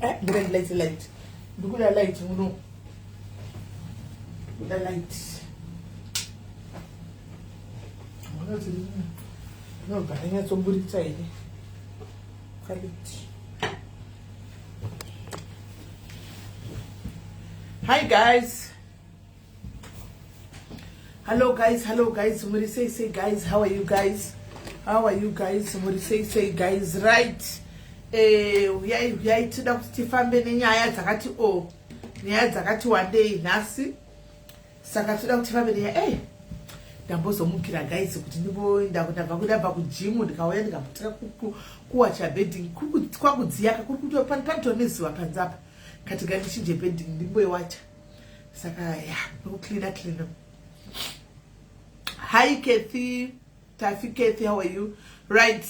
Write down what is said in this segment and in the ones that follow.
light. Look at the light, no. The light. No, but I have somebody inside. Hi guys. Hello guys. Somebody say guys, how are you guys? Somebody say guys, right? Uyai tida kuti tifambe nenyaya dzakati nyaya dzakati wandei nhasi. Saka tida kuti tifambe nenyaya ndambozomukira guys kuti ndimboenda kundabva kudabva kujimu ndikauya ndikambotaka kuwacha bedding kwakudziyaka kuri kuti panotoneziwa panzapa katika ndichinje bedding ndimboiwacha. Saka clean. Hi Kathy, Tafi Kathy, how are you? Right.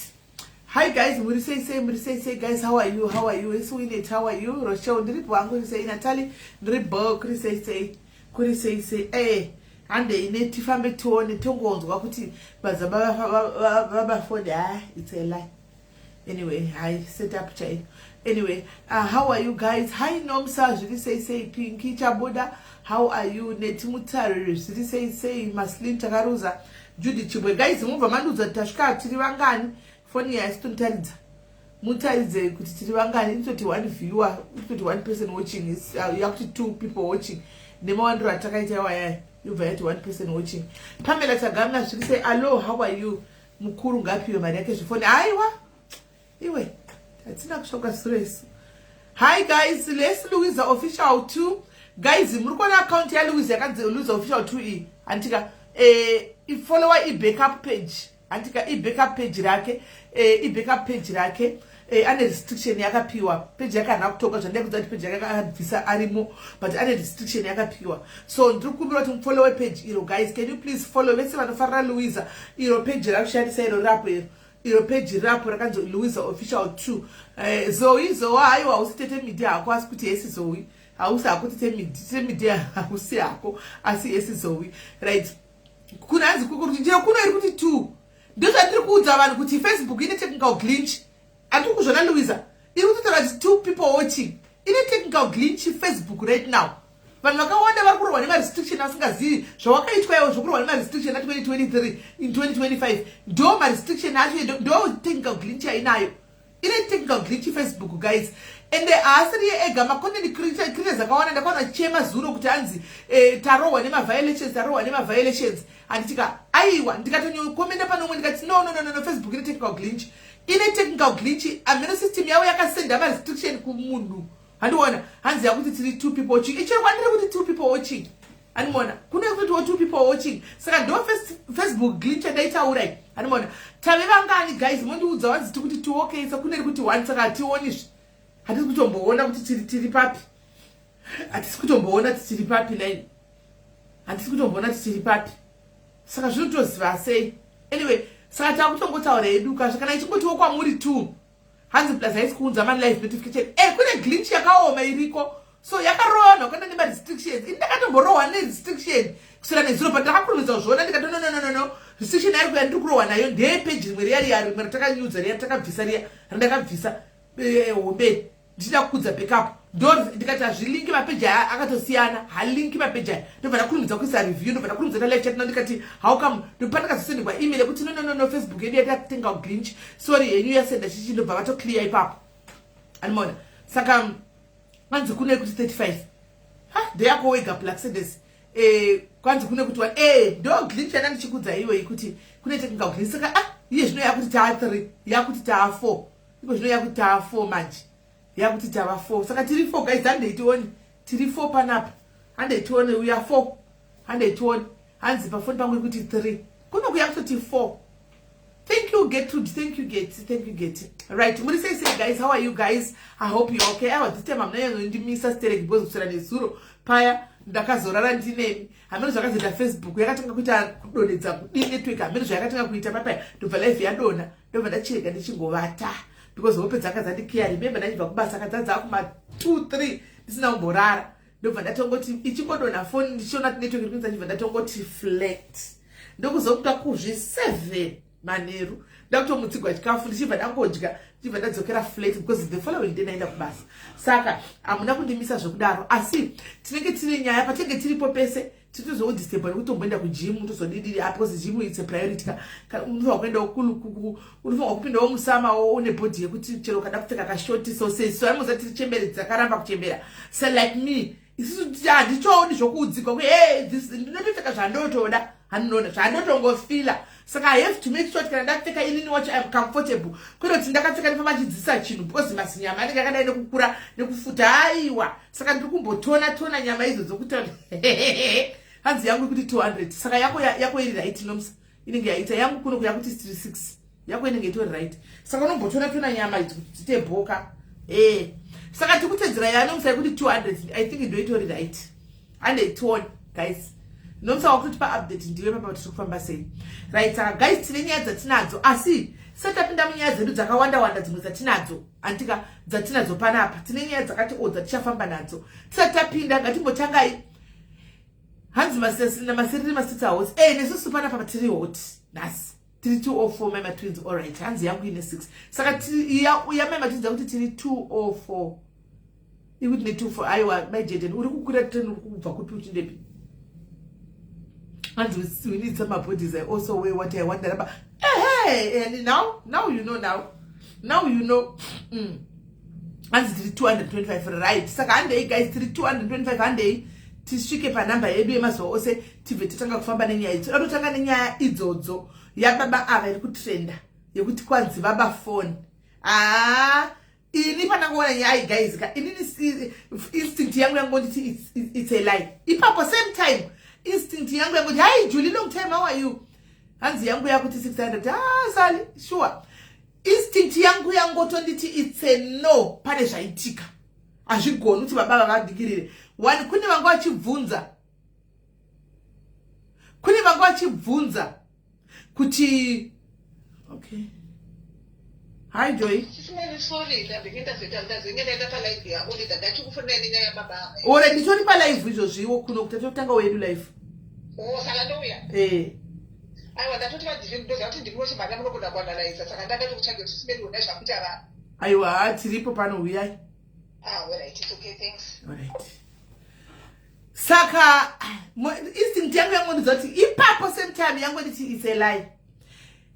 Hi guys, muri say guys, how are you? Eswinit, how are you? Rochelle, ndiripo wangu say Natalie, ndiripo kuri say ande ine tifambe tuone tongonzwa kuti baza baba for it's a lie. Anyway, I set up child. Anyway, how are you guys? Hi Nomsa, say Pinky Chabuda. How are you? Netimutari, say Maslin Takaruza. Judy Chibwe. Guys, move a manuza tashka tiriwangani. Funny as tuntariza. Mutarize kutiriwangani. 21 viewer, 21 person watching. Is you have to 2 people watching. Nemo andro atakaita waya. You've had 1 person watching. Pamela Tagamna, she say, hello, how are you? Mukuru ngapi yo mariake shifoni. Aiwa. Anyway, that's not shoka stress. Hi guys, let's Louisa official 2. Guys, murukona account ya Louisa yakanze Louisa official 2 antika follower backup page. Antika backup page rake, backup page rake. Ane restriction yakapiwa page yakana kutoka zvandekuti page yakavisa arimo but ane restriction yakapiwa. So ndiri kukumbira kuti mufollow page iro guys. Can you please follow? Vese vanofarira Louisa iro page rakushandisa iro rapo iro page rapo rakanzi Louisa official 2. Zoe aiwa usitete media yako asi kuti yesi Zoe hausi akuti te media hausi yako asi yesi Zoe, right? Kunanzi kuti njira kuno iri kuti 2 ndozvatiri kuudza vanhu kuti Facebook ine technical glitch. Atu kuzvona Louisa iri kutaura kuti 2 people watching ine technical glitch Facebook right now. Vanhu vakawanda vari kurwa nema restriction asingazivi zvawakaitwa iwo zvokurwa nema restriction a 2023 in 2025 ndo ma restriction acho ndo technical glitch ainayo. Ine technical glitch Facebook guys. Ende asiri ega ma content creators akawanda ndakaona chema zuro kuti anzi tarowa nema violations anditika aiwa ndikatonyo comment panomwe ndikati no Facebook ine technical glitch. Ine technical glitch amino system yawo yakasenda ma restriction kumunhu. Handiona hanzi yakuti tiri 2 people watching. Ichero kwandiri kuti 2 people watching. Handiona kune kuti 2 people watching. Saka ndo Facebook glitch ndaitaurai. Handiona tave vangani guys mondiudza wanzi kuti 2 okay. So kune kuti 1 saka tioni. Hatisi kutomboona kuti tiri papi. Hatisi kutomboona kuti tiri papi line. Hatisi kutomboona kuti tiri papi. Saka zvinotoziva sei. Anyway, saka takutongotaura eduka kana ichingoti kwa muri 2 hanzi plus haisi kuunza man live notification kune glitch yakaoma iriko so yakarona kana nema restrictions indakatomborwa ne restriction kusira nezuro but ndakakurumidza zvona ndikati no restriction yari kuya ndiri kurohwa nayo ndeye page rimwe yari rimwe ratakanyudza riya takabvisa riya randakabvisa hombe ndichida kukudza backup ndo ndikati hazvilinki mapeji akatosiyana halinki mapeji aya ndobva ndakurumidza kuisa review ndobva ndakurumidza na live chat ndikati how come ndopandakazosendekwa email kuti no Facebook yedu yatatenga glitch sorry yenyu yasenda chichi ndobva vato clear ipapo. Animona saka kwanzi kune kuti 35 ndeyako wega Black Sedes kwanzi kune kuti ndo glitch yana ndichikudza iwe kuti kune technical glitch saka iye zvino yakuti ta 3 yakuti ta 4 iko zvino yakuti ta 4 manje yakuti tava 4 saka tiri 4 guys handeitioni tiri 4 panapa handeitioni uya 4 handeitioni hanzi pafoni pangu kuti 3 kuno kuyakutoti 4. Thank you Gertrude, thank you Get. Right, muri say guys, how are you guys? I hope you okay. This time I'm not ndimisa stereki bozo kusera nezuro paya ndakazorara ndinemi hameno zvakazita Facebook yakatanga kuita kudonedza kudini network hameno zvakatanga kuita papaya ndobva live yadona ndobva ndachirega ndichingovata because hope dzanga dzandikiya remember ndachibva kubasa kadzadza kuma 2-3 ndisina kumborara ndobva ndatongoti ichingodona phone ndichiona kuti network iri ndibva ndatongoti flat ndokuzokuta kuzvi 7 manheru ndakutomutsigwa chikafu ndichibva ndangodya ndichibva ndadzokera flat because the following day naenda kubasa. Saka hamuna kundimisa zvekudaro, asi tinenge tine nyaya patinenge tiripo pese titozoudistable nekutomboenda kugym tozodidiri apo because gym it's a priority. Unofanwa kuenda unofanwa kupindawo musamawo une body yekuti chero kada kupfeka kashoti sausage so anoza tiri chembere dzakaramba kuchembera. So like me isusu handichooni zvokuudzikwa kuti hey this ndinotopfeka zvandotoda handinoda zvandotongofila. Saka I have to make sure kana ndapfeka inini wacho I'm comfortable. Kwero kuti ndakapfeka ndifamba chidzisa chinhu because masinyama anenge akadai nekukura nekufuta haiwa. Saka ndiri kumbotona nyama idzo dzokuti hanzi yangu kuti 200. Saka yako iri right nomsa. Inenge yaita yangu kuno kuya kuti 36. Yako inenge itori right. Saka unombotona nyama idzo kuti dzitebhoka. Saka tikutedzera yanomsa kuti 200. I think ndo itori right. And it won guys. Nomsa wakuti pa update ndiwe papa kuti kufamba sei. Right guys, tine nyaya dzatinadzo asi setapinda munyaya dzedu dzakawanda dzimwe dzatinadzo antika dzatinadzo panapa tine nyaya dzakati dzatichafamba nadzo. Tisatapinda ngatimbotangai hanzi masiriri masitsa house nesusu panapa tiri hot nasi tiri 204 mama twins. Alright, hanzi yangu ine 6 saka iya mama twins kuti tiri 204 ikuti ne 24 aiwa my Jaden uri kukura teni uri kubva kupi uchindepi. And we need some bodies. I also weigh what I wonder about. Hey, and now you know now you know. And it's 225 right. Saka ande guys 225 ande tishike pa number yedu emaso ose tivete tanga kufamba nenyaya idzo. Anotanga nenyaya idzodzo ya baba ava iri kutrenda yekuti kwanzi baba phone. Ini pana kuona nyaya guys ka ini instinct yangu ngonditi it's a lie. Ipapo same time instinct yangu yangu hi Julie long time how are you hanzi yangu yakuti 600 sali sure instinct yangu tonditi it's a no pane zvaitika azvigoni kuti baba vakadikirire one kune vangu vachibvunza kuti okay. Hi Joy. Ore ndichori pa live izvozviwo kuno kuti totanga wedu live. Saka ndouya. Aiwa ndatoti vadivini ndoza kuti ndikunochi mari munokuda kuanalyza saka ndakati kutsvage kuti simeni una zvakuita vanhu. Aiwa tiripo pano uyai. Alright, it's okay, thanks. Alright. Saka instinct yangu yangondiza kuti ipapo same time yangu nditi it's a lie.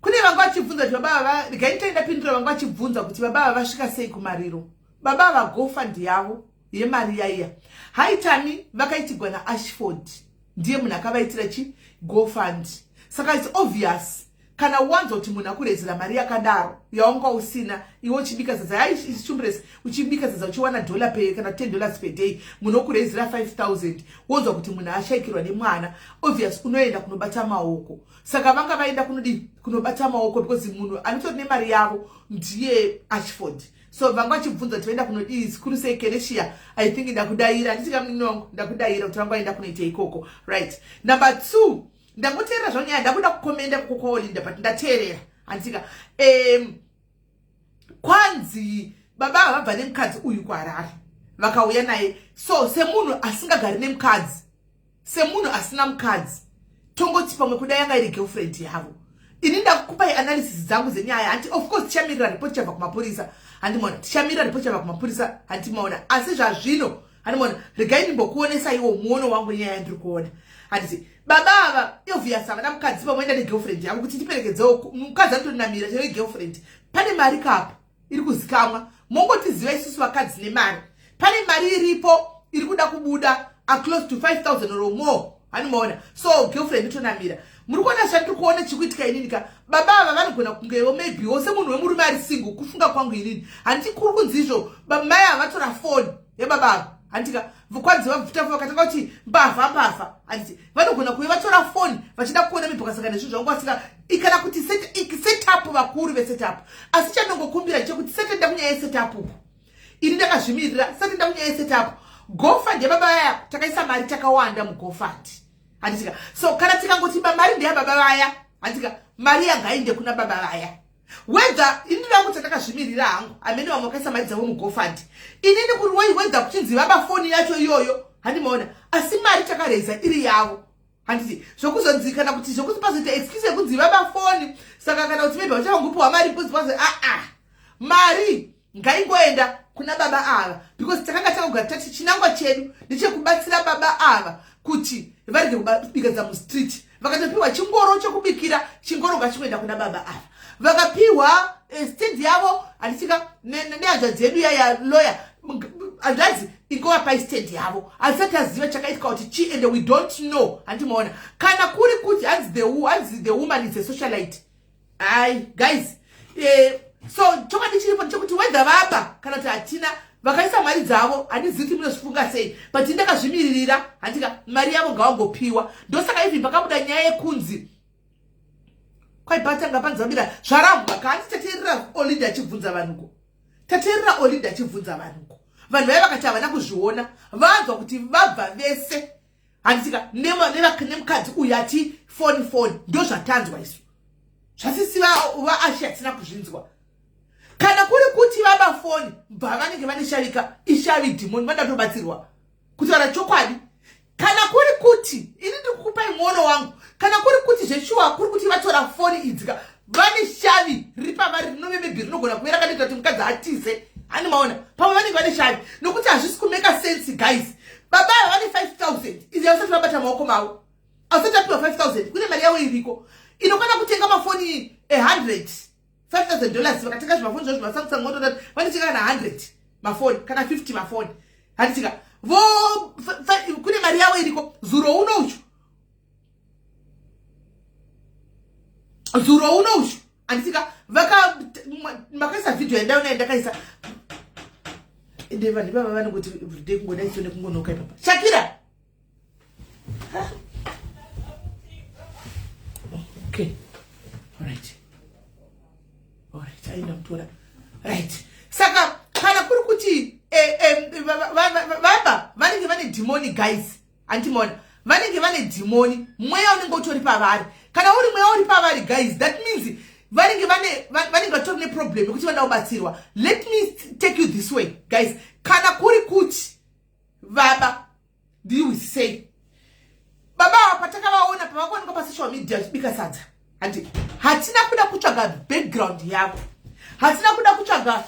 Kune vangu vachibvunza kuti baba ndikaitaenda pindura vangu vachibvunza kuti baba vasvika sei kumariro. Baba vagofa ndiyavo yemari yaiya. Haitami vakaitigwa naAshford. Ndiye munhu akavaitira chi GoFund. Saka it's obvious kana wanzo kuti munhu akurezera mari yakadaro yaunga usina iwo uchibika sadza chumbresi uchibika sadza uchiwana $1 kana $10 per day munhu okurezera 5000 wonzwa kuti munhu ashaikirwa nemwana obvious unoenda kunobata maoko. Saka vanga vaenda kunobata maoko because munhu anotori nemari yavo ndiye Ashford. So vanga vachibvunza kuti vaenda kunodii sikuru sei Keresia I think ndakudayira ndisika minongo ndakudayira kuti vanga vaenda kunoita ikoko. Right, number 2 ndamuteerera zvonyaya ndakuda kukomenda kukolinda but ndateerera andika kwanzi baba vabva nemukadzi uyu kuHarare vakauya naye. So semunhu asingagari nemukadzi semunhu asina mukadzi tongoti pamwe kuda yanga iri girlfriend yavo. Ini ndakupai analysis dzangu zenyaya anti of course tichamirira report chabva kumapurisa handimona tichamirira report chabva kumapurisa handimaona asi zvazvino handimona regai ndimbokuonesa iwo muono wangu nyaya yandiri kuona handiti baba ava obvious havana mukadzi pamwenda negirlfriend yavo kuti ndiperekedzewo mukadzi anotonamira chero girlfriend pane mari kapa iri kuzikamwa mongotiziva isusu vakadzi nemari pane mari iripo iri kuda kubuda close to 5000 or more handimoona. So girlfriend itonamira muri kuona zvandiri kuona chikuitika ininika baba ava vanogona kungewo maybe wose munhu wemurume ari single kufunga kwangu inini handiti kuri kunzi izvo mai ava vatora phone yebaba ava handika kwanzi vabvuta vakatanga kuti mbavha handiti vanogona kuve vatora phone vachida kuona mibhokasaka nezvinhu zvangu vasika ikana kuti setup vakuru vesetup asi chanongokumbira chekuti sete ndakunyaya yesetup uku ini ndakazvimirira sete ndakunyaya yesetup GoFund yababa vaya takaisa mari takawanda muGoFund handika. So kana tikangoti mari ndeyababa vaya handika mari yangainde kuna baba vaya whether inini vangu takazvimirira hangu amene vamwe vakaisa mari dzavo muGoFund inini kuri whether kuchinzi vaba foni yacho iyoyo handimaona asi mari takareza iri yavo handiti zvokuzonzikana kuti zvokuti pazoita excuse yekunzi vabafoni saka kana kuti maybe vachangopiwa mari kuzipaze mari ngaingoenda kuna baba ava because takanga takagara tati chinangwa chedu ndechekubatsira baba ava kuti varege kubika dzamustriti vakatopiwa chingoro chekubikira chingoro ngachinoenda kuna baba ava vakapiwa stendi yavo handitika nehanzvadzi yedu yaya lawyer hanzvadzi ingova stendi yavo asati aziva chakaitika kuti chi and we don't know handimaona kana kuri kuti hanzi the woman is a socialite guys so chokwadi chiripo chokuti whether vaba kana kuti hatina vakaisa mari dzavo handizivi kuti munozvifunga sei but ndakazvimiririra handika mari yavo ngavangopiwa ndosaka even pakabuda nyaya yekunzi kwaibhatanga panzamira zvaramba kandi tateerera Olinda achibvunza vanhuko tateerera Olinda achibvunza vanhuko vanhu vaya vakati havana kuzviona vanzwa kuti vabva vese handitika nemukadzi uyu ati foni ndo zvatanzwa isu zvasisi vaashi hatina kuzvinzwa kana kuri kuti vaba foni bva vanenge vane shavika ishavi dhimoni vandatobatsirwa kutaura chokwadi kana kuri kuti ini ndikukupai muono wangu kana kuri kuti zveshuwa kuri kuti vatora foni idzika vane shavi riri pavari rinovemebhi rinogona kuve rakanoita kuti mukadzi atize hani maona pamwe vanenge vane shavi nokuti hazvisi kumeka sense guys baba vane 5,000 izi hausati vabata maoko mavo hausati apiwa 5,000 kune mari yavo iriko inokwana kutenga mafoni 100 $5,000 vakatenga zvimafoni zvo zvimasamsung moto vanotenga kana 100 mafoni kana 50 mafoni handitika kune mari yavo iriko zuro unoushu handitika makaisa video yandaona ndakaisa ende vanhu vava vanongoti everyday kungoda isone kungonoka ipapa Shakira okay alright aina mtora right saka kana kuri kuti vaba vanenge vane demoni guys andimona vanenge vane demoni mweya unenge utori pavari kana uri mweya uri pavari guys that means vanenge vatori neproblem yekuti vanoda kubatsirwa. Let me take you this way guys, kana kuri kuti vaba do we say baba patakavaona pavakuoneka pasocial media chibika sadza handi hatina kuda kutsvaga background yavo hatina kuda kutsvaga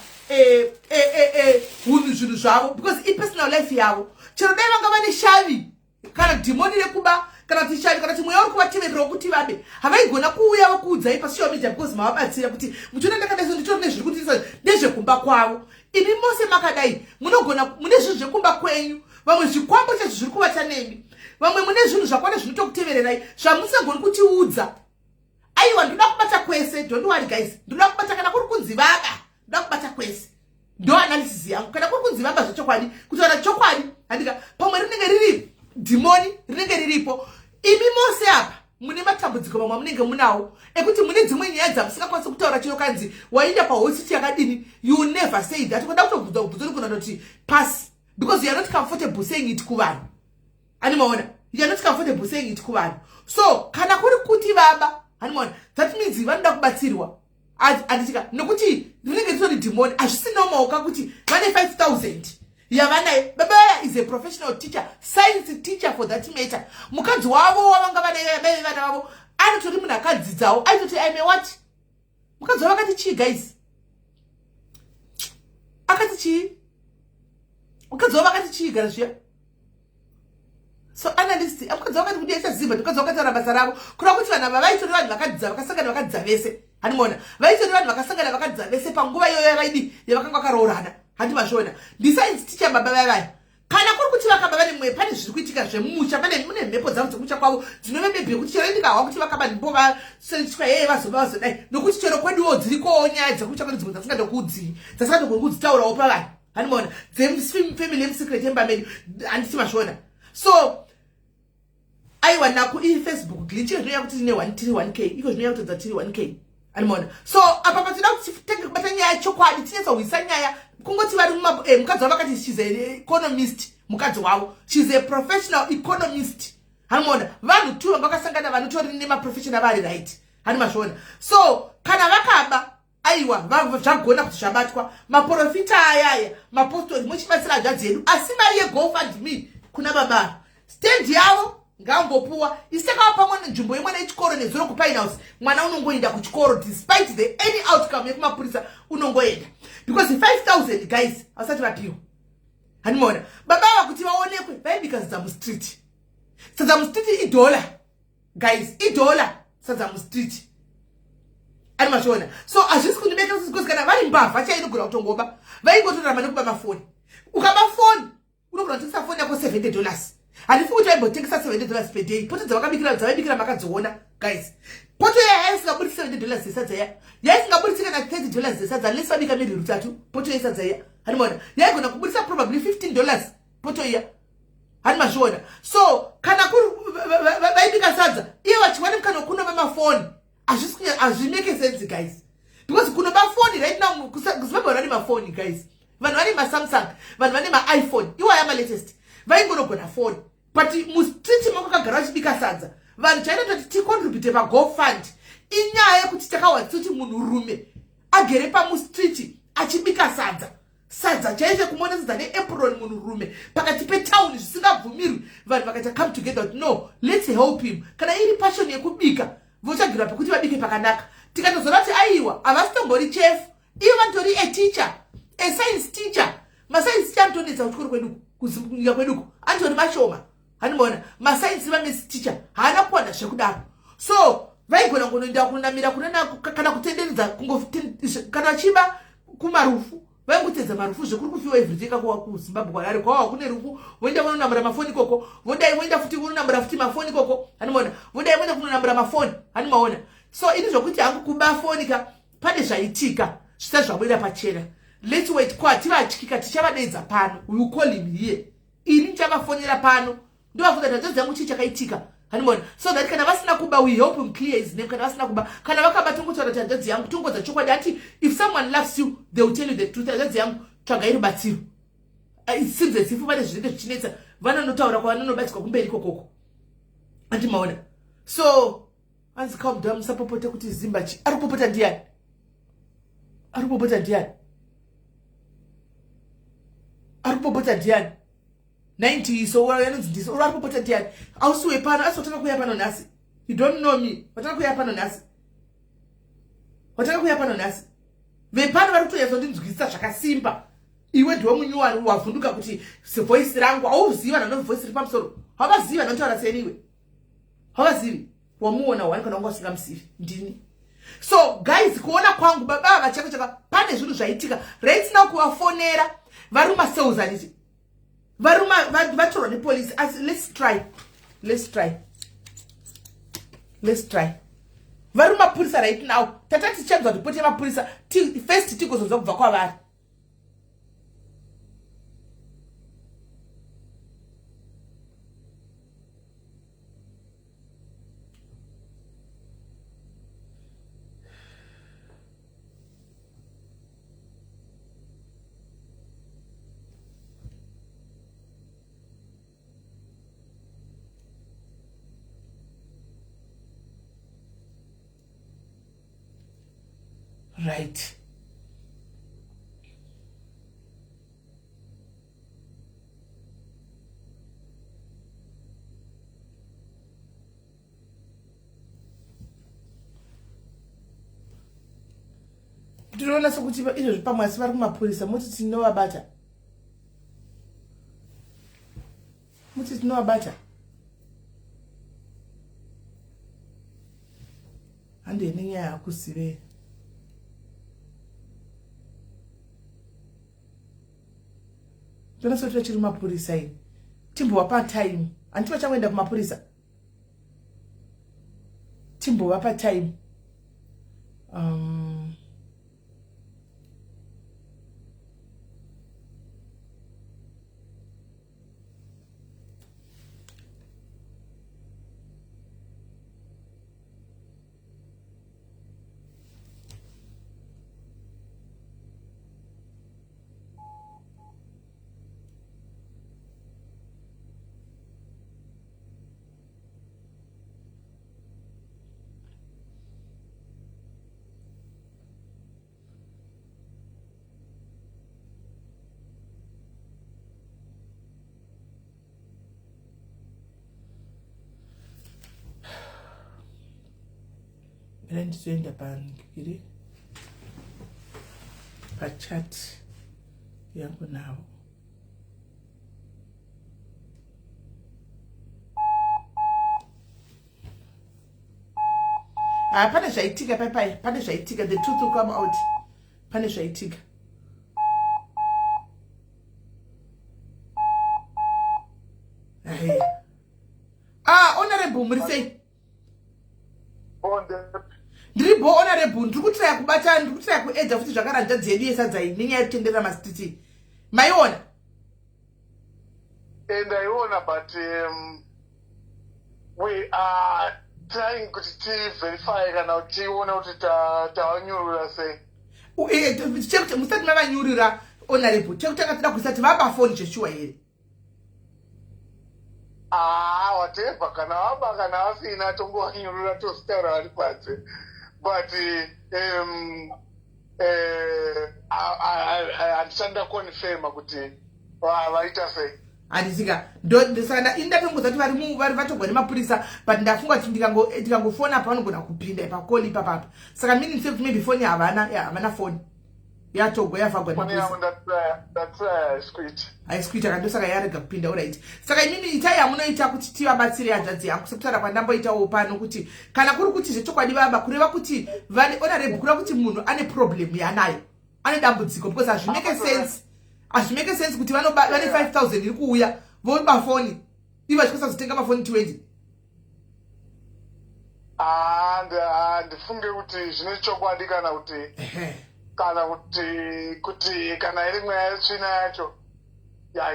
zvinhu zvavo because ipersonal life yavo chero dai vanga vane shavi kana dhimoni rekuba kana kuti shavi kana kuti mweya uri kuvateverera wokuti vabe havaigona kuuya vakuudzai pasocial media because mavabatsira kuti muchiona ndakadai nditori nezviri kuitisa nezvekumba kwavo. Imi mose makadai munogona mune zvinhu zvekumba kwenyu, vamwe zvikwambo chezvo zviri kuvata nemi, vamwe mune zvinhu zvakwana zvinotokutevererai zvamusagoni kutiudza. Aiwa ndoda kubata kwese, don't worry guys, ndoda kubata kana kuri kunzi vaba, ndoda kubata kwese. Ndo analysis yangu kana kuri kunzi vaba zvechokwadi, kutaura chokwadi handika pamwe rinenge riri dhimoni rinenge riripo. Imi mose apa mune matambudziko mamwe munenge munawo ekuti mune dzimwe nyaya dzamusingakwanisi kutaura chiro kanzi waenda pahositi yakadini, you never say that. Kuda kutobvunza kubvunzo kuna kuti pass because you are not comfortable saying it kuvanhu. Animaona, you are not comfortable saying it kuvanhu. So kana kuri kuti vaba animaona, that means vanoda kubatsirwa. Anditika nokuti rinenge ritori dhimoni hazvisi nomaoka kuti vane 5,000 yavanaye. Baba is a professional teacher, science teacher for that matter. Mukadzi wavo wavanga vane vana vavo anotori munhu akadzidzawo aitoti I'm a what? Mukadzi wavo akati chii guys? Akati chii? Mukadzi wavo akati chii gara zviya? So analyst mukadzi wavo akati kuti achaziva mukadzi wavo akataura basa ravo kuda kuti vanhu ava vaitori vanhu vakadzidza vakasangana vakadzidza vese. Handimaona vaitori vanhu vakasangana vakadzidza vese panguva iyoyo yavaidi yavakanga vakaroorana. Handimazvona ndi-science teacher baba vavaya. Kana kuri kuti vakaba vane mwe pane zviri kuitika zvemusha, pane mune mhepo dzavo dzokucha kwavo dzinovemebhe kuti chero ndikahwa kuti vakaba ndipo vasitya yeye vazodai nokuti chero kweduwo dziriko nyaya dzekucha kwedu dzimwe dzasingadokuudzi dzasingandogoni kudzitaurawo pavanhu. Handimaona dzefamily yemusecret yemba medu handiti mazvona. So aiwa naku Facebook glitch zvinoya kuti tine 1k iko zvinoya kutodza tiri 1k. Handimaona. So apa patinoda kuti tenge kubata nyaya chokwadi tinetsa kuisa nyaya kungoti vari mukadzi wavo akati she's an economist. Mukadzi wavo she's a professional economist. Handimaona vanhu tu vanga vakasangana vanhu tori nemaprofessional vari right. Handimazvona. So kana vakaba aiwa zvagona kuti zvabatwa maprofita ayaya mapostori muchibatsira hanzvadzi yedu asi mari yeGoFundMe kuna baba stand yavo ngaangopuwa isitakawa pamwe nenzvimbo imwe nechikoro nezuro kupine house mwana unongoenda kuchikoro despite the any outcome yekumapurisa unongoenda because 5,000 guys vasati vapiwa handimaona baba ava kuti vaonekwe vaibika sadza mustreet sadza mustreet $1 guys $1 sadza mustreet ari mashona so hazvisi kundibeka because kana vari mbavha chainogona kutongoba vaingotorama nekuba mafoni ukaba foni unogona kutengesa foni yako $70 handifi kuti vaimbotengesa $70 per day poto dzavaibikira makadziona guys poto yaisingabudisi $70 zesadza ya yaisingabudisi kana $30 zesadza unless vabika miri rutatu poto yesadza ya handimaona yaigona kubudisa probably $15 poto iya handimazviona so kana kuri vaibika sadza iye vachiwana mukana wekunoba mafoni hazvimake sense guys because kunoba foni right now kuzimbabwe vane mafoni guys vanhu vane masamsung vanhu vane maiphone iwaya malatest vaingonogona foni but mustreet mako kagara vachibika sadza vanhu chainototi ticontribute pagofund inyaya yekuti takawadzisa kuti munhurume agere pamustreet achibika sadza chaiche kumona sadza neapron munhurume pakati petown zvisingabvumirwi vanhu vakaita come together kuti no let's help him kana iri passion yekubika vochagira pekuti vabike pakanaka tikatozona kuti aiwa havasitombori chef ivo vanitori ateacher ascience teacher mascience teacher anotonetsa kuchikoro kwedu kunyika kweduko anditori mashoma handimaona mascience vamesi teacher haana kuwana zvekudaro so vaigona kunoenda kunamira kana kutenderedza kana vachiba kumarufu vaingotedza marufu zvekuri kufiwa everything kuzimbabwe kwarari kwava kune rufu voenda kunonamira mafoni ikoko voenda futi kunonamira futi mafoni ikoko handimaona voenda kunonamira mafoni handimaona so ini zvokuti hangu kuba foni ka pane zvaitika zvisati zvabwira pachena let's wait kwativatyika tichavadedza pano we will call him here ini ndichavafonera pano ndovafunga kuti hanzvadzi yangu chii chakaitika handimaona so that kana vasina kuba we help him clear his name kana vasina kuba kana vakaba tongotaura kuti hanzvadzi yangu tongodza chokwadi ati if someone loves you they will tell you the truth hanzvadzi yangu tsvagai rubatsiro it seems as if vane zvinenge zvichinetsa vananotaura kwavananobatsirwa kumberi kokoko handimaona so anzi calm down musapopote kuti zimbachi ari kupopota ndiani ari kupopota ndiani ari kupopota ndiani 90 so yanonzi ndisi uri ari kupopota ndiani ausiwe pano asi watanga kuuya pano nhasi you don't know me watanga kuuya pano nhasi watanga kuuya pano nhasi vepano vari kutoyazondinzwisisa zvakasimba iwe ndiwe munyuwani wavhunduka kuti voice rangu hauziva nano voice riri pamusoro havaziva nanotaura seniwe havazivi wamuona wani kana wanga usingamuzivi ndini so guys kuona kwangu baba vachaka pane zvinhu zvaitika right now kuvafonera varuma seuzaniti varuma vatorwa nepolisi asi let's try varuma purisa right now tatati tichanzwa ripoti yemapurisa first tigozonzwa kubva kwavari right ndinoona sokuti izvozvi pamwe asi vari kumapurisa muti tinovabata handei nenyaya yakuzive ndona soti vachiri mapurisa ini timbova patime handiti vachangoenda kumapurisa timbova patime ndizoenda pangiri pachat yangu nawo. Pane zvaitika pai, pane zvaitika, the truth will come out. Pane zvaitika. Honorable, muri sei? Ndiribo honorable, ndiri kutraya kubata, ndiri kutraya kuedza futi zvakaranja dzedu yesadzai nenyaya yekutendera masititi. Maiona? Ndaiona, but we are trying to verify kana tiona kuti tawanyurura sei. Musati mavanyurira honorable, chekutanga toda kusati vapa phone zveshuwa here. Whatever, kana waba kana wasina tongowanyurura tositaura vari panze. But handisanda confirma kuti vaita sei. Handisika ndosaka indatongozati vari vatogwa nemapurisa, but ndafunga kuti ndikangofona apa vanogona kupinda pakoli ipapapa. Saka mini ndise kuti maybe phone havana phone yatogwa yavhagwa nemapurisa. Haisikuita kandosaka yarega kupinda. Alright, saka imini itai yamunoita kuti tivabatsire hanzvadzi yangu sekutaura kwandamboitawo pano kuti kana kuri kuti zvechokwadi baba kureva kuti vane honorable, kureva kuti munhu ane problem yanayo, ane dambudziko, because hazvimeke sense kuti vane 5,000 iri kuuya voba foni ivo vachikasazotenga mafoni 20. Ndifunge kuti zvine chokwadi kana kuti kana iri mweya yetsvina yacho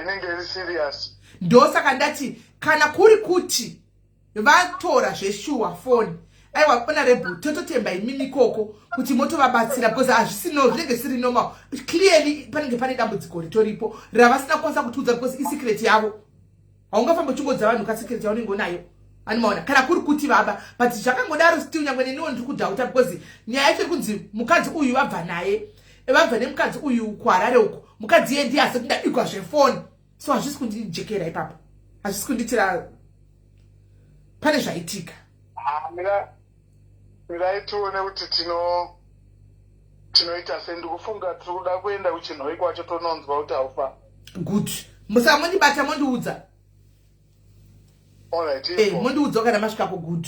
inenge iri serious. Ndosaka ndati kana kuri kuti vatora zveshuwa foni, aiwa honorable, tototemba imimi koko kuti motovabatsira, because hazvisino zvinenge siri normal. Clearly panenge pane dambudziko ritoripo ravasina kwanisa kutiudza, because isecret yavo. Haungafamba uchingodza vanhu kasecret yavo unenge unayo. Animaona kana kuri kuti baba, but zvakangodaro still nyangwe neniwo ndiri kudhauta, because nyaya yacho kunzi mukadzi uyu vabva naye, vabva nemukadzi uyu kuHarare uko, mukadzi iye ndiye asati ndaigwa zvefoni. So hazvisi kundijekera ipapa, hazvisi kunditira pane zvaitika. Mirai tione kuti tinoita sei. Ndikufunga tiri kuda kuenda kuchinhoi kwacho tononzwa kuti haufa. Good, musamondibata mondiudza. Alright, mondiudza kana masvikako. Good,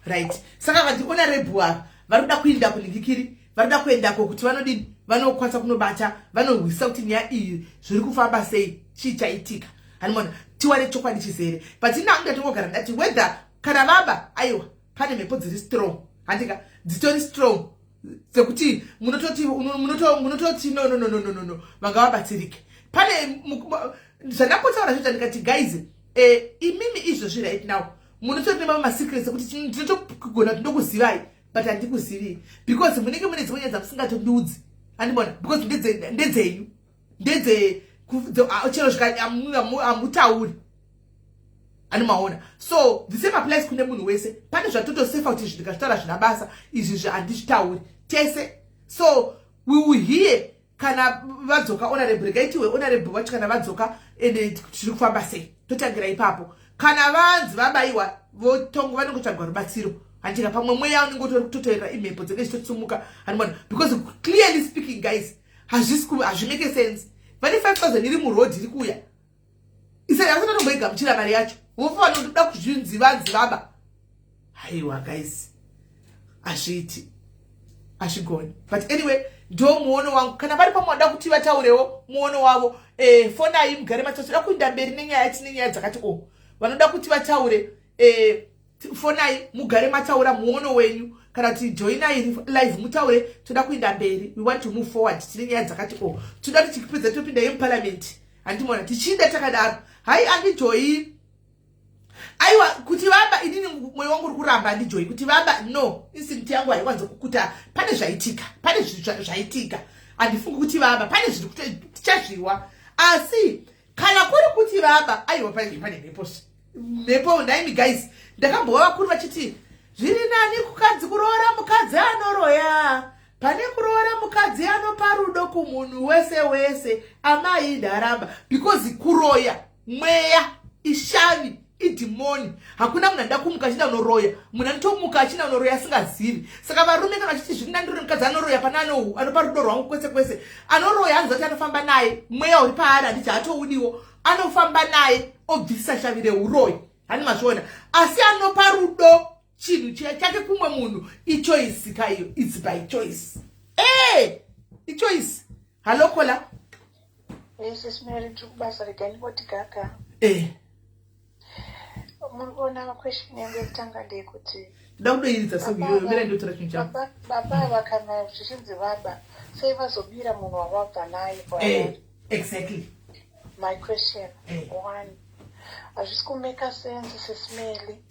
right. Saka vati honorable ava vari kuda kuenda kuningikiri, vari kuda kuendako kuti vanodini, vanokwanisa kunobata, vanorwisa kuti nyaya iyi zviri kufamba sei, chii chaitika. Hanimona tiwane chokwadi chizere. But ina ungatongogara ndati whether kana baba aiwa pane mhepo dziri strong, handika dzitori strong sekuti munototi no vangavabatsirike. Pane zvandapotaura zvoita ndikati guys, imimi izvozvi right now munototi masecrets ekuti ndinotogona kuti ndokuzivai, but handikuzivi because munenge mune dzimwe nyaya dzamusingatondiudzi. Handibona, because ndedzenyu, chero zvikati hamutauri. Animaona. So the same applies kune munhu wese. Pane zvatotosefa kuti zvinhu ndikazvitaura zvina basa, izvi handizvitauri tese. So we will hear kana vadzoka honorable, gaitiwe honorable wacho kana vadzoka ende zviri kufamba sei, totangira ipapo. Kana vanzi vabaiwa votongo vanongotsvaga rubatsiro, handika pamwe mweya unenge utori kutotoera imhepo dzinenge dzichitotsumuka. Handibona, because clearly speaking guys, hazvimeke sense. Vane 5,000 iri muroad iri kuuya, isati havasatotomboigamuchira mari yacho, vofana kutoda kuzvinzivanzi baba. Haiwa guys, hazviiti, hazvigoni. But anyway, ndo muono wangu. Kana vari pamwada kuti vataurewo muono wavo, fonai mugare matsotso. Toda kuenda mberi nenyaya tinenyaya dzakati vanoda kuti vataure, fonai mugare mataura muono wenyu. Kana kuti joinai live mutaure, toda kuenda mberi. We want to move forward. Tine nyaya dzakati toda kuti chikipedza topinda yemuparliament. Handimona tichinda takadaro. Hai andijoi. Aiwa kuti vaba inini mwoyo wangu uri kuramba andijoi kuti vaba no, instinct yangu haikwanza kukuta pane zvaitika, pane zvaitika. Handifungi kuti vaba pane zviri tichazviwa. Asi kana kuri kuti vaba aiwa pane mhepo ndaimi guys, ndakambova vakuru vachiti zviri nani kukadzi kuroora mukadzi anoroya, pane kuroora mukadzi anopa rudo kumunhu wese amai ndaramba, because kuroya mweya ishami idimoni. Hakuna munhu anoda kumuka achida unoroya. Munhu anotomuka achida unoroya asingazivi. Saka varume kana vachiti zvina ndiri mukadzi anoroya pana anopa rudo rwangu kwese kwese. Anoroya anozoti anofamba naye. Mweya uri paari handiti hatoudiwo. Anofamba naye obvisisa shavi reuroyi. Hani mazviona. Asi anopa rudo chinhu chake kumwe munhu. Ichoice kaiyo. It's by choice. Ichoice. Hello Kola. Yes, it's Mary Jukbasa again. What gaga? Mungona question yangu yekutanga ndeyekuti ndakudoiridza severa ndotora chinhu changu baba kana zvichinzi baba sei vazobira munhu wavabva naye. Exactly. My question one, hazvisi kumeka sense sesimeli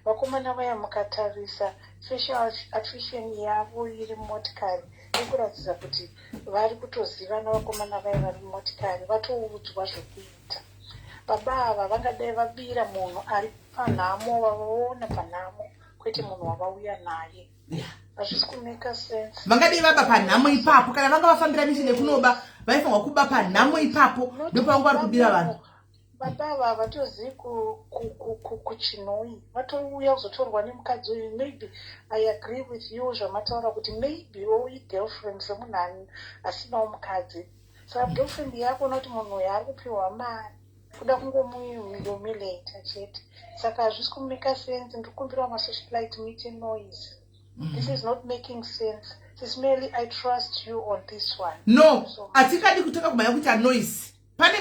vakomana vaya mukatarisa facial attrition yavo iri motikari ikuratidza kuti vari kutozivana vakomana vaya vari motikari vatoudzwa zvekuita. Baba ava vangadai vabira munhu ari panhamo vavaona panhamo kwete munhu wavauya naye. Hazvisi kumeka sense. Vangadai vaba panhamo ipapo kana vanga vafambira mishini yekunoba vaifanirwa kuba panhamo ipapo ndopavanga vari kubira vanhu. Baba ava vatozivi kuchinoi vatouya kuzotorwa nemukadzi uyu. Maybe I agree with you zvamataura kuti maybe woi girlfriend semunhu asinawo mukadzi. Saka girlfriend yako noti munhu uyu ari kupiwa mari kuda kungomuyumilata chete. Saka hazvisi kumeka sense. Ndikumbira masocialite muite noise. This is not making sense. Sismeli, I trust you on this one. No, atikadi kutoka kumaya kuti noise. Pane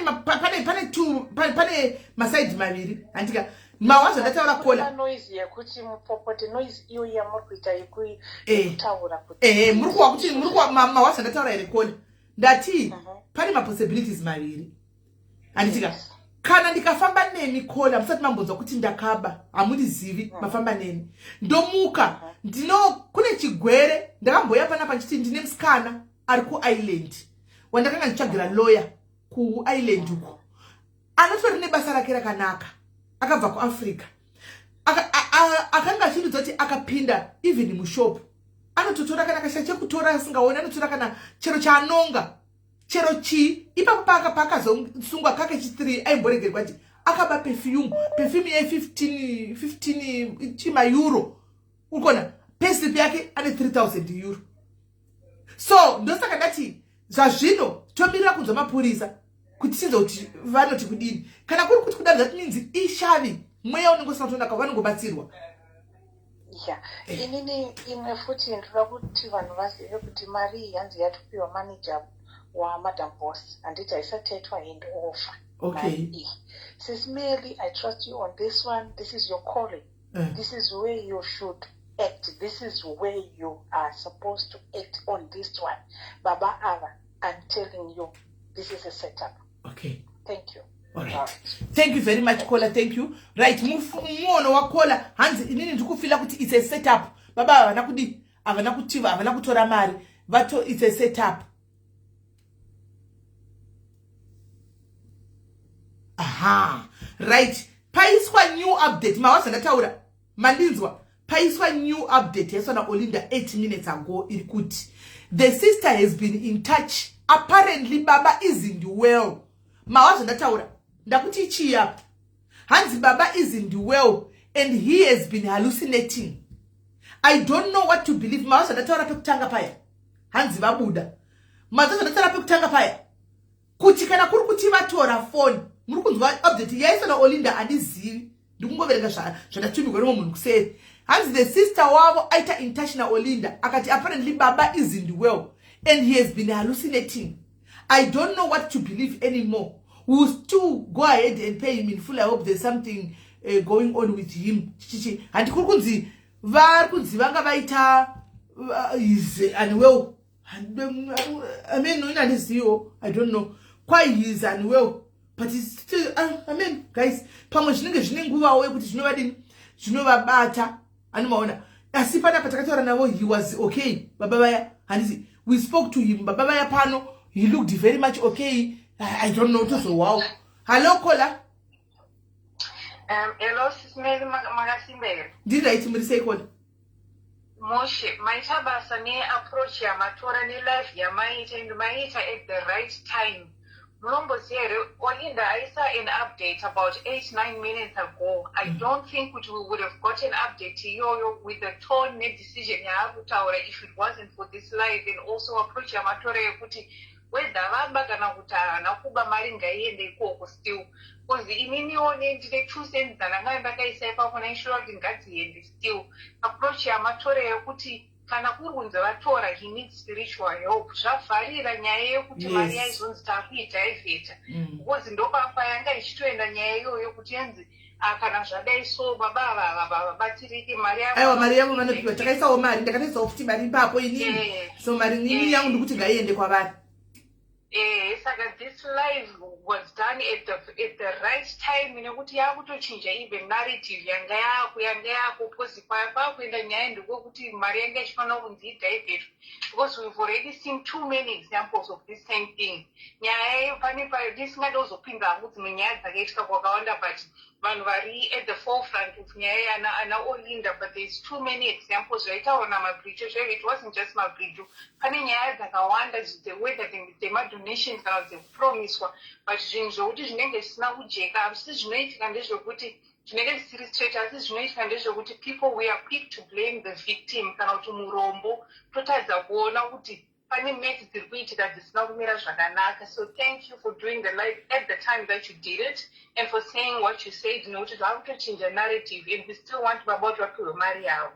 masaidi maviri. Andika mawazo ndataura Kola. Noise yekuti mupopote noise iyo yamurikuita yekutaura kuti. Murikuwa mawazo ndataura ere Kola. Ndati pane possibilities maviri. Andika kana ndikafamba neni Kola musati mambonzwa kuti ndakaba amundizivi mafamba neni. Ndomuka kune chigwere ndakamboya panapa nchiti ndine musikana ari kuisland wandakanga ndichagira lawyer kuisland uko. Anotori nebasa rake rakanaka. Akabva kuAfrica. Akanga achindudza kuti akapinda even mushopu. Anototora kana kashaya chekutora asingaoni. Anotora kana chero chaanonga. Chero chi. Ipapo pakazosungwa kake chi3 aimboregerwa kuti akaba perfume ye 15 chimaeuro. Ukona payslip yake ane 3000 euro. So ndosaka ndati zvazvino tomirira kunzwa mapurisa kuti tinzwa kuti vanoti kudini. Kana kuri kuti kudani that means ishavi mweya unongosina kutonaka vanongobatsirwa. Inini imwe futi ndoda kuti vanhu vazive kuti mari hanzi yatopiwa manager waMadam Boss handiti haisataitwa hand over. Okay. Sismeli, I trust you on this one. This is your calling. This is where you should act. This is where you are supposed to act on this one. Baba Ava, I'm telling you, this is a setup. Okay. Thank you. All right. Thank you very much, Kola. Thank you. Right. Muono wa Kola. Hanzi inini ndikufila kuti it's a setup. Baba avana kutora mari. Vato it's a setup. Aha. Right. Paiswa new update. Mawasa ndataura. Mandinzwa. Paiswa new update. Yeso na Olinda 8 minutes ago. Irikuti. The sister has been in touch. Apparently Baba isn't well. Mawasa ndataura. Ndakuti ichi yapa. Hanzi Baba isn't well. And he has been hallucinating. I don't know what to believe. Mawasa ndataura pekutanga paya. Hanzi Babuda. Mawasa ndataura pekutanga paya. Kuchikana kuri kuti vatora phone. Murukunzwa update yaisa na Olinda adizivi. Ndikungovereka zvandatumirwa munhu kuseri. Hanzi the sister wavo aita in touch na Olinda. Akati apparently Baba isn't well. And he has been hallucinating. I don't know what to believe anymore. We'll still go ahead and pay him in full. I hope there's something going on with him. And kukunzi varkunzi vanga vaita is unwell. I mean, no one is you. I don't know. Why he is unwell. But it's still, I mean, guys, pamwe zvinenge nguva we kuti zvinovabata anomaona asi pana patakatora navo he was okay. Baba vaya handisi we spoke to him. Baba vaya pano he looked very much okay. I don't know to so wow. Hello Kola. Hello Sismeli Magasimbere. Did I say Kola? Moshe, maita basa ne approach ya matora ne life ya maita and maita at the right time. munomboziva here Olinda I saw an update about 8-9 minutes ago. I don't think we would have got an update iyoyo with the tone and decision yaakutaura if it wasn't for this live, and also approach yamatore yekuti whether vaba kana kuti havana kuba mari ngaiende ikoko still, because ininione ndine 2 cents dzananga ndakaisa ipapo naishuwa kuti ngadziende still. Approach yamatore yekuti kana kuri kunzi vatora he needs spiritual help, zvavharira nyaya yekuti mari yaizonzi takuita ivheta, because ndopapa yanga ichitoenda nyaya iyoyo kuti yenzi kana zvadai so baba vabatsirike mari yavo. Aiwa mari yangu vanopiwa, takaisawo mari, ndakataisawo futi mari ipapo inini, so mari nini yangu ndikuti ngaiende kwavari. Saka this live was done at the right time, nekuti yakutochinja even narrative yanga yako because pakuenda nyaya ndikokuti mari yanga ichifanira kunzi idivert, because we've already seen too many examples of this same thing. Nyaya pane ndisingada kuzopinda hangu dzimwe nyaya dzakaitwa kwakawanda, but vanhu vari at the forefront of nyaya ana Olinda, but there's too many examples zvaitaura namabridge zvaio. It wasn't just mabridge, pane nyaya dzakawanda the way that dzemadonations kana dzekupromiswa, but zvinhu zvokuti zvinenge zvisina kujeka. Asi zvinoitika ndezvekuti zvinenge zvisiri straight, asi zvinoitika ndezvekuti people we are quick to blame the victim kana kuti murombo, totadza kuona kuti pane meti dziri kuitika dzisina kumira zvakanaka. So thank you for doing the live at the time that you did it, and for saying what you said, nekuti zvakutochinja narrative, and we still want baba kuti vapiwe mari yavo.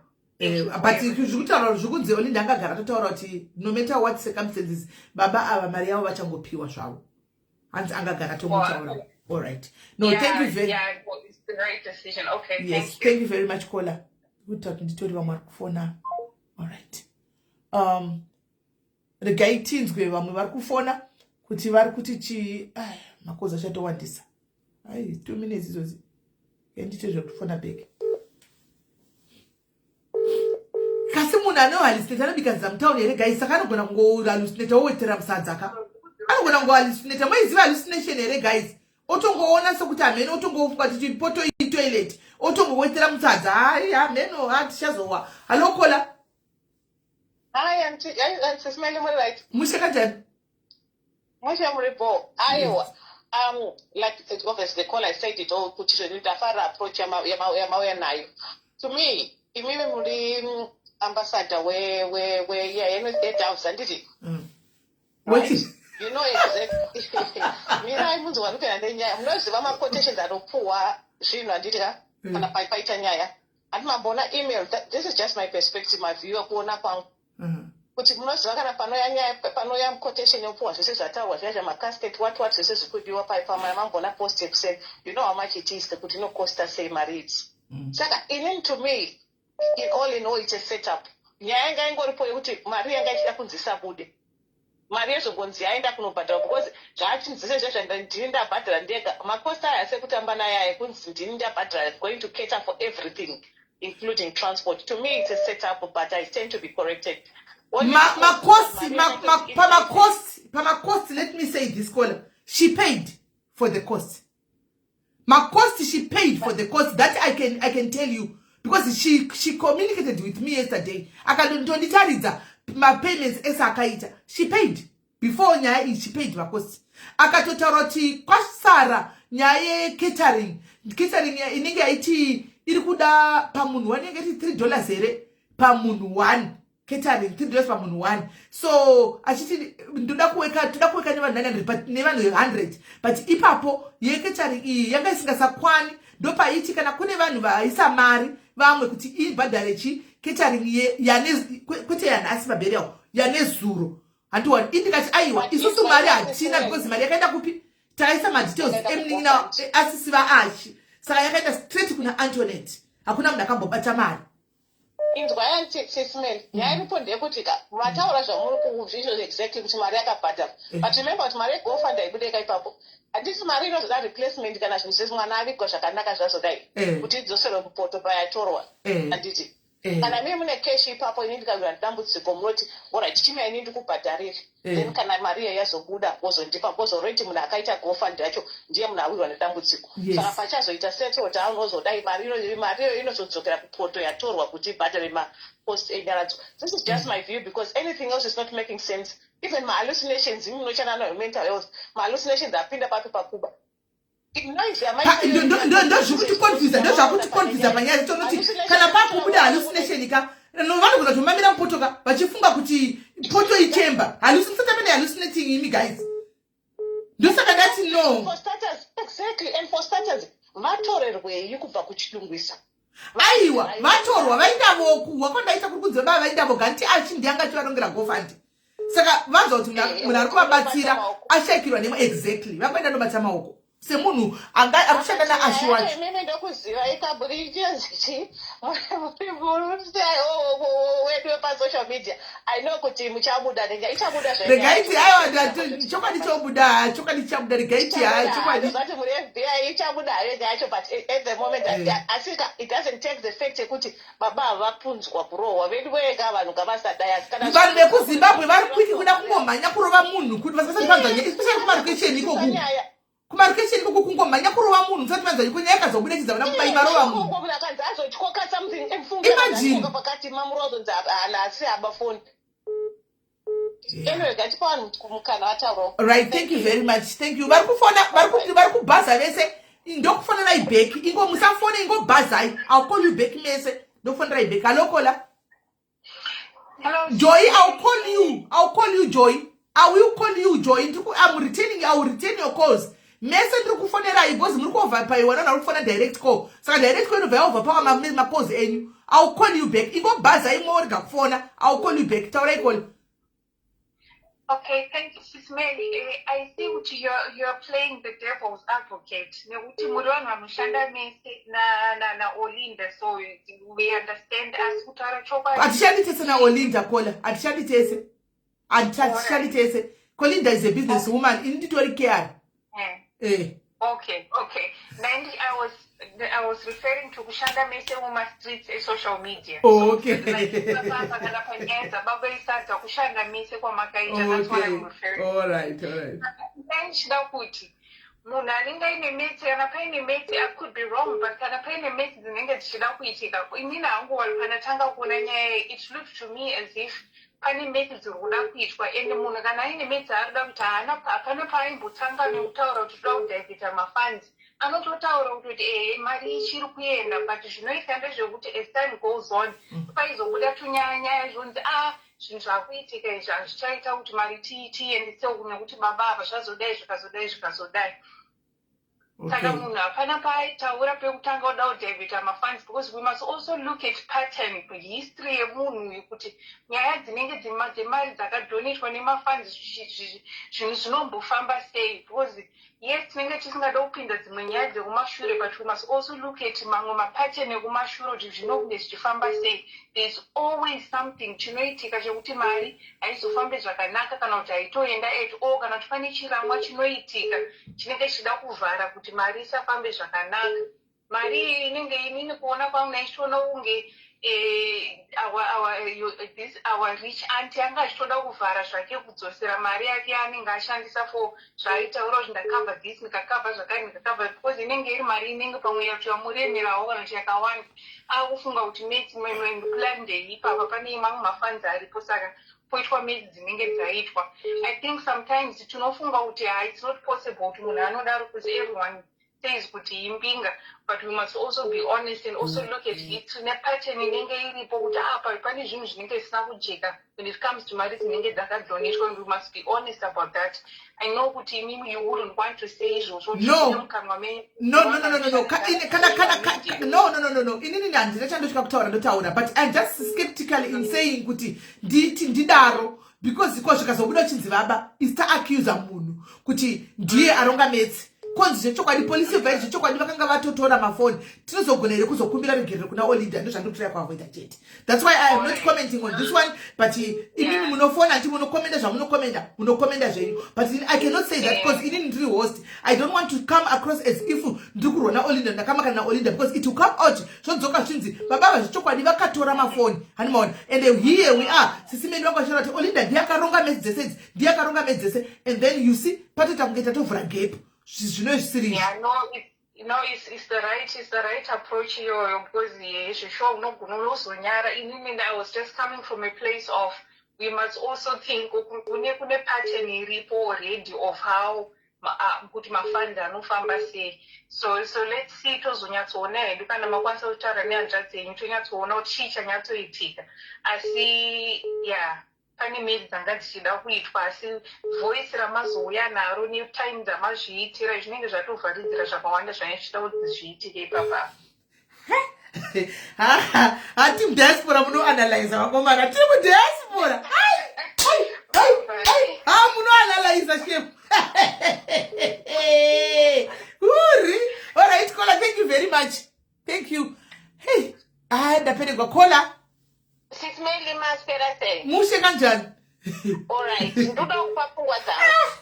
But zvekutaura zvokunzi Olinda angagara totaura kuti no matter what circumstances baba ava mari yavo vachangopiwa zvavo, hanzi angagara tomutaura. All right. No, thank you very much. Yeah, well, it's the right decision. Okay, yes, thank you very much caller. Kuti nditori vamwe vari kufona. All right. Regai tinzwe vamwe vari kufona kuti vari kuti chi makoza chatowandisa. 2 minutes izodzi. Ndite zvekufona beke. Kasi munhu anohallucinate anobika zamutauni here guys, saka anogona kungohallucinate wowetera musadza ka. Anogona kungohallucinate, moiziva hallucination here guys. Otongoona sokuti amene otongofunga kuti poto toilet, otongowetera musadza. Ameno hatichazowa. Hello caller. Hi, Auntie Smelly, right? Mushakajani. Musha mripo. Iowa. Like obviously the caller said it all, kuti ndafara approach yamauya nayo. To me, imimi muri ambassador where yeah, get house and did it. What? You know exactly. Mina imunzi wanupenda ndenya. Mnoziva ma quotations aropuwa zvino andika kana paipaita nyaya. Ati mambona email. This is just my perspective, my view kuona kwangu. Kuti munoziva kana panoya quotation yopuwa zvese zvataurwa zviya macasket what zvese zvikudiwa paipama mambona post kusema you know how much it is kuti no cost us say marriage. Saka to me all in all it's a setup. Nyaya yanga ingoripo yekuti mari yanga ichida kunzisa bude. Mari yezvogonzi yaenda kunobhadhara because zvachinzise zvazvanda ndini ndabhadhara ndega. Makosta aya sekutamba naye kunzi ndini ndabhadhara going to cater for everything including transport. To me it's a setup, but I tend to be corrected. Pama cost, let me say this caller. She paid for the cost. She paid for the cost. That I can tell you. Because she communicated with me yesterday. Akadonditaridza my payments esakaita. She paid. Before nyaya she paid my cost. Akatotaroti kwasara nyaya catering. Catering inenge iti irikuda pamunhu one inenge $3 here pamunhu one. Catering $3 pamunhu one. So achiti ndoda kuweka nevanhu 900 but nevanhu 100. But ipapo ye catering iyi yanga isingasakwani ndopa ichi kana kune vanhu vaisa mari vamwe kuti ibhadhare chi catering ye kwete yanhasi maberial yanezuro. Andiwani indikati aiwa isusu mari hatina because mari yakaenda kupi taisa madetails emnina asisiva achi. Saka yakaenda straight kuna Antoinette. Hakuna munhu akambobata mari. Inzwa yanti Sismel, yairipo ndekuti mataura zvamuri kuzvizvo exactly kuti mari yakabhadhara. But remember kuti mari yegofanda ibudeka ipapo. Handisi mari inozoda replacement kana zvinhu zvezimwana avigwa zvakanaka zvazodai. Kuti idzoserwe mupoto payatorwa. Handiti. kana mimi mune cash ipapo ini ndikagura dambudziko munoti alright chimwe ini ndikubhadharira then kana mari yazobuda wozondipa wozoreti munhu akaita gofund yacho ndiye munhu awirwa nedambudziko saka pachazoita settle down wozodai mariyo inozodzokera kupoto yatorwa kuti ibhadhare mapost enyaradzo. This is just my view because anything else is not making sense. Even my hallucinations munochana nayo mental health my hallucinations apinda papi pakuba ndozvakuti panyaya tonoti kana pakubuda hallucination ka vanhu kuzotomamira mupotoka vachifunga kuti poto ichemba hallucinating imi guys ndosaka ndati no for starters exactly and for starters vatorerwei kubva kuchilungwisa aiwa vatorwa vaindavoku wakondaita kuri kudzeba vaindavoga nti achindianga chivarongera gofandi saka vanzwa kuti munhu ari kuvabatsira ashakirwa nemo exactly vakuenda ndobatsa maoko semunhu anga akushanda naAshi wacho mimi ndokuziva ikaburicheziti wedu pasocial media I know kuti muchabuda nenga ichabuda zvega regaiti aiwa chokwadi chobuda regaiti chokwadi zati muri FBI ichabuda yega yacho but at the moment asika it doesn't take the fact kuti baba vapunzwa kurohwa vedu vega vanhu ngavasadaya kana vanhu vekuZimbabwe vari kwiki kuda kungomhanya kurova munhu kuti vasasanzanya especially kumarukesheni ikoko kumarukesheni ikoko kungomhanya kurova munhu usati vanzwa iko nyaya yakazobudikidza vana kubai varova munhu akanzi azotyoka something imagine pakati mamurozonzi asi abafoni. Anyway, gatipa vanhu kumukana vataurawo. Right, thank you very much. Thank you. Vari kubhaza vese ndokufonera ibheki ingo musafone ingo bhazai I'll call you back mese ndokufonera ibheki alokola Hello. Joy, I'll call you Joy. I will call you Joy. I will return your calls. Mese ndiri kufonera ibozi muri kuova paiwana na kufona direct call. Saka direct call inobva overpower ma calls enyu. I'll call you back. Ingo bhaza imwe riga kufona. I'll call you back. Taura call. Okay, thank you, Sis Mary. I see what you're playing the devil's advocate. Nekuti muri vanhu vanoshanda mese na Olinda, so we understand as kutaura chokwadi. Atishandi tese na Olinda kola. Atishandi tese. Kolinda is a business woman. Inditori care. Okay. Then I was referring to kushanda mese uma streets social media. Oh, okay. Kushanda mese kwa makaita. That's what I'm referring to. All right. Then shidakuti. Munhu anenge ine mete anapaine mete I could be wrong but anapaine mete dzinenge dzichida kuitika inini hangu panatanga kuona nyaya it looked to me as if pane mete dziri kuda kuitwa ende munhu kana aine mete arida kuti hapana paaimbotsanga nekutaura kuti toda kudhaivhita mafunds anototaura kuti mari ichiri kuenda but zvinoitika ndezvekuti as time goes on paizobuda tunyaya zvonzi zvinhu zvakuitika izvi hazvichaita kuti mari tiendesewo nekuti baba apa zvakazodai saka munhu hapana paaitaura pekutanga uda kudhaivhita mafunds because we must also look at pattern history yemunhu yekuti nyaya dzinenge dzemari dzakadhonetwa nemafunds zvinhu zvinombofamba sei because yes tinenge tisingada kupinda dzimwe nyaya dzekumashure but we must also look at mamwe mapattern ekumashure kuti zvinokunge zvichifamba sei. There's always something chinoitika chekuti mari haizofambe zvakanaka kana kuti haitoenda at all kana kuti pane chiramwa chinoitika chinenge chichida kuvhara kuti mari isafambe zvakanaka. Mari inenge inini kuona kwangu naichiona kunge our rich auntie anga achitoda kuvhara zvake kudzosera mari yake anenge ashandisa for zvaitaura kuti ndakabva this ndikakabva zvakare ndikakabva because inenge iri mari inenge pamwe yacho yamuremerawo kana kuti yakawanda akufunga kuti meti plan ndeipapa pane mamwe mafunds aripo saka poitwa meti dzinenge dzaitwa. I think sometimes tinofunga kuti it's not possible kuti munhu anodaro kuti everyone says kuti imbinga but we must also be honest and also look at history nepattern inenge iripo kuti apa pane zvinhu zvinenge zvisina kujeka when it comes to mari dzinenge dzakadhonetwa and we must be honest about that. I know kuti imimi you wouldn't want to say izvozvo no inini handina chandosvika kutaura but I'm just skeptical in saying kuti ndidaro because iko zvikazobuda uchinzi baba is ta accuse munhu kuti ndiye aronga metse konzi zvechokwadi polisi yobva iri zvechokwadi vakanga vatotora mafoni tinozogona here kuzokumbira regerero kuna Olinda ndozvandotira kuavoida chete. That's why I am not commenting on this one, but inini munofona nti munokomenda zvamunokomenda munokomenda zvenyu, but I cannot say that because inini ndiri host. I don't want to come across as if ndiri kurona Olinda ndakamaka naOlinda, because it will come out zvonzoka zvinzi baba zvechokwadi vakatora mafoni hanimaona. And here we are sisimeni vangashara kuti Olinda ndiyakaronga mezi dzese ndiyakaronga mezi dzese, and then you see patita kungeta tovhura gap zvino zvisiri. Yeah, no, it's the right approach here, because sure unogona unozonyara. I was just coming from a place of, we must also think kune pattern iripo already of how kuti mafanda anofamba sei. So let's see tozonyatsoona hedu kana makwanisa kutaura nehanzvadzi yenyu tonyatsoona kuti chii chanyatsoitika. Asi yeah, pane mail dzanga dzichida kuitwa, asi voice ramazouya naro netime dzamazviitira zvinenge zvatovharidzira zvakawanda zvanechida kuti zviitike ipapa. Hati mudiaspora munoanalyze vakomana, tiri mudiaspora munoanalyze shem. Alright, Kola, thank you very much. Thank you. Hey, ndapererwa Kola. Sismeli maspera sei. Mushe kanjani? Alright, ndoda kupa pfungwa dzangu.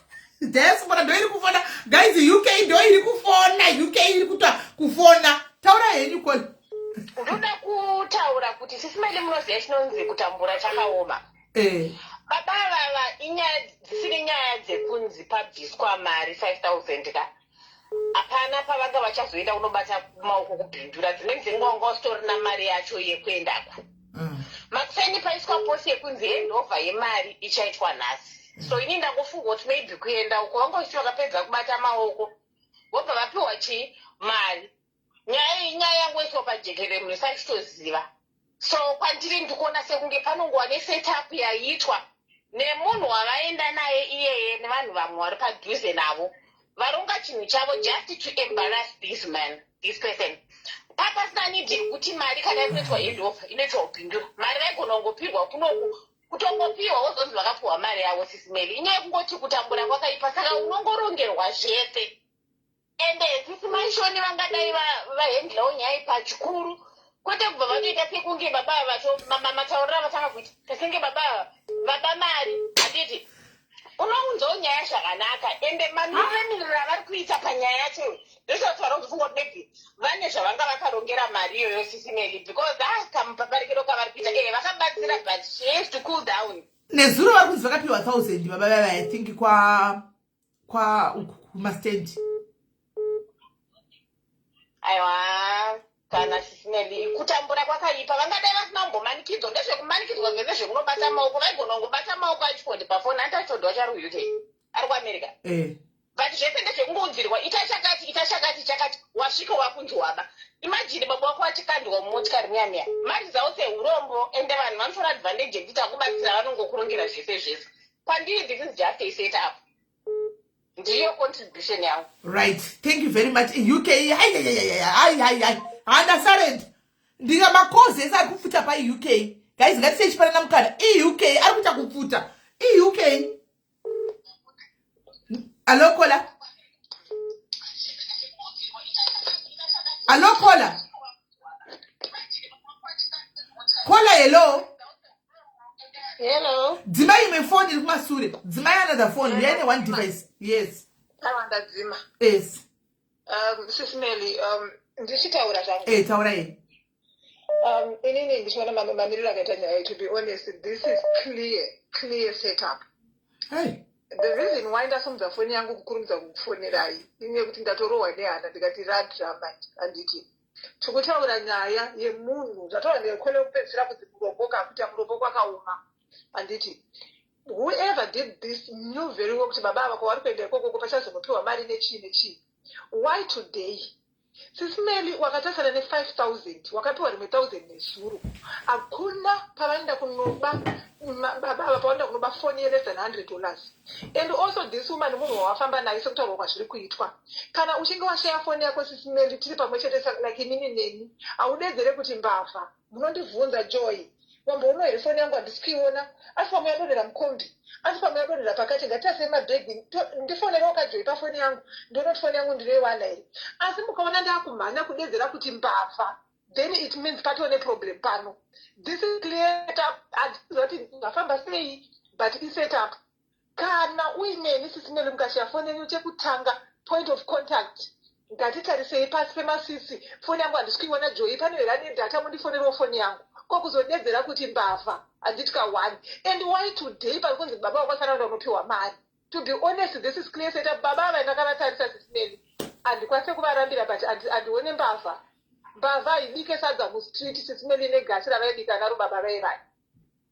Diaspora ndo iri kufona. Guys, UK ndo iri kufona. UK iri kuta kufona. Taura henyu Kola. Ndoda kutaura kuti Sismeli munoziva chinonzi kutambura chakaoma. Baba vava inyaya dzisiri nyaya dzekunzi pabviswa mari 5,000 ka. Apana pavanga vachazoenda kunobata maoko kubhindura, dzimweni dzenguva wanga usitorina mari yacho yekuendako. Makuseni paiswa posi yekunzi endova yemari ichaitwa nhasi. So ini ndangofunga kuti maybe kuenda uko vanga uchichi vakapedza kubata maoko vobva vapiwa chii mari. Nyaya yangu iswa pajekerere munhu isachitoziva. So kwandiri ndikuona sekunge panongova nesetup yaitwa nemunhu wavaenda naye iyeye nevanhu vamwe vari padhuze navo varonga chinhu chavo just to embarrass this person. Papasina nidi kuti mari kana inoitwa handover inoitwa kupindura. Mari vaigona kungopirwa kunoku kutongopiwa wozonzi vakapiwa mari yavo Sismeli. Inyaya yekungoti kutambura kwakaipa, saka unongorongerwa zvese. Ende Sisimaishoni vangadai vahendlawo nyaya pachikuru, kwete kubva vatoita sekunge baba vacho mataurira vatanga kuita senge baba mari handiti unounzawo nyaya zvakanaka. Ende mamiriro avari kuita panyaya yacho ndozvataura kufunga kuti maybe vane zvavanga vakarongera mari iyoyo Sismeli, because kamupaparikiro kavari kuita vakabatsira, but she has to cool down. Nezuro vari kunzi vakapiwa 1,000 baba vava, I think kwa kumastendi. Aiwa, kana Sismeli kutambura kwakaipa vangadai vasina kumbomanikidzwa. Ndezvekumanikidzwa ngezvekunobata maoko, vaigona kungobata maoko achifodi pafoni. Antachodhi wachari kuUK ari kuAmerica, but zvese ndezvekungounzirwa ita chakati wasvika wakunzi waba. Imagine baba wako achikandwa mumotikari muyamiya, mari dzawo seurombo, ende vanhu vanotora advantage yekuti akubatsira vanongokurongera zvese. Kwandiri this is just a setup. Ndiyo contribution yangu. Right, thank you very much. In UK understand ndiga makozi esa ari kufuta pa UK. Guys, ngatise chipana namukana UK ari kuita kufuta UK. Allo Kola. Allo Kola. Kola, hello. Hello. Dzimai my phone iri kumasure. Dzimai another phone. We have one device. Yes. Awanda dzima. Yes. Sismeli, ndichitaura zvangu. Taurai. Inini ndichiona mamiriro akaita nyaya, to be honest, this is clear setup. Hey. The reason why ndasimudza foni yangu kukurumidza kukufonirai inyaya yekuti ndatorohwa nehana ndikati radrama handiti tikutaura nyaya yemunhu zvataura ndekone kupedzisira kuti murombo kakuita murombo kwakaoma handiti. Whoever did this knew very well kuti baba vako vari kuenda ikoko pachazonopiwa mari nechii. Why today? Sismeli wakatasana ne5,000 wakapiwa rimwe 1,000 nezuro. Hakuna pavanoenda kunoba baba pavanoenda kunoba foni ye less than $100. And also this woman munhu wawafamba naye sekutaurwa kwazviri kuitwa. Kana uchinge washaya foni yako Sismeli tiri pamwe chete like inini neni, haudedzere kuti mbavha munondibvunza Joy wamboona here foni yangu handisikuiona asi pamwe yadonhera mukombi asi pamwe yadonhera pakati ngatiase mabhegi ndifonere wakajoi pafoni yangu ndonoti foni yangu ndinoiwana here asi mukaona ndaakumhanya kudedzera kuti mbavha then it means patoo neproblem pano. This is clear setup handizoti zvafamba sei but isetup kana uimeni sisimele mukashaya foni yenyu chekutanga point of contact ngatitarisei pasi pemasisi foni yangu handisikuiona joi panohera nedhata mundifonerewo foni yangu kokuzodedzera kuti mbavha handitka 1 and why today pari kunzi baba wakasana unopiwa mari. To be honest, this is clear setup. Baba vandakavatarisa sisimeli handikwanise kuvarambira but handione mbavha idike sadza mustreet sisimeli negasi ravaidika naro baba vaivai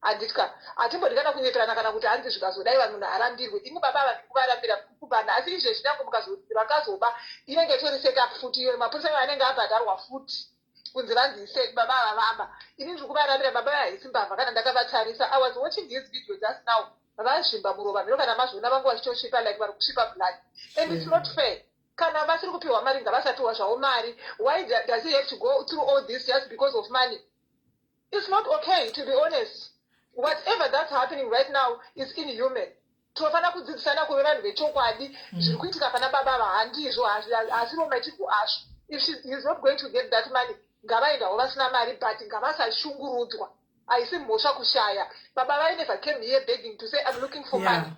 handitya hatimbodikana kunyeterana kana kuti hanzi zvikazodai munhu arambirwe ini baba vandikuvarambira kubana asi izvezvi nangu vakazoba inenge tori setup futi iyo mapurisa vanenge abhadharwa futi kunzi vanzise baba vavamba ini ndiri kuvarambira baba vahaisi mbavha kana ndakavatarisa. I was watching these videos just now vazvimba murova mino kana mazviona vangu vachitosvipa like vari kusvipa blood and it's not fair. Kana vasiri kupiwa mari ngavasatiwa zvavo mari. Why does he have to go through all this just because of money? It's not okay, to be honest. Whatever that's happening right now is inhuman. Tofana kudzidzisana kuve vanhu vechokwadi zviri kuitika pana baba vahandizvo asiro maitiko azvo. If he's not going to get that money ngavaendawo vasina mari but ngavasashungurudzwa. Haisi mhosva kushaya. Baba vai never came here begging to say I'm looking for money.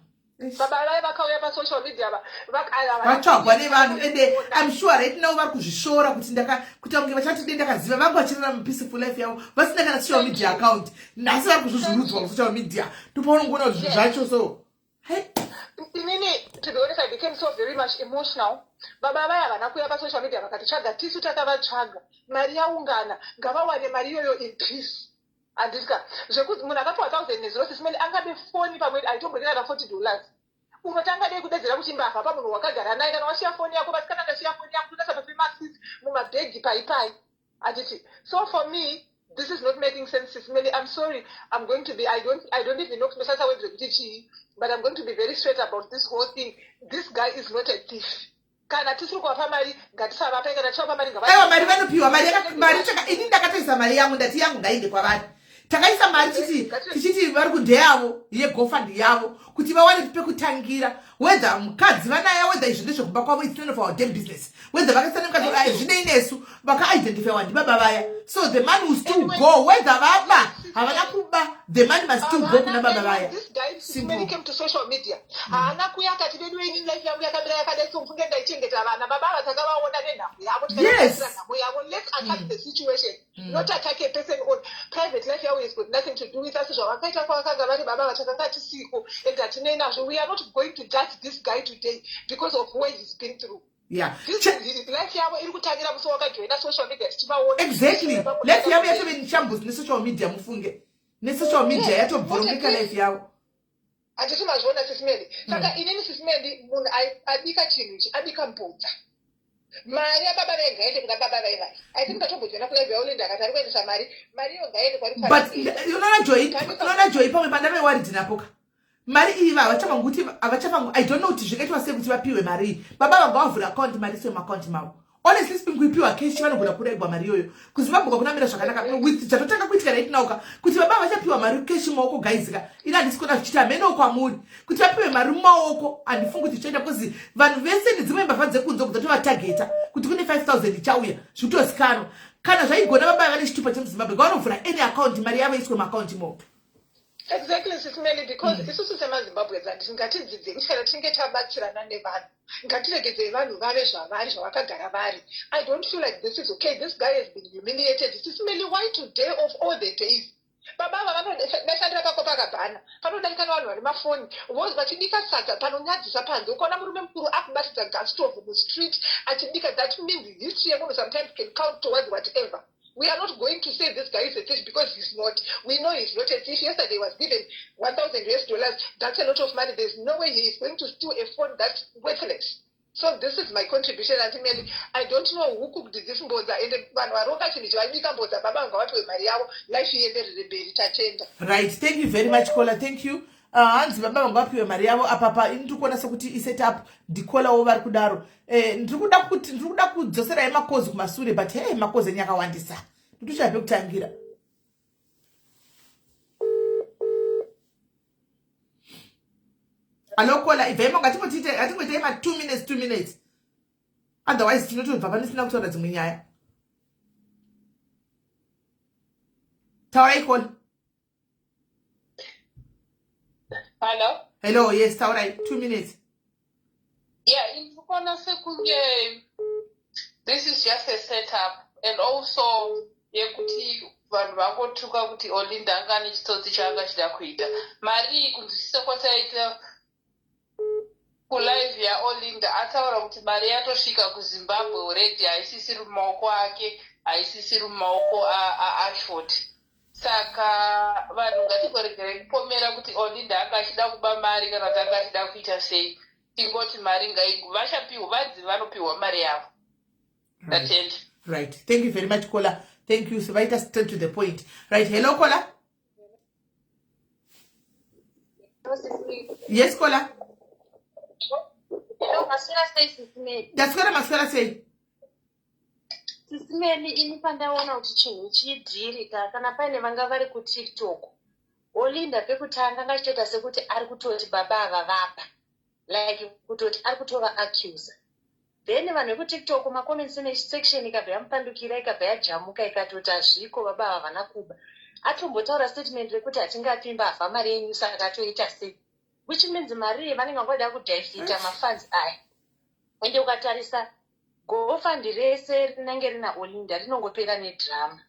Baba vai vakauya pasocial media vatsvagwa nevanhu and I'm sure right now vari kuzvishora kuti vange vachati ndakaziva vangu vachirara mupeaceful life yavo vasina kana social media account nhasi vari kuzvizvirudzwa kusocial media topaunongoona kuti zvinhu zvacho so inini to be honest I became so very much emotional. Baba vaya havana kuuya pasocial media vakatitsvaga tisu takavatsvaga mari yaungana ngavawane mari iyoyo in peace. Handitya zvekuti munhu akapiwa 1000 nezero sisimeli angabe foni pamwe aitombodinana $40 unotanga dei kudedzera kuti mbavha pamunhu wakagara naye kana washiya foni yako basi kana ndashiya foni yako unasa papemasisi mumabhegi paipai handiti. So for me this is not making sense sisimeli. I'm sorry. I'm going to be I don't even know kusasa webzekuti chii but I'm going to be very straight about this whole thing. This guy is not a thief. Kana tisiri kuwapa mari ngatisavape kana tichapa mari aiwa mari vanopiwa mari ini ndakatoisa mari yangu ndati yangu ngainde kwavari takaisa mari tichiti vari kundeyavo yegofund yavo kuti vawane pekutangira whether mukadzi vanaye whether izvi ndezvekumba kwavo it's none of our damn business whether vakaisana mukadzi aya zvinei nesu vakaidentifywa ndibaba vaya so the money will still go whether vaba havana kuba the money must still go kuna baba vaya. This guy simple came to social media haana kuya kati vedu ini life yangu yakamira yakadai somfunge ndaichengeta vana baba vatakavaona nenhambo yavo nhambo yavo. Let's attack the situation not attack a person on private life yavo has got nothing to do with us. Zvavakaita kwavakanga vari baba vatakanga tisiko and hatinei nazvo. We are not going to judge this guy today because of what he's been through. Yeah. Life yavo iri kutangira musi wakajoina social media tichivaona. Exactly. Life yavo yatove nishambuzi nesocial media mufunge. Nesocial media yatobvurungika life yavo. Handisi mazviona sisimeli. Saka inini sisimeli munhu adika chinhu ichi adika mbudza. Mari yababa vaye ngaende kuna baba vaye vai. I think ndatombozviona kulive yaulenda akati ari kuendesa mari iyo ngaende kwari but unoona joy pamwe pandave waridhi napoka mari iyi havachafangu I don't know kuti zvikaitwa sei kuti vapiwe mari iyi baba vanga vavhura account mari sio maakaunti mavo honestly speaking kuipiwa keshi vanogona kuregwa mari iyoyo kuzimbabwe kunamira zvakanaka with chatotanga kuitika right now kuti baba vachapiwa mari keshi mumaoko gaizika ina handisi kuona zvichita meno kwamuri kuti vapiwe mari mumaoko handifungi kuti zvichaenda kuzi vanhu vese nedzimwe mbavha dzekunze kudzotovatageta kuti kune 5000 ichauya zvikutozikanwa kana zvaigona baba vane chitupa chemuzimbabwe vanovhura any account mari yavo iswe maakaunti moko. Exactly, sisimeli because isusu semazimbabwe handisi ngatidzidze kana tinge tabatsirana nevanhu ngatiregedze vanhu vave zvavari zvavakagara vari. I don't feel like this is okay. This guy has been humiliated. Sisimeli, why today of all the days? Baba vanoshandira pakopakabhana panodarikana vanhu vari mafoni vozi vachidika sadza panonyadzisa panze ukaona murume mukuru akubatidza gasitovu mustreet achidika. That means history yemunhu sometimes can count towards whatever. We are not going to say this guy is a thief because he's not. We know he's not a thief. Yesterday he was given $1,000. That's a lot of money. There's no way he is going to steal a phone that's worthless. So this is my contribution. Ultimately, I don't know who cooked this mboza. And right. Thank you very much, Kola. Thank you. Hanzi baba vangapiwe mari yavo apapa ini tikuona sekuti isetup ndikola wo vari kudaro ndikuda kudzosera makozi kumasure but hey makozi enyakawandisa ndituchape kutangira Hello, caller. If I'm going to take, I think we take my 2 minutes, 2 minutes. Otherwise, you know, Papa is not so that's me. Taurai call. Hello? Hello, yes, Taurai. 2 minutes. Yeah, in Fukona Sekunge, this is just a setup. And also, yekuti vanhu vangotuka kuti Olinda angani chitsotsi changa chida kuita. Mari kunzwisisa kwataita kulive yaOlinda ataura kuti mari yatosvika kuZimbabwe already haisisiri mumaoko ake, haisisiri mumaoko aShort. Saka vanhu ngatigoregere kupomera kuti Olinda anga achida kuba mari kana kuti anga achida kuita sei. Tingoti mari vashapiwa vadzi vanopiwa mari yavo. That's it. Right. Thank you very much, caller. Thank you. So let us straight to the point. Right. Hello, caller. Yes, caller. Hello, Maswera says Sismeli. That's what Maswera say. Sismeli inipandaona kuti chinhu chidhirika kana paine vanga vari kuTikTok. Olinda pekutanga ngachitoita sekuti ari kutoti baba ava vapa. Like kutoti ari kutova accuser. Then vanhu vekuTikTok makoments section ikabva yamupandukira ikabva yajamuka ikatoti azviko baba ava vana kuba. Atombotaura statement rekuti hatingapimba afa mari yenyu saka atoita sei. Which means mari vanenge vangoda kudhaifita mafans aya. Ende ukatarisa gofandi rese rinenge rina Olinda rinongopera nedrama.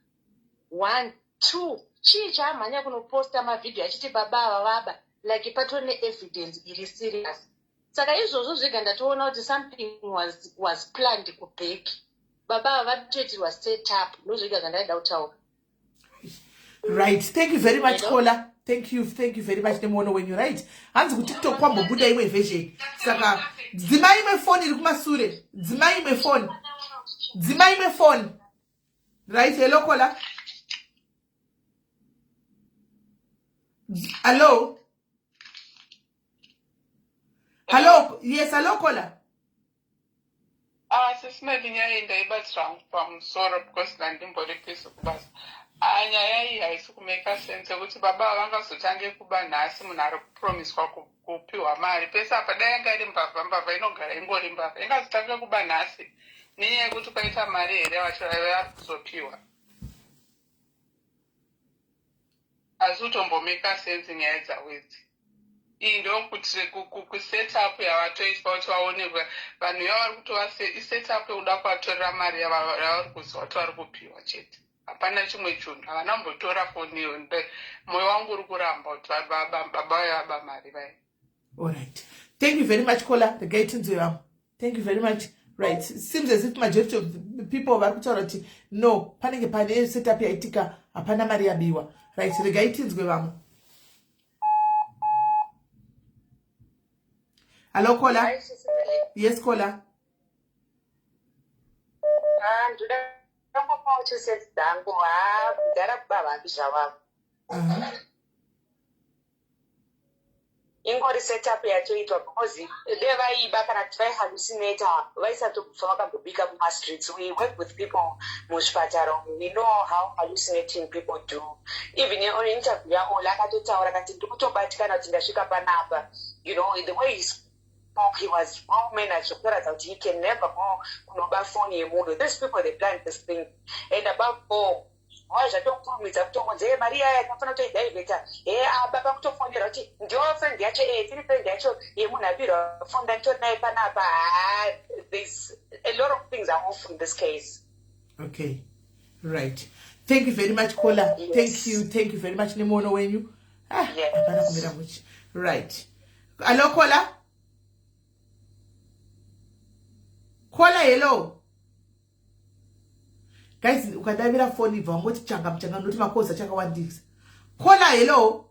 1, 2 chii chaamhanya kunoposta mavhidhiyo achiti baba ava vaba like patori neevidence iri serious. Saka izvozvo zvega ndatoona kuti something was planned kubheki. Baba ava vatoitirwa set up nozvega zvandaida kutaura. Right. Thank you very much, caller. Thank you very much. Nemono when you right. Hanzi ku TikTok kwambo buda imwe version. Saka dzima imwe phone iri kumasure. Dzima imwe phone. Right. Hello, caller. Hello. Hello. Yes, hello, caller. Sismeli nyaya ndaibatsira pamusoro because ndandimbori peso kubasa. Nyaya iyi haisi kumeka sense kuti baba vangazotange kuba nhasi munhu ari kupromiswa kupiwa mari. Pese apa dai yanga iri mbavha inogara ingori mbavha. Ingazotange kuba nhasi nenyaya yekuti kwaita mari here vari kuzopiwa. Hazvi kutombomeka sense nyaya dzawedzi. Iyi ndokuti kusetup yavatoitwa kuti vaonekwe vanhu yavari kutova isetup yekuda kuvatorera mari yavari kuziva kuti vari kupiwa chete. Hapana chimwe chinhu havana kumbotora foni iyo. Mwoyo wangu uri kuramba kuti baba vaba mari vai. All right. Thank you very much, caller. The guidance you are. Thank you very much. Right. It seems as if majority of the people vari kutaura kuti no panenge pane setup yaitika hapana mari yabiwa. Right. The guidance you are. Hello, caller. Yes, caller. Ingori setup yatoitwa because devaiba kana kuti vaihallucinata vaisatokufa vakambobika mumastreets. We work with people muzvipatara. We know how hallucinating people do. Even on interview yaOla akatotaura kati ndikutobatikana kuti ndasvika panapa. You know, the way he spoke, he was well-mannered. Zvekuratidza kuti he can never go kunoba foni yemunhu. These people, they planned this thing. And above all, zvatokurumidza kutongodza mari yaya yakafana kutoidhaivheta baba kutofonera kuti ndiwo friend yacho tiri friend yacho yemunhu apirwa fonda nditori naye panapa. There's a lot of things are off in this case. Okay. Right. Thank you very much, caller. Yes. Thank you very much. Nemono wenyu. Yes. Right. Hello, caller. Caller, hello. Guys, ukadavira phone ibva wangoti changa mchanga noti makoza chakawandisa. Caller, hello.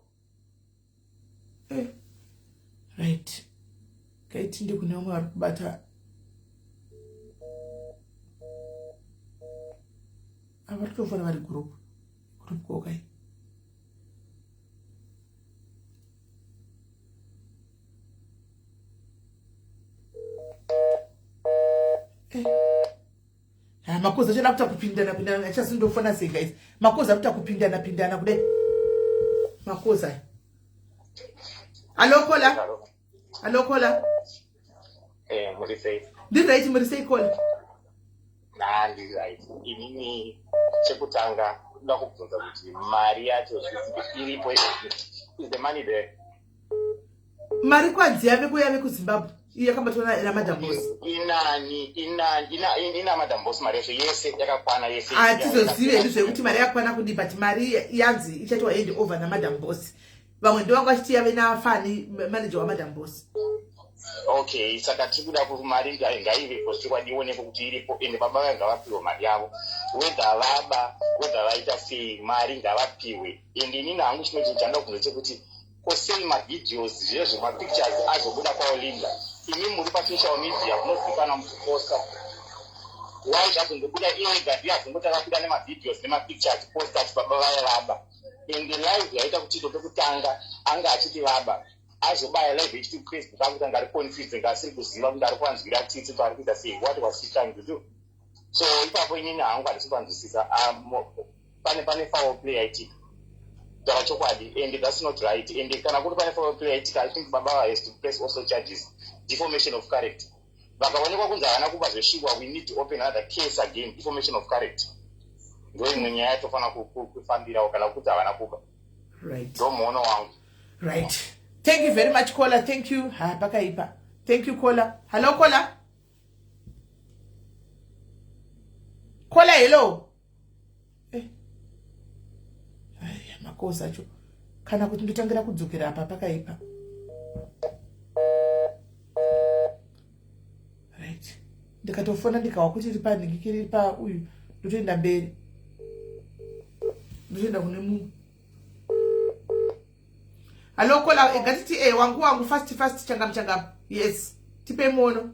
Right. Kaiti ndi kune umwe vari kubata. Avari kutofona vari group kokai. Makoza chana kuta kupindana achasindofona sei guys. Makoza kuta kupindana kudai. Makoza. Hello, caller. Hello, caller. Muri sei? Ndiri right, muri sei caller? Ndiri right. Inini chekutanga kuda kubvunza kuti mari yacho iripo, is the money there? Mari kwanzi yave kuya kuZimbabwe. Iye kambatona ina Madam Boss. Ina Madam Boss mari yacho yese yakakwana yese. Atizozive zvekuti mari yakwana kudi, but mari yanzi ichaitwa hand over na Madam Boss. Vamwe ndo vanga vachiti yave nafani manager wa Madam Boss. Okay, saka tikuda kuti mari ngaive postikwa dionekwe kuti iripo ende baba vanga vapiwe mari yavo. Whether vaita sei mari ngavapiwe. Ende inini hangu chinoti chanda kunze kuti kosei mavideos zvezvo mapictures azobuda kwaOlinda. Imi muri pasocial media munozikanwa muchiposta. Why zvazongobuda iye gadi azongotakabuda nemavideos nemapictures posta ati baba vaya vaba. Ende live yaita kuti ndopekutanga anga achiti vaba. Azobaya live ichiti Facebook akuti anga ari confused ngasiri kuziva kuti ari kuvanzwira tsitsi paari kuita sei. What was she trying to do? So ipapo inini hangu handisi kuvanzwisisa. Pane foul play yaitika. Chokwadi, and that's not right. And kana kuti pane foul play yaitika, I think baba has to press also charges, defamation of character. Vakaonekwa kunzi havana kupa zveshiwa, we need to open another case again, defamation of character. Ndo imwe nyaya yatofana kufambirawo kana kuti havana kupa. Right. Ndo muono wangu. Right. Thank you very much, caller. Thank you. Pakaipa. Thank you, caller. Hello, caller. Caller, hello. Makosa acho. Kana kuti ndotangira kudzokera apa pakaipa. Right. Ndikatofona ndikawa kuti ripa ndikiri pa uyu ndotoenda mberi. Ndotoenda kune munhu. Hello, caller, ngatiti wangu fast changam. Yes. Tipe mono.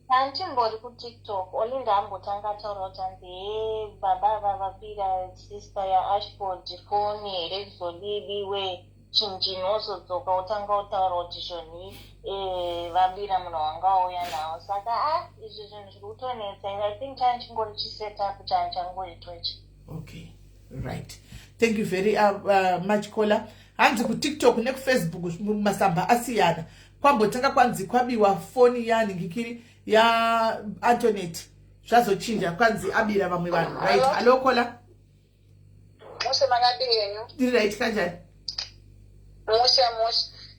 Antimbori kuTikTok, Olinda ambotanga taura kuti anzi baba vavapira sister ya Ashford foni rezolibiwe chinjinozodzoka utanga utaura kuti zvoni vabira munhu wanga auya nawo. Saka izvi zvinhu zviri kutonetsa. I think changori chisetup changoritocho. Okay. Right. Thank you very much, caller. Hanzi kuTikTok nekuFacebook masamba asiyana. Kwambotanga kwanzi kwabiwa foni yaningikiri ya Antoinette. Zvazochinja kwanzi abira vamwe vanhu. Right. Hello, caller. Mushe makadii yenyu? Ndiri right kanjani? Mushe.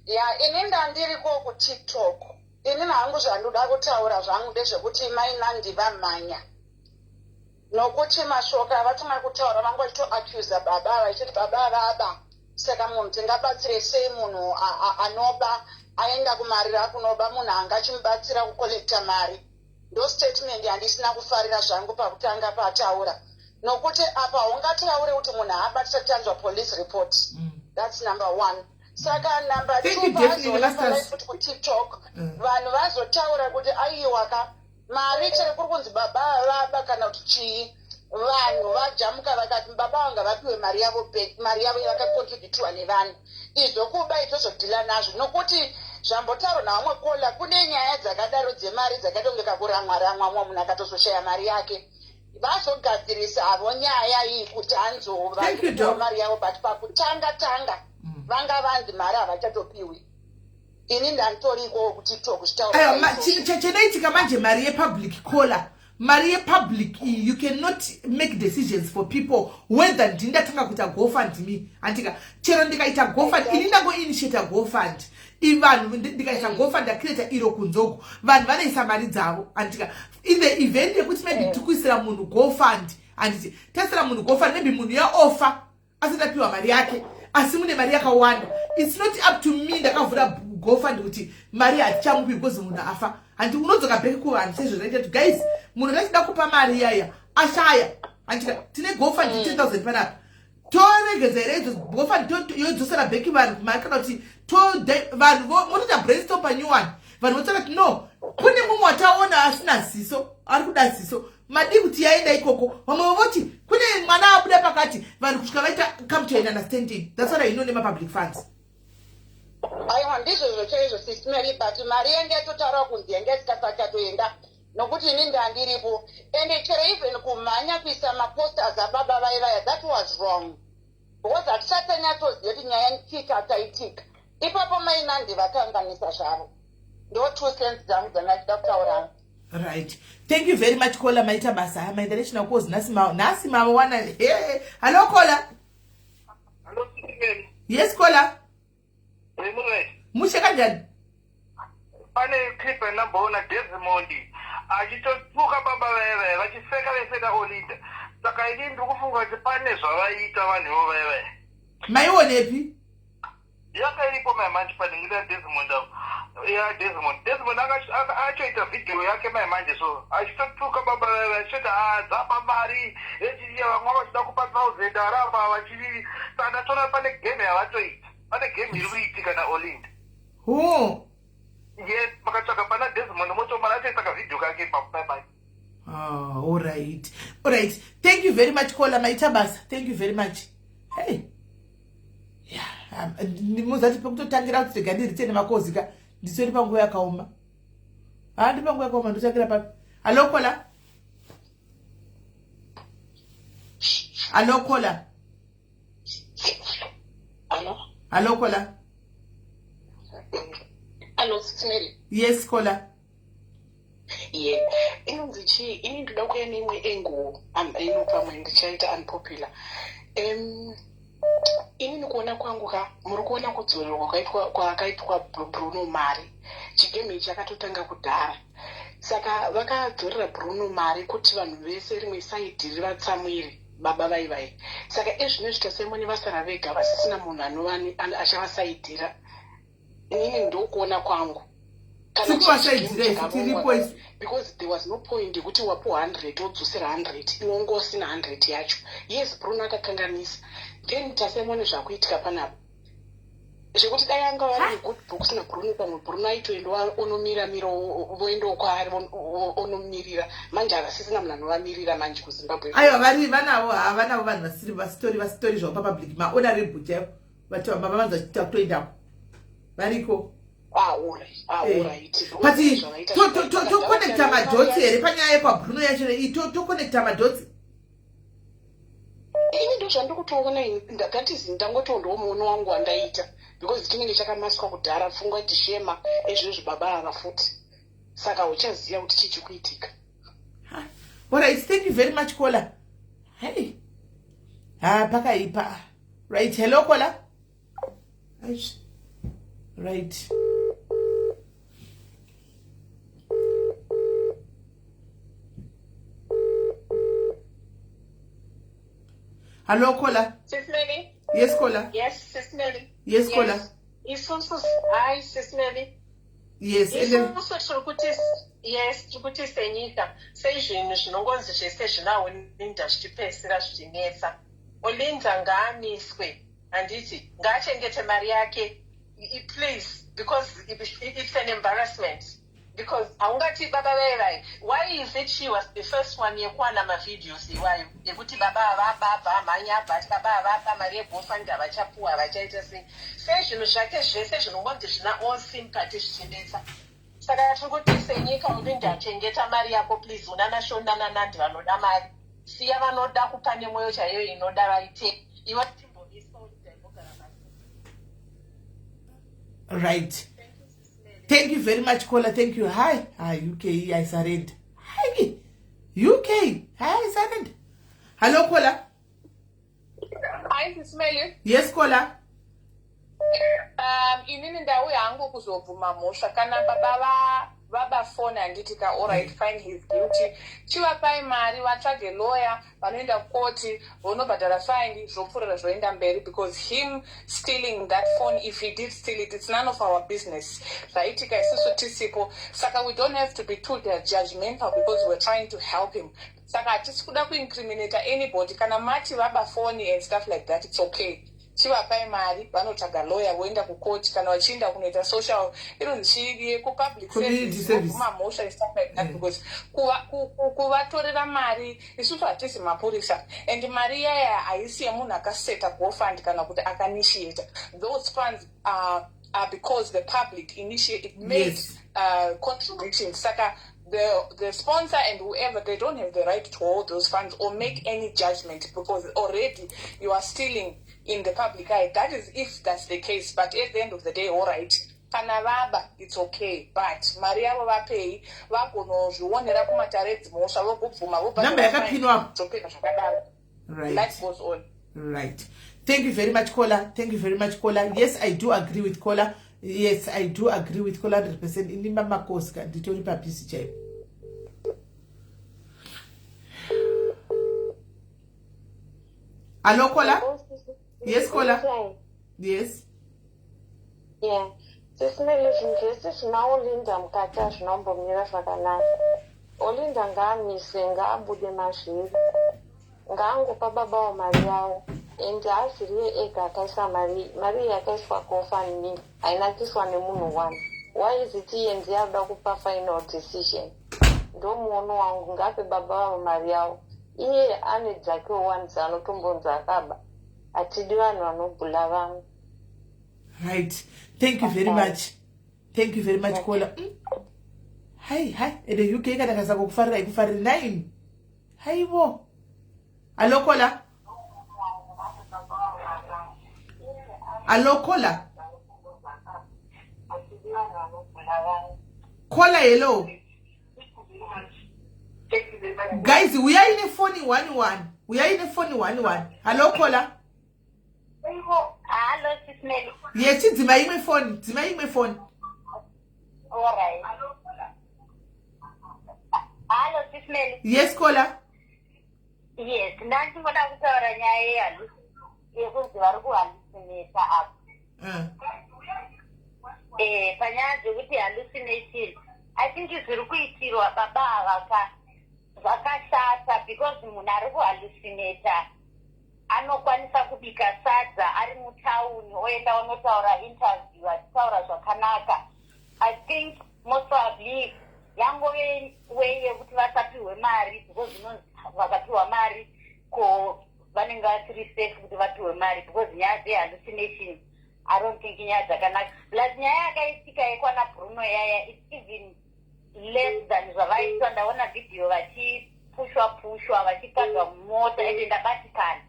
Ya, ini ndandiriko kuTikTok. Ini hangu zvandoda kutaura zvangu ndezvekuti maina ndivamhanya. Nokuti mashoko avatanga kutaura vangu vachitoaccuse baba vachiti baba vaba. Saka munhu tingabatsire sei munhu anoba aenda kumarira kunoba munhu anga achimubatsira kukolekta mari. Ndo statement yandisina kufarira zvangu pakutanga pataura. Nokuti apa ungataure kuti munhu haabatisa tanzwa police report. That's number one. Saka number two, futi kuTikTok vanhu vazotaura kuti aiwaka mari chero kuri kunzi baba vaba kana kuti chii. Vanhu vajamuka vakati baba vanga vapiwe mari yavo yakakontributiwa nevanhu. Izvo kuba itozodhila nazvo nokuti zvambotaurwa navamwe kola kune nyaya dzakadaro dzemari dzakatongeka kuramwa munhu akatozoshaya mari yake. Vazogadzirisa avo nyaya iyi kuti anzova mari yavo, but pakutanga vanga vanzi mari havachatopiwi. Ini ndanditoriko kuTikTok kuchitaura. Chinoitika manje mari yepublic caller. Mari public, you cannot make decisions for people whether ndindatanga kuita GoFundMe antika chero ndikaita GoFund ini ndango initiate GoFund ivanhu ndikaita GoFund create iro kunzogo vanhu vanoisa mari dzavo antika in the event yekuti maybe tikuisira munhu GoFund anditi tasira munhu GoFund maybe munhu ya offer asatapiwa mari yake asi mune mari yakawanda. It's not up to me ndakavhura GoFund kuti mari hatichamupi because munhu afa. Andi unodzoka bheki kuvanhu sezvo zvaita guys munhu ngachida kupa mari yaya ashaya andika tine GoFund 10,000 panapa toregedzera idzo GoFund yodzosera bheki vanhu mari kana kuti vanhu motoita brainstorm pa new one vanhu votsaka kuti no kune mumwe wataona asina ziso ari kuda ziso madi kuti yaenda ikoko vamwe voti kune mwana abuda pakati vanhu kusvika vaita come to an understanding. That's what I know nema-public funds. Aiwa ndizvo zvochaizvo sisimeri but mari yenge yatotaura kunzi yenge isikasachatoenda nokuti ini ndandiripo ende chero even kumhanya kuisa maposters ababa vaya that was wrong because hatisatanyatsoziva kuti nyaya chii chaitika. ipapo mainandi vakanganisa zvavo ndo 2 cents dzangu dzandachida kutaurana. Right. Thank you very much, Kola Maita Basa. My international cause Nasi Mama Wana. Hey. Hello, Kola. Hello, Stephen. Yes, Kola. Mushaka Jan. Pane clip nambona Desmond. Achitotuka baba wewe vachifeka Olinda. Saka ini ndikufunga kuti pane zvavaita vanhuvo wewe. Maionepi? Yakairipo manje paningirira Desmond. Yeah, Desmond achoita video yake manje so achitotuka baba wewe achita dzapa mari echiya vamwe vachida kupa 1000 aramba vachiviri saka tona pane game yavatoita pane game iri kuitika naOlinda. Yes, makatsvaka pana Desmond motomara achaita video kake bye. All right. Thank you very much, Kola Maita Basa. Thank you very much. Hey. Yeah. Ndimuzati pekutotangira kuti gandiri tsene makozika. Ndisori pangu yakaoma. Handi pangu yakaoma ndotakira papi. Hello, Kola. Hello, Kola. Hello, Kola. Hello, Smell. Yes, Kola. Yeah. Inonzi chi ini ndoda kuya nemwe engo ino pamwe ndichaita unpopular. Ini nikuona kwangu muri kuona kudzorerwa kwakaitwa Bruno Mari. Chigemi chakatotanga kudhara. Saka vakadzorera Bruno Mari kuti vanhu vese rimwe saidi rivatsamwire baba vai. Saka ezvino zvitosemoni vasara vega vasisina munhu achavasaidira. Ini ndokuona kwangu. Because there was no point yekuti wapo 100 wodzosera 100 iwongo usina 100 yacho. Yes, Bruno akakanganisa. Then tasemoni zvakuitika panapo. Zvekuti dai anga vari good books na Bruno pamwe Bruno aitoenda onomira voenda kwaari onomirira manje akasisina munhu anovamirira manje kuZimbabwe. Aiwa vari vanavo havanawo vanhu vasiri vasitori zvavo papublic mahonorable chaivo vati baba vanza chiita kutoendapo variko. All right. But to connect madotsi here panyaya yepaBruno yacho iyi to connect madotsi. Ini ndo zvandikutoona ndakati ndangotondawo muono wangu wandaita because chinenge chakamaswa kudhara pfungwa tishema ezvizvo baba ava futi. Saka uchaziva kuti chichi kuitika. All right, thank you very much, Kola. Hey. Pakaipa. Right, hello, Kola. Right. Hello, Kola. Sis Mary? Yes, Kola. Yes, Sis Mary. Yes, Kola. Isusu, hi, Sis Mary. Yes, Isusu tirikuti senyika sezvinhu zvinongonzi zvese zvinaOlinda zvichipedzisira zvichinetsa. Olinda ngaamiswe, handiti ngaachengete mari yake, please, because it's an embarrassment. Because haungati baba vevai, why is it she was the first one yekuwana mavideos iwayo yekuti baba avabva mhanya bati baba avapa mari yegofund havachapuwa havachaita sei sezvinhu zvake zvese zvinongonzi zvina all sympathy zvichinetsa. Saka tiri kuti senyika Olinda chengeta mari yako please. Unana Shonda naNandi vanoda mari, siya vanoda kupa nemwoyo chaiyo inoda vaite iwe timbovisa Olinda inogara pasi. right. Thank you very much, Kola. Thank you. Hi. UK, I surrender. Hi. UK, I surrender. Hello, Kola. Hi, Ismail. Yes, Kola. Inini ndau yangu kuzobvuma mhosva kana baba vabafona handitika all right fine he's guilty chivapai mari vatsvage lawyer vanoenda kukoti vonobhadhara fine zvopfuurira zvoenda mberi because him stealing that phone, if he did steal it, it's none of our business. Zvaitika isusu tisipo, saka we don't have to be too judgmental because we're trying to help him. Saka hatisi kuda kuincriminate anybody kana mati vabafoni and stuff like that, it's okay. Chivapai mari vanotsvaga lawyer voenda kukoti kana vachienda kunoita social irunzi kupublic service vobvuma mhosva and stuff like that because kuvatorera mari isusu hatisi mapurisa and mari yaya haisi yemunhu akaseta gofund kana kuti akainitiata. Those funds are because the public made contributions. Saka the sponsor and whoever, they don't have the right to hold those funds or make any judgment because already you are stealing in the public eye. That is if that's the case. But at the end of the day, all right. Kana vaba, it's okay. But Maria vapei, vakonozvionera kumatareds mosha vokubvuma number yakapinwa. Right. Life goes on. Right. Thank you very much, caller. Thank you very much, caller. Yes, I do agree with caller. Yes, I do agree with caller 100%. Inimba makoska nditori papisi chai. Hello, caller? Yes, caller? Yes. Yeah. Sesimele zvingese zvinaolinda mukati azvinombomira zvakanaka. Olinda ngaamise ngaabude mazviri. Ngaangopa babawo mari yawo. Ende asiriye ega akaisa mari yakaiswa kofani hainakiswa nemunhu wani. Why is it iye ndiye anoda kupa final decision? Ndo muono wangu ngape babawo mari yawo. Iye ane dzake wani dzanotombonza akaba. Atidi vanhu vanobhula vamwe. Right. Thank you very much. Thank you very much, caller. Hi. In the UK, kana kasa kufarira ikufarira 9. Hi bo. Hello, caller. Hello, caller. Caller, hello. Guys, we are in a phone 1-1. We are in a phone 1-1. Hello, caller. Hello, Sismeli. Yes, it's my phone. It's my phone. All right. Hello, Sismeli. Yes, caller. Yes, ndandinoda kutaura nyaya yekuti vari kuhallucinata apo. Panyaya dzekuti hallucination, I think zviri kuitirwa baba vakashata because munhu ari kuhallucinata anokwanisa kubika sadza ari mutauni oenda onotaura interview achitaura zvakanaka. I think most probably yangove way yekuti vasapiwe mari because vakapiwa mari ko vanenge vatiri safe kuti vapiwe mari because nyaya dzehallucination I don't think nyaya dzakanaka. Plus nyaya yakaitika yekwana Bruno yaya it's even less than zvavaitwa. Ndaona video vachipushwa vachikandwa mumota ende ndabatikana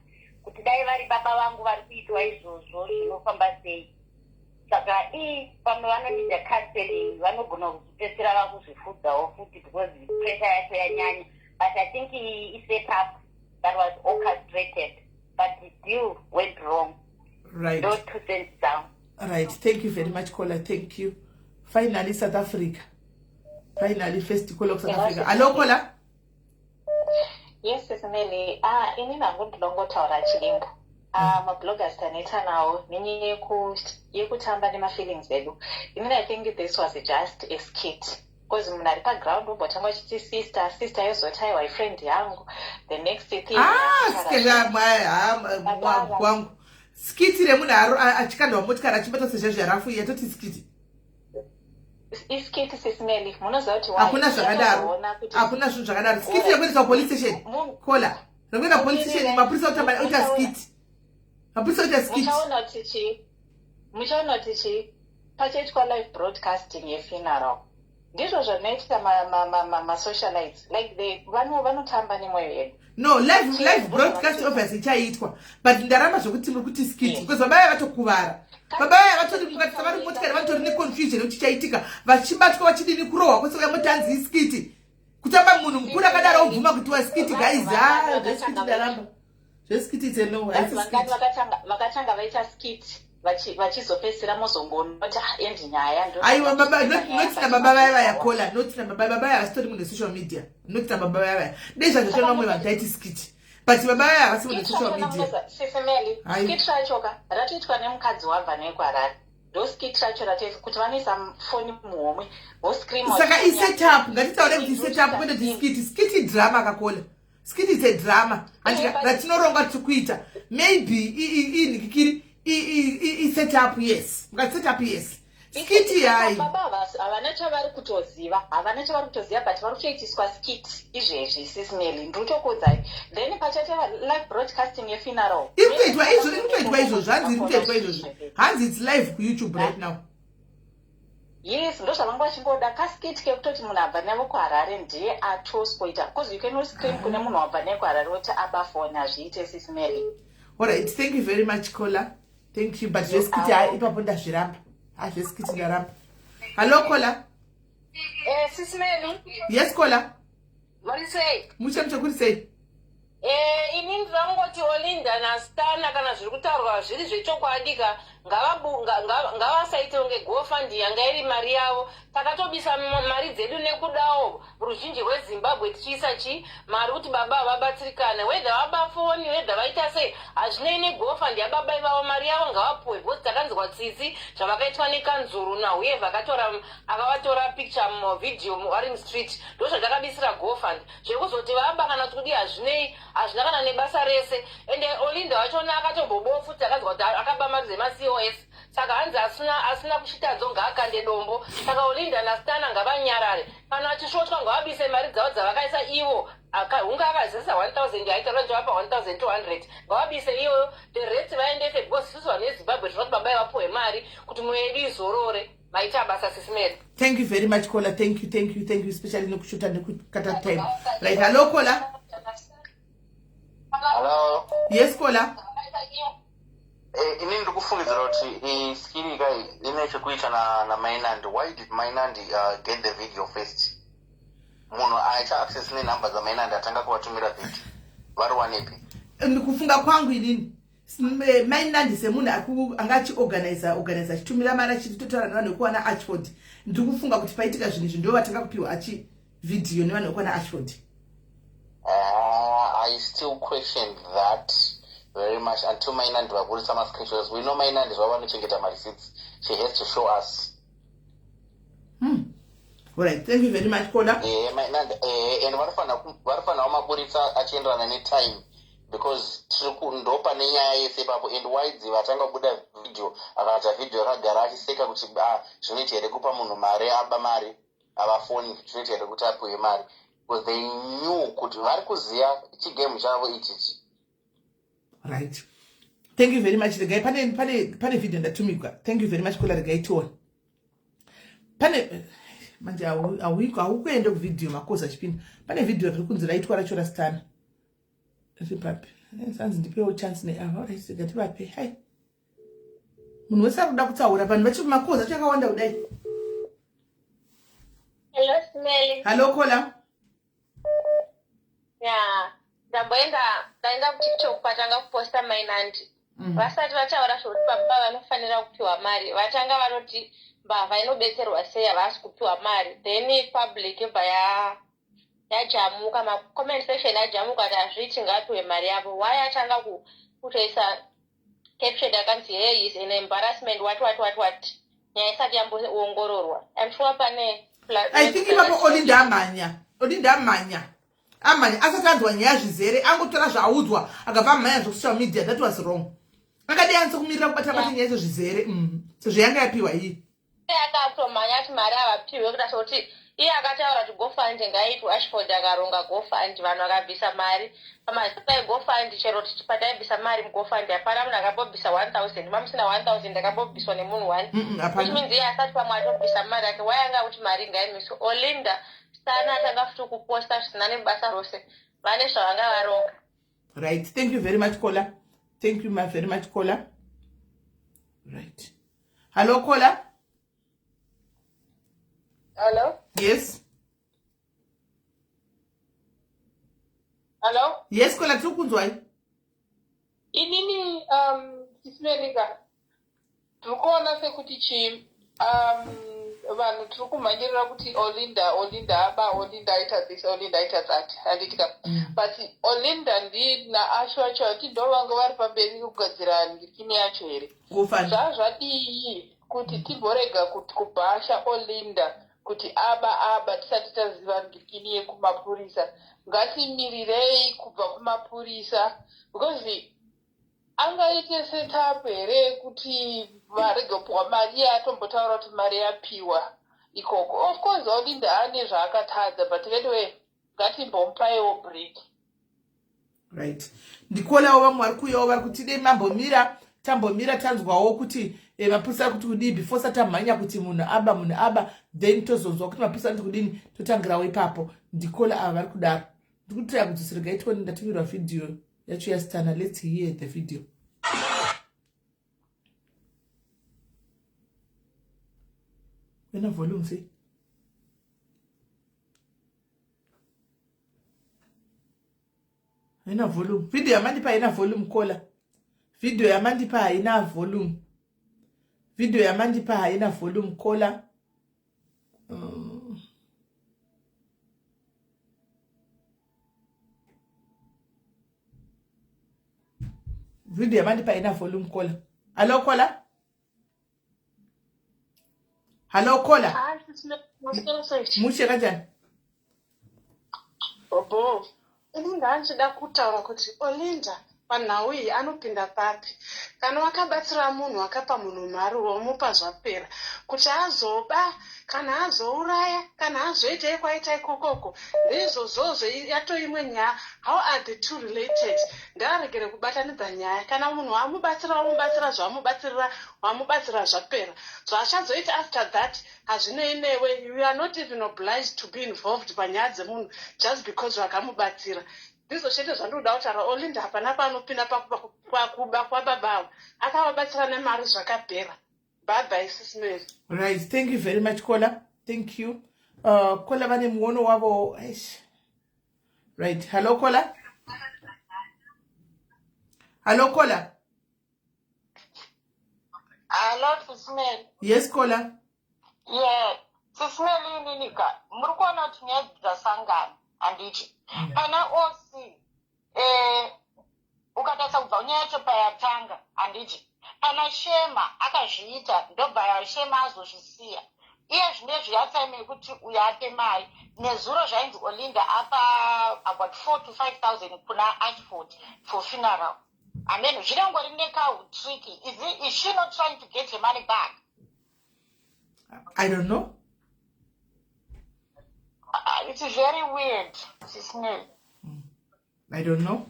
kuti dai vari baba vangu vari kuitwa izvozvo zvinofamba sei. Saka pamwe vanonida counseling vanogona kuzopedzisira vakuzvifudzawo futi because pressure yacho yanyanya. But I think he set up that was orchestrated, but the deal went wrong. Right. Those 2 cents down. Right. Thank you very much, caller. Thank you. Finally, South Africa. Finally, first call of South Africa. Hello, caller. Yes, Sesimeli. Ini nangu ndilongotaura chilimbo. Mabloggers taneta nawo ninyi yekutamba nema-feelings edu. I think this was just a skit. Because munhu ari paground ubotanga achiti sister yozotaiwa friend yangu. The next thing wangu. Skiti remunhu achikandwa motikari achibata sezvarafu yatoti skiti. Iskiti Sesimeli munoziva kuti hakuna zvinhu zvakadaro. Skiti yekuendeswa police station. Kola. Rekuenda police station mapurisa utamba uita skiti. Mapurisa uita skiti. Muchaona kuti pachaitwa live broadcasting yefuneral. Ndizvo zvinoita ma-socialites like vanotamba nemwoyo yedu. No, live broadcast obviously chaitwa, but ndaramba zvokuti muri kuti skit because baba vakatokuvara. Baba vakatori mukati savari motikari vanotori neconfusion kuti chaitika vachibatwa vachidini kurohwa kwese uya motanzi skiti. Kutamba munhu mukuru akadaro obvuma kuti wa skiti guys zveskiti ndaramba. Zveskiti tseno vakatanga vaita skit vachizopedzisira mozongoona kuti endi nyaya aiwa baba notina baba vaya vayakola notina baba vaya havasitori mune social media notina baba vaya ndezvazvo vamwe vanhu taiti skiti but baba vaya havasi mune social media. Sisemeli skit rachoka ratoitwa nemukadzi wabva nekwarari ndo skit racho ratoita kuti vanoisa foni muhomwe voscream. Saka isetup ngatitaure kuti isetup kwete kuti skiti drama akakola. Skit is a drama ratinoronga tikuita maybe inikikiri set up yes. Set up yes. Skiti hai. Baba havana chavari kutoziva but vari kutoitiswa skit izvezvi Sesimeli ndinotokuudzai. Then pachaita live broadcasting yefuneral. Irikutoitwa izvozvo hanzi it's live kuYouTube right now. Yes, ndo zvavanga vachingoda kaskiti kekutoti munhu abva nevo kuHarare ndiye atospoita because you cannot scream kune munhu wabva nekuHarare kuti abafoni hazviite Sesimeli. Alright, thank you very much caller. Thank you, but zveskiti ipapo ndazviramba. Zveskiti ndaramba. Hello caller. Sisimeli. Yes caller. What do you say? Mucha kuri say. Inini ndangoti Olinda naStana kana zviri kutaurwa zviri zvechokwadi ngavasaite unge GoFund yanga iri mari yavo. Takatobisa mari dzedu nekudawo ruzhinji rweZimbabwe tichiisa mari kuti baba vabatsirikane. Whether vabafoni, whether vaita sei, hazvinei neGoFund yababa ivavo mari yavo ngavapuwe. Because takanzwa tsitsi zvavakaitwa nekanzuru naUyev akavatora picture muvidhio muWarring Street. Ndozvatakabisira GoFund. Zvekuzoti vaba kana kuti hazvinei, hazvina kana nebasa rese. Ende Olinda wachona akatombobofu takanzwa kuti akaba mari dzemaCOS. Saka hanzi asina kushita dzonga akande dombo. Saka Olinda naStana ngavanyarare. Kana achishoshwa ngavabise mari dzavo dzavakaisa ivo. Hunga akazisa 1000 yaita njovapa 1200. Ngavabise iyoyo. The rest vaendese because isusu vaneZimbabwe tinoti baba vapuwe mari kuti mwedu izorore. Maita basa Sisimeli. Thank you very much caller. Thank you especially nekushuta nekukata time. Right, hello caller. Hello. Yes caller. Inini ndikufungidzira kuti skini kai ine chekuita na Mainland. Why did Mainland get the video first? Munhu aita access nenumber dzaMainland atanga kuvatumira video. Vari wanepi? Ndikufunga kwangu inini. Mainland semunhu angachi organizer chitumira mara chitotora nevanhu vekuwana Ashford. Ndikufunga kuti paitika zvinhu izvi ndo vatanga kupiwa video nevanhu vekuwana Ashford. I still question that very much until Mainland vavurisa some screenshots. We know Mainland is vanochengeta my receipts. She has to show us. Alright, thank you very much caller. Mainland and varifana vamaburitsa achienderana netime because ndopa nenyaya yese papo and why vatanga kubuda video akaita video yakagara achiseka kuti zvinoita here kupa munhu mari aba mari avafoni zvinoita here kuti apiwe mari because they knew kuti vari kuziva chigame chavo ichichi. Right. Thank you very much. The guy pane video ndatumigwa. Thank you very much caller. The guy told. Pane manje awukuenda kuvideo makosa chipinda. Pane video rikunzi raitwa racho raStana. Ripapi. Sanzi ndipewo chance ne alright ngati vape. Hai. Munhu wese akuda kutaura vanhu vachi makosa chakawanda kudai. Hello Sisimeli. Hello caller. Yeah. Ndaenda kuTikTok patanga kuposta Mainland. Vasati vataura zvekuti baba vanofanira kupiwa mari. Vatanga vanoti mbavha inobetserwa sei havasi kupiwa mari. Then public yabva yajamuka, comment section yajamuka kuti hazviti ngapiwe mari yavo. Why atanga kutoisa caption yakanzi hey is an embarrassment what. Nyaya isati yamboongororwa. I'm sure pane I think ipapo Olinda amanya. Asati anzwa nyaya zvizere angotora zvaudzwa akabva mhanya zvesocial media. That was wrong. Akadi anza kumirira kubata nyaya izvo zvizere. Sezvo yanga yapiwa iyi. Akatomhanya kuti mari avapiwe kuda kuti iye akataura kuti GoFund ngaitwe Ashford akaronga GoFund vanhu vakabvisa mari. Pamazita GoFund chero pataibvisa mari muGoFund hapana munhu akambobvisa 1000. Mamusina 1000 akambobviswa nemunhu 1. Which means iye asati pamwe atobvisa mari ake wayanga kuti mari ngaimiswe. Olinda Stana atanga futi kuposta zvisina nebasa rose. Vane zvavanga varonga. Right. Thank you very much caller. Thank you very much caller. Right. Hello caller. Hello? Yes. Hello? Yes caller tukunzwai. Inini Sisimeliga. Turikuona sekuti vanhu tiri kumhanyirira kuti Olinda aba Olinda aita this Olinda aita that handitika but Olinda naAsho acho ati ndo vanga vari pamberi kugadzira ngirikini yacho here zvadii kuti timborega kuti kubhasha Olinda kuti aba tisati taziva ngirikini yekumapurisa. Ngatimirirei kubva kumapurisa because angaite setup here kuti varege kupiwa mari atombotaura kuti mari yapiwa ikoko. Of course Olinda ane zvaakatadza but anyway ngatimbomupaiwo break. Right. Ndikola vamwe vari kuuyawo vari kuti dei tambomira tanzwawo kuti mapurisa kuti kudii before satamhanya kuti munhu aba then tozonzwa kuti mapurisa kuti kudini totangirawo ipapo. Ndikola ava vari kudaro. Ndikutira kuti sirega itoni ndatumirwa video yachiyastana. Let's hear the video. Ina volume see. Ina volume. Video yamandipa ina volume kola. Video yamandipa ina volume. Video yamandipa ina volume kola. Video yamandipa ina volume kola. Hello kola? Hello kola? Mushe kanjani? Bobo, inga nchida kutaura kuti Olinda panhau iyi anopinda papi. Kana wakabatsira munhu wakapa munhu mari womupa zvapera. Kuti azoba, kana azouraya, kana azoita kwaita ikokoko. Ndizvozvo yatoimwe nyaya. How are the two related? Ndaregere kubatanidza nyaya. Kana munhu wamubatsira zvapera. Zvachazoita after that, hazvineinewe, you are not even obliged to be involved panyaya dzemunhu just because wakamubatsira. Ndizvo chete zvandoda kutaura. Olinda hapana panopinda pakuba kwababa. Akavabatsira nemari zvakapera. Bye bye sis Mary. Right, thank you very much Kola. Thank you. Kola vane muono wavo. Right, hello Kola. Hello Kola. Hello sis Mary. Yes Kola. Yeah, sis Mary ninika. Murukona tunyedza sangana anditi. Pana osi ukatasa kubva unyacho payatanga anditi. Pana Shema akazviita ndobva yaShema azozvisiya. Iye zvinezvi yatsaime kuti uyate mari nezuro zvainzi Olinda apa about 4 to 5,000 kuna Ashford for funeral. And then zvirangori neka tricky. Is she not trying to get her money back? I don't know. It's very weird, sis Mary. I don't know.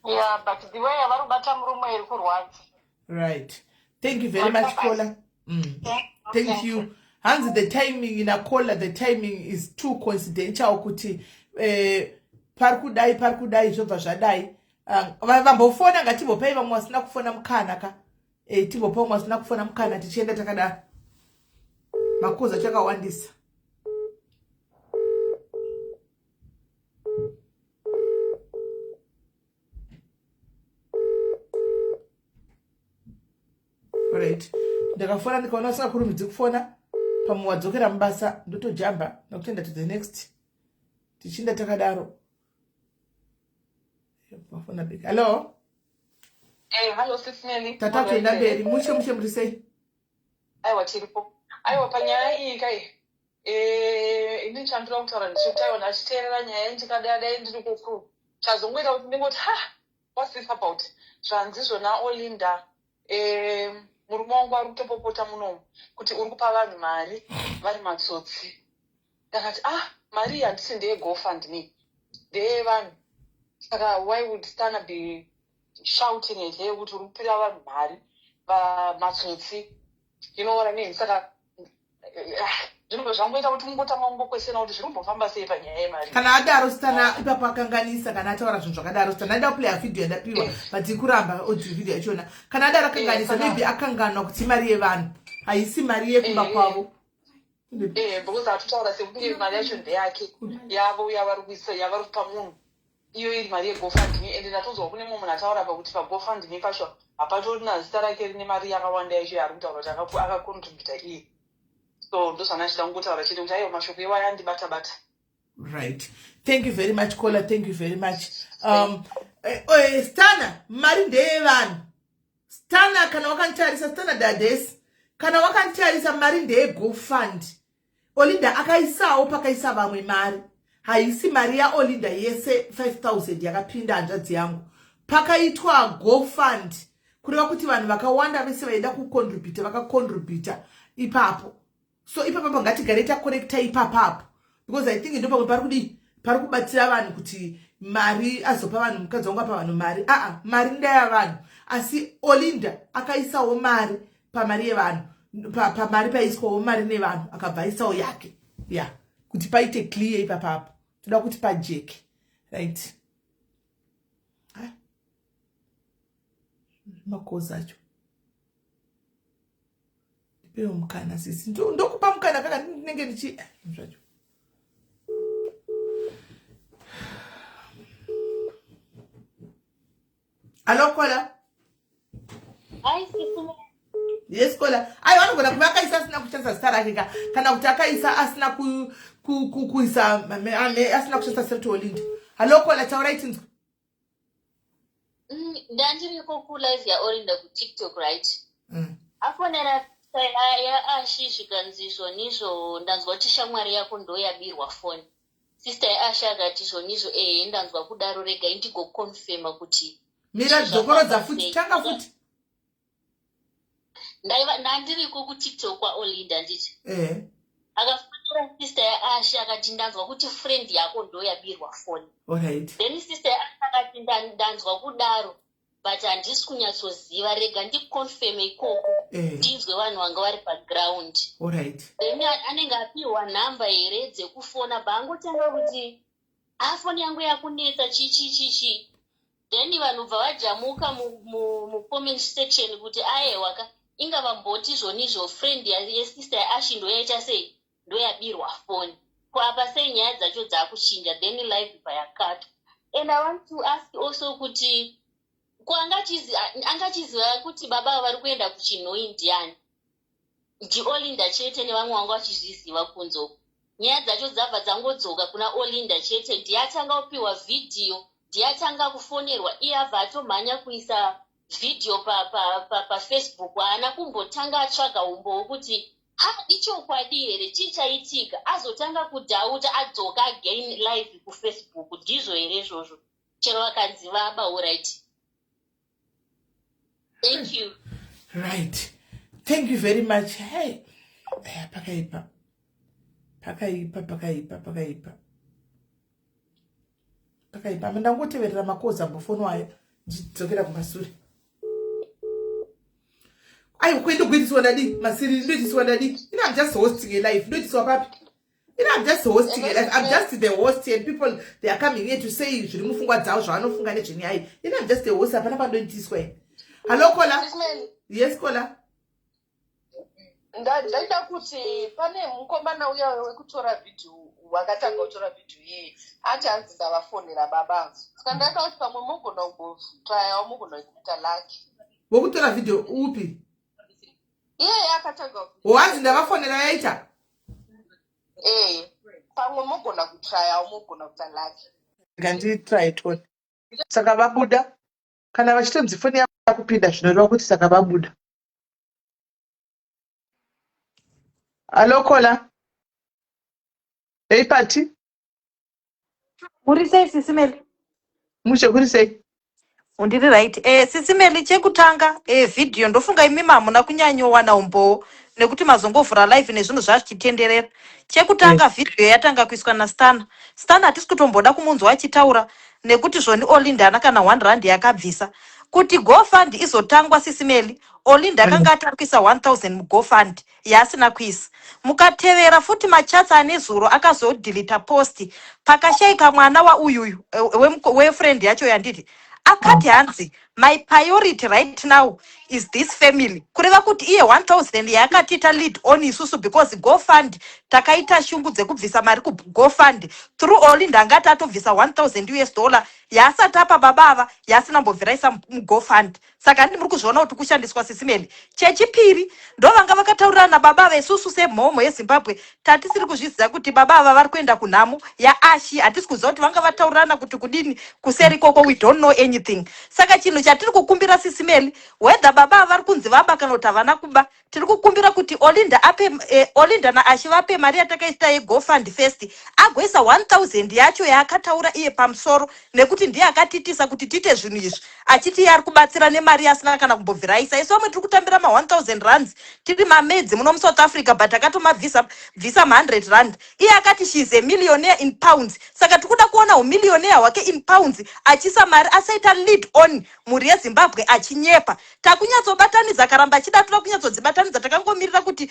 Yeah, but the way avarubata murumo iri kurwadza. Right. Thank you very much, Kola. Thank you. Hands the timing in a Kola, the timing is too coincidental. Kuti parkudai zova zvadai. Vambofona ngatibo pei vamwe vasina kufona mukana ka. Tibo pei vamwe vasina kufona mukana tichienda takada. Makuza chakawandisa. Right. Ndakafona ndikaona usina kurumidzi kufona pamuwadzokera mubasa ndotojamba nokutenda to the next. Tichinda takadaro. Mafona big. Hello? Hello sis Nelly. Tata kwenda mberi mushe murisei. Aiwa tiripo. Aiwa panyaya iyi kai. Ini chandira kutaura ndichitaona achiteerera nyaya ndikadada ndiri kukuru. Chazongwira kuti ndingoti what's this about? Zvanzizvo naOlinda murume wangu ari kutopopota munomu kuti uri kupa vanhu mari vari matsotsi. Ndakati mari handisi ndeye GoFundMe ndeye vanhu. Saka why would Stana be shouting at her kuti uri kupira vanhu mari matsotsi? You know what I mean? Saka zvinobva zvangoita kuti mungotanga kungokwesena kuti zviri kumbofamba sei panyaya yemari. Kana adaro Stana ipapo akanganisa kana ataura zvinhu zvakadaro Stana ndaida kuplaya video yandapiwa but kuramba audio video yachona. Kana adaro akanganisa maybe akanganwa kuti mari yevanhu haisi mari yekumba kwavo. Because atutaura sekuti mari yacho ndeyake yavo yavari kuisa yavari kupa munhu. Iyo iri mari yeGoFundMe ende ndatozwa kune mumwe munhu ataura pakuti paGoFundMe pacho hapatorina zita rake rine mari yakawanda yacho yaari kutaura kuti akakontribhuta iye. So ndozvana chida kungotaura chete kuti aiwa mashoko iwaya andibata-bata. Right. Thank you very much Kola. Thank you very much. Stana mari ndeye vanhu. Stana kana wakantarisa Stana Dadesi kana wakantarisa mari ndeye GoFund. Olinda akaisawo pakaisa vamwe mari. Haisi mari yaOlinda yese 5,000 yakapinda hanzvadzi yangu. Pakaitwa GoFund. Kureva kuti vanhu vakawanda vese vaida kucontribute vakacontribute ipapo. So ipapo ngatigare takorekta ipapapo. Because I think ndo pamwe pari kubatsira vanhu kuti mari azopa vanhu mukadzi wangu apa vanhu mari. Mari ndaya vanhu. Asi Olinda akaisawo mari pamari yevanhu. Pamari paiswawo mari nevanhu akabva aisawo yake. Yeah. Kuti paite clear ipapapo. Toda kuti pajeke. Right. makoza acho ndipewo mukana sisi ndokupa mukana kaka ndinenge ndichi zvacho. Alo Kola. Hai sisi. Yes Kola. Ai vanogona kuva akaisa asina kuchasa zita rake kana kuti akaisa asina kuisa asina kuchasa Seth Olinda. Alo Kola taura itinzwa. Ndandiriko ku live ya Olinda ku TikTok right? Afonera ya ashishikanziswa nizo ndanzwa kuti shamwari yako ndo yabirwa phone. Sister Asha akati zvonizo ndanzwa kudaro rega indigo confirma kuti mira dzokorodza futi tanga futi. Ndandiriko ku TikTok kwa Olinda nditi. Akafonera sister Asha akati ndanzwa kuti friend yako ndo yabirwa phone. Alright. Then sister Asha akati ndanzwa kudaro but handisi kunyatsoziva rega ndikonfirm ikoko ndinzwe vanhu vanga vari paground. Alright. Then anenge apiwa nhamba here dzekufona bangotanga kuti afoni yangu yakunetsa chichi. Then vanhu bva vajamuka mu-comment section kuti ayewa inga vamboti zvonizvo friend yesister Ashi ndo yaita sei ndo yabirwa phone. Kwapa sei nyaya dzacho dzakuchinja then live payakatwa. And I want to ask also kuti angachiziva kuti baba vari kuenda kuchinhoi ndiani. Olinda chete nevamwe vanga vachizviziva kunzoko. Nyaya dzacho dzabva dzangodzoka kuna Olinda chete. Ndiyatanga kupiwa vhidhiyo, ndiyatanga kufonerwa, iye abva atomhanya kuisa vhidhiyo pa Facebook. Haana kumbotanga atsvaga umbowo kuti ichokwadi here chichaitika, azotanga kudhauta adzoka again live kuFacebook. Ndizvo here izvozvo chero vakanziva aba alright. Thank you. Right. Thank you very much. Hey. Pakaipa. Mandangoteverera makoza mufoni wayo ndidzokera kumasure. Ai kwenda kuitiswa nadi masiri ndoitiswa nadi. I'm just hosting a live. Ndoitiswa papi. I'm just hosting a live. I'm just the host and people they are coming here to say zviri mufungwa dzavo zvanofunga nezvenyaya. I'm just the host hapana pandoitiswa. Hello Kola. Yes Kola. Ndaida kuti pane mukomana uya wekutora video wakatanga kutora video iyi ati anzi ndavafonera babangu. Saka ndaida kuti pamwe mugona kutraya mugona kuita laki. Wokutora video upi? Iye akatanga. Wanzi ndavafonera yaita? Pamwe mugona kutraya mugona kuita laki. Ngandi try tone. Saka vabuda kana vachitonzi foni yakupinda zvinoreva kuti saka vabuda. Alo Kola. Hey Pati. Uri sei Sisimeli? Mushe kuri sei? Undiri right. Sisimeli chekutanga video ndofunga imi mamuna kunyanyowana umbo nekuti mazongovhura live nezvinhu zvachitenderera. Chekutanga video yatanga kuiswa na Stana. Stana hatisi kutomboda kumunzwa achitaura nekuti zvoni Olinda ana kana 1 rand yakabvisa. Kuti GoFund izotangwa Sisimeli, Olinda akanga atakuisa 1000 muGoFund yasina kuisa. Mukatevera futi machatsa anezuro akazodilita post pakashaika mwana wa uyuyu we friend yacho yanditi akati hanzi my priority right now is this family. Kureva kuti iye 1000 yakatita lead on isusu because GoFund takaita shungu dzekubvisa mari ku GoFund through Olinda angati atobvisa $1000 yasatapa babava yasina mbobviraisa mu GoFund. Saka ndi muri kuzviona kuti kushandiswa Sisimeli. Chechipiri ndo vanga vakataurira na babava isusu semhomo yeZimbabwe tatisiri kuzviziva kuti babava vari kuenda kunhamo ya Ashi hatisi kuziva kuti vanga vataurirana kuti kudini kuseri koko we don't know anything. Saka chinhu chatiri kukumbira Sisimeli whether babava vari kunzi vaba kana kuti havana kuba tiri kukumbira kuti Olinda ape Olinda na Ashi vape mari yatakaita yeGoFund first agoisa 1000 yacho yaakataura iye pamusoro nekuti ndiye akatitisa kuti tiite zvinhu izvi achiti ari kubatsira nemari asina kana kumbobviraisa. Isu vamwe tiri kutambira ma 1000 rands tiri mamedzi muno muSouth Africa but akatomabvisa 100 rand. Iye akati she is a millionaire in pounds. Saka tikuda kuona umillionaire wake in pounds achisa mari asaita lead on mhuri yeZimbabwe achinyepa. Takunyatsobatanidza karamba achida toda kunyatsodzibatanidza takangomirira kuti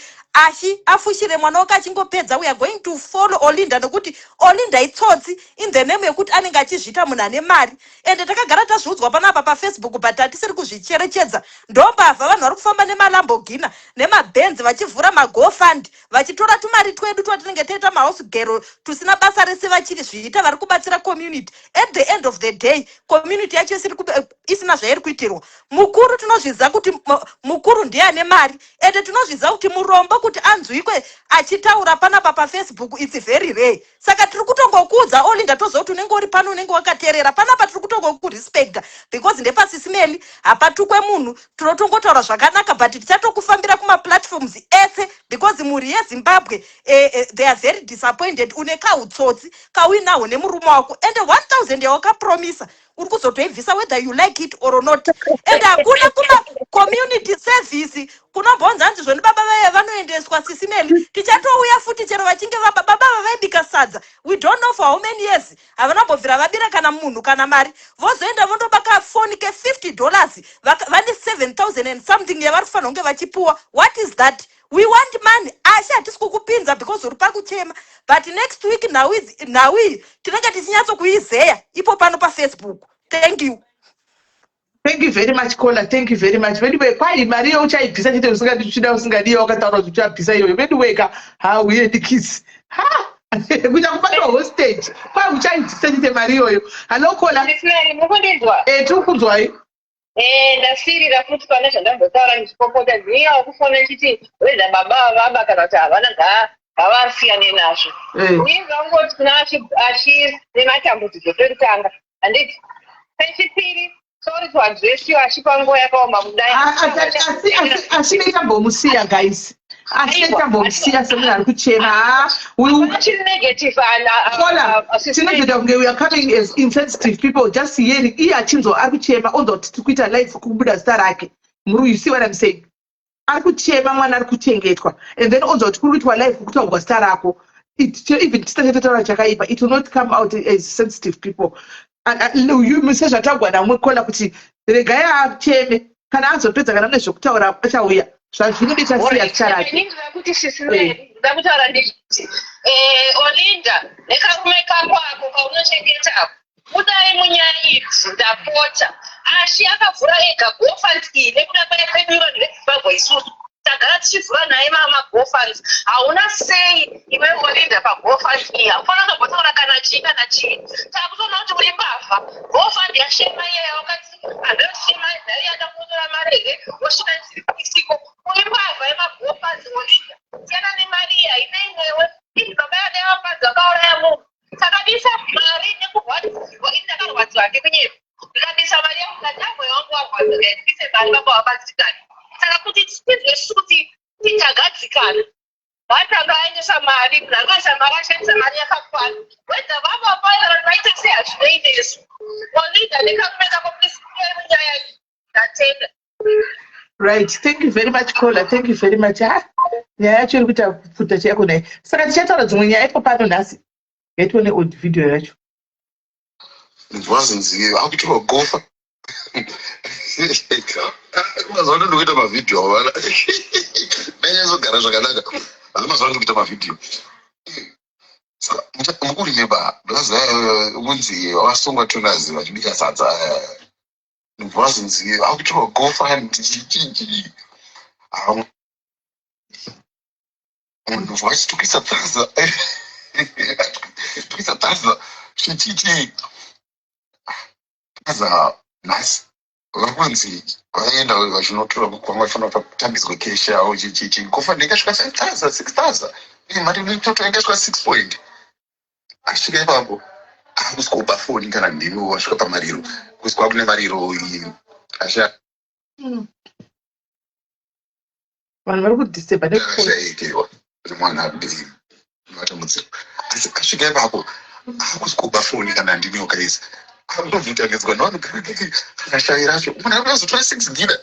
afushire mwana wake achingopedza. We are going to follow Olinda nokuti Olinda itsotsi in the name yekuti anenge achizviita munhu ane mari. Ende takagara tazviudzwa panapa paFacebook but hatisiri kuzvicherechedza. Ndombavha vanhu vari kufamba nemalambogina nemabenz vachivhura magofund vachitora tumari twedu twatinenge taita mahouse girl tusina basa rese vachiri zviita vari kubatsira community. At the end of the day community yacho isina zvairi kuitirwa. Mukuru tinozviziva kuti mukuru ndiye ane mari. Ende tinozviziva kuti murombo kuti anzwikwe achitaura panapa paFacebook it's very rare. Saka tiri kutongokuudza Olinda toziva kuti unenge uri pano unenge wakateerera panapa tiri kutongokurespecta because ndepasisimeli hapatukwe munhu tinotongotaura zvakanaka but tichatokufambira kumaplatforms ese because mhuri yeZimbabwe they are very disappointed. Une kautsotsi kauinaho nemurume wako ende 1000 yawakapromisa uri kuzotoibvisa whether you like it or not. Ende hakuna kuma community service kunombonza hanzi zvoni baba vaye vanoendeswa sisimeli tichatouya futi chero vachinge baba vaibika sadza. We don't know for how many years havanambobvira vabira kana munhu kana mari vozoenda vondobaka foni ke $50 vane 7,000 and something yavari kufanira kunge vachipuwa. What is that? We want money. Asi hatisi kukupinza because uri pakuchema but next week nawi tinenge tichinyatsokuizeya ipo pano paFacebook. Thank you. Thank you very much, Kola. Thank you very much. Anyway, kwai Maria uchaibvisa chete usingadiwa wakataura kuti uchabvisa iyoyo. Anyway, hauye ndikisi. Kuita kubatwa hostage. Kwai uchaibvisa chete Maria iyoyo. Hello Kola. Mukundinzwa? Tirikunzwai. Ndasirira futi pane zvandambotaura ndichipopota ziya wakufona nchiti weda baba kana kuti havana ngavasiyane nazvo. Uinga ungoti kuna nematambudziko pekutanga handiti pechipiri sorry to address you achipa nguva yakaoma mudai asi neitambomusiya guys asitambomusiya semunhu ari kuchema negative tinozoita kunge we are coming as insensitive people just hearing iye achinzwa ari kuchema onzoti tiri kuita live kubuda zita rake. You see what I'm saying? Ari kuchema mwana ari kuchengetwa and then onzoti kuri kuitwa live kutaurwa zita rako. Even tisatataura chakaipa it will not come out as sensitive people. Sezvatagwa namwe Kola kuti regai acheme kana azopedza kana mune zvokutaura achauya zvinenge chasiya ticharake. Kuti sisimeli nda kutaura ndikuti Olinda nekarume kako ako kaunochengeta kudai munyaya idzi ndapota asi akavhura ega GoFundMe nekuda kwaepeduro neZimbabwe isusu tagara tichivhura naye magofans hauna sei iwe Olinda paGoFundMe haufana kutombotaura kana chii kana chii takutoona kuti uri mbavha GoFund yashema iyaya wakati andoshema nhari yadakutora marege wosvika isiko uri mbavha yemagofans Olinda siyana nemariya ine imwewe ini baba yadayavapadzi vakauraya munhu takabisa mari nekurwadziwa ini ndakarwadziwa ndekunyero ndikabisa mari yemukadhabwe wangu warwadza ndibise mari baba wabatsirikani saka kuti tizwe kuti tichagadzikana vatanga aendesa mari nakaisa mari ashandisa mari yakakwana wedha vava paira vaita sei hazvinoite isu Olinda nekakumeka komunisikuya munyaya iyi ndatenda. Right, thank you very much Kola, thank you very much. Nyaya yacho iri kuita kupfuta chayako naye saka tichataura dzimwe nyaya ipo pano nhasi yaitione old video yacho. Ndwazinziye akuitwa gofa mazuva ano kuita mavhidhiyo vana nanyazogara zvakanaka asi mazuva ano kuita mavhidhiyo. Mukurimemba blaza unzi wasongwa tonazi vachibika sadza ndwazinziye akuitwa gofa ndichichichi munhu vachitukisa tsaza tukisa tsaza chichichi tsaza nhasi vakunzi vaenda vachinotora kwanga fanira pakutambidzwa kesha au chichichi gofa ndingasvika 5,000 6,000 mari mitoto ingasvika 6 point asvika ipapo akusikopa foni kana ndimi wasvika pamariro kusikuva kune mariro asha vanhu vari kudisturba nekashaikewa kuti mwana abili matambudziko asi asvika ipapo akusikopa foni kana ndimi wakaisa akutobvutanidzwa navanhu akashai racho munhu ari kuzotora 6 gida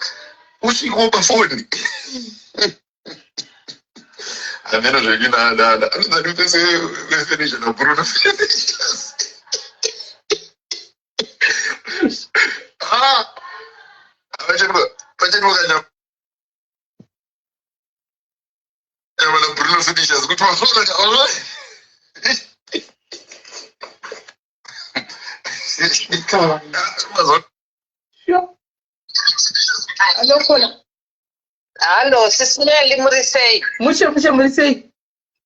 usvikopa foni ameno zvenyu naanana anozanipese wefinisha nabruno Pacheco kanya. Yabona Bruno Fernandes ukuthi wafuna alright. Hello, Sisimeli Murisei. Murisei.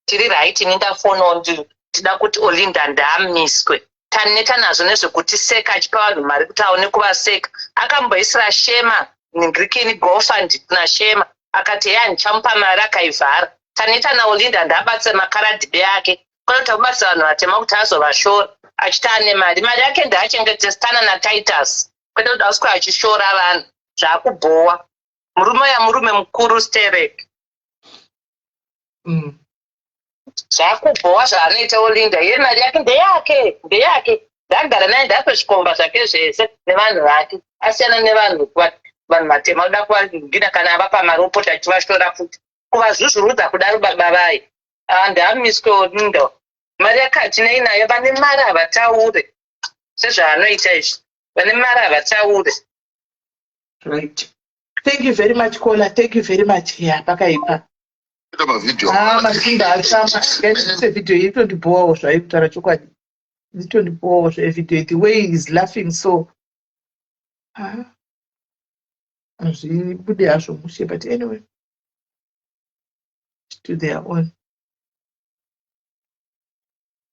Tiri right ndindafono ndida kuti Olinda ndamiswe. Taneta nazo nezvekuti seka achipa vanhu mari kuti aone kuvaseka. Akamboisira Shema ningirikini GoFund na Shema akati yeye anichamupa mari akaivhara. Taneta naOlinda ndabatse makaradhi yake. Kwani takubatsa vanhu vatema kuti azovashora. Achitane mari yake ndaachengetesana na Titus. Kwete kuti asikuwa achishora vanhu. Zvakubhowa. Murume mukuru Sterek. Zvakubhowa zvaanoita Olinda. Iye mari yake ndeyake. Ndagara naye ndapezvikomba zvake zvese nevanhu vake. Asiyana nevanhu vanhu vatema kuda kuvagina kana avapa mari opota achivashora futi. Kuvazvuzvurudza kudaro baba vaye. Ndamiswe Olinda. Mari yakati nayo vane mari havataure. Sezvaanoita izvi. Vane mari havataure. Right. Thank you very much, Kola. Thank you very much. Yeah, pakaipa. Masinda achama. This video you don't bore so I tara chokwadi. You don't bore so video the way he's laughing so. Really bude asho mushe but anyway. To their own.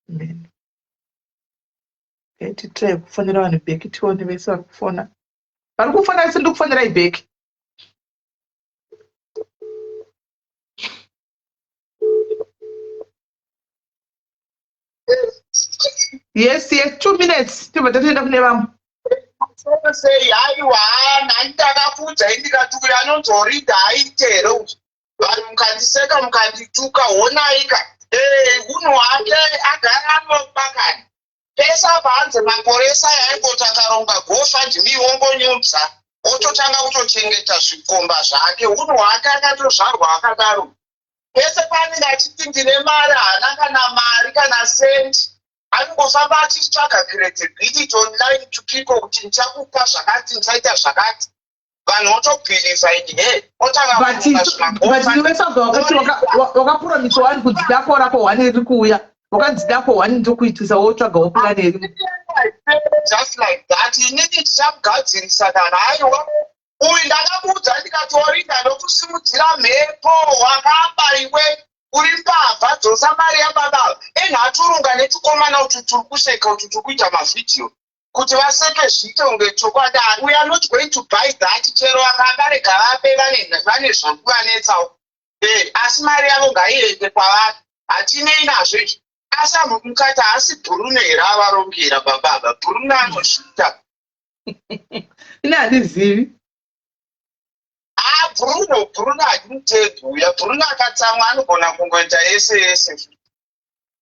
Men. Okay, to try kufanira vanhu beki tione vese vari kufona. Vari kufona vese ndikufanira ibeki. Yes, 2 minutes. Tibatenda kune vamwe. Sei haiwa ndakafudza indikatukuya anonzorinda aitero. Vanhu mukandiseka mukandituka honaika. Hunhu hwake agara anobakani. Pesa panze maporesa yaingoti akaronga GoFund miongonyudza. Ototanga kutochengeta zvikomba zvake. Hunhu hwake akatozvarwa akadaro. Pese panenge achiti ndine mari hana kana mari kana senti. Anongofamba achitsvaga credibility online to people kuti ndichakupa zvakati ndichaita zvakati. Vanhu otobhiliva ini otanga but you wesa wakati wakapromise wani kudzidako rako wani riri kuuya. Wakadzidako wani ndokuitisa wotsvaga wopula neri. Just like that. Inini ndichamugadzirisa kana haiwa. Uyu ndakamuudza ndikatorinda ndokusimudzira mhepo wakamba iwe. Uri mbavha dzosa mari yababa. Enhaturunga netukomana kuti turi kuseka kuti turi kuita mavhidhiyo. Kuti vaseke zviite unge chokwadi. We are not going to buy that. Chero vakabarega vape vane zvakuvanetsawo. Asi mari yavo ngaiende kwavari. Hatinei nazvo izvi. Asi mukati haasi Bruno here avarongera bababa. Bruno anosvita. Ine handizivi. Bruno hadimutebhuya. Bruno akatsamwa anogona kungoita yese.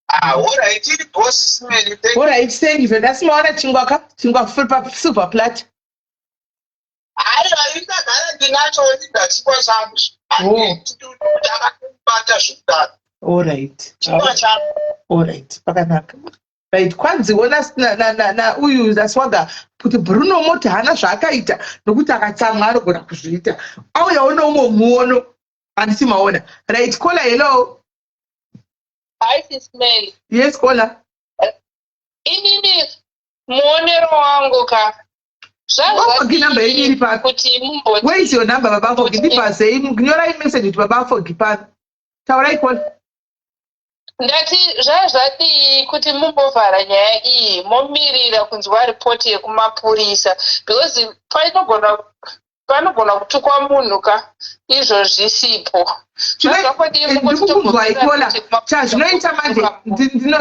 Alright, iri boss Simeli. Alright, thank you. Ndasimaona chingwa silver plate. Haiwa indagara ndinacho ndingachikwa changu. Ndakabata zvekudaro. Alright. Alright, pakanaka. Right, kwanziona na uyu zaswaga kuti Bruno moti hana zvaakaita nokuti akatsamwa anogona kuzviita. Auyaona umwe muono handisi maona. Right, Kola, hello. Hi, Sisimeli. Yes, Kola. Inini muonero wangu ka. Babafogi number yenyu iri papi? Where is your number, Babafogi? Ndipase, nyora message kuti Babafogi papi. Taurai Kola. Ndati zvazvati kuti mumbovhara nyaya iyi momirira kunzwa ripoti yekumapurisa because panogona kutukwa munhu ka izvo zvisipo. Ndikukuzwa Ikola. Zvinoita manje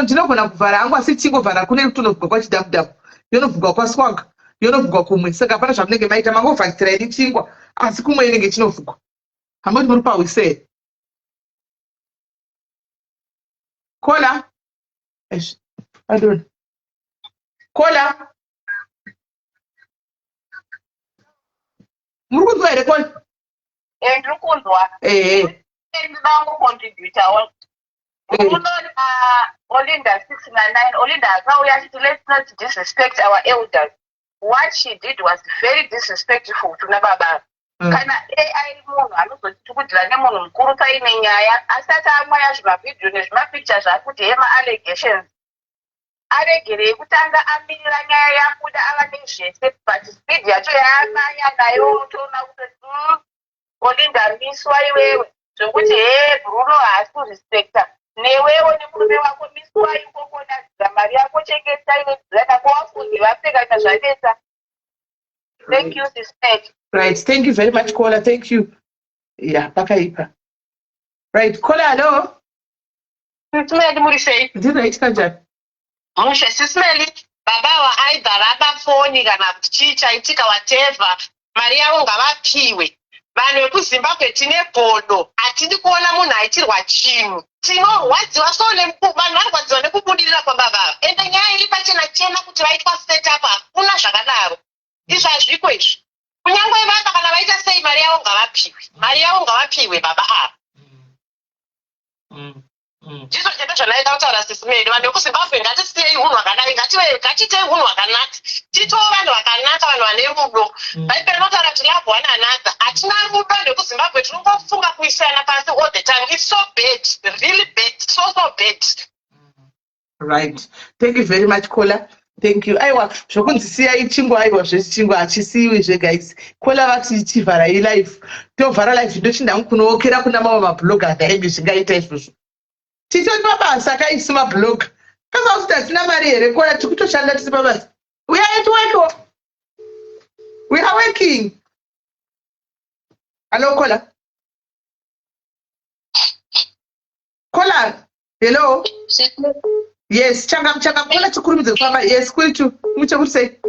ndinogona kuvhara hangu asi tichingovhara kune kutonovhugwa kwachidhabhudhabhu. Yonovhugwa kwaSwag. Yonovhugwa kumwe. Saka hapana zvamunenge maita mangovhakitira ini chingwa asi kumwe inenge chinovhugwa. Hamboti muri pawise. Kola. Pardon. Kola. Muri kunzwa here Kola? Ndiri kunzwa. Ndinoda kungocontributa. Unoona Olinda 6 na 9. Olinda akauya achiti let's not disrespect our elders. what she did was very disrespectful tuna baba. Kana AI munhu anozokudzira nemunhu mukuru paine nyaya asati amwaya zvimavidhio nezvimapictures akuti hema allegations aregerei kutanga amirira nyaya yakuda ava nezvese but speed yacho yaamanya nayo toona kuti Olinda miswa iwewe zvokuti Bruno haasi kurespecta newewo nemurume wako miswa ikoko nadzira mari yako chengeta inodzirana kuvafundi vapfeka nazvanetsa. Thank you, sister. Right, thank you very much, caller. Thank you. Yeah, pakaipa. Right, caller, hello. Sisimeli murisei. Right, kanjani? Mushe sisimeli baba wa aidha raba foni kana kuti chii chaitika whatever mari yavo ngavapiwe. Vanhu vekuZimbabwe tine bhodo hatidi kuona munhu aitirwa chinhu tinorwadziwa so vanhu varwadziwa nekubudirira kwababa ende nyaya iri pachena chena kuti vaitwa setup hakuna zvakadaro izvo hazviko izvi kunyange vava kana vaita sei mari yavo ngavapiwe baba ava ndizvo chete zvanaita kutaura sisimeli vanhu vekuZimbabwe ngatisiyei unhu hwakanaka ngatiitei unhu hwakanaka titoo vanhu vakanaka vanhu vane rudo vaipera notaura kuti love one another hatina rudo ndekuZimbabwe tinongofunga kuisirana pasi all the time. It's so bad, really bad, so bad. Right, thank you very much, caller. Thank you. Aiwa zvokunzisiya ichingwa aiwa zvechingwa hachisiwi guys. Caller vati chivhara live tovhara live ndochinda kunookera kuna mamwe mablogger aengi zvingaita izvozvo titori pabasa kaisi mablog kaza kuti hatina mari here kora tikutoshanda tisi pabasa. We are at work. We are working. Hello, caller. Caller. Hello. Yes, changa kula chukurumize kufamba. Yes, kwitu. Mucha kuti sei?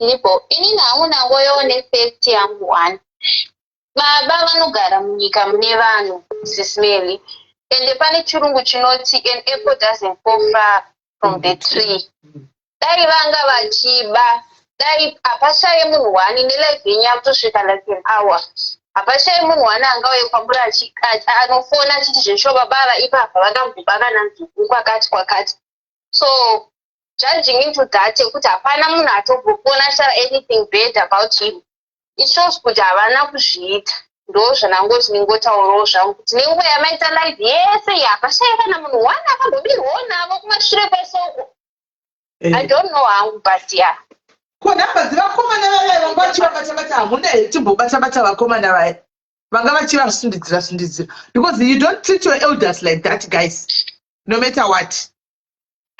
Nipo, ini naona ngoyone fact yangu one. Baba vanogara munyika mune vanhu sisimeli. Ende pane chirungu chinoti an apple doesn't fall far from the tree. Dai vanga vachiba, dai apashaye munhu wani nelife yenyaya kutosvika like an hour. Apashaye munhu wani angauye kwambura anofona achiti zveshoba baba ipapa vangamubva kana nzvuku kwakati. So judging into that yekuti hapana munhu atobopona shara anything bad about him. It shows kuti havana kuzviita. Ndo zvanangoti ningotaurawo zvangu kuti nenguva yamaita live yese yapashaye kana munhu wani akangobirwawo navo kumashure kwesoko. I don't know hangu but yeah. Kona bazi vakomana vaya vanga vachivabata hamuna hetimbobata vakomana vaya vanga vachivasundizira because you don't treat your elders like that guys no matter what.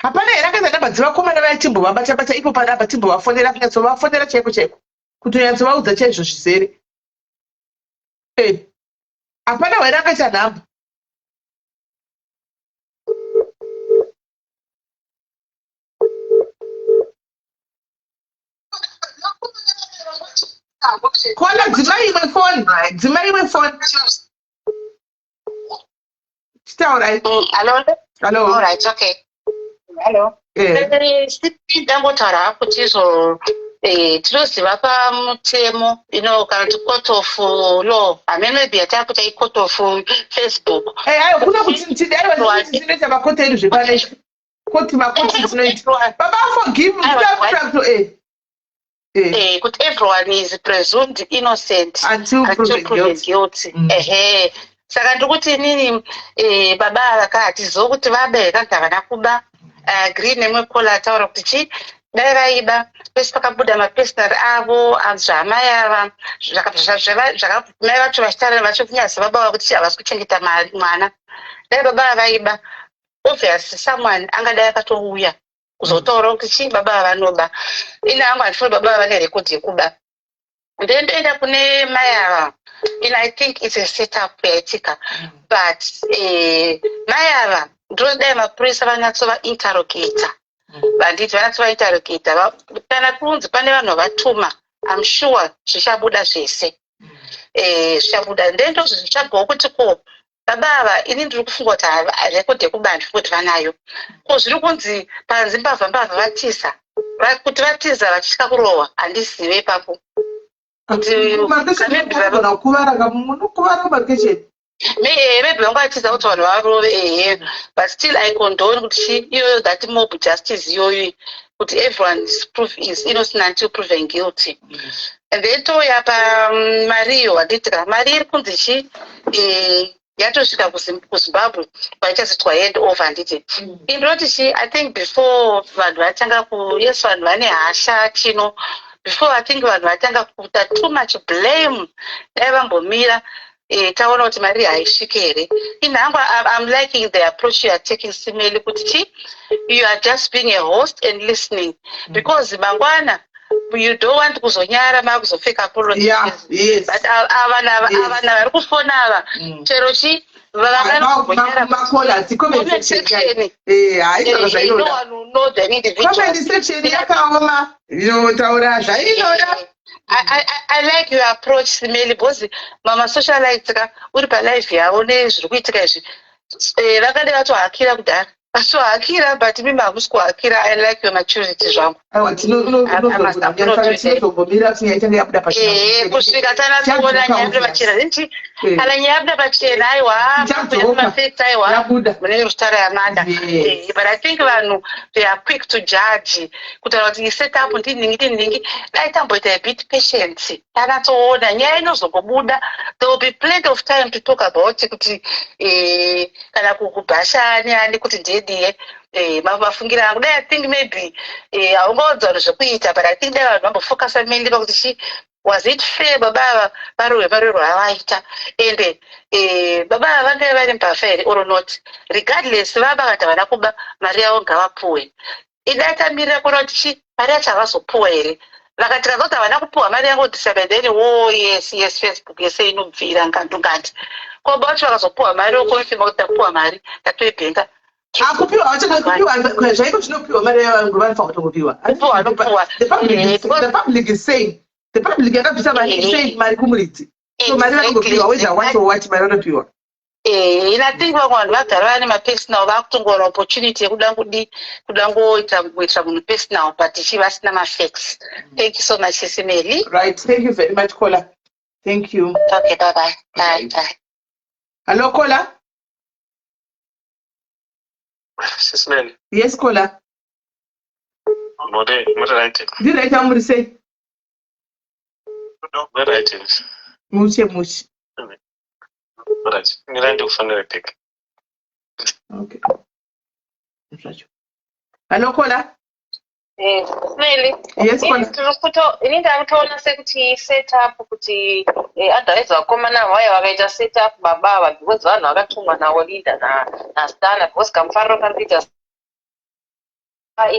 Hapana here akaza bazi vakomana vaya timbobabata ipo panapa timbovafonera kunyatsovafonera chaiko kutonyatsovaudza chaizvo zvizere. Hapana here akaita nhamba. Caller, dzimai imwe phone. Still right. Hello. All right, okay. Hello. Ndangotaura kuti izvo tinoziva pamutemo kana kuti court of law maybe yatakuti court of Facebook. Kuna kuti dzinoita makoti edu zvepanezvi kuti makoti dzinoita baba forgive kuti everyone is presumed innocent until proven guilty. Saka ndikuti inini baba vakatiziva kuti vabereka kuti havana kuba. Agree nemwe kola ataura kuti chi dai vaiba pesi pakabuda mapersonal avo zvamai ava zvakabvumai vacho vachitaura vachokunyazi baba vavo kuti havasi kuchengeta mwana. Dai baba vaiba obviously someone angadai akatouya kuzotaura kuti chi baba vanoba. Ini hangu handifuni baba vane rekodhi yekuba. Ndoenda kune mai ava. I think it's a setup yaitika. But mai ava ndodai mapurisa vanyatsova interrogator. Vanditi vanyatsova interrogator. Kana kunzi pane vanhu vatuma. I'm sure zvichabuda zvese. Zvichabuda ndendo zvichabvawo kuti ko baba ava ini ndiri kufunga kuti rekodhi yekuba ndikuti vanayo. Ko zviri kunzi panzi mbavha vatiza. Kuti vatiza vachitya kurohwa handizive ipapo. Makuvara kamunhu kuvara kubarikeche. maybe vangatiza kuti vanhu varove but still I condone kuti iyoyo that mob justice iyoyo kuti everyone is innocent until proven guilty. And then touya paMario waditika Mari iri kunzi chi yatosvika kuZimbabwe vachazitwa hand over handiti indoti chi I think before vanhu vatanga yes vanhu vane hasha chino before I think vanhu vatanga kuita too much blame dai vambomira taona kuti Mari haisvike here inhangwa I'm liking the approach you are taking Simeli kuti you are just being a host and listening because mangwana you don't want kuzonyara makuzopfeka apology but avana vari kufona ava chero chi I like your approach Simeli because mama socialite uri palive yavo nezviri kuitika izvi vakade vatohakira kudhara vasohakira but mimi hamusi kuhakira. I like your maturity zvangu kusvika tanatsoona nyaya yabuda pachena zinti kana nyaya yabuda pachena aiwa mafekta aiwa mune rutara yamada but I think vanhu they are quick to judge kutaura kuti set up ndinhingi dai tamboita a bit patient tanatsoona nyaya inozongobuda. There will be plenty of time to talk about kuti kana kukubhashani ani kuti ndiye mafungira angu dai I think maybe haungaudza zvekuita but I think dai vanhu vambofocusa mainly pakuti was it fair baba varohwe havaita ende baba vange vari mphafa here or not regardless vaba kana vana kuba mari yavo ngavapuwe idai tamirira kuona kuti mari yacho havazopuwa here vakati kazoti havana kupuwa mari yangu disabedeni yes Facebook yese inobvira ngandungandi koba vacho vakazopuwa mari okonfirma kuti tapuwa mari tatoibhenga akupiwa vachakakupiwa zvaiko zvinopiwa mari yavangu vanofanira kutokupiwa the public is saying the public yakabvisa mari is saying mari kumuridzi so mari vanongopiwa whether what or what mari vanopiwa I think vamwe vanhu vagara vane mapersonal vakutongoona opportunity yekuda ngoita munhu personal but ichi vasina mafacts. Thank you so much Simeli. Right, thank you very much caller. Thank you. Okay, bye. Hello caller. Simeli. Yes caller. What right? Did I tell you say? What right? Much. Right. Mirandi kufanele pick. Okay. Hello caller. Simeli. Yes caller. Ini ndakutaona sekuti set up kuti advise vakomana vaya vakaita set up baba because vanhu vakatumwa naOlinda naStana because kamufariro kari kuita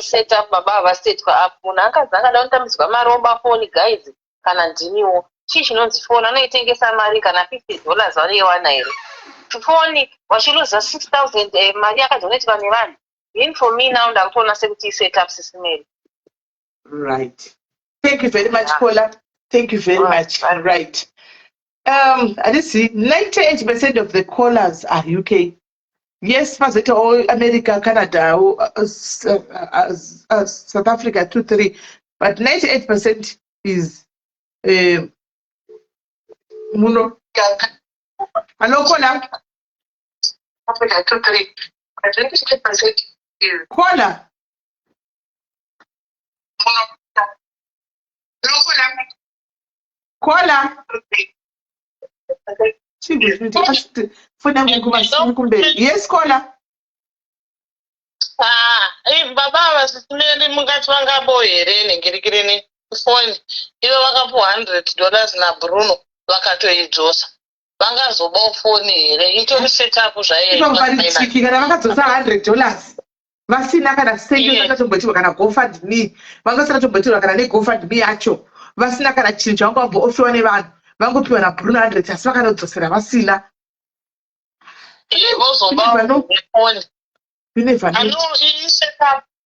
set up baba vasetwa up munhu akadzi angada kutambidzwa maroba phone guys kana ndiniwo chii chinonzi phone anoitengesa mari kana $50 vanoiwana here phone wachiluza 6,000 mari yakadonetirwa nevanhu in for me now ndakutoona sekuti set up Simeli. Right. Thank you very much caller. Thank you very much. Right. I did see 98% of the callers are UK. Yes, Mazeta all America, Canada, South Africa 2-3, but 98% is Muno. Hello, caller. Africa 2-3. 98% is caller. Caller. Yes, caller. Baba vasisimeli mungati vangabo here nengirikireni foni ivo vakapuwa $100 naBruno vakatoidzosa vangazobawo foni here itori setup zvaiiiki kana vakadzosa $100 vasina kana senge vakatombotirwa kana GoFundMe vangasina tombotirwa kana neGoFundMe yacho vasina kana chinhu chavangamboofiwa nevanhu vangopiwa naBruno 100 asi vakanodzosera vasina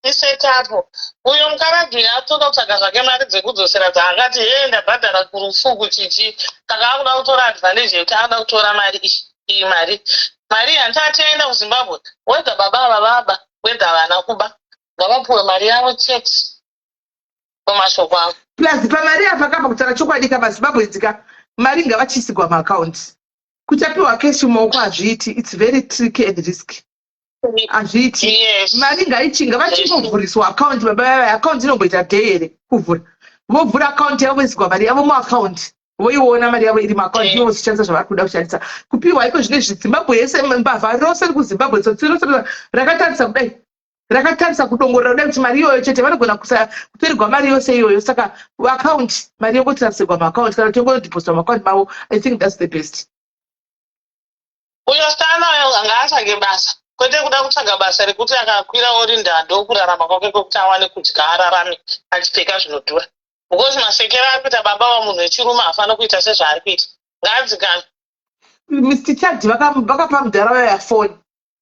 isetapo uyo mukaradhi atoda kutsvaga zvake mari dzekudzosera dzaangati ndabhadhara kurufuku chichi saka akuda kutora advantage yekuti akuda kutora mari iyi mari handati aenda kuZimbabwe wedza baba vababa wedza vana kuba ngavapuwe mari yavo chete pamashoko avo plus pamari apa kapa kutaura chokwadi kapa Zimbabwe dzika mari ngavachisigwa maakaunti Kuchapiwa cash mumaoko hazviiti. It's very tricky and risky. Hazviiti. Mari ngaichinga vachingovhuriswa account baba account inomboita dhee kuvhura. Vovhura account yavo voiswa mari yavo muaccount. Voiona mari yavo iri muaccount ivo voshandisa zvavari kuda kushandisa. Kupiwa iko zvine Zimbabwe yese mbavha rose kuZimbabwe tsotsi rose rakatarisa kudai. Rakatarisa kudongorera kudai kuti mari iyoyo chete vanogona kutorerwa mari yose iyoyo. Saka account mari yongotransferwa muaccount kana kuti yongodepositwa muaccount mavo. I think that's the best. Uyo stanayo angaasage basa. Kwete kuda kutsvaga basa rekuti akakwira Olinda ndokurarama kwake kwekuti awane kudya ararame achipfeka zvinodhura. Because masekero ari kuita baba vamunhu wechirume hafana kuita sezvaari kuita. Ngaadzikane. Mr. Chad vakapa mudhara ya phone.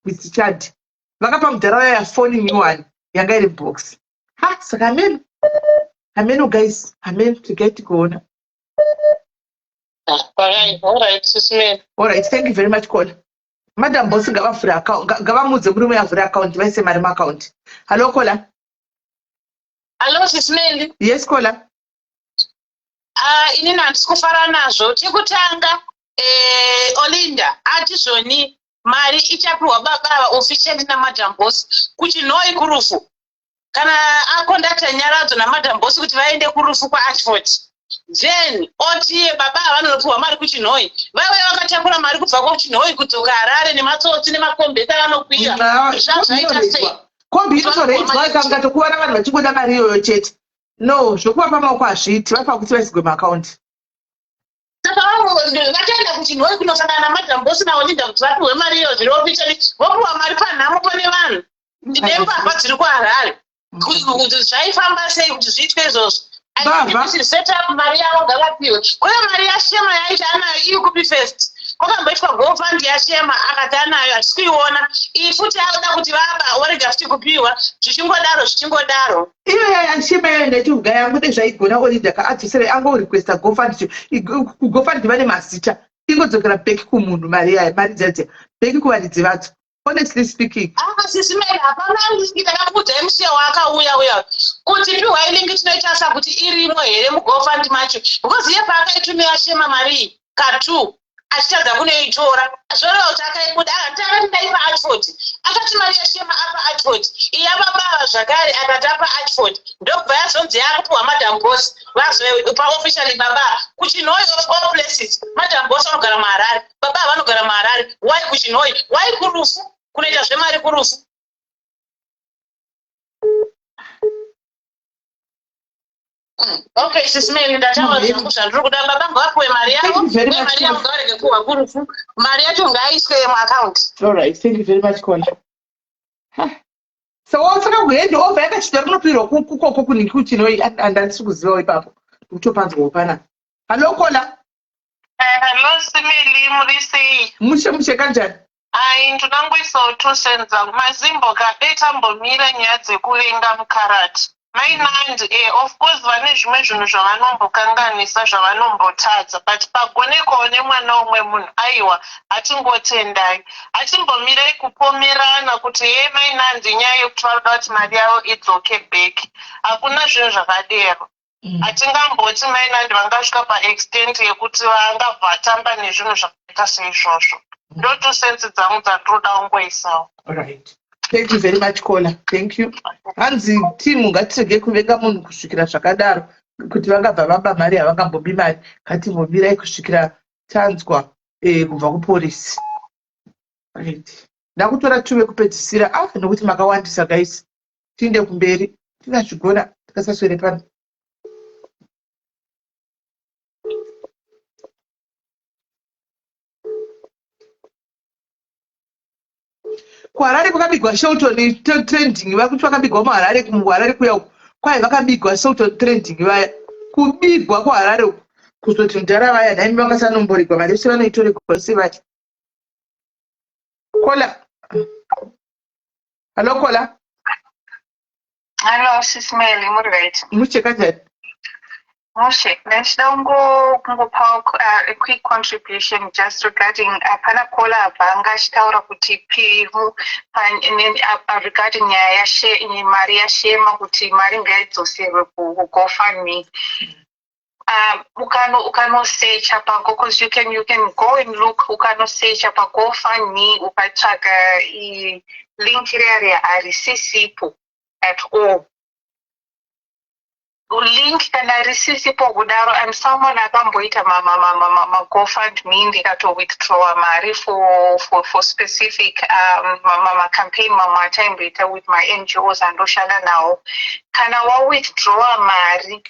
Mr. Chad vakapa mudhara ya phone new one yanga iri box. Saka amen guys, amen to get kuona. All right, Sisimeli. All right, thank you very much, Kola. Madam Boss ngavavhura account, ngavamudze murume yavhura account vaise mari muaccount. Hello, Kola. Hello, Sisimeli. Yes, Kola. Inini handisi kufara nazvo. Chekutanga, Olinda ati zvoni mari ichapiwa baba officially naMadam Boss kuchinhoi kurufu. Kana akondakta nyaradzo naMadam Boss kuti vaende kurufu kwaAshford. Then oti baba vanopiwa mari kuchinhoi. Vave vakatakura mari kubva kuchinhoi kudzoka Harare nematsotsi nemakombiyuta vanokwira. Zvazvaita sei? Kombiyuta reitwa ikangatokuwana vanhu vachingoda mari iyoyo chete. No, zvokuva pamaoko hazviiti, vapa kuti vaisigwe muaccount. Saka vataenda kuchinhoi kunosangana naMadam Boss naOlinda kuti vapiwe mari iyoyo zviri officially. Vopiwa mari panhamo pane vanhu. Nembavha dziri kuHarare. Zvaifamba sei kuti zviitwe izvozvo? Set up mari yavo ngavapiwe. Uye mari yaShema yaiti anayo iri kupi first. Kwakamboitwa GoFund yaShema akati anayo hatisi kuiona. Iyi futi anoda kuti vaba orega futi kupiwa zvichingodaro. Iyo yaShema yayo ndaiti yangu nezvaigona Olinda kaadzosera angorequesta GoFund. GoFund vane mazita. Ingodzokera back kumunhu mari yayo, mari dzadzo. Back kuvaridzi vadzo. Honestly speaking. Sisimeli hapana ndakakudza MC wakauya kuti piwa ilingi tinoita kuti irimo here muGoFund macho. Because iye paakaitumira Shema mari ka2 achitadza kunoitora. Zvoro kuti akaibuda akatanga ndaipa Ashford. Akati mari yaShema apa Ashford. Iye baba zvakare akatapa Ashford. Ndobva yazonzi yakupiwa Madam Boss. Pa officially baba kuchinhoi of all places. Madam Boss anogara muHarare. Baba vanogara muHarare. Why kuchinhoi? Why kurufu? Kunoita zvemari kurufu. Okay, Sisimeli ndataura zvangu zvandiri kuda. Baba ngavapiwe mari yavo. Uye mari yavo ngavarege kuwa kurufu. Mari yacho ngaiiswe muaccount. All right, thank you very much, Kola. So saka kuhend over yakachita kunopirwa kukoko kunhingi kuchinhoi handisi kuzivawo ipapo. Kutopanzwawo panapa. Hello, Kola. Hello, Simeli, muri sei? Mushe kanjani? Ndinongoisawo 2 cents dzangu. Mazimboka detambomira nyaya dzekuvenga mukarati. Mainandi, of course vane zvimwe zvinhu zvavanombokanganisa zvavanombotadza, but pagonekwawo nemwana womwe munhu aiwa hatingotendai. Hatimbomirai kupomerana kuti mainandi nyaya yekuti vanoda kuti mari yavo idzoke back. Hakuna zvinhu zvakadero. Hatingamboti mainandi vangasvika paextent yekuti vangabvatamba nezvinhu zvakaita seizvozvo. Ndo 2 cents dzangu dzatoda kungoisawo. Alright. Thank you very much, Kola. Thank you. Hanzi timu ngatirege kuvenga munhu kusvikira zvakadaro kuti vangabva vaba mari havangambombi mari. Ngatimbomirai kusvikira tanzwa kubva kupolisi. Right. Ndakutora tuve kupedzisira nokuti makawandisa guys. Tiende kumberi. Tingazvigona tikasaswere pano. kuHarare kwakabigwa Shelton trending vakuti vakabigwa muHarare kuHarare kuya uko kwai vakabigwa Shelton trending vaya kubigwa kuHarare uko kuzoti ndara vaya naimi vakasanomborigwa mari vese vanoitoregwa se vati Kola. Hello, Kola. Hello, Sisimeli, muri right? Mucheka njani? Moshe, ndachida kungopa a quick contribution just regarding apana Kola vanga achitaura kuti piru regarding nyaya mari yaShema kuti mari ngaidzoserwe kuGoFundMe. ukanosearcha because you can go and look, ukanosearcha paGoFundMe ukatsvaga link reya harisisipo at all. Link kana risisipo kudaro, and someone akamboita maGoFundMe ndikatowithdrawa mari for specific campaign ataimboita with my NGOs andoshanda nawo. Kana wawithdrawa mari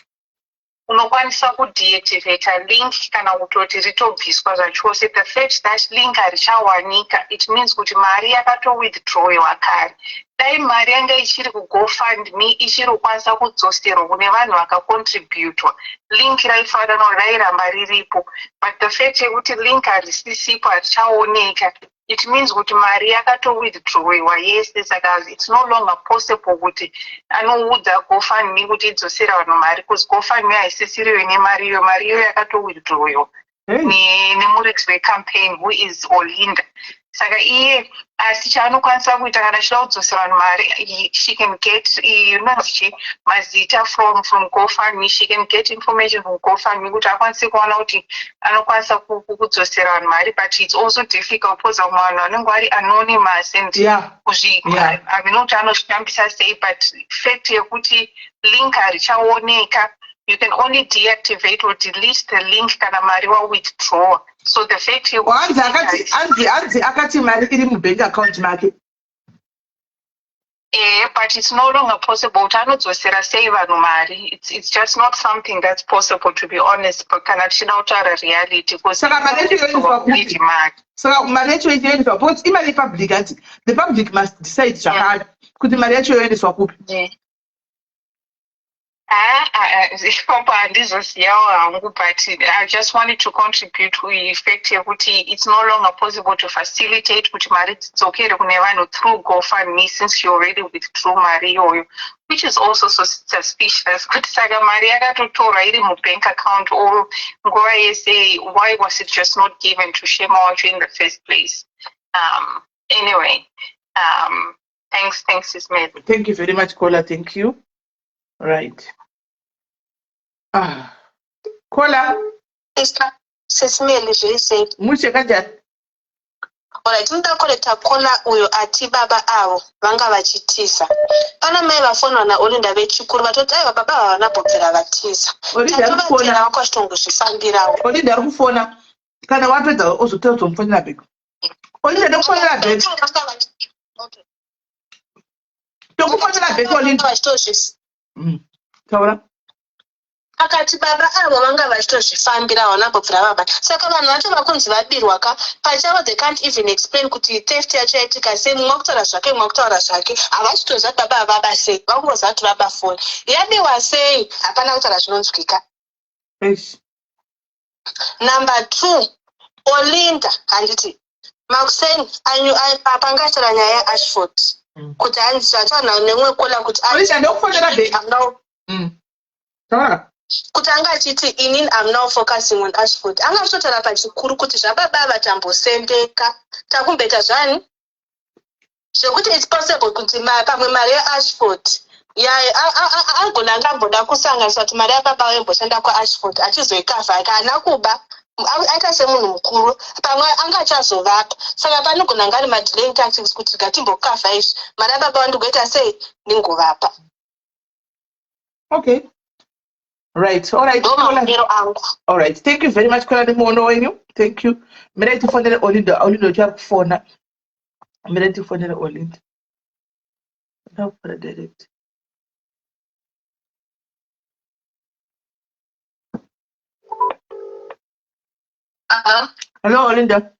unokwanisa kudeactivate link kana kutoti ritobviswa zvachose. The fact that link harichawanika, it means kuti mari yakatowithdrawiwa kare. Dai mari yanga ichiri kuGoFundMe ichiri kukwanisa kudzoserwa kune vanhu vakacontributwa, link raifanira rairamba riripo. But the fact yekuti link harisisipo, harichaoneka, it means kuti mari yakatowithdrawiwa yese. Saka it's no longer possible kuti anoudza GoFundMe kuti idzosera vanhu mari, because GoFundMe haisisiriwe nemariyo, mariyo yakatowithdrawiwa nemuridzi wecampaign who is Olinda. Saka iye asi chaanokwanisa kuita kana achida kudzosera vanhu mari, she can get mazita from GoFundMe, she can get information from GoFundMe kuti akwanise kuona kuti anokwanisa kudzosera vanhu mari. But it's also difficult because vanhu vanenge vari anonymous and havina kuti anozvitambisa sei. But fact yekuti link harichaoneka, you can only deactivate or delete the link kana mari withdraw. So the fact you akati mari iri mubank account make. But it's no longer possible. Anodzosera sei vanhu mari. It's just not something that's possible, to be honest. But kana tichida kutaura reality, because saka mari yacho inoendeswa because imari public, ati the public must decide zvakare kuti mari yacho yoendeswa kupi. Handizosiyawo hangu, but I just wanted to contribute to the effect yekuti it's no longer possible to facilitate kuti mari dzidzokere kune vanhu through GoFundMe since you already withdrew mari iyoyo, which is also so suspicious. Kuti saka mari yakatotorwa iri mubank account or nguva yese, why was it just not given to Shema wacho in the first place? Anyway, thanks Ismail. Thank you very much, Kola. Thank you. Right. Kola. Sismeli zvese. Mushe kanjani? Alright, tinoda koleta Kola uyo ati baba avo vanga vachitisa. Pana mai vafonwa naOlinda vechikuru vatoti aiva baba havana bhokera vatisa. Tatovatera vakazvitongozvifambirawo. Olinda ari kufona. Kana wapedza uzomufonera bheki. Olinda ndikufonera bheki. Ndikufonera bheki Olinda. Taura. Akati baba avo vanga vachitozvifambira vanambobvira baba. Saka vanhu vacho vakunzi vabirwa ka pachavo, they can't even explain kuti theft yacho yaitika sei. Mumwe kutaura zvake havachitoziva baba baba sei, vangoziva kuti baba foni yabiwa sei, hapana kutaura zvinonzwika. Number 2, Olinda handiti Makuseni pangatara nyaya yaAshford kuti hanzi zvataura nemwe Kola kuti kuti anga achiti inini I'm now focusing on Ashford. Anga achitotaura pachikuru kuti zvababa vatambosendeka takumbeta zvani zvekuti it's possible kuti pamwe mari yaAshford agona angamboda kusanganisa kuti mari yababa vaimboshanda kwaAshford achizoikavha kana kuba aita semunhu mukuru pamwe anga achazovapa. Saka panogona ngari madelaying tactics kuti ngatimbokavha izvi mari yababa vandigoita sei ndingovapa. Okay. Right. All right. All right. Thank you very much, Kola. Thank you. Mira tu phone Olinda. Olinda char phone. Mira tu phone Olinda. Now for direct. Hello, Olinda.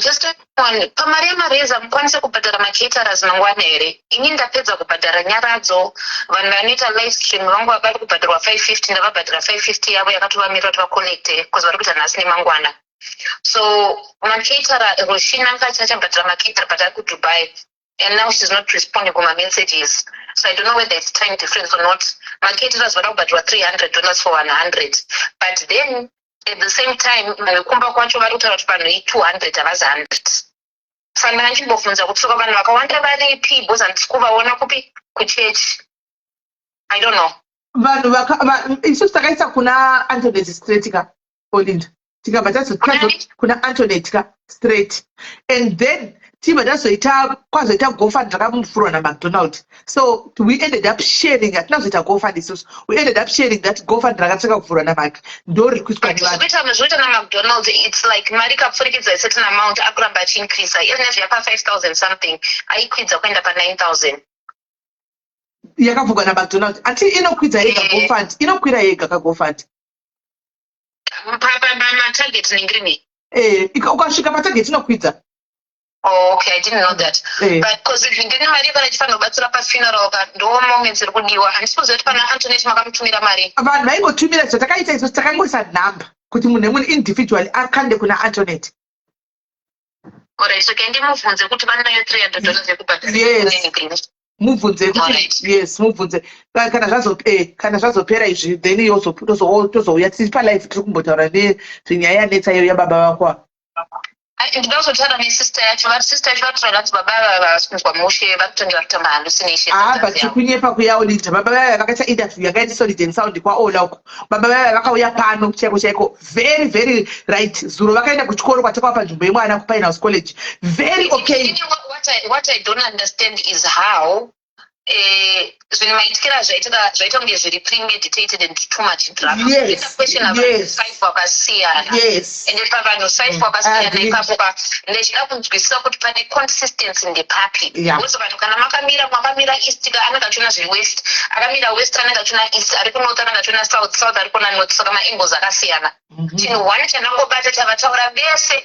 Just one. Pamaria Mareza mkwanisa kupatara macaterers mangwana ere. Ini ndapedza kupatara nyaradzo. Vanhu vanoita live stream vangu vakati kupatarwa 550 ndavabhatira 550 yavo yakatova kuti vakolekte because vari kuita nhasi nemangwana. So macaterer Roshina akachabhatira macaterer but ari kuDubai, and now she's not responding to my messages. So I don't know whether it's time difference or not. Macaterers vari kubhatira $300 for 100, but then at the same time, kumba kwacho vari kutaura kuti vanhu 200 havazi 100. Saka ndangachimbofunza kuti soka vanhu vakawanda varipi because handisi kuvaona kupi kuchechi. I don't know. vanhu isusu takaisa kuna Antoinette straight ka Olinda tikabva tazoita kuna Antoinette ka straight and then tibva tazoita kwazoita GoFund rakamufurwa naMcDonald, so we ended up sharing hatina kuzoita GoFund isusu, we ended up sharing that GoFund rakatanga kufurwa naMac ndo riri kuiswa nevanhu zvoita naMcDonald. It's like mari kapfurikidza certain amount akuramba achiincreasa even if yapa 5,000 something aikwidza kuenda pa 9,000 yakavhurwa naMcDonald. Ati inokwidza yega GoFund, inokwira yega kaGoFund matarget ningirini ukasvika patarget inokwidza. Oh, okay, I didn't know that. But because if ndine mari vanachifanira kubatsira pafuneral ndo moments iri kudiwa, handisipoziva kuti pana Antoinette makamutumira mari. Vanhu vaingotumira zvatakaita izvo takangoisa nhamba kuti munhu nemunhu individually akande kuna Antoinette. Alright, so can ndimubvunze kuti vanayo $300 yekubhadhara? Yes. Mubvunze kuti yes, mubvunze kana zvazopera izvi then tozouya tiri palive tiri kumbotaura nezvenyaya yanetsa iyo yababa vako. Ndinozotaura nesister yacho, sister yacho vatotaura kuti baba vasunzwa mushe vakutondera kutamba hallucination. But kunyepa kuya Olinda baba vaya vakaita interview yakaita solid and sound kwaola uko. Baba vaya vakauya pano chaiko very very right. Zuro vakaenda kuchikoro kwatakwa panzvimbo yemwana kuPine House College. Very okay. What I don't understand is how zvinhu maitikira zvaita kunge zviri premeditated and too much drama. Yes. Question avanhu 5 vakasiyana. Yes. And pavanhu 5 vakasiyana ipapo ndechida kunzwisisa kuti pane consistency ndepapi. Because vanhu kana makamira east anenge achiona zviri west, akamira west anenge achiona east, ari kunorth anenge achiona south, south ari kuona north, saka maangles akasiyana. Chinhu one chandangobata chavataura vese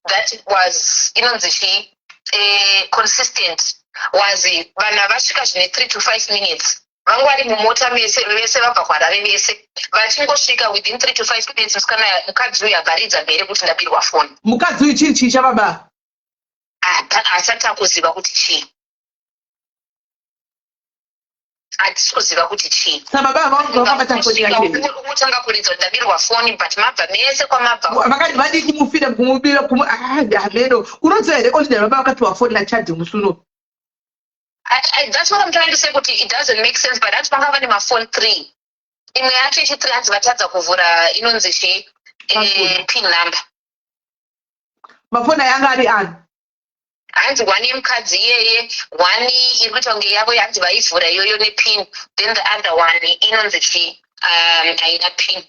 that was inonzi chii consistent was vanhu vasvika zvine 3 to 5 minutes vangwari mumota vese vabva kwaRarare vese vachingosvika within 3 to 5 minutes mukadzi uyu agaridza mberi kuti ndabirwa foni. Mukadzi uyu chii chavaba asati akuziva kuti chii, hatisi kuziva kuti chii. Sababa vakabata foni yake kutanga kuridza kuti ndabirwa foni but mabva mese kwamabva vakati vadi kumufira kumubira hameno unoziva here Olinda baba vakapiwa foni nachadhi musuno. That's what I'm trying to say, kuti it doesn't make sense, but that's vanga vane mafoni 3. Imwe yacho ichi3 hanzi vatadza kuvhura inonzi chi pin number. Mafoni ayanga ari ani? Hanzi one yemukadzi iyeye, one iri kuita kunge yavo hanzi vaivhura iyoyo nepin, then the other one inonzi chi haina pin.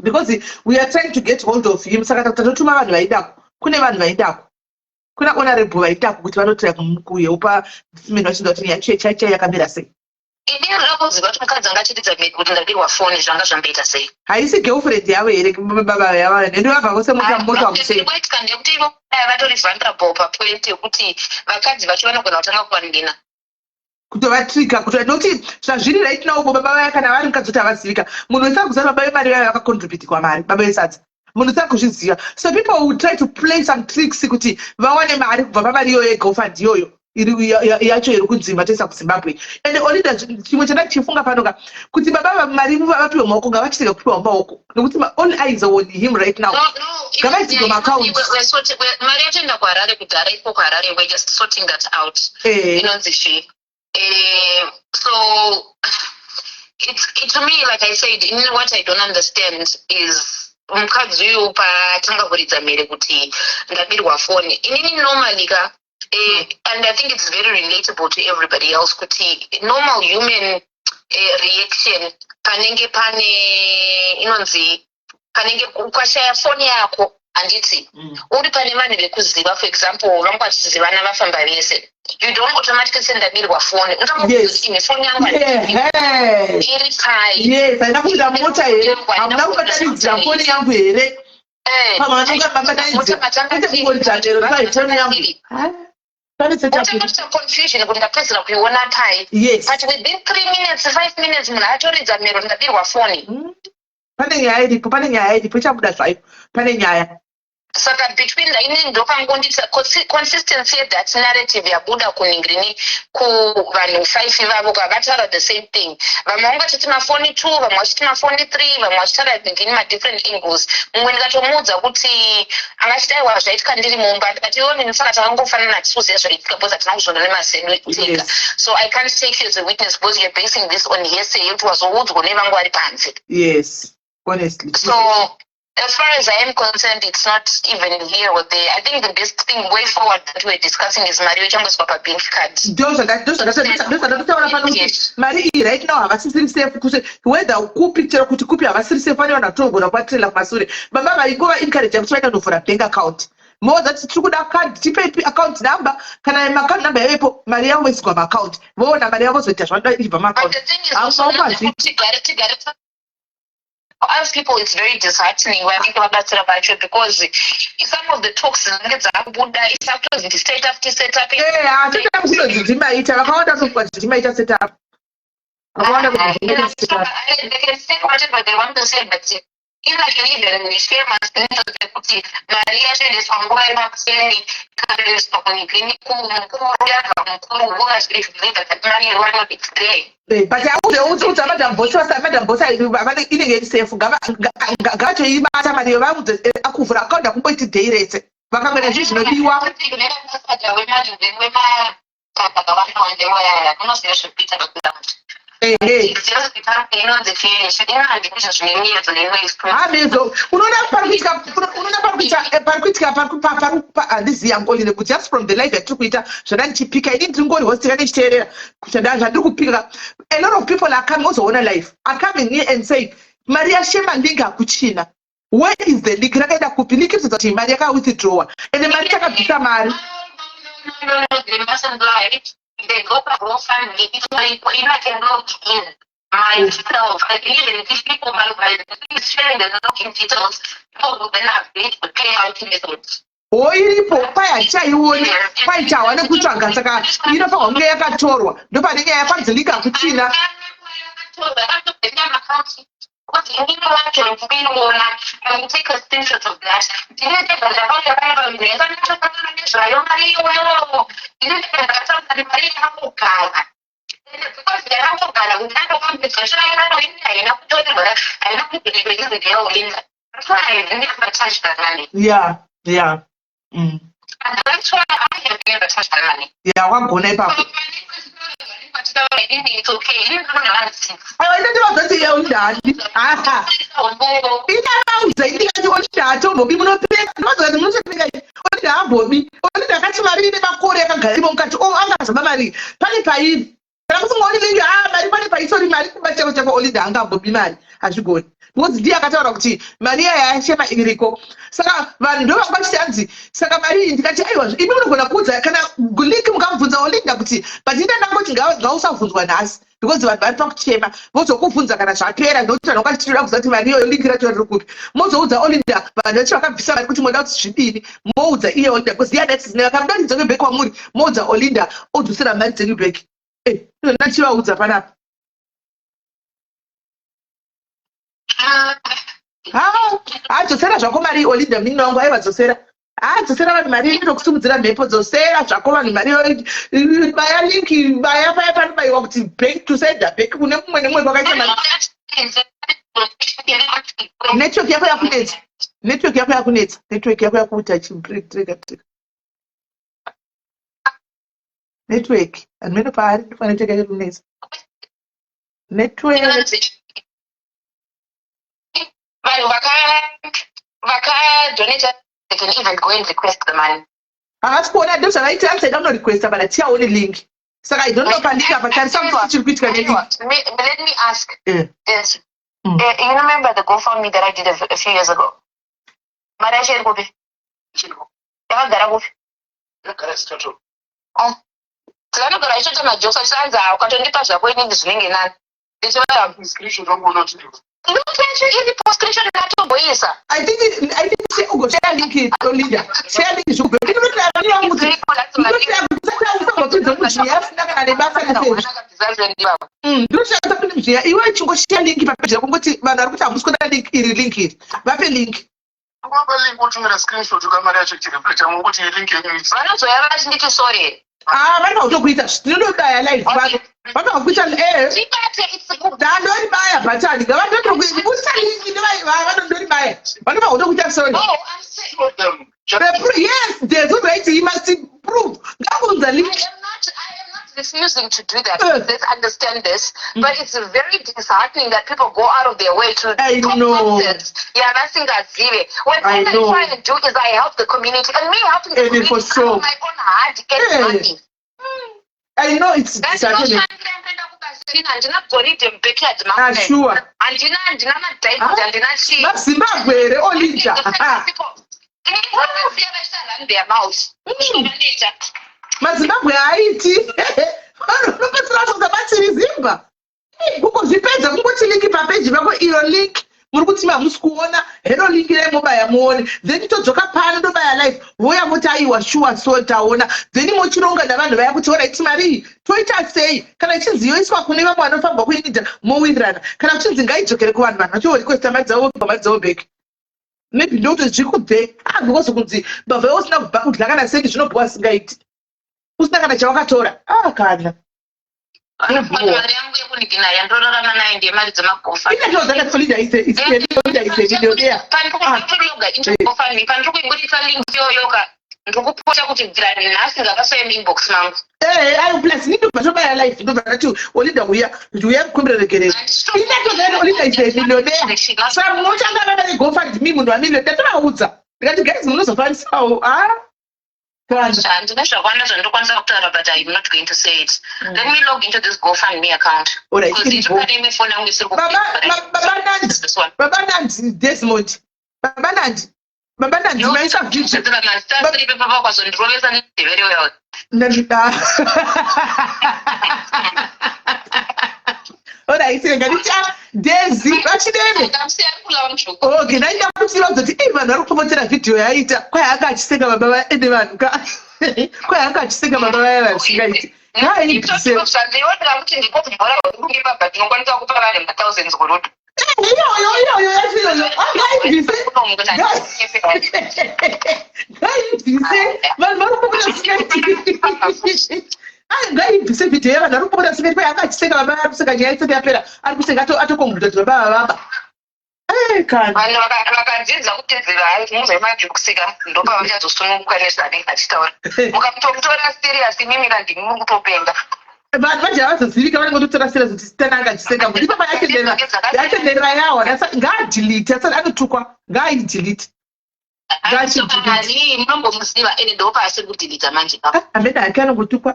Because we are trying to get hold of him, saka tatotuma vanhu vaidako. Kune vanhu vaidako. Kuna honorable vaitako kuti vanotora kuyeupa simeno vachinda kuti yacho yakamira sei. Ini ndinoda kuziva kuti mukadzi angachiridza kuti ndabirwa foni zvanga zvamboita sei. Haisi girlfriend yavo here baba yavo nendo vabva vose mota wakusei. Ndinoitika ndekuti ivo vatori vulnerable papoint yekuti vakadzi vacho vanogona kutanga kuvaningina. Kutovatrika noti zvazviri right now baba vaya kana vari mukadzi kuti havazivika. Munhu wese akuziva baba vemari vaya vakacontribute kwamari baba vesadza. Munhu usari kuzviziva. So people will try to play some tricks kuti vawane mari kubva pamari iyoyo yeGoFund iyoyo yacho iri kunzimba toisa kuZimbabwe. And Olinda chimwe chandachifunga panoka kuti baba mari vapiwa maoko ngavachitega kupiwa maoko nokuti all eyes are on him right now. Ngavaitiko account. Mari yacho enda kuHarare kudhara ipo kuHarare, we're just sorting that out. Inonzi shi. So it to me, like I said, what I don't understand is mukadzi uyu patanga kuridza mhere kuti ndabirwa foni inini normally ka and I think it's very relatable to everybody else kuti normal human reaction panenge pane inonzi panenge ukashaya foni yako handiti uri pane vanhu vekuziva, for example vangu vachizivana vafamba vese, you don't automatically say ndabirwa foni. Ine foni yangu iri pai. Yes, haina kuita mota here. Hamuna kubatanidzira foni yangu here. Pamwe vanonga mabatanidzira. Ite kungoridza chero paitoni yangu. Uchakuita confusion kuti ndapedzera kuiona pai. Yes. But within 3 minutes, 5 minutes munhu atoridza mero ndabirwa foni. Pane nyaya iripo ichabuda zvayo. Pane nyaya. saka between laini ndopangondita consistency that narrative yabuda kuningrini kuvanhu 5 vavo vataura the same thing. Vamwe vangatiti mafoni 2, vamwe vachiti mafoni 3, vamwe vachitaura ngini madifferent angles. Mumwe ndikatomuudza kuti angachitaiwa zvaitika ndiri mumba tikati iwo saka takangofanana tisuziva zvaitika because hatina kuzvona nemazedu tega. So I can't take you as a witness because you're basing this on hearsay yekuti wazoudzwa nevangu vari panze. Yes, honestly. So as far as I am concerned, it's not even here or there. I think the best thing way forward that we're discussing is Mario Chambers Papa Pink cards. Those Marie right now havasisiri safe kuti whether kupicture kuti kupi havasiri safe vane vanatogona kwatrela kumasure. Baba vaingova encourage kuti vakanofura bank account. More that tiri kuda card tipe account number kana account number yepo mari yavo isigwa account. Vona mari yavo zoita zvanoda ibva account. As people, it's very disheartening when I think about that because some of the talks Buddha is after the state after set up. Yeah, they can say whatever they want to say, but in like a leader and we share my Maria is on why not saying is but I also Madam Bossa in safe got to you Akufra account of point day rate. This young only just from the life I took with her. So then she pick I didn't go was a lot of people are coming also on a life. Are coming here and say, Maria Shema Linga Kuchina. Where is the link? To the Maria withdraw. And the Maria Capitamari. No, they mustn't lie. They go back home family. I can log in myself. I believe if people by sharing the login details, people will then have to pay out methods. Iripo payacha ione paita wane kutsvaga saka inofa honge yakatorwa ndopanenge yapanzilika kuchina What you need to and take a screenshot of that. Yeah. And that's why I have never touched my money. Yeah, one gonna pay. It's okay. You don't understand. I don't know what you're doing. Aha. What's the akataura kuti Maria yashema iriko saka vanhu ndo vakwachitanzi saka Maria ndikati aiwa imi unogona kuudza kana link mukamubvunza Olinda kuti patinda ndangoti ngausavhunzwa nhasi because vanhu vari pakuchema vozokubvunza kana zvapera nokuti vanhu vakatitoda kuziva kuti Maria link racho riri kupi mozoudza Olinda vanhu vacho vakabvisa vari kuti moda kuti zvidini moudza iye Olinda because iye adati vakamudaridza kwebheki kwamuri moudza Olinda odzosera mari dzenyu bheki nachivaudza panapa. Dzosera zvako mari Olinda mini wangu aiva dzosera dzosera vanhu mari inokusimudzira mhepo dzosera zvako vanhu mari baya linki baya paya panobayiwa kuti bank to send bank kune mumwe nemumwe kwakaita mari network yako yakunetsa network yako yakuita chibreak network andimene paari ndofana network yake kunetsa network donate, they can even go and request the money. I don't know request, but I tell only link. So I don't know but some let me ask this. You remember the GoFundMe that I did a few years ago? I think share link Olinda. Share link Kupa link utumira screenshot ukamari yacho chireflecta munguti link yenyu. Vanozoya vachinditi sorry. Vana kutokuita ndinodaya live pano. Vana kuita ndandori baya batani. Ngavatokuita link vanondoribaya. Vanopa kutokuita sorry. Oh, I'm saying. Yes, there's a right. He must prove. I am not refusing to do that. Let's understand this. But it's very disheartening that people go out of their way to I know. Yeah, nothing that's given. What I try to do is I help the community, and me helping the community on my own heart gets money. I know it's disheartening. Sure. Zimbabwe, Olinda. Mazimbabwe haiti vanopedzerazozabatsirizimba kungozvipedza kungoti link papeji vako iyo link muri kuti hamusi kuona hero link remobaya muone then todzoka pano ndobaya live voya moti aiwa shuwa so taona then mochironga navanhu vaya kuti oraiti mari toita sei kana ichinzi yoiswa kune vamwe vanofamba kuinida mowirirana kana kuchinzi ngaidzokere kuvanhu vanhu vachiorikwesta mari dzavo bheki maybe ndokuti zvikubve because kunzi bava usina kubva kudya kana sendi zvinobhuwa singaiti usina kana chawakatora kana ndikupota kuti bvirani nhasi ngakasoya inbox mangu plus ndinobva tobaya life ndobva tati Olinda uya kukombererekerera inatozana Olinda izemilionea saka munotanga vana vegofundme munhu wamiliyoni ndatovaudza ndikati guys munozofanisawo handina zvakawanda zvandokwanisa kutaura but I'm not going to say it. Let me log into this GoFundMe account. Because ichokane phone yangu isiri Baba Nandi Desmond. Baba Nandi maisa video. Baba papa kwazondirovesa very well. Alright, ngaticha Daisy bachidene. Okay, naenda kuti vazoti vanhu vari kupomotera video yaita. Kwai akachiseka baba ende vanhu ka. Kwai akachiseka baba vaya vasingaiti. Hai ndiona kuti ndikobvora kuti baba tinokwanisa kupa vanhu thousands kurutu. Yo, ngaibvise video yavanhu vari kupomota sikati kwai akachiseka baba ari kuseka nyaya isati yapera ari kuseka atokongutatira baba vanhu vakadzidza kutedzera muzoimajukusika ndopa vachazosununguka nezvanenge achitaura mukamutomutora serious mimira ndimi muri kutopenga vanhu vaja havazozivika vanenge kutotora serious kuti sitana angachiseka kuti papa yatenderera yawo ngaadhilite asati anotukwa ngaaidhilite munombomuziva ene ndopa asiri kudhilita manje amene ake anongotukwa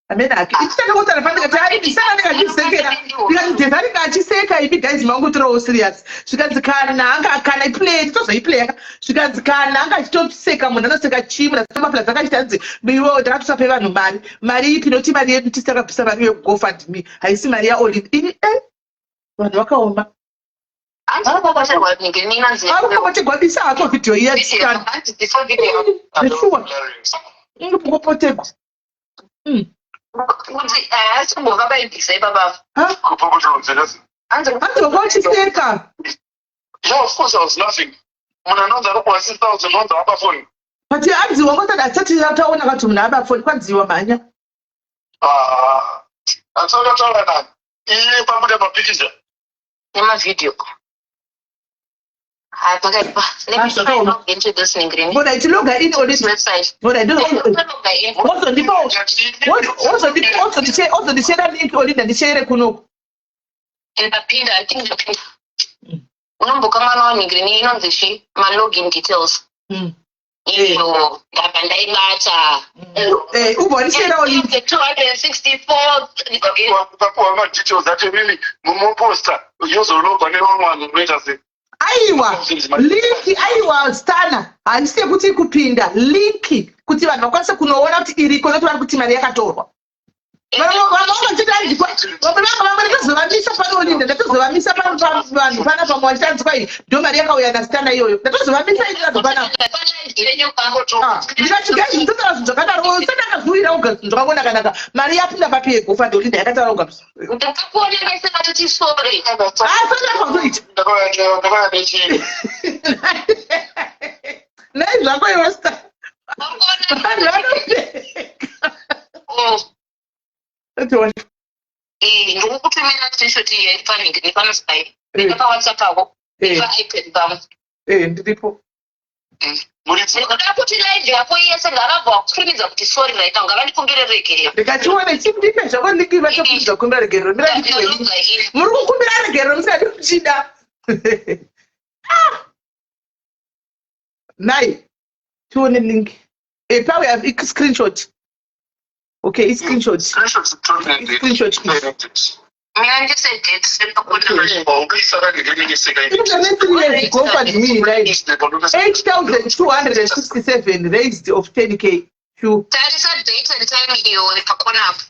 amene ake ichitandokotara pandikati aibisana ndikazvisekera ndikati dheza ringe achiseka ibi guys mangotorawo serious zvikanzi kana iplay tozoiplaya zvikanzi kana anga achitoseka munhu anoseka chimu nasamaplas akachitanzi iwo ndakatosape vanhu mari ipi noti mari yedu tisakabvisa mari yegofundme haisi mari yaOlinda ini vanhu vakaoma arikupotegwa hako video iya ingopotegwa kuti asimbova vaibvisa ipapavo anzokochiseka Of course, I was laughing. When I know that I was 6,000 on the upper phone. But you asked what that started out on about to Naba for Quanzio Mania. I told her that he probably have a picture. In my video. Let me try log into this link. But I look at it on this website. But I don't also the also the share link or the share kuno. In the pin, I think the pin. Unombokamana ningrini inonzishi ma login details. Iyo ndapandaibata. Ubonishera link 264 kwa ma details that really mumoposta yozologa nevamwe unoita sei. Aiwa link aiwa stana handisi kuti kupinda link kuti vanhu vakwanise kunoona kuti iriko nokuti vari kuti mari yakatorwa ndatozovamisa panolinda ndatozovamisa vanhu pana pamwe vachitanzi kwai ndo mari yakauya nastana iyoyo ndatozovamisa ndikatigai nditotaura zvinhu zvakadaro usati akazuvira uga zvinhu zvakakona kanaka mari yapinda papi yegofa ndolinda yakataura uga zvako iwasta vanhu vanopeka ndikukutumira screenshot yaifanike nepanosai nepawhatsapp ako nepaipad pamwe ndiripo ndikuda kuti live yako yese ngavabva wakuturimidza kuti sorry right now ngavandikumbire regerero ndikationa chimdipe zvako ndiki vachokumbidza kumbira regerero muri kukumbira regerero musingadi kuchida nai tione link pawe have screenshot okay screenshot mina ndisedate $8,267 raised of 10K. tarisa date and time iyo ikakonapo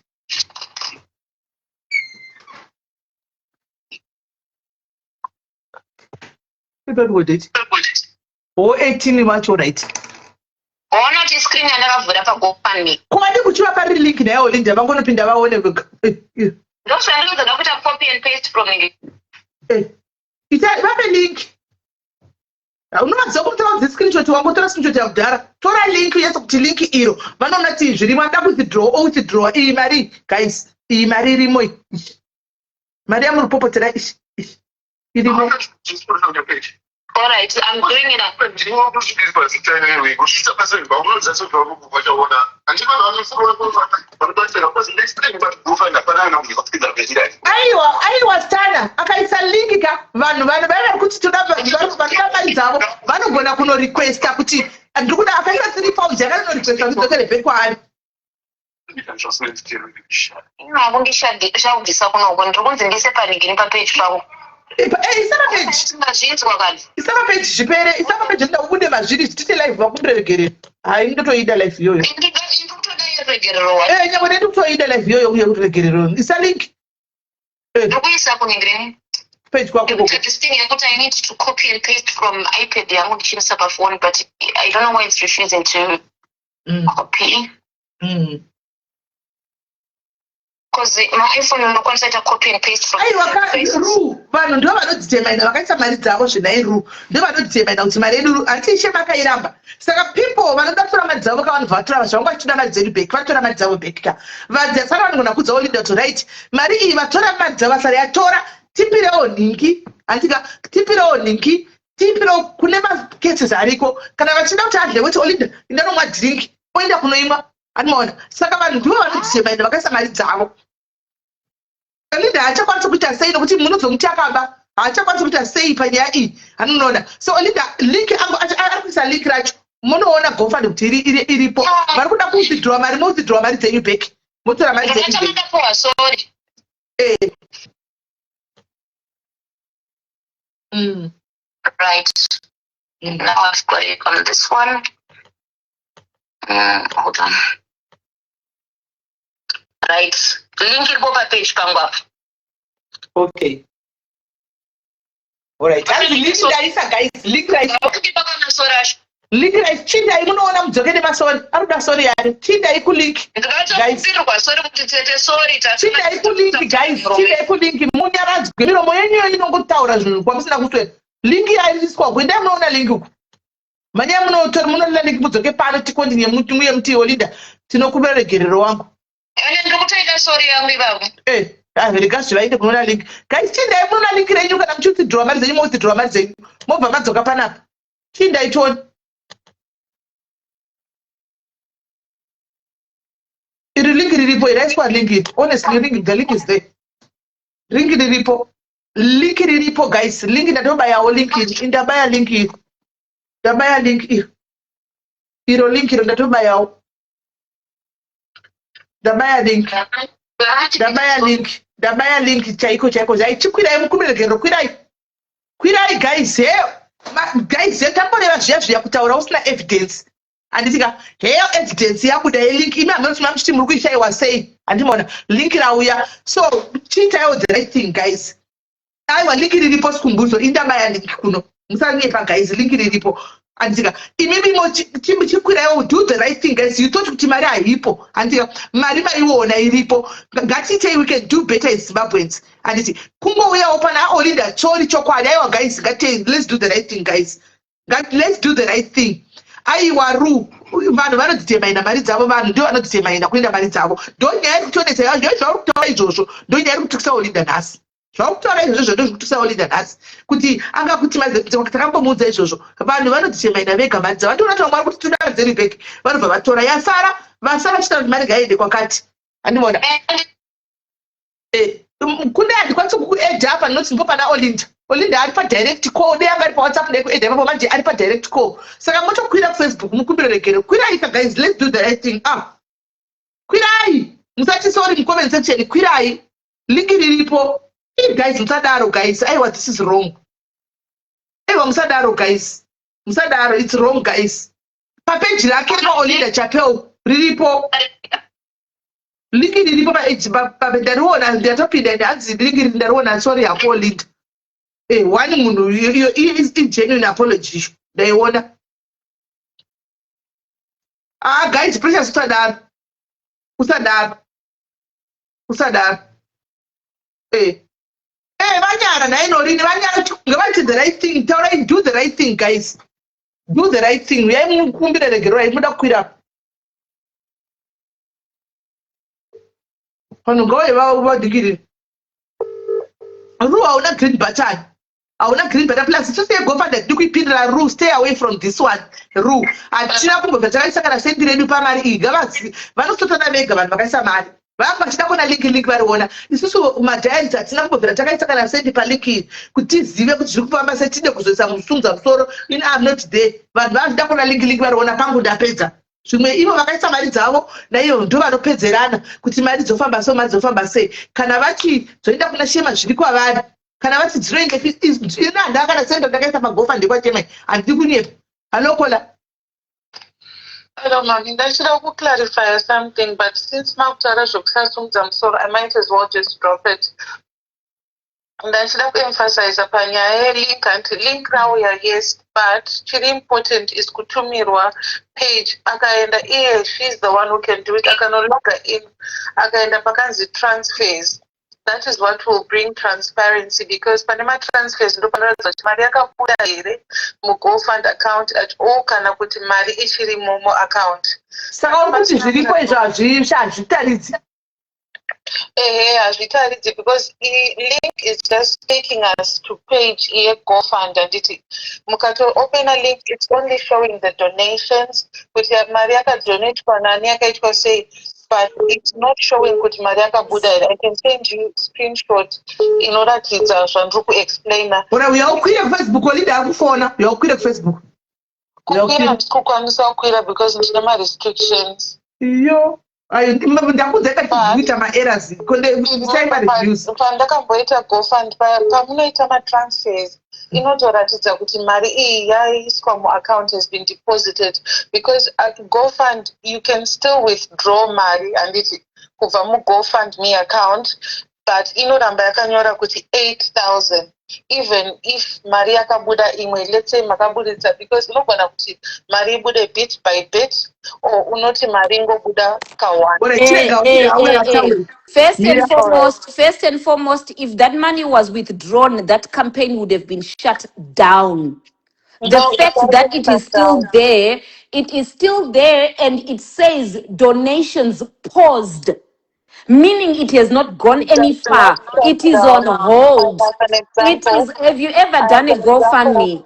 o 18 macho right ona kuti screen yandakavhura pagofundme kwadi kuchiva pari link nayo linda vangonopinda vaone ndozvandizoda kuita copy and paste from vape link unomaziva kumutaudze screenshot wangotora screenshot yakudhara tora link yese kuti link iro vanoona ti zvirimo anda withdraw iyi mari guys iyi mari irimo mari yamuripopotera irimo all right I'm doing it up aiwa stana akaisa link ka vanhu vava kuti toda vanhu dzavo vanogona kunorequesta kuti ndiri kuda akaisa 3 pounds yakanorequesta kuti ndoterebhe kwaari inangu ndishabvisa kunoko ndiri kunzi ndise paningini papage pavo isamapeji zvipere isamapeji nda ubude mazviri tite live vakundiregerera hai ndotoida live iyoyo nyangwe ndendi kutoida live iyoyo uye kuregerero isa link ndikuisa kuningireni page kwako this thing yekuti I need to copy and paste from iPad yangu ndichiisa pafone but I don't know why it's refusing to copy because my iPhone unokwanisa ita copy and paste from vanhu ndo vanodzitemaina vakaisa mari dzavo zvenairu ndo vanodzitemaina kuti mari yedu hatishe makairamba saka people vanoda kutora mari dzavo kavanhu vatora zvangu vachitoda mari dzedu back vatora mari dzavo back ka vadzasara vanogona kudzawo leader to right mari iyi vatora mari dzavo asari yatora tipirewo nhingi handika tipirewo nhingi tipirewo kune macases ariko kana vachida kuti adle weti olinda indanomwa drink oenda kunoimwa anoona saka vanhu ndivo vanodzitemaina vakaisa mari dzavo linda haachakwanisa kuita sei nokuti munozomuti akamba haachakwanisa kuita sei panyaya iyi anonoona so linda link angu ari kuisa link racho munoona gofund kuti iripo vari kuda kuwithdraw mari mowithdraw mari dzenyu back motora mari dzenyu right now I've got it on this one hold on right link iripo papage pangu apo okay alright link ndaisa guys link raisi link raisi chindai munoona mudzoke nemasori arikuda sori yari chindai kulink ndikatokumbirwa sori kuti tete sori chindai kulink guys chindai kulink munyaradzwe miromo yenyu inongotaura zvinhu kwamusina kutwera link yairiswa gwendai munoona link uku manyaya munoona link mudzoke pano tikondinye muye mutiwo linda tinokumbira regerero wangu ane ndiri kutoita sori yangu ivavo haverikazvi vainde kunoona link guys chindai munoona link renyu kana muchiwithdraw mari dzenyu mowithdraw mari dzenyu mobva madzoka panapa chindai tione iri link riripo iraiswa link iri honestly the link is there link riripo guys link ndatobayawo link iri ndabaya link iri ndabaya link iri iro link iro ndatobayawo ndabaya link chaiko chikwirai mukumiregerero kwirai guys guys tamboreva zviya kutaura usina evidence handitika heyo evidence yabuda yelink imi hamunoti mamuchiti muri kuishayiwa sei handimaona link rauya so chiitaiwo the right thing guys aiwa link riripo sikumbudzo indabaya link kuno musanyepa guys link riripo handitika imimimo chikwiraiwo do the right thing guys you thought kuti mari haipo handitika mari maiona iripo ngatiitei we can do better in Zimbabweans handiti kungouyawo pana olinda chori chokwadi aiwa guys let's do the right thing guys let's do the right thing aiwa ru vanhu vanodzitemaina mari dzavo, vanhu ndio vanodzitemaina kuenda mari dzavo. Ndonyaya iri kutonetsa yayo, ndizvo zvauri kutaura izvozvo, ndonyaya iri kutukisa Olinda nhasi. Zvauri kutaura izvozvo ndizvo kutukisa Olinda nhasi, kuti angakuti takambomuudza izvozvo, vanhu vanodzitemaina vega mari dzavo. Vatoona kuti vamwari kuti tudaadzeri bheki, vanobva vatora yasara, vasara vachita kuti mari ngaende kwakati. Andimona kune handikwanisi kukuedha apa ndinoti ndipo pana Olinda. Olinda ari padirect call, dei anga ari paWhatsApp dei kuedha ipapo manje ari padirect call. Saka motokwira kuFacebook mukumbiro regere. Kwirai guys, let's do the right thing. Kwirai. Musati sorry in comment section, kwirai. Link riripo. Guys, musadaro guys. Aiwa, this is wrong. Aiwa, musadaro guys. Musadaro, it's wrong guys. Papage rake pa Olinda Chapel riripo. Link riripo pa ndariona ndatopinda ndanzi link ndariona sorry yako Olinda. One munhu is genuine apology. Ndaiona. Guys, precious usadaro. Vanyara nainorini vanyara ngavati the right thing. Taurai do the right thing guys. Do the right thing. Uyai mukumbire regero muda kukwira. Pano ngauye vadigiri. Ru hauna green button. Hauna green button plus just go for the ndikuipindira Ru, stay away from this one. Ru hatina kumbobva takaisakana sendireni pamari iyi gavasi vanosotana vega vanhu vakaisa mari vanga vachida kuona link variona. Isusu madhayanzi hatina kumbobvira takaisakana sendi palink iyi kuti tizive kuti zviri kufamba sei, tine kuzoisa musunza musoro in am not there. Vanhu vachida kuona link variona pangu ndapedza. Zvimwe ivo vakaisa mari dzavo naivo ndo vanopedzerana kuti mari dzofamba sei, mari dzofamba sei. Kana vati zvoenda kuna Shema zviri kwavari, kana vati dziroinge ina ndakana senda ndakaisa magofa ndikwachema handidi kunyepa. Halokola. Hello, Mami. I should have clarify something, but since Mautara Joksasum's so I might as well just drop it. And I should have emphasized upon your link and link now, yes, but very important is Kutumirwa page. Akaenda she's the one who can do it. I cannot log in. Akaenda pakanzi transfers. That is what will bring transparency, because Panama transfers ndo panoratidza kuti mari yakabuda here muGoFund account at all kana kuti mari ichiri momo account. Saka uri kuti zviripo izvo hazvitaridzi. Hazvitaridzi because link is just taking us to page here GoFund and it mukato open a link, it's only showing the donations kuti mari yakadonatwa nani yakaitwa sei, but it's not showing kuti mari yakabuda. I can send you screenshot inoratidza zvandiri kuexplaina. Uyaukwira kuFacebook Olinda akufona, uyaukwira kuFacebook. Kukwira ndikukwanisa kukwira because ndine ma-restrictions. Iyo. Ndakuudza kuita ma-errors. Pandakamboita GoFund pamunoita ma-transfers inotoratidza kuti mari iyi yaiswa muaccount has been deposited, because at GoFund you can still withdraw mari handiti kubva muGoFundMe account, but inoramba yakanyora kuti 8,000 even if mari yakabuda imwe, let's say makaburitsa, because inogona kuti mari ibude bit by bit or unoti mari ingobuda kawana. First and foremost, if that money was withdrawn, that campaign would have been shut down. The fact that it is still there and it says donations paused, meaning it has not gone any far. It is on hold. It is. Have you ever done a GoFundMe?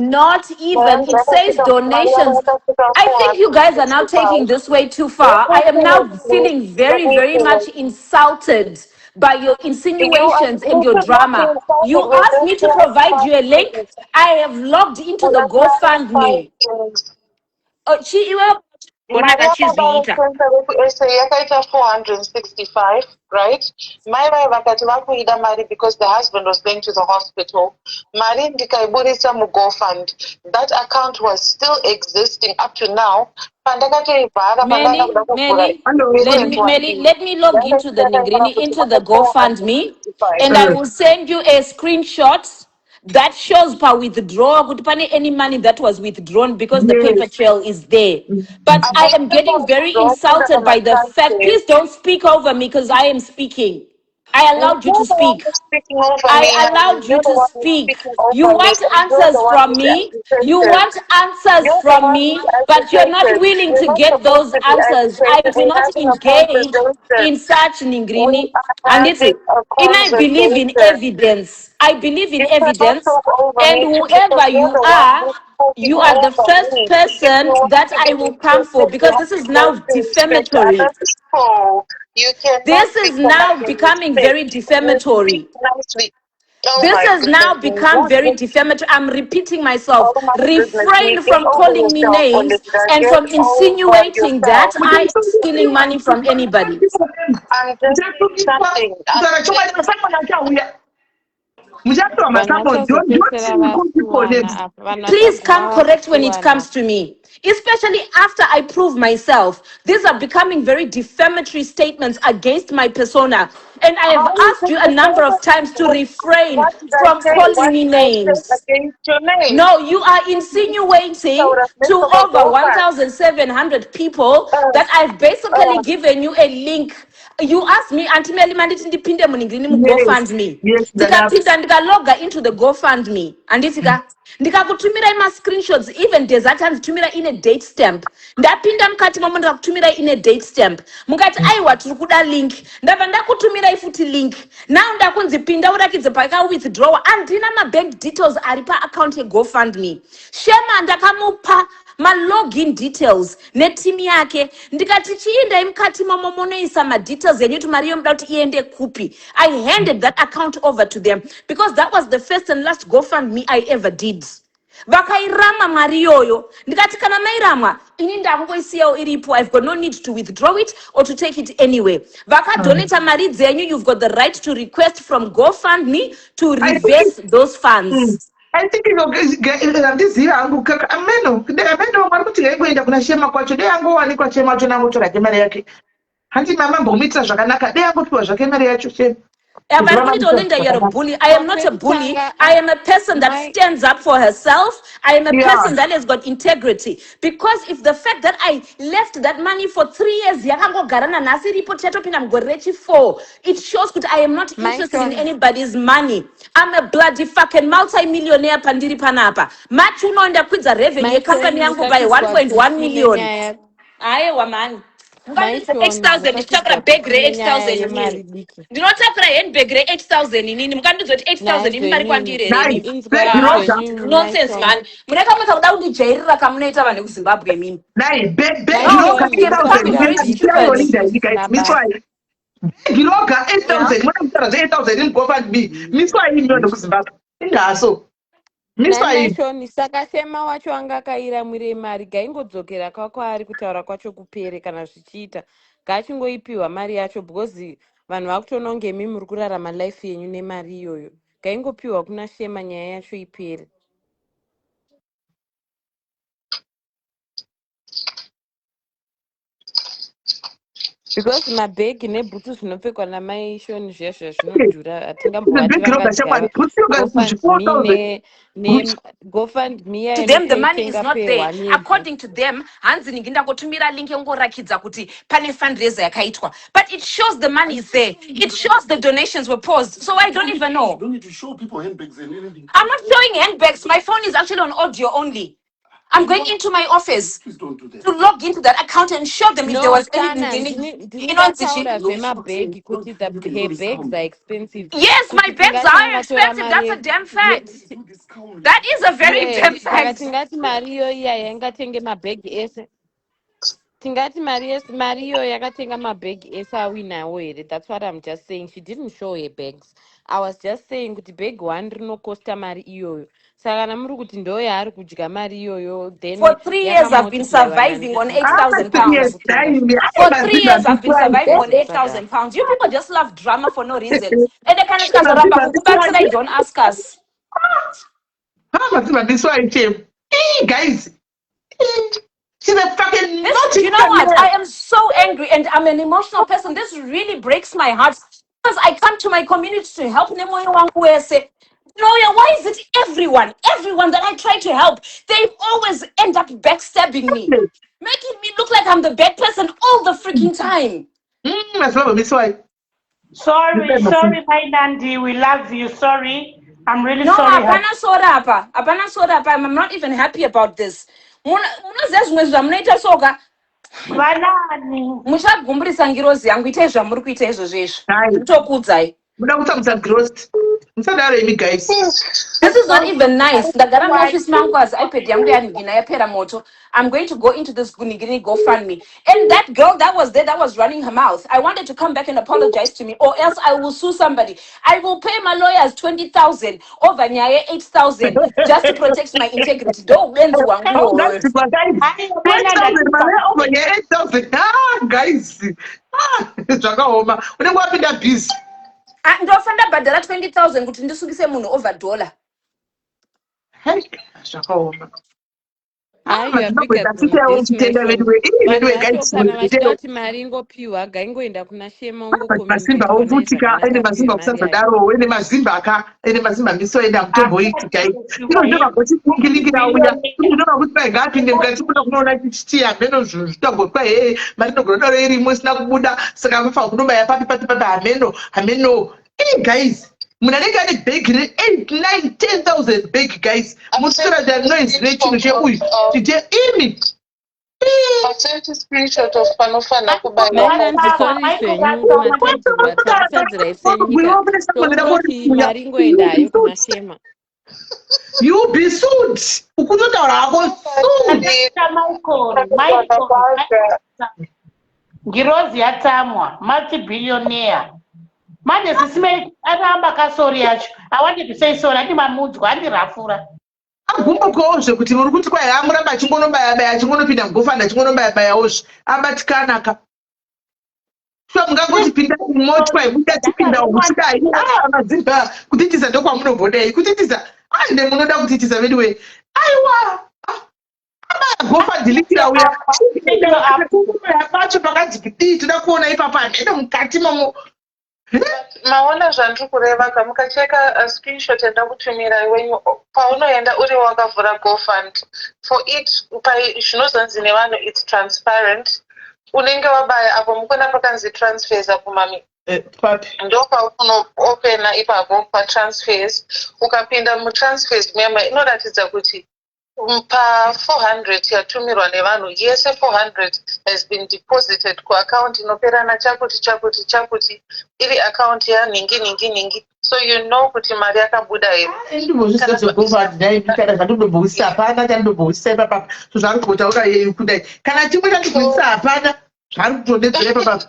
Not even. It says donations. I think you guys are now taking this way too far. I am now feeling very, very much insulted by your insinuations and your drama. You asked me to provide you a link. I have logged into the GoFundMe. Yakaita 465, right? My vakati vakuida mari because the husband was going to the hospital. Mari ndikaiburitsa muGoFund. That account was still existing up to now. Let me log into the Ningrini, into the GoFundMe, and I will send you a screenshot that shows per withdrawal. Could any money that was withdrawn because the paper trail is there. But I am getting very insulted by the fact. Please don't speak over me because I am speaking. I You're allowed you to the one speak. who's speaking over me, I honey. allowed you You're the to one who's speak. speaking You over me, want and you're the answers one from who's me. You agitated. want answers You're the from one me, who's but you're not agitated. willing You're to not get supposed those to be answers. I agitated. do We're not having a engage conversation. in such We ningrini. are And it's having a and I believe in conversation. evidence. I believe in You cannot evidence. talk over And me because whoever you're you the one are, who's talking you are the over first me. If person you want that to be I will come for respected, you because have this to is now learn to respect defamatory. other people. You cannot This be is now commanding becoming respect. very You speak defamatory. nicely. Oh This my has now goodness me. become very defamatory. I'm repeating myself. Oh my goodness me. Refrain Get from over calling me yourself, names Olivia. and Get from over insinuating that yourself. I am stealing money from anybody. I'm just saying something. I'm saying vanhu vachazopedzisira vasuwana apa vanhu Please vachaguma come correct when it vasuwana. comes to me. Especially after I prove myself. These are becoming very defamatory statements against my persona. And I have how is asked it you a number of defamatory? times to refrain What did I from say? calling What me did I say names. against your name? No, you are I insinuating would have to missed my over girlfriend. 1,700 people Uh, that I've basically uh, given you a link. You asked me, Auntie Melly manditi ndipinde muningini Yes, GoFundMe. yes, Dada. Ndikapinda ndikaloga into the GoFundMe. Anditsika. Ndikakutumirai ma-screenshots even desert handitumira ine date stamp. Ndapinda mukati mamo ndikakutumirai ine date stamp. Mukati aiwa tiri kuda link. Ndabva ndakutumirai futi link. Now ndakunzi pinda urakidze pakawithdrawa. Handina ma-bank details ari pa-account yeGoFundMe. Shema ndakamupa ma-login details netimu yake ndikati chiindai mukati mamo munoisa ma-details enyu kuti mari yomuda kuti iende kupi. I handed that account over to them because that was the first and last GoFundMe I ever did. Vakairama mari iyoyo ndikati kana mairamwa ini ndakungoisiyawo iripo. I've got no need to withdraw it or to take it anywhere. Vakadoneta mari dzenyu, you've got the right to request from GoFundMe to I think reverse those funds. I think ndizira hangu kaka ameno mari kuti ngaingoenda kuna Shema kwacho dei angowanikwa Shema acho nangotora mari yake. Handi mama mbomuitira zvakanaka dei angopiwa zvake mari yacho Shema. Vari kunditi Olinda, you're a bully. I am not a bully. I am a person that stands up for herself. I am a person that has got integrity. Because if the fact that I left that money for 3 years, yakangogarana nhasi iripo chatopinda mugore rechi4, it shows that I am not interested in anybody's money. I'm a bloody fucking multi-millionaire pandiri panapa. Machi unoenda kwidza revenue yecompany yangu by 1.1 million. Aiwa man. Mungandidze 8,000 ndichitakura bag re-8,000 inini. Ndinotakura handbag re-8,000 inini. Mungandidze kuti 8,000 ini mari kwandiri here inini. Nonsense man. Munekamwedza kuda kundijairira kamunoita vanhu vekuZimbabwe mimi. Begiroga 8,000 miswai. Begiroga 8,000 mwana mutara 8,000 in GoFundMe. Miswai ndinoda kuZimbabwe. Ingaso. naishoni saka Shema wacho anga akairamwire mari gaingodzokera kwakwaari kutaura kwacho kupere kana zvichiita gaachingoipiwa mari yacho because vanhu vakutoona kunge mi muri kurarama life yenyu nemari iyoyo gaingopiwa kuna Shema nyaya yacho ipere. Because mabhegi nebhutsu zvinopfekwa namai Shoni zvezvo zvinodhura hatingambovati vangadya GoFundMe To them the money is not there. According to them, hanzi ndingangotumira link yongorakidza kuti pane fundraiser yakaitwa. But it shows the money is there. It shows the donations were paused. So I don't even know. You don't need to show people handbags and anything. I'm not showing handbags. My phone is actually on audio only. I'm going into my office to log into that account and show them if there was anything. Yes, my bags are expensive. That's a damn fact. That is a very damn fact. Tingati mari iyo iya yaingatenge mabhegi ese. Tingati mari iyo yakatenga mabhegi ese awinawo here. That's what I'm just saying. She didn't show her bags. I was just saying kuti bag 1 rinokosta mari iyoyo. Saka kana muri kuti ndo yaari kudya mari iyoyo, then for 3 years I've been surviving on 8,000 pounds. For 3 years I've been surviving on 8,000 pounds. You people just love drama for no reason. And they can't don't ask us. Guys, she's a fucking you know what? I am so angry and I'm an emotional person. This really breaks my heart because I come to my community to help Nemoyo Wangwese. Noya, why is it everyone that I try to help, they always end up backstabbing me, making me look like I'm the bad person all the freaking time. That's not this way. Sorry, my Nandi. We love you. Sorry. I'm really No, sorry. apana soda apa. I'm not even happy about this. Munoziva zvimwe zvamunoita soka muchagumburisa ngirozi yangu. Itai zvamuri kuita izvozvo izvi. Nditokuudzai. This is not even nice. Ndagara muoffice mangu as iPad yangu yanigina yapera moto. I'm going to go into this Gunigini GoFundMe. And that girl that was there, that was running her mouth, I wanted to come back and apologize to me, or else I will sue somebody. I will pay my lawyers 20,000 over Nyaye 8,000 just to protect my integrity. Don't bend Oh, that's super guys. 8,000. Guys. Zvakaoma. Unenge wapinda busy. Ndofanda bhadhara 20,000 kuti ndisungise munhu over dollar. Zvakaoma. Vachati mari ingopiwa gaingoenda kuna shema mazimba ovutika ene mazimba kusazodaro ene mazimba misoenda mutombo itika inozvova kuti kungilingira uya inozvova kuti paingapinde mukati kuda kunoona chichiya meno zvitongo kwahe mari nogodaro irimo isina kubuda saka vafa kunobaya papi hameno guys munanenge ane bag re 8, 9, 10,000 bag guys musira da noise rechinhu cheuyu chite imi Send screenshot of panofana you be sued. Ukutotaura hako Ngirozi yatamwa, multi-billionaire. Manje sisime aramba kasori yacho. I wanted to say sorry, ati mamudzwa andi rafura. Agumbukozve kuti muri kuti kwai amuramba achingonobaya achingonopinda mugofanda achingonobayawozve abatikana sure mungangoti pinda mumoti kwai mutatipinda uchidai mazimba kutitiza ndokwamunobhodai kutitiza ande munoda kutitiza anyway aiwa gofa dilikira uya pacho pakati kiti toda kuona ipapa ande mukati mamo maona zvandiri kureva kamukacheka screenshot yandakutumira iwenyu paunoenda uri wakavhura gofund for it zvinozonzi nevanhu its transparent unenge wabaya apo mukona pakanzi transfers apo mami ndopaunoopena ipapo patransfers ukapinda mutransfers muyama inoratidza kuti pa400 yatumirwa nevanhu yese 400 has been deposited kuaccount inoperana chakuti iri account yaningi so you know kuti mari yakabuda here ndindombovisa hapana chandombovisisa ipapa so zvari kutotaura yei kudai kana chimwe chandibvisa hapana zvari kutodedzera ipapa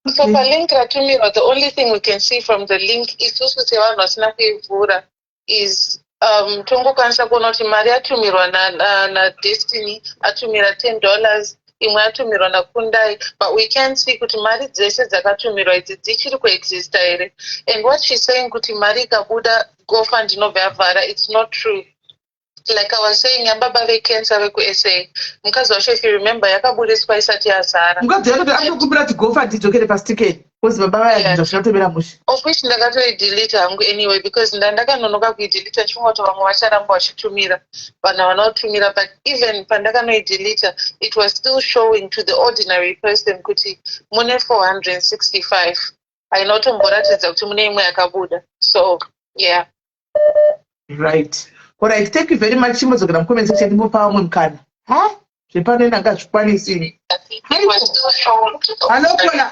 So for link ratumirwa, the only thing we can see from the link isusu sevanhu vasina kuivhura is tongokwanisa kuona kuti mari yatumirwa naDestiny atumira $10 imwe yatumirwa nakundai but we can see kuti mari dzese dzakatumirwa idzi dzichiri kuexista here and what she's saying kuti mari ikabuda gofund inobva yavhara it's not true. Like I was saying, yambaba vecancer vekuSA mukazi wacho if you remember yakabudiswa isati yazara mukadzi yakati anokumbira kuti gofund idzokere pasiticket kozi baba vaya zvinotomera musha of which ndakatoidelete hangu anyway because ndakanonoka kuidelete chingoti vamwe vacharamba vachitumira vanhu vanotumira but even pandakanoidelete it was still showing to the ordinary person kuti mune 465 ainotomboratidza kuti mune imwe yakabuda so yeah right. Alright, thank you very much. Chimodzokera mucomment section ndimopa vamwe mukana. Zvepanoenda ngazvikwanisi. Hello, Kola.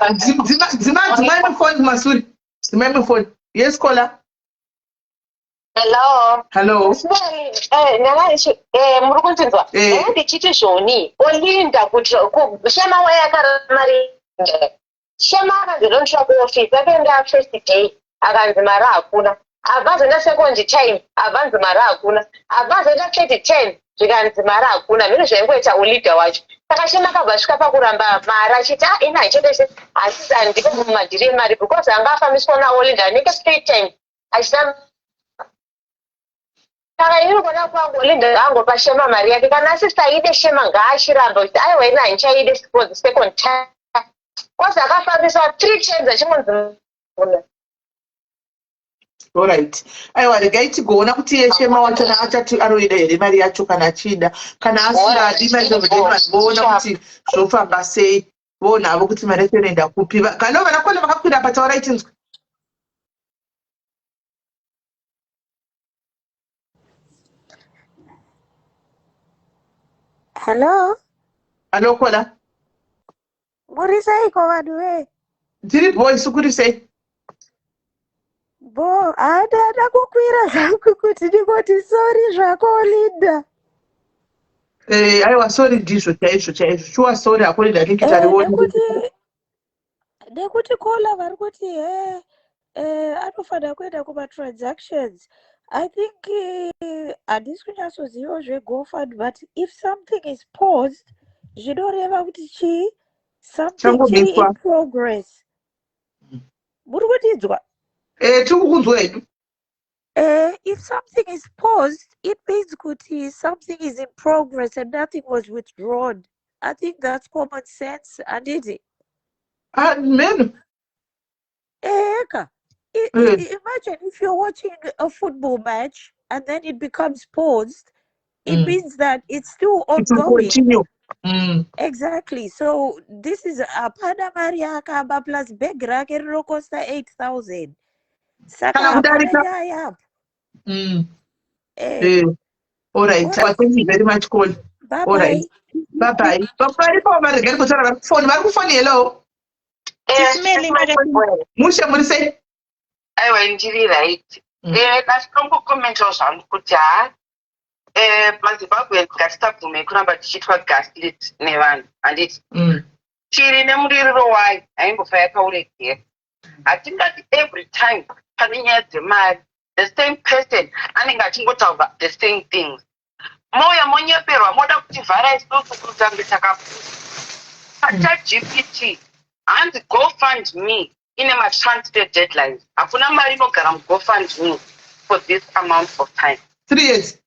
Dzimai mufoni masuri. Dzimai mufoni. Yes, Kola. Hello. Muri kunzwa? Ndichiti zvoni. Olinda kuti shema wayakarari. Shema akanzinotsva kuoffice akaenda first day akanzi mari hakuna. Avazoenda second time avanzi mari hakuna avazoenda third time zvikanzi mari hakuna mhino zvaingoita ulida wacho saka shema akabva svika pakuramba mari achiti ina haichetese asi handipe mumadhiri emari because anga afambiswa naolinda anenge straight time achita saka ini kuona kwangu olinda angopa shema mari yake kana asisaide shema ngaachiramba kuti aiwa ina handichaide second time because akafambiswa 3 times achingonzi Alright. Aiwa regai tigoona kuti yeshe mawatana achati aroida here mari yacho kana achida. Kana asingadi madhokodheya voona kuti zvofamba sei. Vonavo kuti mari yacho inoenda kupi. Kana vanakwenda vakakwira pataura itinzwe. Hello? Hello, Kola. Muri seiko vanhu we? Ndiri boys kuri sei? Bo, ada kukwira zvangu kuti ndingoti sorry zvako Linda. Aiwa sorry ndizvo chaizvo. Shuwa sorry hakuri ndinenge tariona. Nekuti Kola vari kuti anofanira kuenda kuma-transactions. I think handisi kunyatsoziva zveGoFund, but if something is paused, zvinoreva kuti chii? Something chiri in progress. Muri kutidzwa? Tikukunzwa hedu. If something is paused, it means kuti something is in progress and nothing was withdrawn. I think that's common sense, anditi? Man. Imagine if you're watching a football match and then it becomes paused, it means that it's still ongoing. Exactly. So this is Apana Maria Kaba plus Begra Kerro costa 8,000. Saka Apana. All right. Thank you very much, Cole. Bye all right. Bye bye. Hello. Musha muri sei? Aiwa ndiri right. Ndasitombokomentawo zvangu kuti maZimbabwe ngatisabvume kuramba tichiitwa gaslit nevanhu handiti chiri nemuririro wayo haimbofa yakauregera. Hatingati every time pane nyaya dzemari the same person anenge achingotaura the same things. Moya monyeperwa moda kuti vhara isusu kutange takapusa ChatGPT hanzi GoFundMe ine ma-transfer deadlines. Hakuna mari inogara muGoFundMe for this amount of time. 3 years.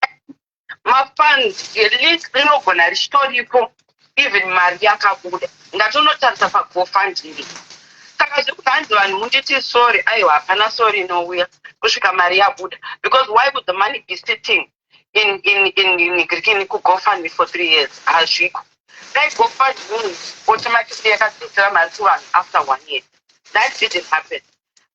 Mafunds yelink rinogona richitoripo even mari yakabuda. Ngatonotarisa paGoFundMe. Saka zvekuti hanzi vanhu munditi sorry, aiwa hapana sorry inouya kusvika mari yabuda. Because why would the money be sitting in kuGoFundMe for 3 years? Hazviko. Dai GoFundMe automatically yakasisira mari kuvanhu after 1 year. That didn't happen.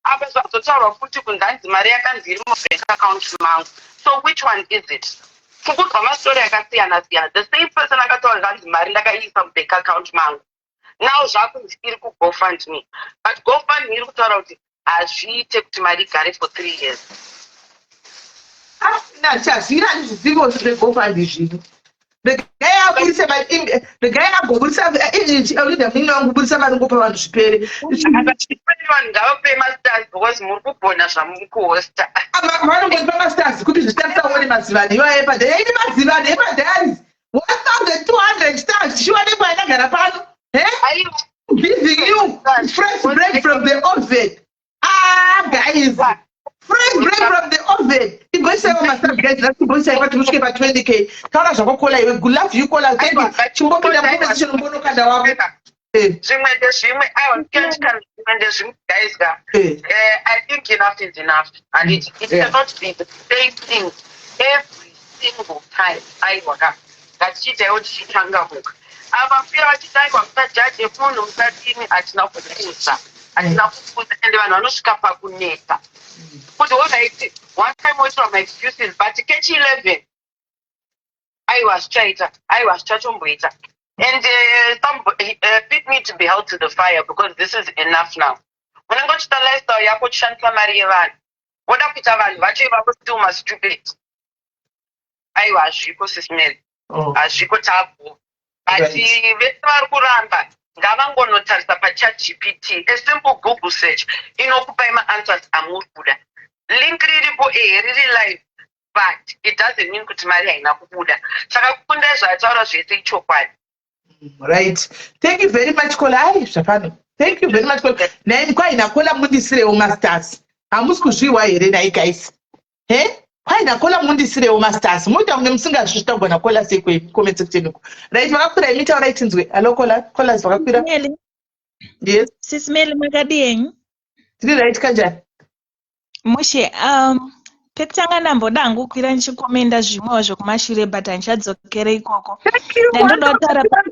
Apa zvazotaurwa futi kunzi mari yakanzi iri mubank account mangu. So which one is it? Kukuzwa mastori akasiyana-siyana. The same person akataura kanzi mari ndakaisa mubank account mangu. Now zvakunzi iri kuGoFundMe. But GoFundMe iri kutaura kuti hazviite kuti mari igare for 3 years. Zvazvira zvizivo zveGoFundMe zvino. The guy aburisa mari ngopa vanhu zvipere. Vanhu ngavape masters because muri kugona zvamuri kuhosta. Vanongopa masters kuti zvitarisa mazivano iwaye padhaya. Ini mazivano epadhayaris 1,200 stars. Chiwanepo anagara pano. Giving you fresh bread from the oven. Guys. Fresh bread from the oven. Igoisa masters guys. Let's go say what mushke pa 20k. Kaura zvako kola iwe. Good luck you kola. Thank you. Chimbopinda position mbono kada wako. Zvimwe guys I think enough is enough and it cannot be the same thing every single time. Aiwaka ngatichitawo tichitangamuka avafira vachitaiwa musajaje munhu musatini hatina kukuza ende vanhu vanosvika pakuneta kuti alright one time waitirwa maexcuses but catch 11 aiwa zvichatomboita. And people need to be held to the fire because this is enough now. Unenge uchita lifestyle yako uchishandisa mari yevanhu. Woda kuita vanhu vacho ivavo still ma-stupid. Aiwa hazviko sisimeri. Hazviko tabu. But vese vari kuramba ngavangonotarisa paChatGPT. A simple Google search inokupa ma-answers amuri kuda. Link riripo riri live. But it doesn't mean kuti mari haina kubuda. Saka kukunda zvataura zvese ichokwadi. Right. Thank you very much, Kola. Thank you very much, Kola. Nani kwa inakola mundisire masters. Hamusi kuzviwa here nai guys. Kwa inakola mundisire masters. Muita mune musinga zvishita na kola sekwe comment section uko. Right, vakakura imita right nzwe. Hello Kola. Kola zvakakura. Yes. Sisimeli makadienyu. Tiri right kanjani? Mushe, pekutanga ndamboda hangu kwira ndichikomenda zvimwewo zvokumashure but handichadzokere ikoko. Thank you. Ndandoda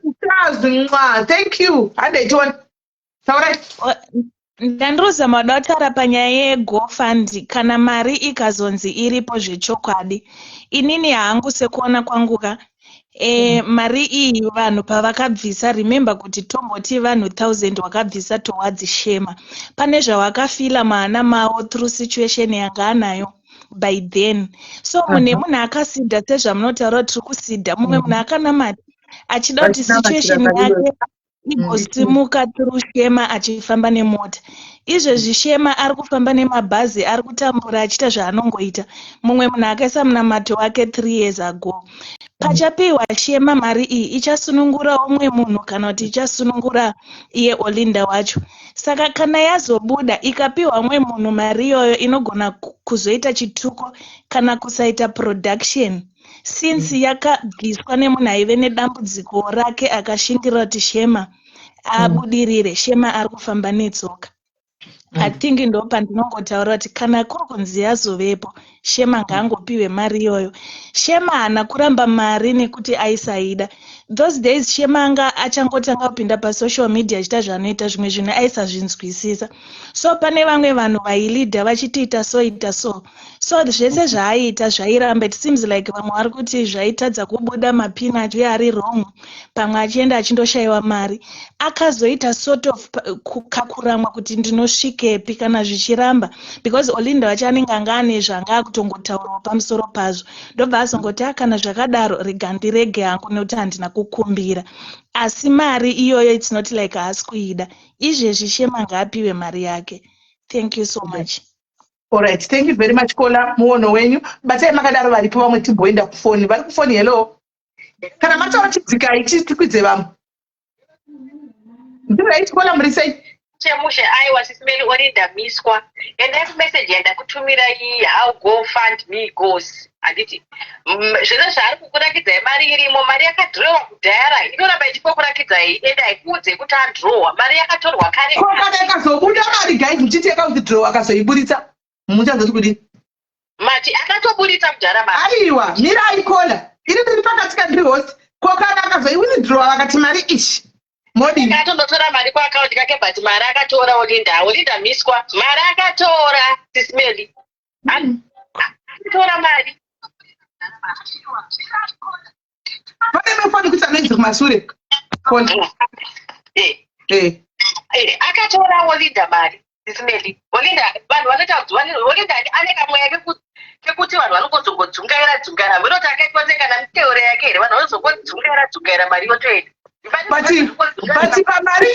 kutaura Thank you. Handaiona. Saurai. Ndandirozama kuda kutaura panyaya yeGoFund kana mari ikazonzi iripo zvechokwadi. Inini hangu sekuona kwangu ka mari iyi vanhu pavakabvisa, remember kuti tomboti vanhu 1000 wakabvisa towards Shema. Pane zvawakafila maana mavo through situation yanga anayo by then. So munhu akasidha sezvamunotaura tiri kusidha, mumwe munhu akanamata achida kuti situation yake igosimuka through Shema achifamba nemota. Izvezvi Shema ari kufamba nemabhazi, ari kutambura achiita zvaanongoita. Mumwe munhu akaisa munamato wake 3 years ago. Pachapiwa Shema mari iyi ichasunungura umwe munhu kana kuti ichasunungura iye Olinda wacho. Saka kana yazobuda ikapiwa umwe munhu mari iyoyo inogona kuzoita chituko kana kusaita production. Since yakabviswa nemunhu aive nedambudziko rake akashingirira kuti Shema abudirire, Shema ari kufamba netsoka. I think ndo pandinongotaura kuti kana kuri kunzi yazovepo Shema ngaangopiwe mari iyoyo. Shema haana kuramba mari nekuti aisaida. Those days Shema anga achangotanga kupinda pasocial media achita zvanoita zvimwe zvinhu aisazvinzwisisa. So pane vamwe vanhu vailidha vachitiita so ita so. So zvese zvaaita zvairamba, it seems like vamwe vari kuti zvaitadza kubuda mapinati uye ari wrong. Pamwe achienda achindoshayiwa mari. Akazoita sort of kukakuramwa kuti ndinosvikepi kana zvichiramba, because Olinda wacho anenge anga ane zvanga kutongotaurawo pamusoro pazvo. Ndobva azongoti kana zvakadaro rigandirege hangu nekuti handina kukumbira. Asi mari iyoyo it's not like haasi kuida. Izvezvi Shema ngaapiwe mari yake. Thank you so much. Alright, thank you very much Kola, muono wenyu. Batai makadaro varipo vamwe timboenda kufoni. Vari kufoni, hello. Kana mataura chidzika ichi tikwidze vamwe. Right, Kola murisei. Chemushe aiwa sisimeli Olinda miswa. And that message yenda kutumira iyi how GoFundMe goes. Anditi zvino zvaari kukurakidza mari irimo, mari yakadhirowa kudhara inoramba ichikukurakidza enda ikuudze kuti adhirowa mari yakatorwa kare. Kana yakazobuda mari guys, muchiti yakaudzidhirowa akazoiburitsa muchazoti kudini? Mati akatoburitsa kudhara mari. Aiwa, mirai Kola. Iri pakati kandihosi. Kokana akazoiwithdraw akati mari ishi. Modi akatondotora mari kuakaunti kake but mari akatora Olinda miswa. Mari akatora sisimeli. Akatora mari. Pane mefoni kuti anoinzi kumashure. Akatora Olinda mari. Sisimeli. Olinda vanhu vanotaudza Olinda ane kamweya kekuti vanhu vanongozongodzungaira munoti akaitwa kana miteuro yake here, vanhu vanozongodzungaira mari yotoenda. But pamari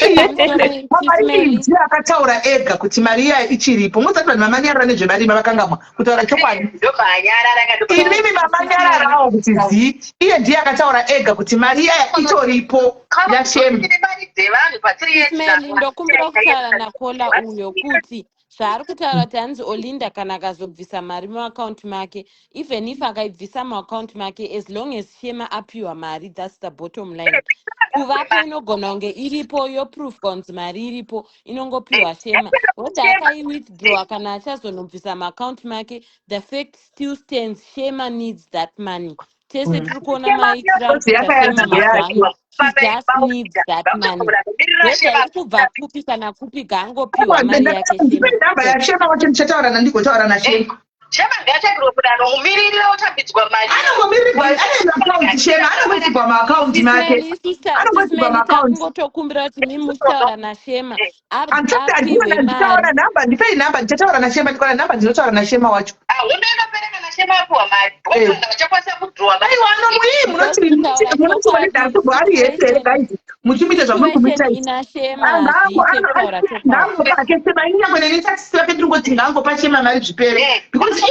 ndiye akataura ega kuti mari iya ichiripo. Musati vanhu mamanyarara nezvemarima vakangamwa kutaura chokwadi. Inini mamanyararawo kuti zii, iye ndiye akataura ega kuti mari iya itoripo yaShema. Ndokumbira kutaura naKola uyo kuti zvaari kutaura kuti hanzi Olinda kana akazobvisa mari muakaunti make, even if akaibvisa muakaunti make, as long as Shema apiwa mari, that's the bottom line. Kuvapa inogona kunge iripo yoproof kunzi mari iripo inongopiwa Shema. Woti akaiwithdraw kana achazonobvisa muakaunti make, the fact still stands, Shema needs that money. Tese tiri kuona maitirakuita Shema mazuva, she just needs that money. Whether iri kubva kupi kana kupi gaangopiwa mari yake Shema. Namba yaShema wacho ndichataura nandigotaura naShema. Shema ngachagropura nomumirira utambidzwa mari. Anomumirirwa ane account Shema, anomumirirwa muakaunti make. Anomumirirwa muakaunti. Ngotokumbira kuti mimusitaura naShema. Nditaura namba, ndipei namba ndichataura naShema, ndikona namba ndinotaura naShema wacho. Undonopereka naShema apiwa mari. Vachakwanisa kudhirowa mari. Aiwa munoti Olinda ari kubva yese guys. Muchimita zvamunokumita ichi. Ndango pake Shema inyangwe nenetaxi yake ndingoti ngangopa Shema mari zvipere. Because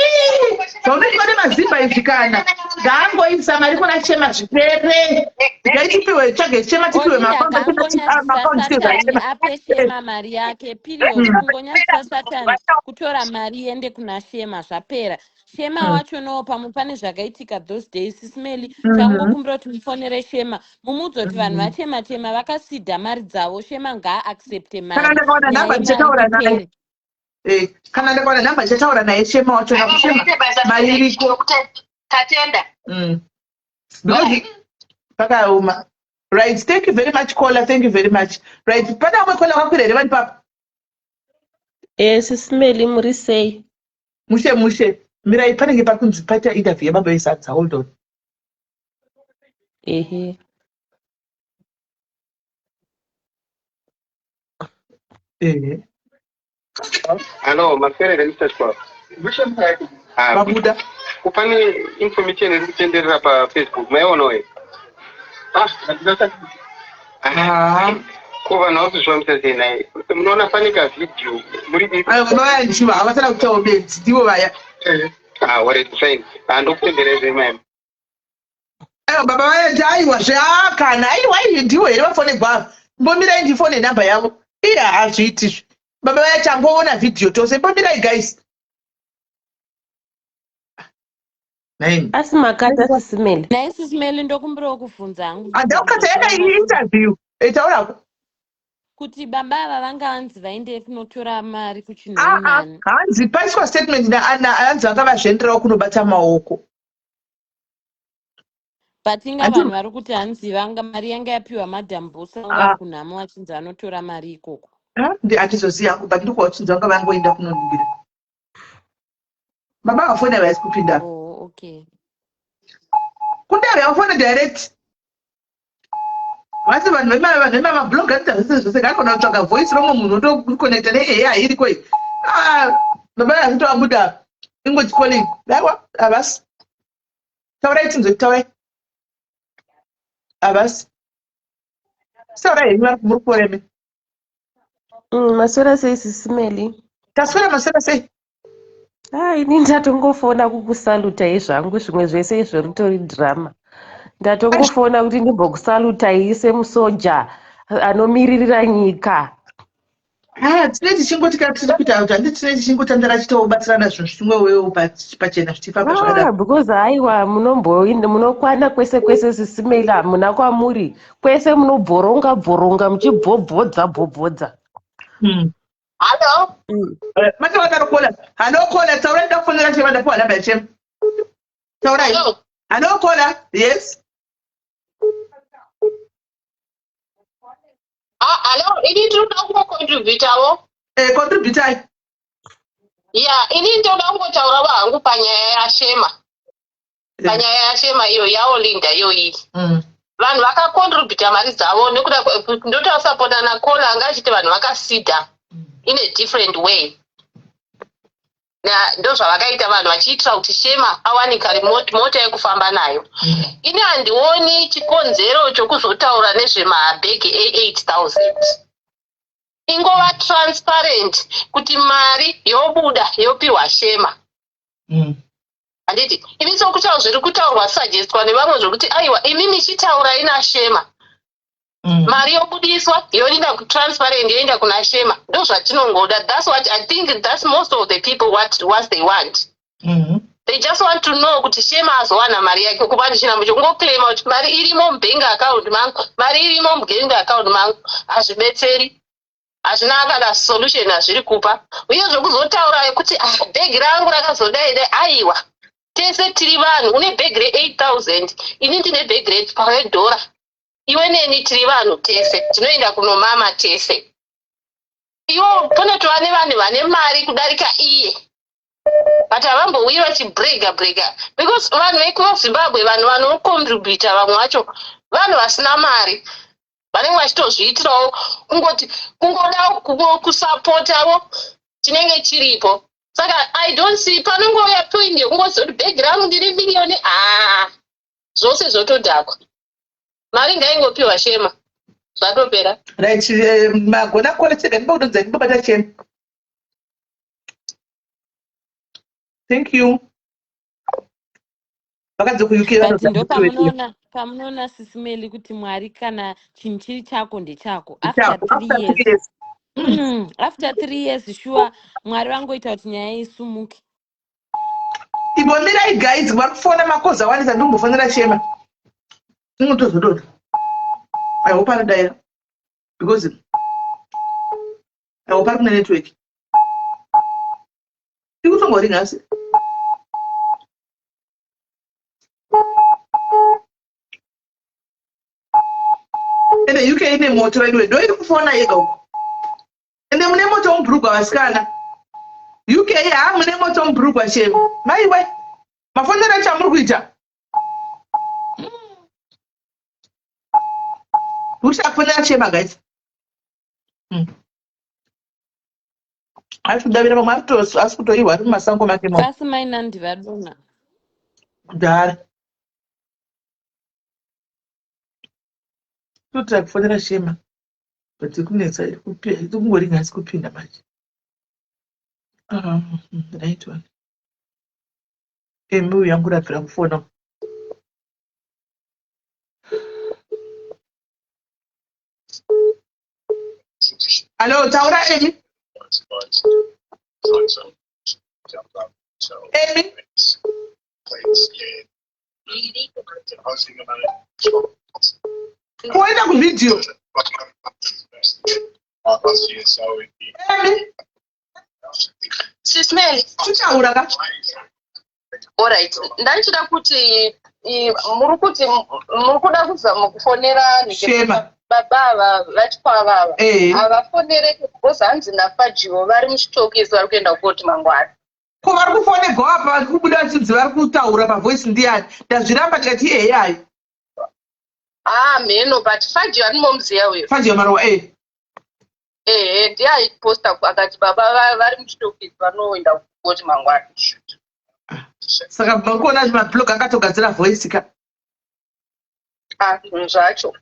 zvaunoti vane mazimba izvi kana ngaangoisa mari kuna Shema zvipere. Ngaitipiwe tsvage Shema tipiwe maakaunti ape Shema mari yake period. Kungonyatsa Satani kutora mari ende kuna Shema zvapera. Shema wacho no pamwe pane zvakaitika those days sisimeli tangokumbira kuti mufonere Shema mumudzi kuti vanhu vachema vakasidha mari dzavo, Shema ngaaaccepte mari. Kana ndakaona namba ndichataura naye. kana ndakwana namba ndichataura naye Shema wacho nakushema mairiko tatenda because pakaoma. Right, thank you very much caller, thank you very much. Right, pana umwe caller wakwira here vani papa? Sisimeli muri sei? Mushe mirai panenge pakunzi paita interview yababa vesadza. Hold on. Ehe. Hello, Marcelo, Mr. Sport. Babuda. Kupani information iri kutenderera pa Facebook, maiona we? Kuva nawo zvomisa senai. Munoona panika video. Muri baba nchiva avatana kutaura bedzi ndivo vaya. What is fine. Ndokutendereze mai. Baba vaya aiwa zvakana aiwa ndivo here vafone gwava. Mbomirai ndifone namba yavo. Iya hazviiti. Baba vaya changoona video tose. Mbomirai guys. Asi makata Sisimeli. Naye Sisimeli ndokumbira kuvhunza hangu. Andakata yaka interview. Etaura kuti baba ava vanga vanzi vaende kunotora mari kuchinhoromani. Hanzi paiswa statement hanzi vakavazvienderawo kunobata maoko. But inga vanhu vari kuti hanzi vanga mari yanga yapiwa madhambusa anga kunhama vachinzi vanotora mari ikoko. Handizoziva hangu but ndikuvachinzi vanga vangoenda kunoningira. Baba vafona vaisi kupinda. Okay. Kundave vafona direct. Vasi vanhu vemamablog zvose kakona kutsvaga voice romwe munhu ndokuconnecta neAI iriko iyi. Baba azvitovabuda ingoti calling. Daiwa avasi. Taurai tinzwe taurai. Avasi. Taurai henyu muri kureme. Maswera sei Sisimeli? Taswera maswera sei? Ini ndatongofona kukusalutai zvangu zvimwe zvese izvo ritori drama. Ndatongofona kuti ndimbokusalutai semusoja anomiririra nyika. Tine tichingoti tiri kuita kuti handi tine tichingotandara chitobatsirana zvinhu zvimwe wewo pachena zvichifamba zvakadaro. Because aiwa munokwana kwese kwese Sisimeli hamuna kwamuri. Kwese munobhoronga muchibhobhodza. Hello? Mati wakanokola. Hello kola, taurai ndakufonera chema ndapuwa namba yachema. Taurai. Hello kola, yes. Hello, ini tinoda kungocontributawo. Contributai. Yeah, ini ndoda kungotaura vangu panyaya yaShema. Panyaya yaShema iyo yaOlinda iyo iyi. Vanhu vakacontributa mari dzavo nekuda ndotasapota nakola anga achiti vanhu vakasida in a different way. Ndo zvavakaita vanhu vachiitira kuti Shema awanika mota yekufamba nayo. Ini handioni chikonzero chokuzotaura nezvemabhegi e8,000. Ingova transparent kuti mari yobuda yopiwa Shema. Handiti imi sokutaura zviri kutaurwa suggestwa nevamwe zvokuti aiwa imi michitaura ina Shema. Mari yobudiswa yoenda kutransparent yoenda kuna Shema. Ndo zvatinongoda. That's what I think that's most of the people what they want. They just want to know kuti Shema azowana mari yake kupa ndichinambo chokungoclaima kuti mari irimo mubank account mangu, mari irimo mubank account mangu. Hazvibetseri. Hazvina kana solution azviri kupa. Uye zvokuzotaura kuti bhegi rangu rakazodai aiwa. Tese tiri vanhu une bhegi re8,000 ini ndine bhegi $5. Iwe neni tiri vanhu tese tinoenda kunomama tese. Iwo pone tova nevanhu vane mari kudarika iye. But havambouyi vachibrega because vanhu vekuzimbabwe vanhu vanocontributa vamwe vacho vanhu vasina mari vanenge vachitozviitirawo kungoda kusapotavo chinenge chiripo. Saka I don't see panongouya point yekungozoti bhegi rangu ndiri miliyoni zvose zvotodhakwa. Mari ngaingopiwa Shema zvatopera. Right, magona kukoleteka ndibododza ndibobata Shema. Thank you. Pamunoona Sisimeli kuti Mwari kana chinhu chiri chako ndechako after 3 years. After 3 years sure Mwari vangoita kuti nyaya isumuke. Ibonirai guys vari kufona makoza wanisa ndimbofonera Shema. Ndingotozododa. I hope anodai because I hope pane network. tongori ngasi. And the UK ine moto anyway. Do you kufona yego? And then mune moto mbrugwa wasikana. UK ya mune moto mbrugwa shemu. Maiwe. Mafonera cha mrukuita. Ushafonera chema guys. Asudavira pamwe asikutoiwa ari mumasango make mo. Pasi maina ndivadona. Kudhara. Totira kufonera shema. But kunetsa kungori ngasi kupinda manje. Right one. Emi yangu rapira kufona. Hello, taura Emi. Emi. Kuenda ku video. Emi. Sismeli. Tutaura ka. Alright. Ndachida kuti muri kuda kuzama kufonera Shema. baba vachikwavava havafonere because hanzi nafajiwo vari muchitokisi vari kuenda koti mangwani. Ko vari kufonerwa apa vari kubuda vachinzi vari kutaura pavoice ndiani ndazviramba tikati AI. Mheno but fajiwo andimomuziya uyo. Fajiwo marowa ndiye aiposta akati baba vari muchitokisi vanoenda koti mangwani. Saka makuona mablog akatogadzira voice ka. Zvinhu zvacho.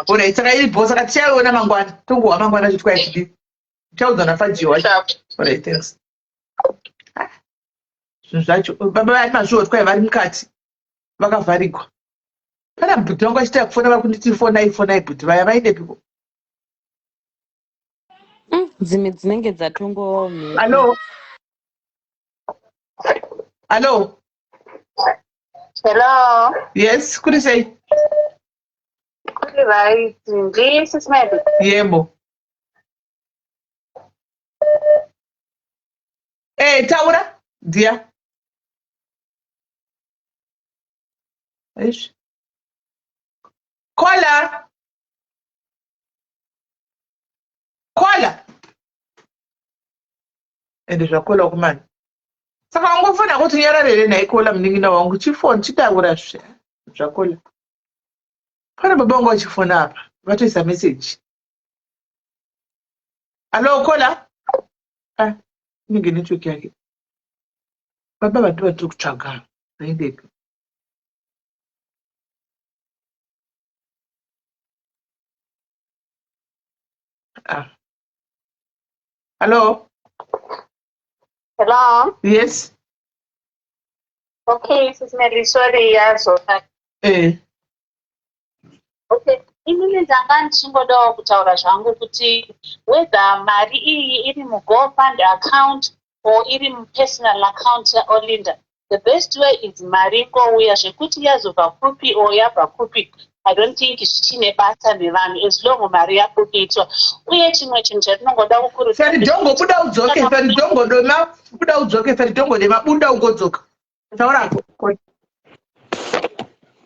Alright, saka iri boss saka tichaiona mangwana tongowa mangwana zvitwa HD. Tichaudza nafajiwa. Alright, thanks. Zvinhu zvacho baba vari mazviotwa vari mukati vakavharigwa. Pana bhudhi vangu vachita kufona vari kunditi fonai bhudhi vaya vaindepiko. Dzimwe dzinenge dzatongovawo mhepo. Hello. Hello. Yes, kuri sei? Kuri right. Ndisi Smedi. Yebo. Taura? Dia. Eish. Kola. Ndizvakola kumani. Saka wangofuna kuti nyararere naikola munin'ina wangu chifoni chitaura zvakola. Pana baba wangu wachifona apa vatoisa message. Hello kola. Inenge network yake. Baba vantu vatiri kutsvaga vaindepi. Hello. Hello. Yes. Okay, Smedi, sorry yazo. Okay, inini ndanga ndichingodawo kutaura zvangu kuti whether mari iyi iri muGoFund account or iri mupersonal account yaOlinda, the best way is mari ngouya zvekuti yazobva kupi or yabva kupi. I don't think zvichine basa nevanhu as long mari yabuditswa. Uye chimwe chinhu chatinongoda kukurudzira. Feridhongo buda udzoke, Feridhongo doma buda udzoke, Feridhongo dema buda ugodzoka. Taurapo.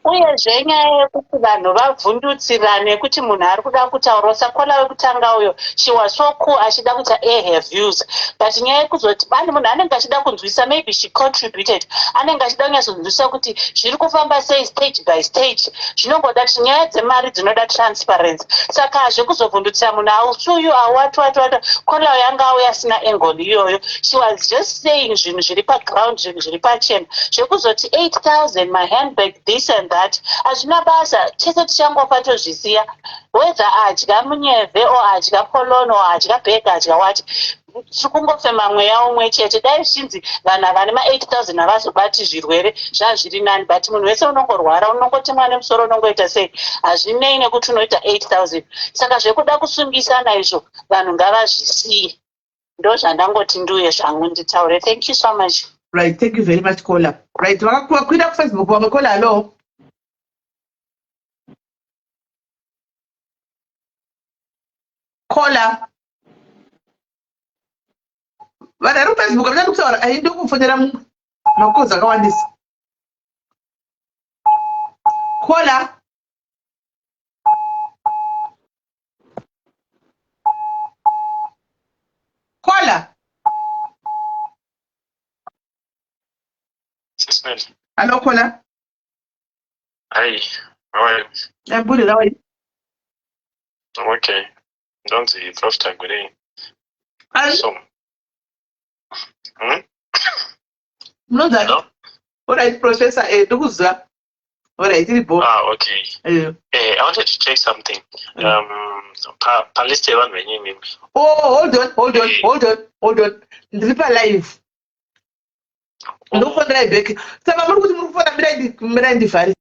Uyezve nyaya yekuti vanhu vavhundutsirane kuti munhu ari kuda kutaura sakola wekutanga uyo she was so cool achida kuti her views but nyaya yekuzoti pane munhu anenge achida kunzwisa maybe she contributed anenge achida kunyatsonzwisa kuti zviri kufamba sei stage by stage zvinongoda kuti nyaya dzemari dzinoda transparency saka hazvekuzovhundutsira munhu ausuyu awatu kola yanga auya asina angle iyoyo she was just saying zvinhu zviri paground zvinhu zviri pachena zvekuzoti 8,000 my handbag this and that hazvina basa chese tichangofa tozvisiya whether adya munyevhe o adya polono o adya bheg adya wati tiri kungofema mweya umwe chete dai zvichinzi vanhu vane ma8,000 havazobati zvirwere zvazviri nani but munhu wese unongorwara unongotemwa nemusoro unongoita sei hazvinei nekuti unoita 8,000 saka zvekuda kusungisana izvo vanhu ngavazvisiye ndo zvandangoti nduye zvangu nditaure. Thank you so much. Right, thank you very much Kola. Right, wakakwira kuFacebook wame Kola. Hello. Kola. Vari Facebook vachati kutaura haindi kufonera makozi akawandisa. Kola. Kola. Hello, Kola. Hi, how are you? I'm good, how are you? I'm okay. Don't see Prof. Tagore. So, No, that. no? All right, Professor Eduza. All right, Okay. I wanted to check something. Paliste one when you maybe. Oh, hold on. Ndiripa live. Ndofuna live back. Saba muri kuti muri kufana mirandi fari.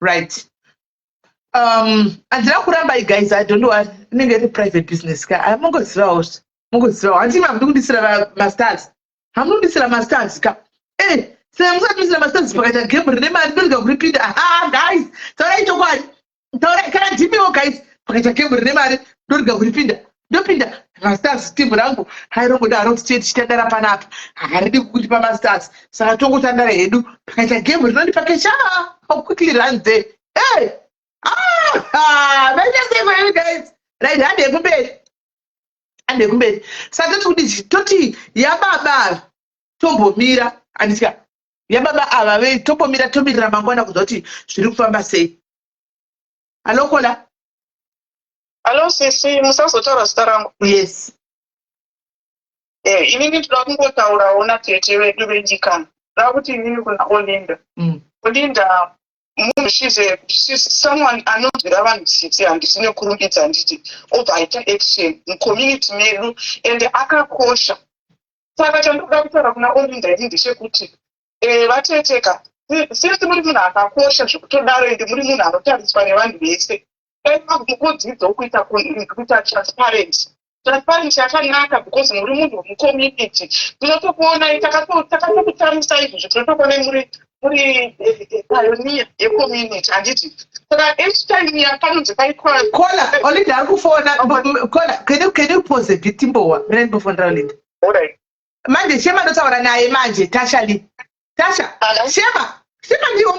Right. Andina kuramba guys, I don't know what ningeti private business ka. Mungozivawo. Anti mamudu kundisira masters. Hamundisira masters ka. Sema musatundisira masters pakaita game rine mari ndoga kuripinda. Guys, taura ichokwadi. Taura kana timiwo guys. Pakaita game rine mari ndoga kuripinda. Ndopinda masters team rangu hairongodaro tichitandara panapa. Haridi kukuti masters. Saka tongotandara hedu. Pakaita game rinondipa kesha. How quickly run there. Hey! Let's say for you guys. Right, ande kumberi. Saka toti yababa tombomira andika. Yababa ava we tombomira mangwana kuzoti zviri kufamba sei. Hello Kola. Hello sisi musazotaura zita rangu. Yes. Inini ndoda kungotaurawo natete wedu venyikana. Ndava kuti inini kuna Olinda. Olinda she's someone anonzwira vanhu tsitsi handisine kurumbidza nditi obva aita action mucommunity medu ende akakosha. Saka chandoda kutaura kuna Olinda ini ndechekuti vateteka sesi muri munhu akakosha zvekutodaro ende muri munhu anotariswa nevanhu vese. Mukudzidza kuita transparent yakanaka because muri munhu wemucommunity. Tinotokuona takatokutamisa izvozvo tinotokuona muri pioneer yecommunity handiti. Saka each time yakanonzi paikora Kola Olinda ari kufona. Kola can you pause a bit Timbowa? Mira ndofondera Olinda. Alright. Manje Shema ndotaura naye manje Tasha Shema ndiyo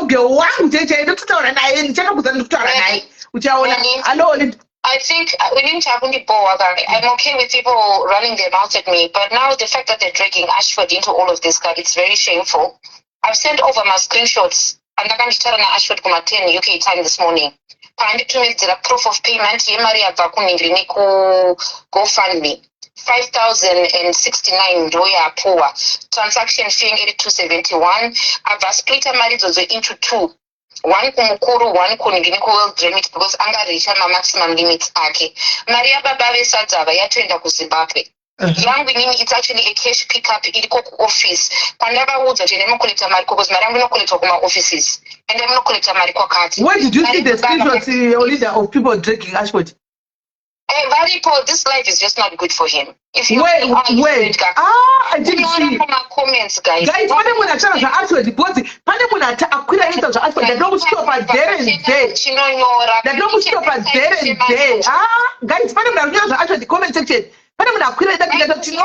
mgeo wangu jeje ndotaura naye ndichakubudza ndokutaura naye. Uchaona. Hello Olinda. I think we didn't have any power. I'm okay with people running their mouth at me, but now the fact that they're dragging Ashford into all of this, it's very shameful. I've sent over my screenshots. I'm not going to tell Ashford kuma 10 UK time this morning. Panditumidzira proof of payment yemari yabva kuningiri ku GoFundMe. 5,069 ndo yapuwa. Transaction fee ngiri 271. Abva splita mari idzodzo into 2. one kumukuru, one kuningini ku limit because anga reach ma maximum limits ake. Mari yababa vesadza yatoenda kuZimbabwe. Yangu inini it's actually a cash pickup iliko ku office. Pandavaudza kuti ndinokolekta mari because mari yangu inokolekta kuma offices. And then inokolekta mari kwa kati. Where did you see the screenshots, Olinda, of people drinking Ashford? This life is just not good for him. If you wait. I didn't see. Comments, guys. Guys, pane munhu achava zvaashford because pane munhu akwira aita zvaashford ndatomustopa there and there. Ndatomustopa there and there. Guys, pane munhu akunyora zvaashford comment section. Pane munhu akwira aita kuti no.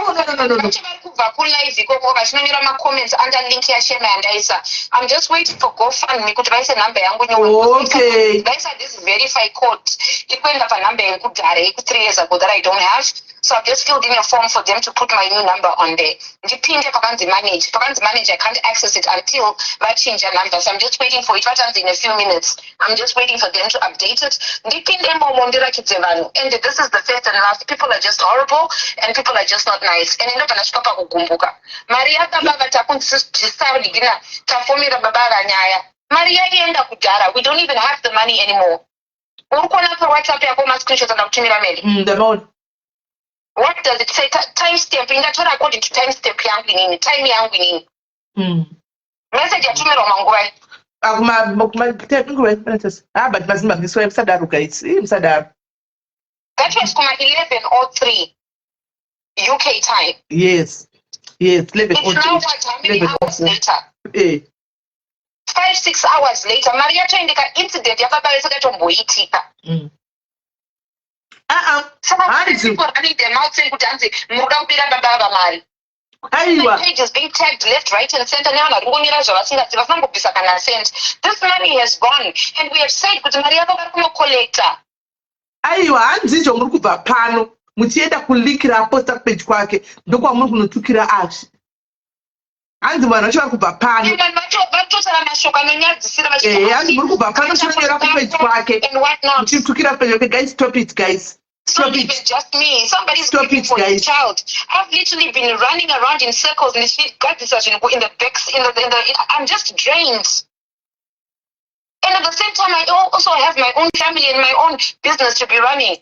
Kubva kulive ikoko vachinonyora macomments under link yashema yandaisa. I'm just waiting for GoFundMe kuti vaise number yangu nyowani. Okay. Ndaisa this verify code. Ikuenda panumber yekudhara yeku 3 years ago that I don't have. So I've just filled in a form for them to put my new number on there. Ndipinde pakanzi manage. Pakanzi manage, I can't access it until vachinja number. So I'm just waiting for it. Vatanzi in a few minutes. I'm just waiting for them to update it. Ndipinde momo ndirakidze vanhu. And this is the first and last. People are just horrible and people are just not nice. And endo panasvika pakugumbuka. Mari yakababa takunzisarigina tafomera baba vanyaya. Mari yaienda kudhara. We don't even have the money anymore. Urikuona pa WhatsApp yako ma screenshots anakutumira mail. What does it say? Timestamp. Ingatora according to timestamp yangu nini? Time yangu nini? Message yatumira mangurai. But mazimbangiswa msadaro guys. Msadaro. That was kuma 11:03 UK time. Yes. 11:03. It's now what? How many hours later? 5-6 hours later, Maria toendeka incident yakabaya sakatomboitika. People running their mouth saying kuti anzi muruda kubira baba vamari. My page is being tagged left, right, and center. Now, this money has gone, and we have said kuti Maria baba kunokolekta. Aiwa, hanzi muri kubva pano muchienda kulikira posta page kwake ndokwa muri kunotukira achi. Hanzi vanhu vacho vari kubva pano. Hanzi muri kubva pano chinonyora kupage kwake muchitukira page kwake. Guys, stop it, guys. It's not even just me. Somebody's looking for his child. I've literally been running around in circles in the street, got this in the backs, I'm just drained. And at the same time, I also have my own family and my own business to be running.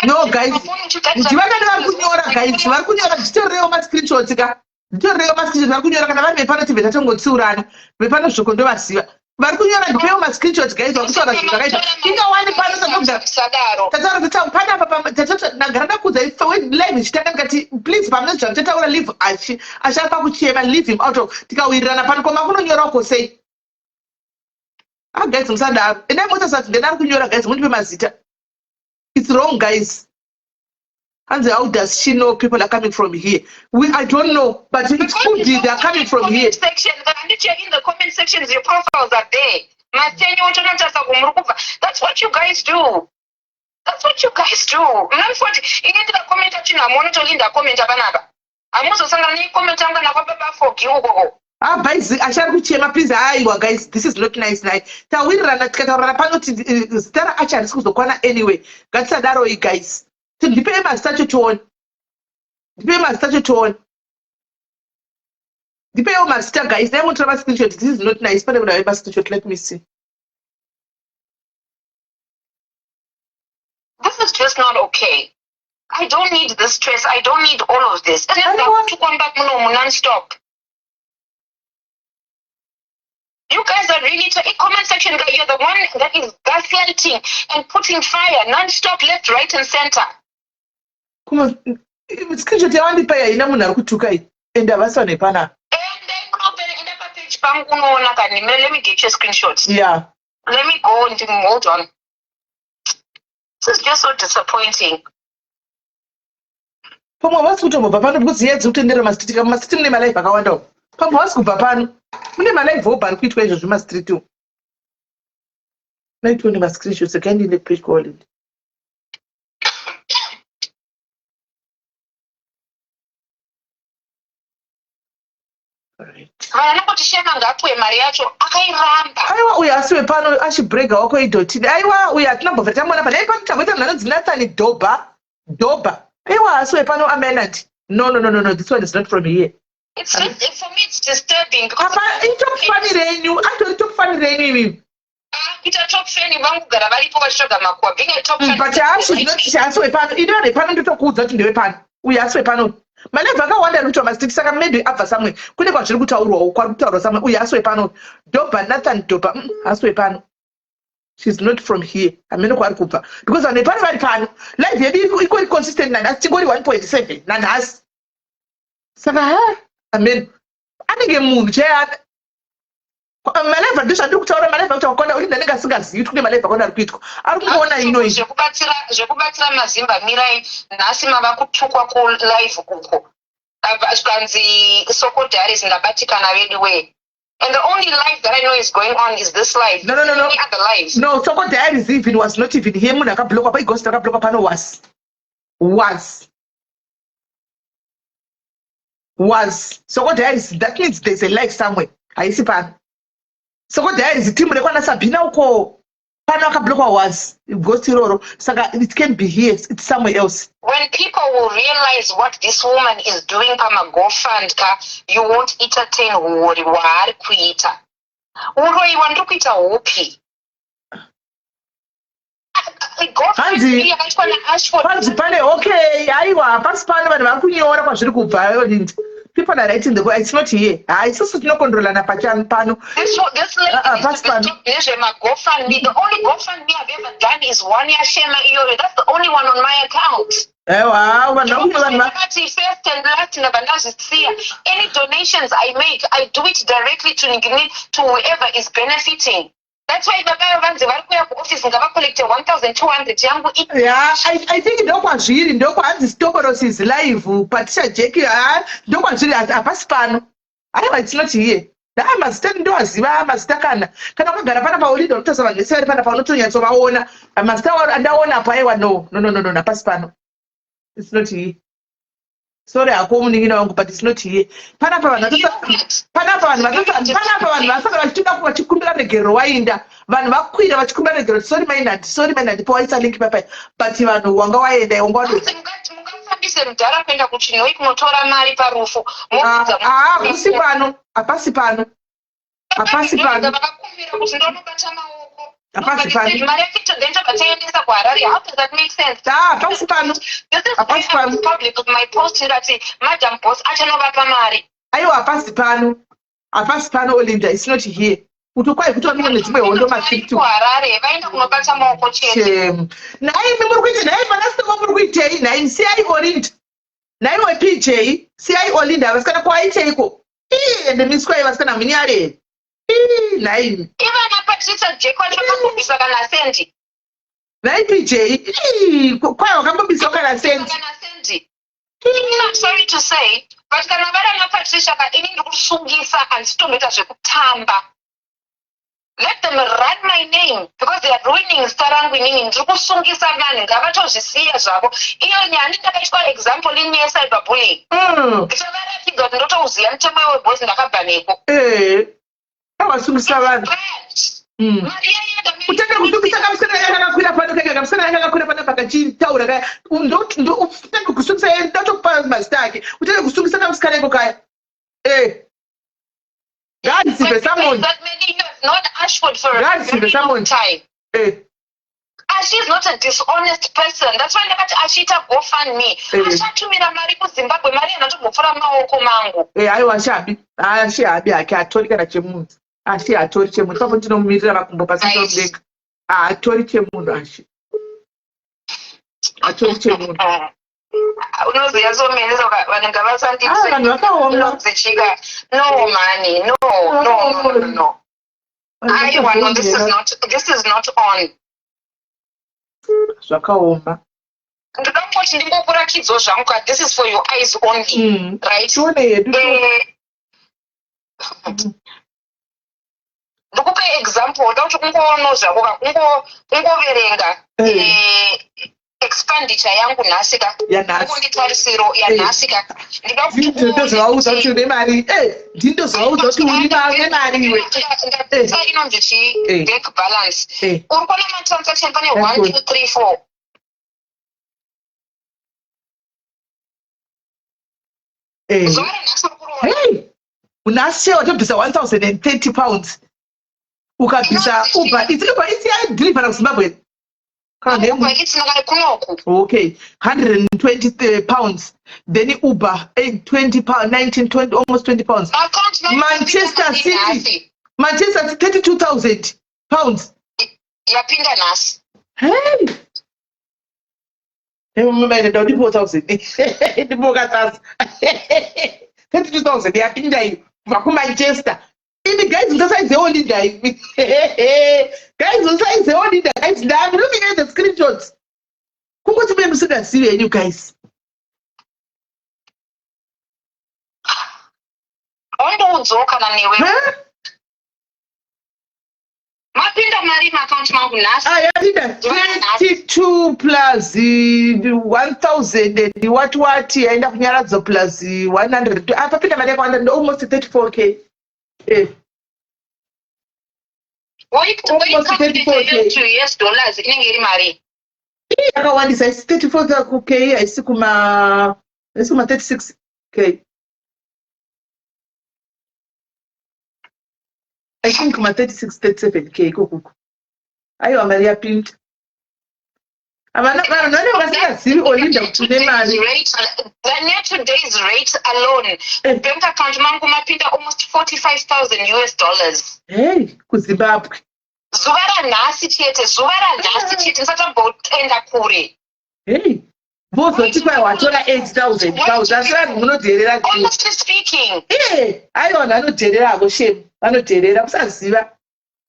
No, guys. Nditoreo ma-screenshots ka. Nditoreo ma-screenshots vari kunyora kana vari vepano tibve tatongotsiurana. Vepano zvoko ndovasiva. Vari kunyora ndipewo ma-screenshots guys vakutaura zvinhu zvakaita. Ingawani pano tataura kuti panapa ndagara ndakuudza live ichitanga ndikati please pamene zvakutataura live achapa kuchema leave him out of tikawirirana pano koma kunonyorawo sei. Guys, musadaro. Endai motasati ndendari kunyora guys mundipe mazita. It's wrong, guys. And how does she know people are coming from here? I don't know, but it's good they are coming from here. In the comment sections, your profiles are there. That's what you guys do. That's what you guys do. Guys, this is not nice. Tawirirana tikataurana pano kuti Stella acha harisi kuzokwana anyway. Ngatisadaro guys. Ndipe mazita choone. Ndipe mazita guys. I want to have a screenshot. This is not nice. But I have a screenshot. Let me see. This is just not okay. I don't need this stress. I don't need all of this. And then to come back non-stop. You guys are really comment section. You're the one that is gaslighting and putting fire non-stop, left, right, and center. Come on, screenshot yawandipa ina munhu ari kutuka iyi ende havasi nepana. Page pangu unoona kani. Let me get your screenshots. Yeah. Let me go and hold on. This is just so disappointing. Pamwe havasi kutombobva pano because yedzi kutendera masititika mumasiti mune malive akawanda. Pamwe havasi kubva pano. Mune malive opa ari kuitwa izvo zvemastreet umu. Naitione mascreenshots akaendine page called. Aiwa uyo asiwe pano achibrega wako idotini. Aiwa uyo atinambobva tamuona pano. Ai pano tamuita nhano dzinatsani Doba. Aiwa asiwe pano amenati. No. This one is not from here. For me, it's disturbing. It's funny. kuita top fan vangogara varipo vachitsvaga makuwa being a top fan. But asi wepano ini vanhu vepano nditokuudza kuti ndewepano uyu asi wepano malevhu akawanda notomastiki saka maybe abva samwe kune kwazviri kutaurwawo kwari kutaurwa samwe uyu asi wepano Doba Nathan Doba asi wepano. She's not from here. Ameno kwari kubva because vanhu vepano vari pano live yedu iko consistent nanhasi tingori 1.7 nanhasi saka amen anenge munhu cheyana maleva ndizvandiri kutaura maleva kuti wakona uri ndanenge asingazivi kune maleva akona ari kuitwa ari kungoona inoi zvekubatsira mazimba mirai nhasi mava kutukwa kulive kuko zvikanzi sokodharis ndabatikana vedu wee. And the only live that I know is going on is this live. No. Any other lives? No, Soko Diaries even was not even here. Munhu akablock apa ighost akablock pano was. Soko Diaries, that means there's a live somewhere. Haisi pano. Soko Diaries team rekwana Sabina uko pano akablock was. Ghost iroro. Saka it can be here. It's somewhere else. When people will realize what this woman is doing pama GoFund ka, you won't entertain wori waari kuita. Uroiwa ndiri kuita hopi. Hanzi pane okay aiwa pasi pano vanhu vari kunyora kwazviri kubva Linda. People are writing the word. It's not here. Isusu tinokontrolana pano. This GoFundMe. The only GoFundMe I've ever done is one year Shema Iyore. That's the only one on my account. First and last, any donations I make, I do it directly to whoever is benefiting. That's why Baba Vanzi varikuya kuoffice ngava collect 1,200 yangu. Yeah, I think ndokwazviri ndokwanzi Stokorosis live Patricia Jackie ndokwazviri hapasi pano. Aiwa it's not here. Mazita ndowaziva mazita kana wakagara pana paulindo unotaza vanhu vese vari pana paunotonyatsovaona mazita andaona apa aiwa no hapasi pano. It's not here. Sorry, akumuningina wangu, but it's not here. Panapa vanhu vasaka vachitoda vachikumbira negero wainda vanhu vakwira vachikumbira negero sorry mainandi pawaisa link papa but vanhu wanga waenda mungafambise mudhara kuenda kuchinoi kunotora mari parufu hapasi pano hapasi pano vakakumbira kuti ndonobata maoko mari yakito then tobataendesa kuharare. How does that make sense? Hapasi pano hapasi pano public of my post that madam boss achanovapa mari aiwa hapasi pano Olinda it's not here kutokwai kutoa nedzimwe hondo masiptu kuharare vaenda kunobata maoko chete nai muri kuita nai vanasitoko muri kuitei nai siyai Olinda nai wePJ siyai Olinda vasikana kwaiteiko ende miswai vasikana munyare nai ivana Patricia Jackie vachakambobvisa kana sendi nai PJ kwai wakambobvisa kana sendi. I'm sorry to say but kana vari naPatricia ka ini ndiri kusungisa handitomboita zvekutamba. Let them run my name because they are ruining star rangu inini ndiri kusungisa vanhu ngavatozvisiya zvavo. Iyo nyaya ndakaitwa example in yecyberbullying ndichavaratiga kuti ndotouziva mutembo weboys ndakabhaneko avasungisa vanhu utenge kusungisa kamusana yakakwira pano kanga kamusana yakakwira pano pakachitaura kaya utenge kusungisa ndatokupa mazita ake utenge kusungisa kamusikana iko kaya God save someone. That maybe he has not Ashford for God save someone. Time. She's not a dishonest person. That's why ndakati achiita GoFundMe. Achatumira mari kuZimbabwe mari inotobvura maoko mangu. Aiwa ashabi ake atori kana chemunhu. Atori chemunhu. Papo ndinomumirira makumbo pasito mudenga. Atori chemunhu atori chemunhu. Unoziva somene vanhu ngavasandise vanhu vakaoma dzichika no money no aiwa no this is not on zvakaoma ndoda kungoti ndingokurakidzo zvangu ka this is for your eyes only right tione hedu ndikupe example ndoda kuti kungoona zvako kungoverenga expenditure yangu nhasika kunditarisiro yanhasika ndindozovaudza kuti une mari ndindozovaudza kuti uri nemari iwe inonzi chi bank balance uri kuona matransaction pane 1 2 3 4 zuva renhasi uri kuroona unasi watobvisa 1,030 pounds ukabvisa Uber it's ya deliver kuZimbabwe. Okay, 120 pounds. Then Uber 20 pounds, 19, 20, almost 20 pounds. Manchester City 32,000 pounds. Yapinda nasi. Hey. Remember the 24,000. The bogatas. 32,000. Yapinda you. Manchester. The guys inside the only guy. Guys inside the only guys. I'm looking at the screenshots. Who wants to be able to see you guys? Mapinda mari account mangu nasi. I did 22 plus 1,000 and what I end up nyaradzo plus 100. Apapinda mari 100 almost 34k. Almost 34k. $2 inenge iri mari. Akawandisa 34k isikuma 36k. I think my 36, 37k kuku. Ayo Maria Pint. Today's rate alone. Bank account mangu mapinda almost $45,000. Hey, kuZimbabwe. Zuvara nasi chete. Nsatambotenda kure. Hey. Both of you watola 8,000 pounds. That's why I'm not doing that. Honestly speaking. Hey, I don't know Terera go shame. I know Terera Sansiva.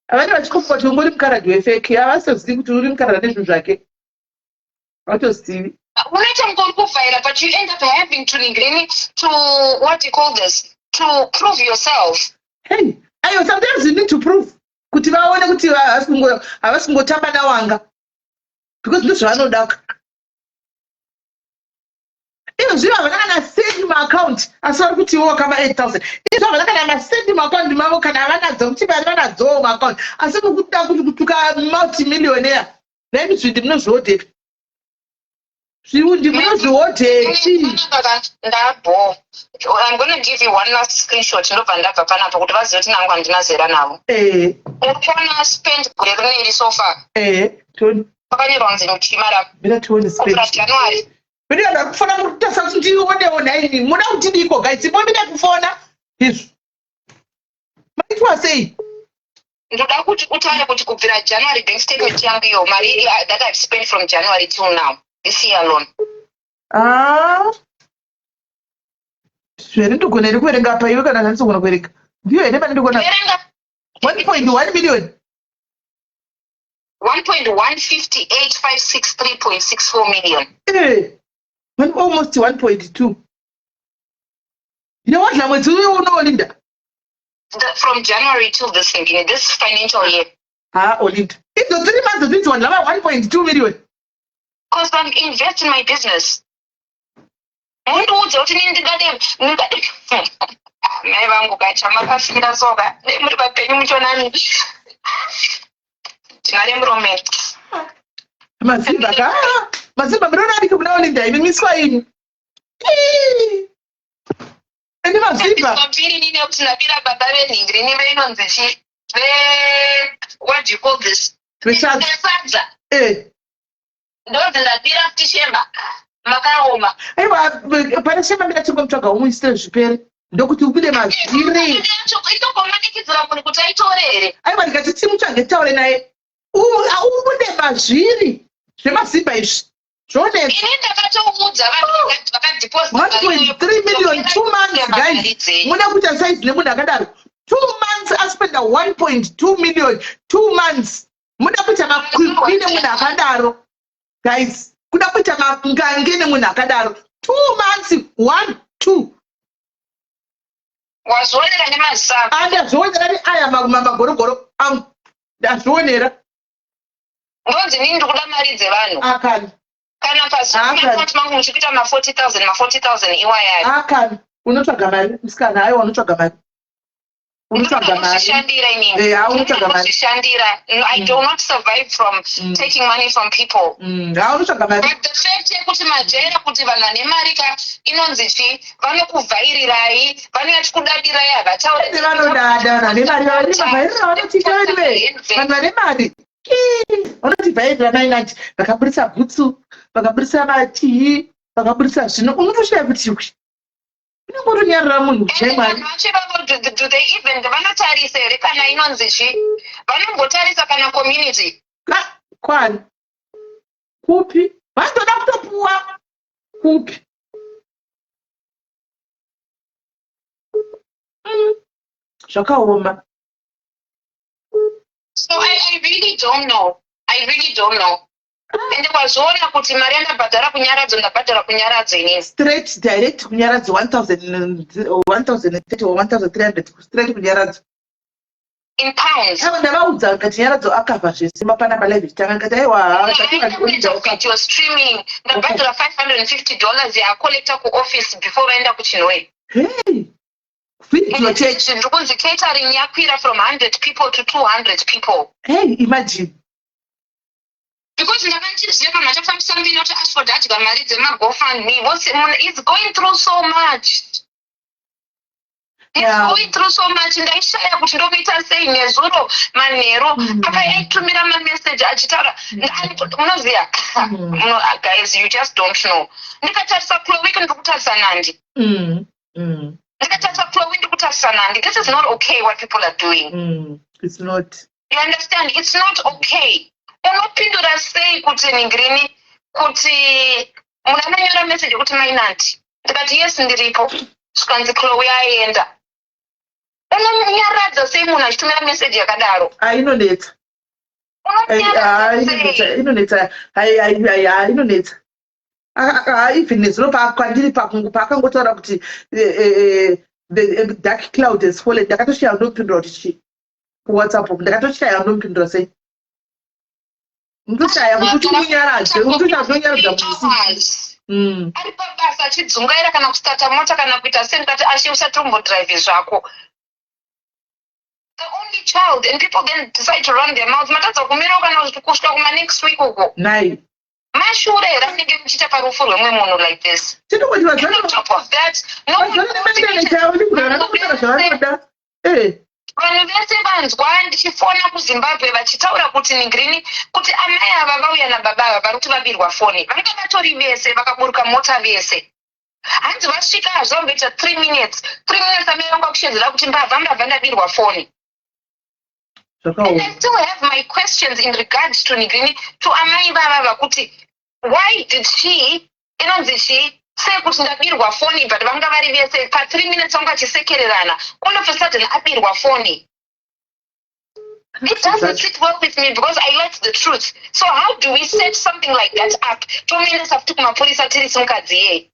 I went to comfort to Mulim Karadu fake. I was to sleep to Mulim Karadu jacket. What was Stevie? But you end up having to what you call this? To prove yourself. Hey, I sometimes you need to prove. Kutiva wana kutiva awasungo tamba na wanga. Because this one no dark. Even you have a send my account. I saw put you work about 8,000. If I have a send my account, Mamma can have another account. I said, who took a multi-millionaire. Maybe she did not vote it. She would not vote it. I'm going to give you one last screenshot. No, and that's a pan of what was written. I'm going to say now. I spent so far. January. But you are for the something one day, Mona Tidico, guys, it's more than for this. What was say? January bank statement that I've spent from January till now, this year alone. Swearing to go to Gapa, you're going to answer one of it. You are never going to 1.1 million. 1.158,563.64 million. Hey. Almost 1.2. You know what? I'm doing Linda. From January till this financial year. Olinda. It's the 3 months of this one, 1.2 million. Because I'm investing in my business. And Mazimba mrona ali kumna Olinda ibe miswahili. Ende mazimba. Mabiri nini okutinabira baba beningiri nibe inonzeshi. What do you call this? Sadza. Ndozi ndabira tishemba. Makaoma. Aiwa para shema bila chongo mtwaga umuisire zvipere. Ndokuti ubide maziri. Ito komanikidzira munhu kuti aitorere. Aiwa ndikati timu change taure naye. Ubide maziri. Zvemazimba izvi. 1.3 million 2 months, guys. Muna kuta size nemunhu akadaro. 2 months I spent 1.2 million 2 months. Muna kuta makwikwi nemunhu akadaro. Guys, kuda kuta mangange nemunhu akadaro. 2 months 1 2. Wazvionera nemazisaku. Andazvionera aya magorogoro. Ndazvionera. Ndonzi nini ndikuda mari dzevanhu. Akani. Kana pasi account mangu muchikuita ma 40,000 iwayari. Akani. Unotsvaga mari musikana aiwa unotsvaga mari. unotsvaga mari kuzvishandira inini unotsvaga mari kuzvishandira I do not survive from taking money from people unotsvaga mari but the fact yekuti majaira kuti vanhu vane mari ka inonzi chi vanokuvhairirai vanonyati kudadirai havataure vanodada vane mari vavhairira vanotiita veniwe vanhu vane mari vanotivhairira mainati vakaburitsa bhutsu vakaburitsa matii vakaburitsa zvino unotoshaya kuti unongotonyarira munhu chemwari do they even vanotarisa here kana inonzi chi vanombotarisa kana community kwani kupi vanotoda kutopuwa kupi zvakaoma so I really don't know ende kwazoona kuti mari andabhadhara kunyaradzo ndabhadhara kunyaradzo inini straight direct kunyaradzo 1030 or 1300 straight kunyaradzo in pounds ndavaudza ngati nyaradzo akabva zvese mapana palive chitanga ngati aiwa video streaming ndabhadhara $550 yacollecta kuoffice before vaenda kuchinwei video church ndikunzi catering yakwira from 100 people to 200 people imagine because ndakandiziva kana chafambisa mbiri kuti Ashford adya mari dzemagofundme it's going through so much going through so much ndaishaya kuti ndokuita sei nezuro manheru akaitumira mameseji achitaura munoziva guys you just don't know ndikatarisa Chloe ndikutarisa Nandi ndikatarisa Chloe ndikutarisa Nandi this is not okay what people are doing it's not you understand it's not okay unopindura sei kuti ningrini kuti munhu anonyora meseji kuti mainanti ndikati yes ndiripo svikanzi Chloe aenda unonyaradza sei munhu achitumira meseji yakadaro inonetsa inonetsa even nezuro kwandiri paakangotaura kuti the dark cloud has fallen ndakatoshaya ndomupindura kuti chi kuwhatsapp ndakatoshaya ndomupindura sei ndinoshaya kuti unyaradze unyaradza musi ari pabasa achidzungaira kana kustarta mota kana kuita sei ndikati ashe usatombodrive zvako the only child and people then decide to run their mouths matadza kumirawo kana kusvika kuma next week uko nai mashure here anenge muchiita parufu rwemwe munhu like this tinongoti on top of that vanhu vese vanzwa ndichifona kuzimbabwe vachitaura kuti ningrini kuti amai ava vauya nababa ava vari kuti vabirwa foni vanga vatori vese vakaburuka mota vese hanzi vasvika hazvamboita 3 minutes amai vanga kushedzera kuti mbavha ndabirwa foni. And I still have my questions in regards to ningrini to amai vava kuti why did she inonzi she sei kuti ndabirwa foni but vanga vari vese pa3 minutes vanga vachisekererana all of a sudden abirwa foni. It doesn't sit well with me because I like the truth. So how do we set something like that up? 2 minutes after mapolisa tiri simukadzi ye.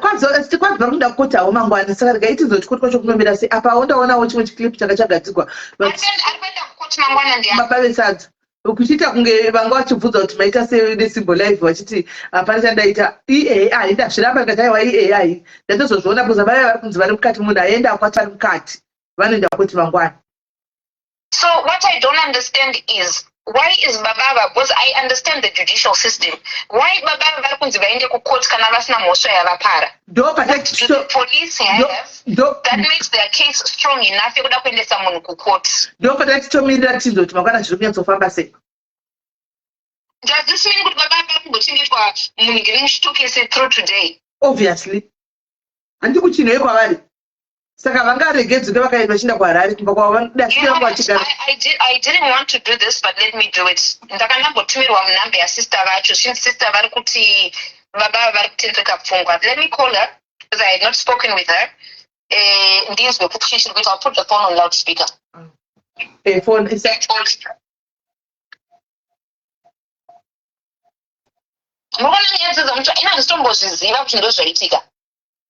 kwanza kuda kukotawo mangwani saka rikaitizoti kuti kwacho kunomira sei apa undaonawo chimwe chiclip changa chagadzikwa arikuenda kukoti mangwana ndimapavesadza kuchiita kunge vanga vachibvunza kuti maita sesimbo live vachiti hapana chandaita iai ndazviramba ngati aiwa iai ndatozozviona bcause vaya vari kunzi vari mukati munhu aenda akwati vari mukati vanoenda kuti mangwani. So what I don't understand is why is Babava, because I understand the judicial system, why Babava vari kunzi vaende kukoti kana vasina mhosva yavapara? What do the police have that makes their case strong enough yekuda kuendesa munhu kukoti? Ndopatachitomirira tizo kuti mangwana zviri kunyatsofamba sei. Does this mean kuti Babava vari kungochengetwa munhu ngiri muchitokisi through today? Obviously. Handi kuchinwe kwavari. Saka vangaregedzwe vakaenda vachienda kuHarare kumba kwavo vachigara. I didn't want to do this but let me do it. Ndakanambotumirwa munhamba yasister vacho. Since sister vari kuti baba vari kutendeka pfungwa. Let me call her because I had not spoken with her. Ndinzwe kuti chii chiri kuita. I'll put the phone on loudspeaker. Phone is that? Munoona nyaya dzedzamuti ina nditombozviziva kuti ndozvaitika.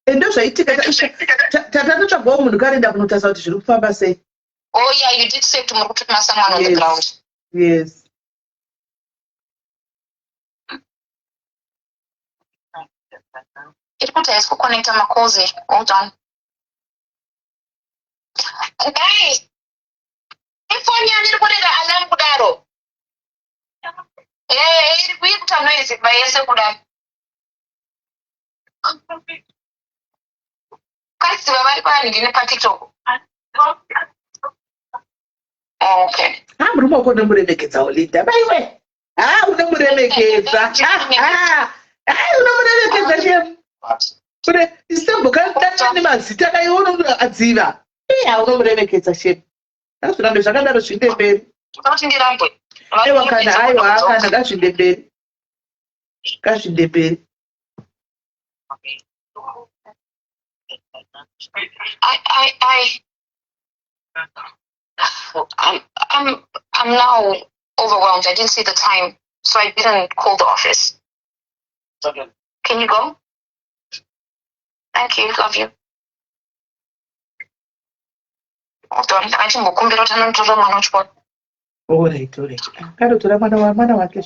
Ndozvaitika tatatotsvagawo munhu karinda kunotarisa kuti zviri kufamba sei. Oh yeah, you did say to muri kutuma someone on the ground. Yes. Iri kuti haisi kuconnecta macalls here. Hold on. Guys, ifoni yangu iri kurega alarm kudaro. Iri kuita noise bayese kudaro. Kasi babai kwani ndine pa TikTok. Okay. Mrumo ko nomuremekedza Olinda. Baiwe. Unomuremekedza. Unomuremekedza shem. Kune isemboka ndani mazita kai unomuadziva. Unomuremekedza shem. Azvirambe zvakadaro zvinde mberi. Kuti ndirambwe. Aiwa kana ngazvinde mberi. Ngazvinde mberi. I'm now overwhelmed. I didn't see the time, so I didn't call the office. Can you go? Thank you. Love you. Hold on. I think we'll come to the All right. Karo tora mwana wake.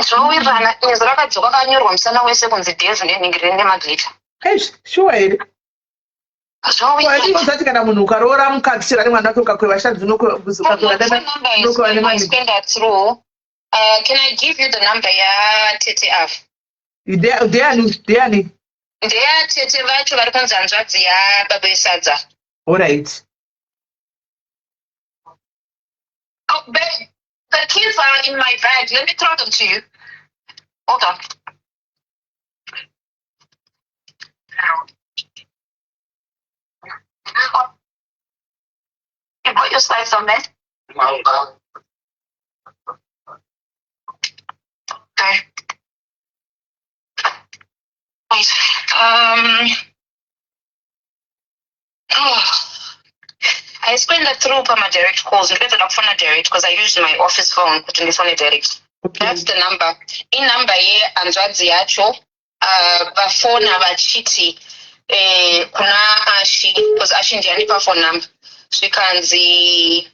So we ran is raka joka kanyorwa musana wese kunzi Dave neningire nemaglita. Sure. Wazati kana munhu ukaroora mukadzi chera nemwana wake ukakweva shanzi spend that through. Can I give you the number ya Tete Af? Deani. Ndeya Tete vacho vari kunzi hanzvadzi yaBaba Sadza. All right. Oh, babe, the keys are in my bag. Let me throw them to you. Hold on. You put your slides on there? Okay. Wait. I explained that through my direct calls. Because I don't phone direct because I use my office phone to phone direct. Okay. That's the number. In number here, Anzwadzi yacho. Vafona vachiti. Kuna Ashi, because Ashi ndiye anipa phone number. Svikanzi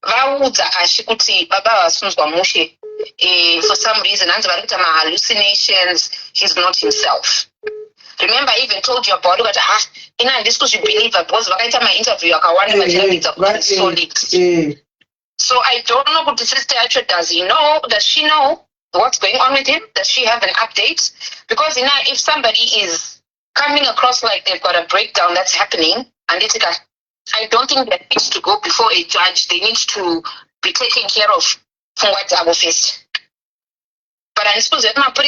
vaudza Ashi kuti baba vasunzwa mushe. For some reason, hanzi vari kuita hallucinations. He's not himself. Remember, I even told you about it. Ina handisi kuzvibhiliva because vakaita my-interview akawanda vachiratidza kuti it's solid. So I don't know what the sister actually does. Does she know what's going on with him? Does she have an update? Because if somebody is coming across like they've got a breakdown that's happening, and it's like, I don't think that needs to go before a judge. They need to be taken care of from what our face. But I suppose that what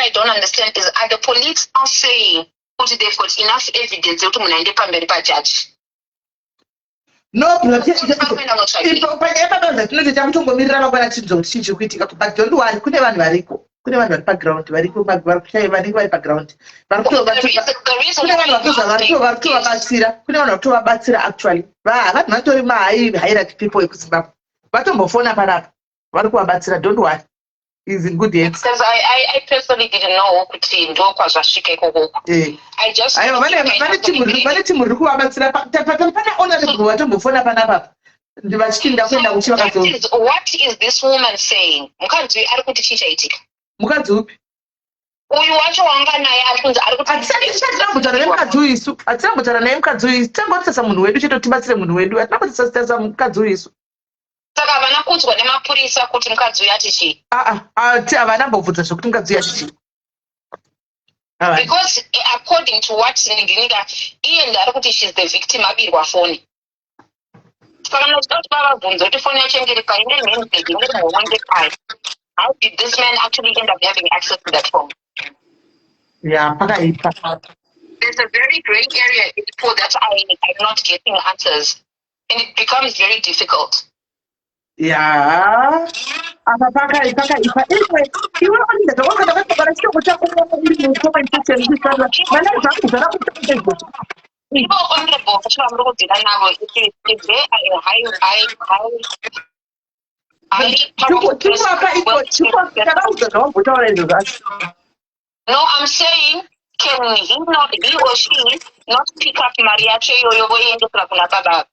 I don't understand is, are the police now saying that they've got enough evidence to munande pamberi pa judge? No, but don't worry, kune vanhu variko. Kune vanhu vari background, variko vari background. Kune vanhu vakutovabatsira actually. Vanhu vatori hierarchy people ekuZimbabwe. Vatombofona panapa. Vari kuvabatsira, don't worry. He's in good hands. Because I personally didn't know kuti ndokwa zvasvika ikoko. I just vane timu riri kuvabatsira pana honorable vatombofona panapa. What is this woman saying? Mukadzi ari kuti chii chaitika? Mukadzi upi? Uyu wacho wanga naye ari kunzi ari kuti hatisambotara nemukadzi uyu isu. Hatisambotara naye mukadzi uyu isu. Tangotisasa munhu wedu chete tibatsire munhu wedu. Hatina kutisasa mukadzi uyu isu. Saka havana kunzwa nemapurisa kuti mukadzi uyu ati chii? Havana mbobvunza zvokuti mukadzi uyu ati chii. Because according to what Ninginika, iye ndari kuti she's the victim abirwa foni. How did this man actually end up having access to that phone? Yeah, there's a very gray area for that I'm not getting answers, and it becomes very difficult. Yeah. People honorable, no, I'm saying, can he or she not pick up Maria Cheyo and the Baba?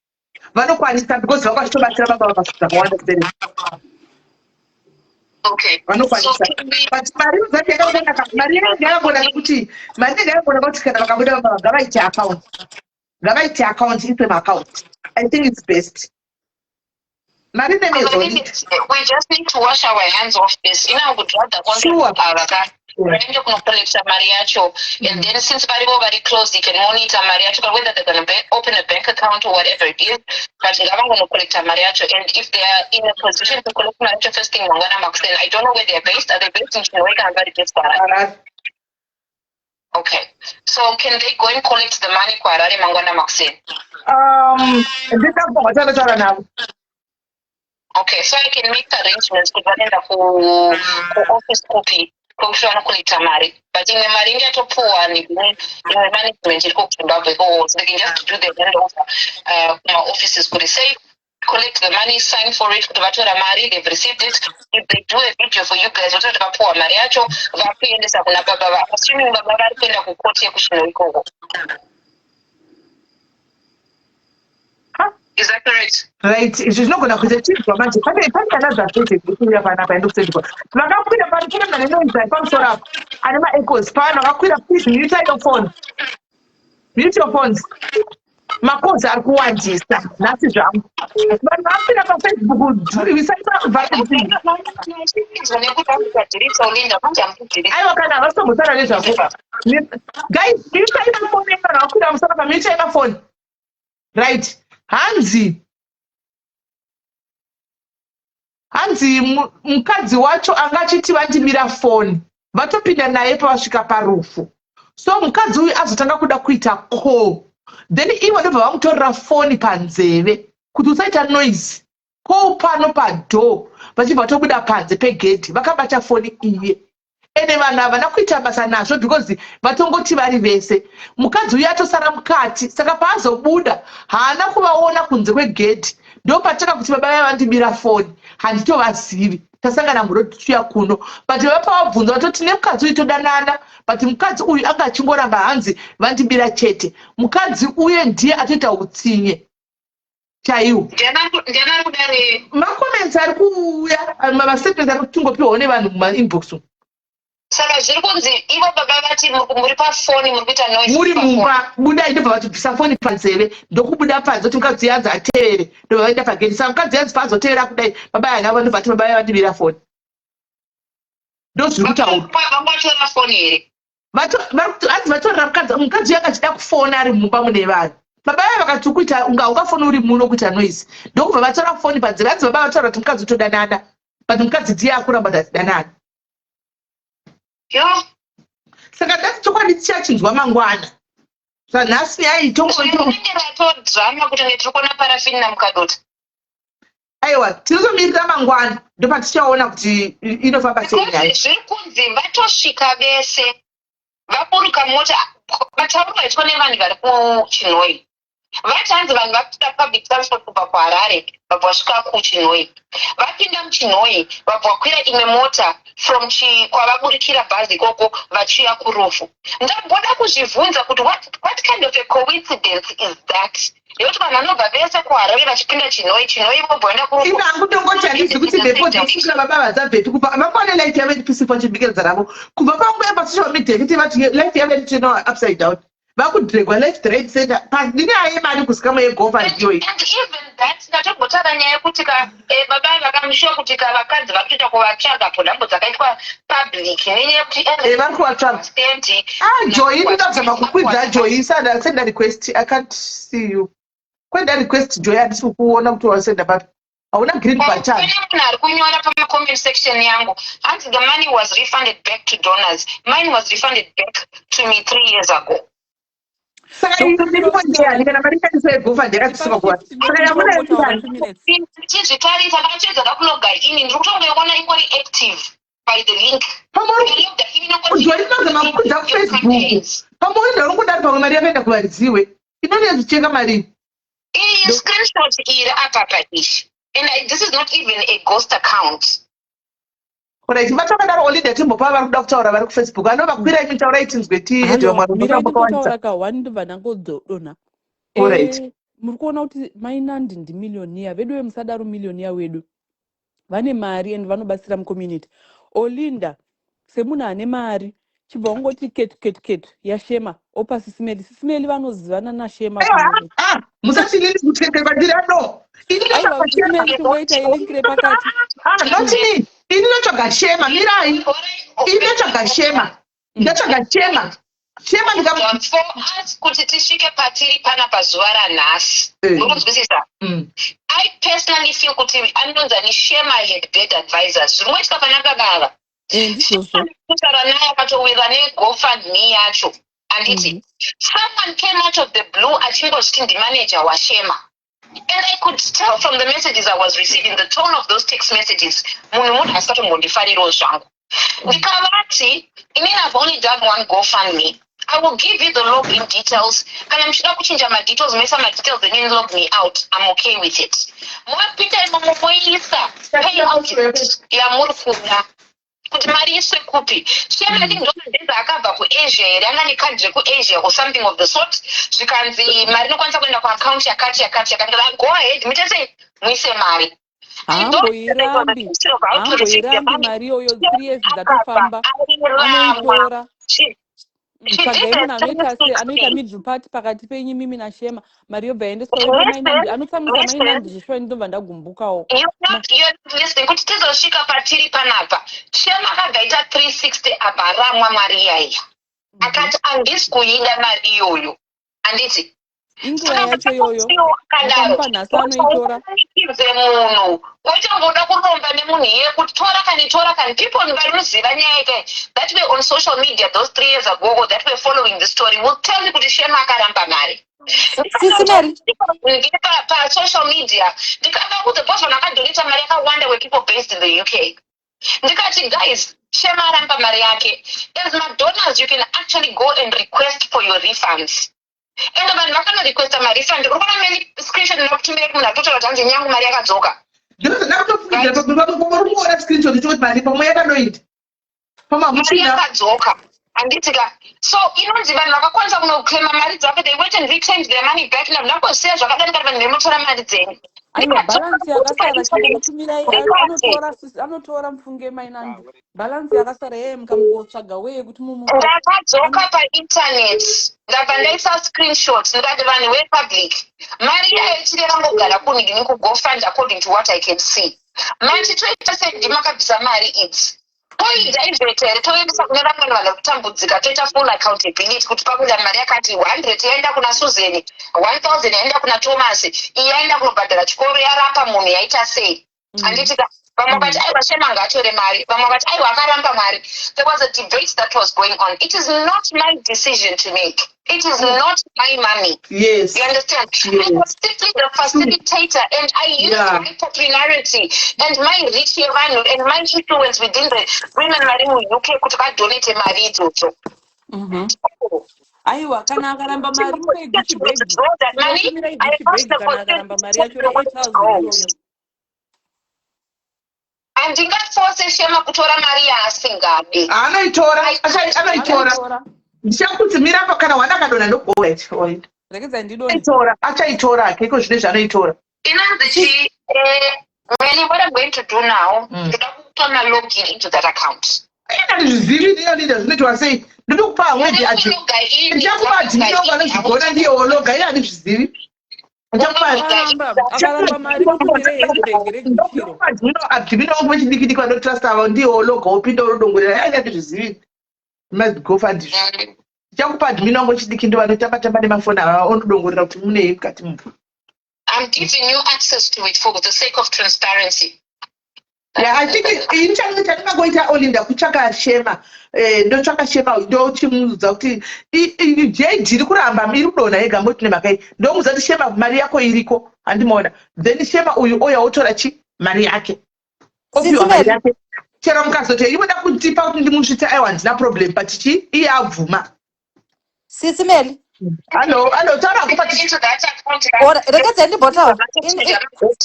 Okay. vanokwanisa but mari zati yakaonaka mari yakagona kuti kana vakabuda ngavaite account ise maaccount. I think it's best. I think we just need to wash our hands off this. You know, I would rather Rende kunokolekta mari yacho, and then since very close, they can monitor mari yacho, but whether they're going to open a bank account or whatever it is, but they're going to collect mari yacho, and if they are in a position to collect mari yacho first thing, I don't know where they're based. Are they based in Chinweka and Harare? Okay, so can they go and collect the money kwa Harare Mangwana Maxine? Okay, so I can make arrangements to office copy. Kushona kulita mari, but in the maringa to poor and in management it Zimbabwe, so they can just do the handover. Our offices could say collect the money, sign for it, mari, they've received it. If they do a video for you guys, what about poor mariacho, vapi and the assuming the is that correct? Right. It is not going to be cheap for money. But if I cannot afford it, we will have an look at it. Now, I'm going to find them and I come so up. And my echoes, pan, I'm going to please mute your phone. Mute your phones. My phones are going to stop. That's it. But I'm going to Facebook. We say something. I can also put on guys, you say my phone and mute your phone. Right. Hanzi mukadzi wacho angachiti vandimira foni vatopinda naye pavasvika parufu, so mukadzi uyu azotanga kuda kuita call, then ivo ndobva vamutorera foni panzeve kuti usaita noise, call pano padoo vachibva tobuda panze pegedhi vakabata foni iye. Ene vanhu havana kuita basa nazvo because vatongoti vari vese. Mukadzi uyu atosara mukati, saka paazobuda haana kuvaona kunze kwegedhi. Ndo pataka kuti baba vandimira foni handitovazivi, tasangana murotuya kuno, but vapavabvunza vatoti nemukadzi uyu todanana, but mukadzi uyu anga achingoramba hanzi vandimira chete. Mukadzi uye ndiye atoita utsinye chaiwo. Makomenzi ari kuuya, mavastatements ari kutungopiwawo nevanhu mumainbox. Saka zviri kunzi ivo baba vati muri pafoni muri kuita noise muri mumba budai ndobva vatibvisa foni panzeve ndokubuda panze kuti mukadzi yanzi atevere ndobva vaenda pagedhi. Saka mukadzi yanzi paazotevera kudai baba yanga vandobva ati baba vandibira foni. Ndo zviri kutaura vangotora foni here hanzi vatorera mukadzi yanga achida kufona ari mumba mune vanhu. Baba vaya vakati kuita unga ungafona uri muno kuita noise, ndokubva vatora foni panzeve. Hanzi baba vataura kuti mukadzi utodanana, but mukadzi ndiye akuramba dadanana. Saka that's chokwadi chachinzwa mangwana. Zvanhasi yaitodrama kuti ngetirikuona parafini namukadoti. Aiwa, tinozomirira mangwana ndopatichaona kuti inofamba sei nyaya. Zviri kunzi vatosvika vese vaburuka mota, mataurwa aitwa nevanhu vari kuChinoi. Vati hanzi vanhu vapinda public transport kubva kuHarare vabva vasvika kuChinoi. Vapinda muChinoi vabva vakwira imwe mota from kwavaburikira bhazi ikoko vachiuya kurufu. Ndamboda kuzvibvunza kuti what kind of a coincidence is that? Yekuti vanhu vanobva vese kuHarare vachipinda Chinoi vobvoenda kurufu. Ina kutongoti handisi kuti mhepo dzosvika baba vadzabvepi kubva vakaona life yavo ndipisipo chibikiridza ravo kubva panguva pasocial media kuti vati life yavo ndichinowa upside down. Vakudregwa left right center nenyaya yemari kusikamo yegova ndiyoyi. And even that ndatombotara nyaya yekuti baba vakamushuwa kuti vakadzi vari kuita kuvatsvaga ponhambo dzakaitwa public nenyaya yekuti vari kuvatsvaga. Joyi ndakuzama kukwidza Joyi senda request. I can't see you. Kwenda request Joyi handisi kukuona kuti wasenda papi. Hauna green button. Munhu ari kunyora pamacomment section yangu hanzi the money was refunded back to donors. Mine was refunded back to me 3 years ago. Saka ndiripondeani kana mari kandisa yegova ndakatisuka kuwa. Saka yamuna chizvitarisa ndakachedzera kuloga ini ndiri kutongoiona ingori active by the link. Joinazama kukudza kuFacebook. Pamoenda uri kudari pamwe mari yakaenda kuvaridziwe. Inonezvichenga marini. Iyi screenshot iri apapa ishi. And this is not even a ghost account. Alright, vatakadaro Olinda timbopa vari kuda kutaura vari kuFacebook. Anova kwira imi taura itinzwe miraitotaura kawani ndobva ndangodzodona. Muri kuona kuti mainandi ndimiliyoniya vedu vemusadaro miliyoniya wedu vane mari and vanobatsira mucommunity. Olinda semunhu ane mari chibva ungoti ketu yashema opa sisimeli vanozivana nashema kunoko. Musachilini kucheke badirano. Aiwa sisimeli tungoita ilinkire pakati. Notini inotsvaga shema mirai inotsvaga shema ndotsvaga shema for us kuti tisvike patiri pana pazuva ranhasi ukunzwisisa. I personally feel kuti anonzi ani shema headbed advisors zvinoitika pana baba kutaura naye akatowira neGoFundMe yacho anditi someone came out of the blue achingositi ndimanager washema. And I could tell from the messages I was receiving, the tone of those text messages, munhu asikatongondifarirawo zvangu. Ndikavati, I've only done one GoFundMe. I will give you the login details. Kana mchida kuchinja ma details, mesa ma details, then you log me out. I'm okay with it. Mwapita momoisa, pay out ya murukuna. Kuti mari yese kupi. Shema ndi ndona ndeza akabva kuAsia here, anga ni country kuAsia or something of the sort. Zvikanzi mari nokwanisa kuenda ku account yakati akandira go ahead, mitese muise mari. Hamboirambi mari yoyo 3 years dzatofamba anoitora. Saka anoita middle part pakati penyu mimi na Shema Mario baendeswa mainandi anotsamisa mainandi zvishwa ndobva ndagumbukawo. Listen kuti tizosvika patiri panapa Shema akagaita 360 abaramwa mari yaiya akati handisi kuida mari iyoyo handiti inguva yacho iyoyo akampa nhasi anoitora munhu wochangoda kuromba nemunhu iye kuti tora kani people vanoziva nyaya yake that were on social media those 3 years ago that were following the story will tell you kuti Shema akaramba mari social media ndikanga kuti person akadonita mari yakawanda were people based in the UK ndikati guys Shema aramba mari yake as McDonald's you can actually go and request for your refunds. And vanhu vakano requesta mari refund urikona many screenshot ndinokutumira kumunhu atotaura kuti hanzi nyangu mari yakadzoka ndinoona screenshot choti mari pamwe yakanoita mari yakadzoka handitika so inonzi vanhu vakakwanisa kunoclaima mari dzavo they went and reclaimed their money back ndakosiya zvakadanika vanhu veinotora mari dzenyu aiwa balansi yakasara chinotumirai anotora mufunge mainandi balansi yakasara yeye mukamugotsvaga weye kuti ndakadzoka painternet ndabva ndaisa screenshot ndikati vanhu wepublic mari yayo chiri rangogara kunhini kugofund according to what I can see mati toita sendimakabvisa mari idzi toidaivheta here toendesa kune vamwe vanhu kutambudzika toita full accountability kuti pakuda mari yakati 100 yaenda kuna Susan 1000 yaenda kuna Thomas iyi yaenda kunobhadhara chikoro yarapa munhu yaita sei handitika vamwe vakati aiwa Shema ngaatore mari vamwe vakati aiwa akaramba mari. There was a debate that was going on. It is not my decision to make. It is not my money. Yes. You understand? Yes. I was simply the facilitator and I used my popularity and my reach and my influence within the women in UK kuti vadonate mari idzodzo. Aiwa kana akaramba mari mukaiguchi bag. I lost the akaramba mari yacho 8000. Handingaforce Shema kutora mari yaasingade. Anoitora. Ndichakuti mirapo kana wandakadona ndogoya chihoita. Rekeza ndidoni. Achaitora keko zvine zvanoitora. Inanzi really what I'm going to do now, ndoda kupa login into that account. Ndizvizivi ndiyo zvinoitwa sei. Ndokupa hwezi aje. Ndichakupa admin vanozvigona ndiyo loga iye handizvizivi. Akaramba mari kutumire yezvibhengere kuchiro. Admin wangu vechidiki vanotrust avo ndiyo loga upinda unodongorera yanga ndizvizivi. Must go for this. Chakupa admin wangu vechidiki ndivo vanotamba nemafoni ava onodongorera kuti munei mukati mupo. I'm giving you access to it for the sake of transparency. Yeah, I think chandingagoita Olinda kutsvaka Shema ndotsvaka Shema ndochimuudza kuti JD iri kuramba iri kudonha yega mboti nemakai ndomuudza kuti Shema mari yako iriko handimoda then Shema uyu oya otora mari yake opiwa mari yake chero mukazoti imoda kutipa kuti ndimusvitsa aiwa handina problem but iye abvuma Sisimeli. Hello, taura kupa into that account. Rekeza ndibotaura.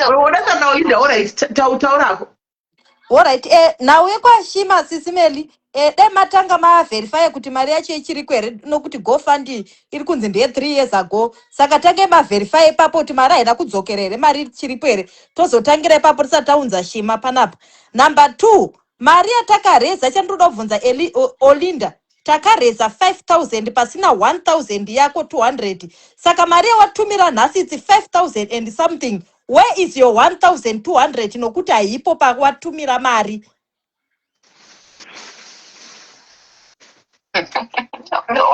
Olinda, all right, taurako. All right, nawe kwa Shima Sisimeli dai matanga maverify kuti mari yacho ichiri kwere nokuti GoFund iri kunzi ndeye 3 years ago. Saka tange maverify ipapo kuti mari haina kudzokera here, mari ichiri kwere. Tozotangira ipapo tisati taunza shima panapa. Number 2, mari yatakareza chandinoda kubvunza Olinda. Takareza 5,000 pasina 1,000 yako 200. Saka mari yawatumira nhasi it's 5,000 and something. Where is your 1,200 nokuti haipo pawatumira mari?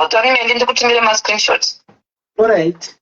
Tori mende ndikutumire ma screenshots. All right.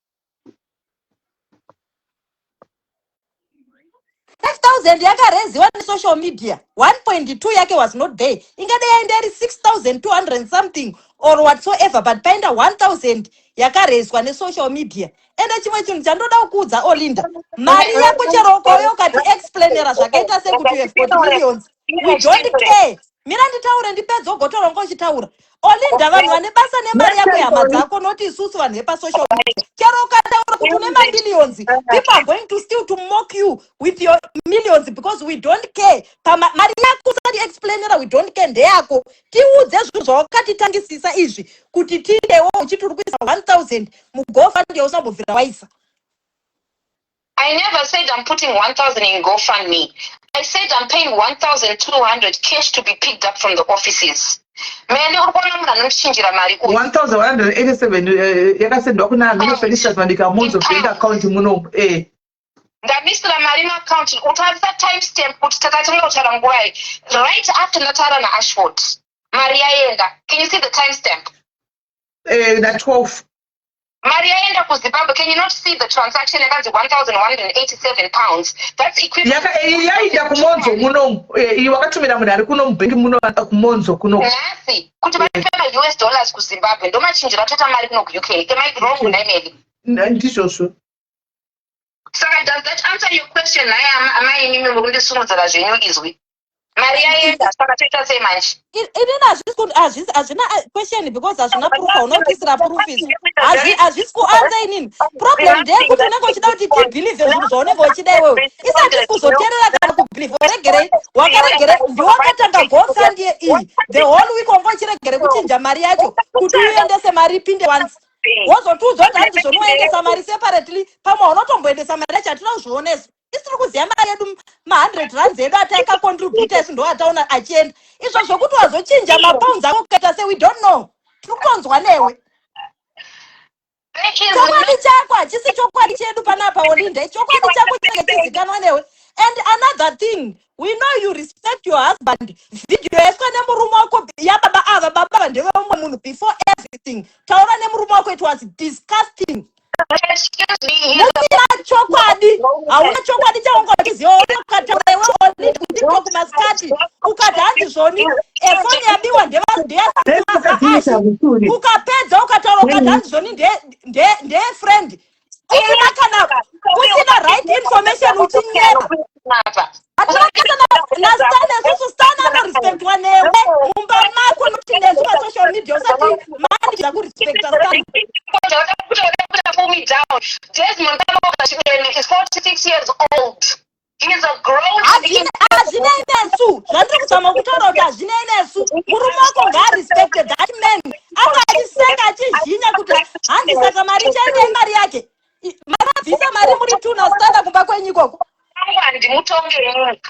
5,000 yakareziwa social media. 1.2 yake was not there. Ingade yaenda 6,200 and something or whatsoever, but painda 1,000 yakarezwa ne social media. Ende chimwe chinhu chandoda kuudza Olinda. Mari yako cherokoyo kati explainera zvakaita sekuti you have got millions. We don't care. Mira nditaure ndipedza ugotorongo uchitaura. Olinda vanhu vane basa nemari yako yahama dzako noti isusu vanhu vepa-social media. Chero ukataura kuti une ma-millions, people are going to still to mock you with your millions because we don't care. Mari yako usati explainera we don't care ndeyako. Tiudze zvinhu zvawakatitangisisa izvi kuti tidewo uchiti uri kuisa 1,000 muGoFund yausambobvira waisa. I never said I'm putting 1,000 in GoFundMe. I said I'm paying 1,200 cash to be picked up from the offices. Mene urikona munhu anomuchinjira mari uyu. 1,187 yakasendwa kuna Mino Felicitas Mandika Monzo bank account muno. Ndamisira mari muaccount utarisa timestamp kuti takatanga kutaura nguwai. Right after ndataura naAshford. Mari yaenda. Can you see the timestamp? Na 12. Mari yaenda kuZimbabwe. Can you not see the transaction yakanzi 1,187 pounds? That's equivalent. Yaida kumonzo muno. Wakatumira munhu ari kuno mubank muno kumonzo kuno. Nasi kuti vape US dollars kuZimbabwe ndo machinjira tota mari kuno kuUK. Am I wrong when I made it? Ndizvozvo. Saka does that answer your question? Am I in muri kundisumudzira zvenyu izwi? Mari yaenda saka toita sei manje? Inini hazvina question because hazvina proof. Haunotisira proof izvi. Hazvisi kuanza inini. Problem ndeyekuti unenge uchida kuti tibhilive zvinhu zvaunenge uchida iwewe. Isati kuzoteerera kana kubhilive. Waregere ndiwakatanga GoFund iyi. The whole week wanga uchiregere kuchinja mari yacho kuti uendese mari ipinde once. Wozotiudza kuti hanzi zvonoendesa mari separately pamwe unotomboendesa mari yacho hatina kuzvionesu. Isiri kuziva mari yedu ma100 edu ataka contribute esi ndo ataona achienda. Izvo zvokuti wazochinja mapounds ako kukaita se we don't know. Tiri kutonzwa newe. Chokwadi chako hachisi chokwadi chedu panapa Olinda. Chokwadi chako chinenge chizikanwa newe. And another thing, we know you respect your husband. Video yaiswa nemurume wako yababa ava baba ndewe umwe munhu before everything. Taura nemurume wako, it was disgusting. Musina chokwadi. Hauna chokwadi chaunga uchiziva ukataura iwe Olinda kuTikTok kumasikati. Ukati hanzi zvoni efoni yabiwa ndeyasimaza ashi. Ukapedza ukataura ukati hanzi zvoni ndeye friend. Usina right information uchinyeba. Hatina kana stana susu stana no respect wanewe. Mumba mako nokuti nezu social media usati mani za kurespecta stana. Desmond is 46 years old. He is a grown man. Hazvina inesu. Zvandiri kuzama kutaura kuti hazvina inesu. Murume wako ngaarespecte that man. Anga achiseka achizhinya kuti hanzi saka mari chaine mari yake. Marabvisa mari muri tuna standa kumba kwenyu ikoko. Ndimutonge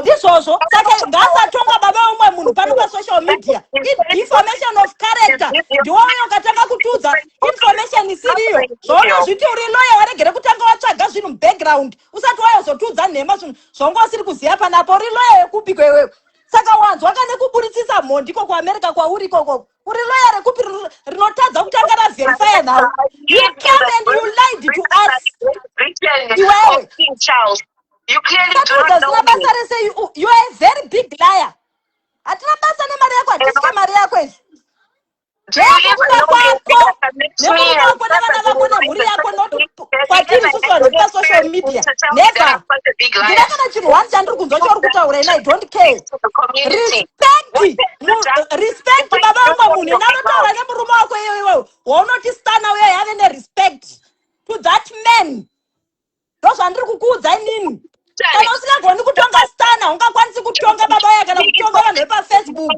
ndizvozvo. Saka ngaasatonga baba umwe munhu pano pasocial media. Information of character ndiwoyo ukatanga kutiudza information isiriyo. Zvaunozviti uri lawyer waregere kutanga watsvaga zvinhu mubackground usati wayozotiudza nhema zvinhu zvonga usiri kuziva panapa. Uri lawyer yekupiko iwewe. Saka wanzwa kana kuburitsisa mhondi iko kuAmerica kwauri ikoko. Uri lawyer rekupi rinotadza kutanga raverifya now. You came and you lied to us. Iwewe. You clearly do not know me. You are a very big liar. Hatina basa nemari yako, hatisi mari yako izvi. Ndeyekuda kwako nemurume wako nevana vako nemhuri yako noti kwatiri isusu vanhu pasocial media. Never. Ndina kana chinhu one chandiri kunzwa chauri kutaura ina I don't care. Respect baba vamwe munhu nanotaura nemurume wako iwewe. Waunoti stana uyo have nerespect to that man. Ndo zvandiri kukuudza inini. Kana usingagoni kutonga stana ungakwanisi kutonga baba vaya kana kutonga vanhu vepafacebook.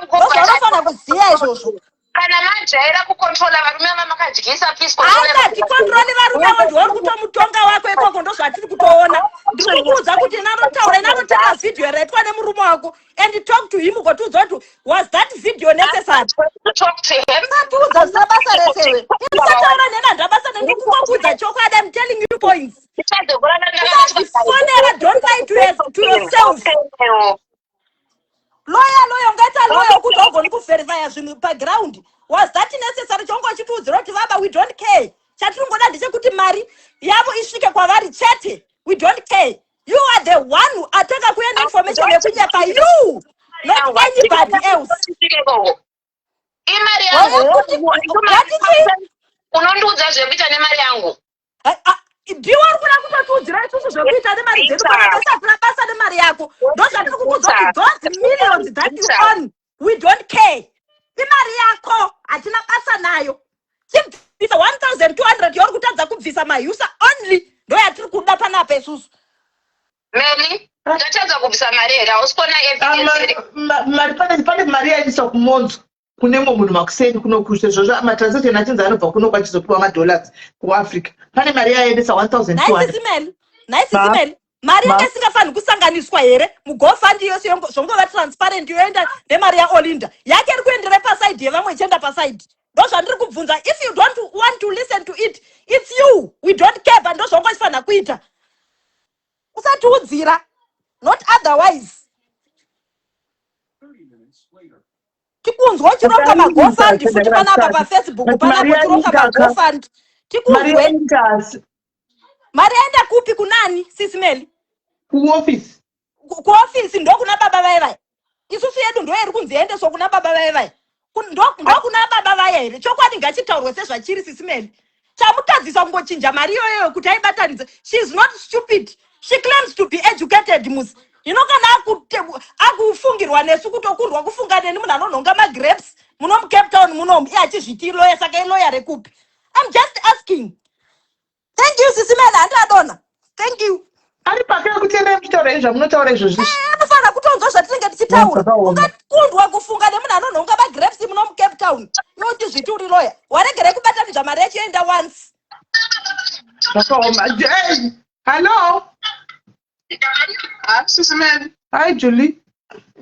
Ndozvaunofana kuziya izvozvo. Kana majaira kukontrola varume vamakadyisa angatikontroli varume vo ndiwori kutomutonga wako ikoko ndozvatiri kutoona. Ndiri kukuudza kuti nanotaura inanotenga vhidhiyo yaraitwa nemurume wako and talk to him ugotiudza kuti was that video necessary? Ngatiudza zvisina basa resewe. Ndisataura nena ndabasa ndiri kungokuudza chokwadi. I'm telling you points. Usazifonera, don't lie to yourself. Lawyer ungaita lawyer kuti ugone kuverifya zvinhu paground. Was that necessary? Chongo chituudzira kuti baba we don't care. Chatiringoda ndechekuti mari yavo isvike kwavari chete. We don't care. You are the one who ataka kuenda information yekunyepa you, not anybody else. Imari yangu unondiudza zvekuita nemari yangu. Ndiwe uri kuda kutotiudzira isusu zvekuita nemari dzedu kana tasapfura basa nemari yako. Ndozvatiri kukuudza kuti those millions that you earn, we don't care. Imari yako hatina basa nayo. Chibvisa 1,200 yori kutadza kubvisa mayusa only ndo yatiri kuda panapa isusu. Meli, ndatadza kubvisa mari here, hausikona evidence. Pane mari yaiswa kumonzo. Kunemwe munhu makuseni kunokusha zvozvo matransaction achinzi anobva kuno kwachizopiwa madollars kuAfrica. Pane mari yaendesa 1,200. Nice. Mari yakasingafanhi kusanganiswa here mugofund yose zvongova transparent yoenda nemari yaOlinda. Yake iri kuendera paside yevamwe ichienda paside. Ndozvandiri kubvunza. If you don't want to listen to it, it's you. We don't care, but ndozvongochifanha kuita. Usatiudzira, not otherwise. Tikunzwa chironga magofund futi panapa paFacebook panapa chironga magofund. Tikunzwe. Mari yaenda kupi kunani Sisimeli? Kuoffice. Kuoffice ndo kuna baba vaya. Isusu yedu ndo iri kunzi endeswa kuna baba vaya. Ndo kuna baba vaya here. Chokwadi ngachitaurwe sezvachiri Sisimeli. Chamutadzisa kungochinja mari iyoyo kuti aibatanidze. She is not stupid. She claims to be educated mus. Kana akufungirwa nesu kutokundwa kufunga neni munhu anonhonga magrapes muno muCape Town muno achizviti lawyer saka ilawyer rekupi. I'm just asking. Thank you Sisimela andadona. Thank you. Ari pakera kutenda mutaura izvo munotaura izvo zvisi. Anofana kutonzwa zvatinenge tichitaura. Ungakundwa kufunga nemunhu anonhonga magrapes muno muCape Town. Noti zviti uri lawyer. Waregere kubatanidza mari yachienda once. Hello. Sisimeli. Hi Julie.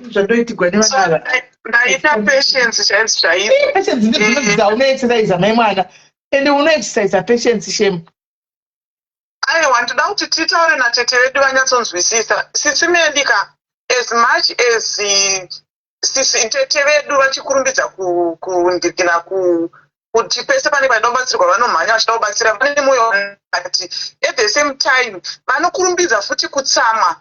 Zvandoitigwa nevanava. Ndaita patience chaizi chaizo. Patience ndinodzidza unoexercise mai mwana. Ende unoexercise patience shame. Aiwa ndoda kuti titaure natete vedu vanyatsonzwisisa. Sisimeli ka as much as tete vedu vachikurumbidza kundikira kuti pese pane vanobatsirwa vanomhanya vachida kubatsira vane mwoyo ati at the same time vanokurumbidza futi kutsamwa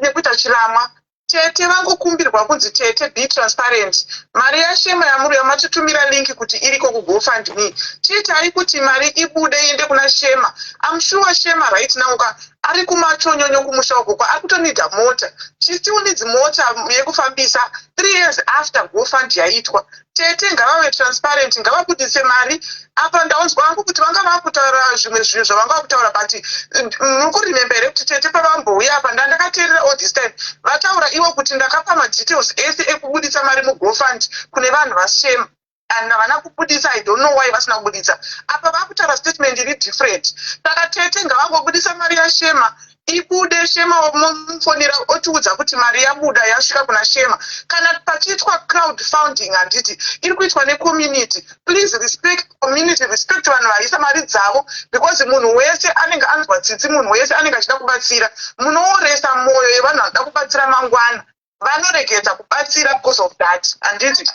nekuita chirama. Tete vangokumbirwa kunzi tete be transparent. Mari yashema yamuri yamatitumira link kuti iriko kuGoFundMe. Tiitai kuti mari ibude iende kuna Shema. I'm sure Shema right now ari kumachonyonyo kumusha uko ari kutonida mota. She still needs mota yekufambisa 3 years after GoFund yaitwa. Tete ngavave transparent, ngavabudise mari. Apa ndaunzwa vangu kuti vanga vakutaura zvimwe zvinhu zvavanga kutaura but mukuremembere kuti tete pavambouya apa ndakateerera all this time vataura ivo kuti ndakapa madetails ese ekubudisa mari muGoFund kune vanhu vaShema and havana kubudisa. I don't know why vasina kubudisa. Apa vakutaura statement iri different. Saka tete ngavangobudisa mari yaShema ibude. Shema wamufonera otiudza kuti mari yabuda yasvika kuna Shema. Kana pachiitwa crowdfunding handiti iri kuitwa necommunity. Please respect community, respect vanhu vaisa mari dzavo because munhu wese anenge anzwa tsitsi, munhu wese anenge achida kubatsira. Munooresa mwoyo yevanhu vanoda kubatsira mangwana. Vanoregedza kubatsira because of that. Handiti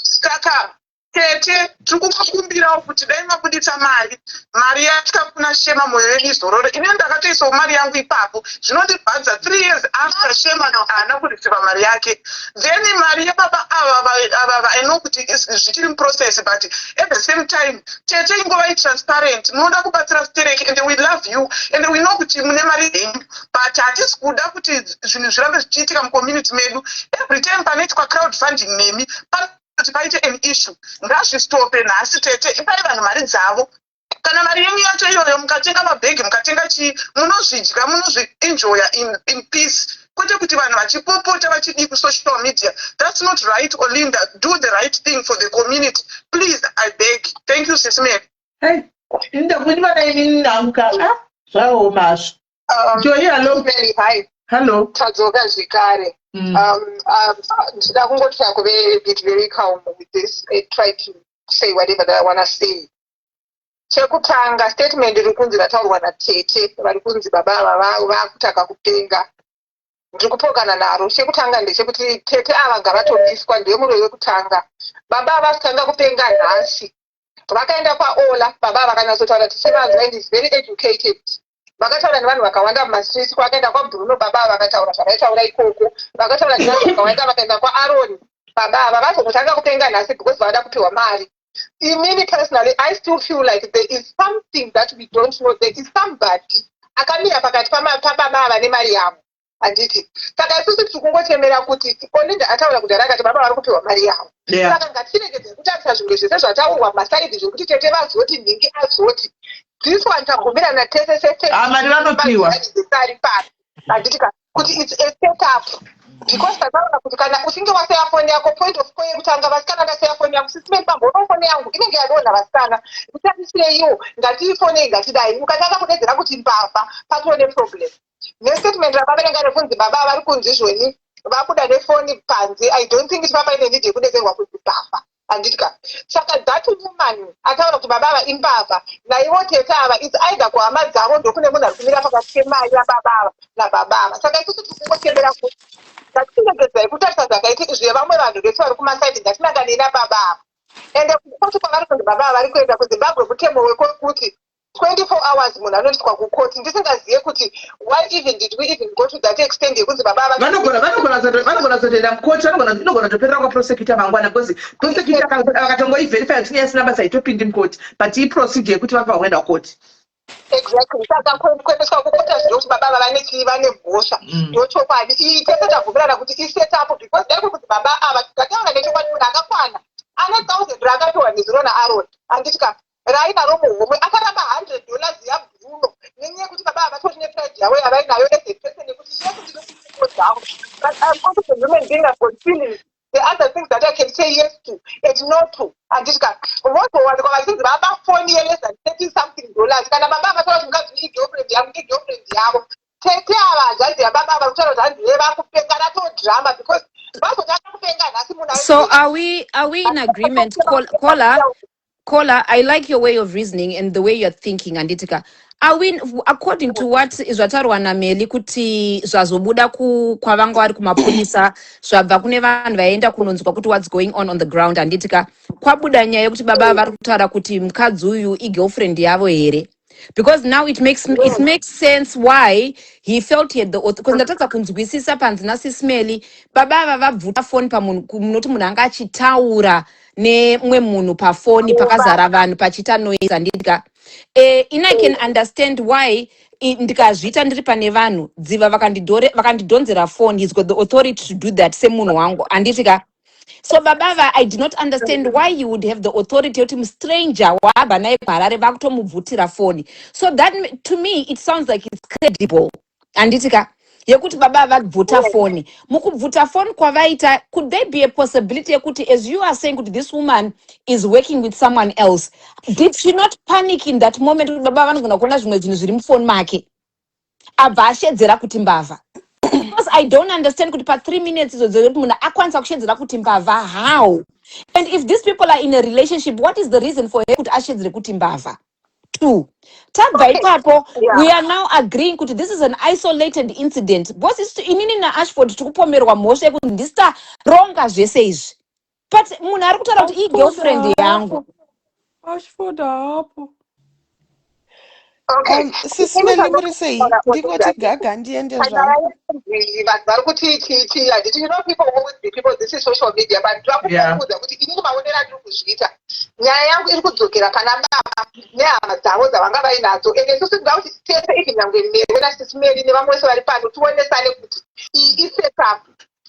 saka tete tiri kukumbirawo kuti dai mabudisa mari yasvika kuna Shema mwoyo yedu izororo. Ine ndakatoisawo mari yangu ipapo zvinondibvadza 3 years after Shema haana kurisiva mari yake. Then mari yababa ava I know kuti zvichiri muprocess but at the same time tete ingova transparent. Munoda kubatsira stereki and we love you and we know kuti mune mari yenyu but hatisi kuda kuti zvinhu zvirambe zvichiitika mucommunity medu. Every time panoitwa crowdfunding nemi kuti paite an issue ngazvistope. Nhasi tete ipai vanhu mari dzavo. Kana mari yenyu yacho iyoyo mukatenga mabhegi mukatenga chii munozvidya munozvienjoya in peace kwete kuti vanhu vachipopota vachidi kusocial media. That's not right. Olinda, do the right thing for the community, please. I beg. Thank you, Sis Mary. Hey, so much. Joy, hello. Mary, hi. Hello. Tadzoka zvekare. Ndida kungotya kuve bit very calm with this. I try to say whatever that I want to say. Chekutanga statement iri kunzi rataurwa naTete vari kunzi baba vavo vakutaka kupenga. Ndiri kupokana naro. Chekutanga ndechekuti Tete ava ngavatobviswa, ndiye muroi wekutanga. Baba vasitanga kupenga nhasi. Vakaenda kwaOla, baba vakanatsotaura kuti Simanzi is very educated. Vakataura nevanhu vakawanda mumastreets, vakaenda kwaBruno baba vakataura zvavaitaura ikoko. Vakataura nevanhu vakawanda vakaenda kwaAaron baba ava vazokutanga kupenga nhasi because vada kupiwa mari. Me personally, I still feel like there is something that we don't know. There is somebody akamira pakati pababa ava nemari yavo. Anditi saka isusu tikungotemera kuti Olinda ataura kudhara akati baba vari kupiwa mari yavo. Saka ngatiregedze kutarisa zvinhu zvese zvataurwa masaidi zvokuti Tete vazoti ndingi azoti this one tagumira Tete mari vanopiwa anditi kuti it's a setup. Because tataura kuti kana uchinge waseya foni yako point of call yekutanga vasikana ndaseya foni yangu sisime pambono foni yangu inenge yadonha vasikana kutarisire iyo ngatiifone ngatidai ukatanga kudedzera kuti mbavha patone problem. Nestatement ravaverenga rekunzi baba vari kunzi zvoni vabuda nefoni panze. I don't think papa ine need yekudetserwa kunzi mbavha anditika. Saka that woman ataura kuti baba ava imbavha naivo Tete ava it's either kuhama dzavo ndokune munhu ari kumira pakati pemai yababa ava nababa ava. Saka isusu tikungotendera kuti ngatiregedzai kutarisa zvakaiti zvevamwe vanhu vese vari kumasaidi ngatimakanina baba ava. Ende kuti kwavari kunzi baba ava vari kuenda kuZimbabwe mutemo wekuti 24 hours munhu anoiswa kukoti. Ndisingazive kuti why even did we even go to that extent yekuti baba ava vanogona zotoenda mukoti, inogona toperera kwaprosecutor mangwana because prosecutor akatongoiverify kuti yasina basa itopindi mukoti but iprocedure yekuti vapa kuenda kukoti. Exactly. Saka kuendeswa kukota zvino kuti baba ava vane mhosva ndochokwadi. Iyi tese tabvumirana kuti isetup because ndiko kuti baba ava tikataura nechokwadi munhu akakwana ane $1000 akapiwa nezuro naAaron anditika rainaro muhomwe akaramba $100 yaBruno nenyaya yekuti baba ava vatori nepride yavo yavainayo as a person yekuti yes ndinokuko dzavo. But I'm also a human being. I've got feelings. The other things that I can say yes to and no to. Anditika moto wanikwa vachinzi vapa foni less than $30-something. Kana baba vataura kuti mukadzi igirlfriend yangu igirlfriend yavo. Tete ava hanzvadzi yababa ava kutaura kuti hanzi vakupenga natodrama because vazotanga kupenga nhasi munhu. So are we in agreement? Caller, I like your way of reasoning and the way you're thinking, Anditika. Are we, according to what zvatarwa naMeli kuti zvazobuda kwavanga vari kumapolisa zvabva kune vanhu vaenda kunonzwa kuti what's going on the ground, Anditika, kwabuda nyaya yekuti baba vari kutaura kuti mukadzi uyu igirlfriend yavo here? Because now it makes sense why he felt he had the because ndatadza kunzwisisa panzi naSismeli baba ava vabvuta foni pamunhu munoti munhu anga achitaura nemumwe munhu pafoni pakazara vanhu pachita noise andika I can understand why ndikazviita ndiri pane vanhu dziva vakandidhonzera phone. He's got the authority to do that semunhu wangu anditika. So babava, I do not understand why you would have the authority to stranger waba naye parare vakutomubvutira phone. So that to me it sounds like it's credible anditika yekuti baba vabvuta phone mukubvuta phone kwavaita. Could there be a possibility yekuti as you are saying kuti this woman is working with someone else, did she not panic in that moment kuti baba vanogona kuona zvimwe zvinhu zviri mufoni make abva ashedzera kuti mbavha? Because I don't understand kuti pa 3 minutes izodzo kuti munhu akwanisa kushedzera kuti mbavha how? And if these people are in a relationship, what is the reason for her kuti ashedzere kuti mbavha? 2. Tabva ipapo, we are now agreeing kuti this is an isolated incident. Boss is inini na Ashford tikupomerwa mhosva yekuti ndista ronga zvese izvi. But munhu ari kutaura kuti i-girlfriend yangu. Ashford hapo. Okay. Sismeli muri sei? Ndingoti gaga ndiende zvangu. Vari kuti handiti, you know, people always be people, this is social media, but ndakukuudza kuti inini maonera ndiri kuzviita. Nyaya yangu iri kudzokera pana baba nehama dzavo dzavanga vainadzo. Ende isusu tinoda kuti tese ivi nyangwe Mary naSismeli nevamwe vese vari pano tionesane kuti iyi isetup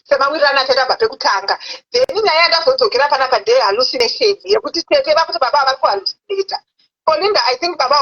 semawirirana atakabva pekutanga. Then nyaya yandazodzokera panapa ndeye hallucination yekuti tete vakuti baba vari kuhallucinata. Linda, I think Baba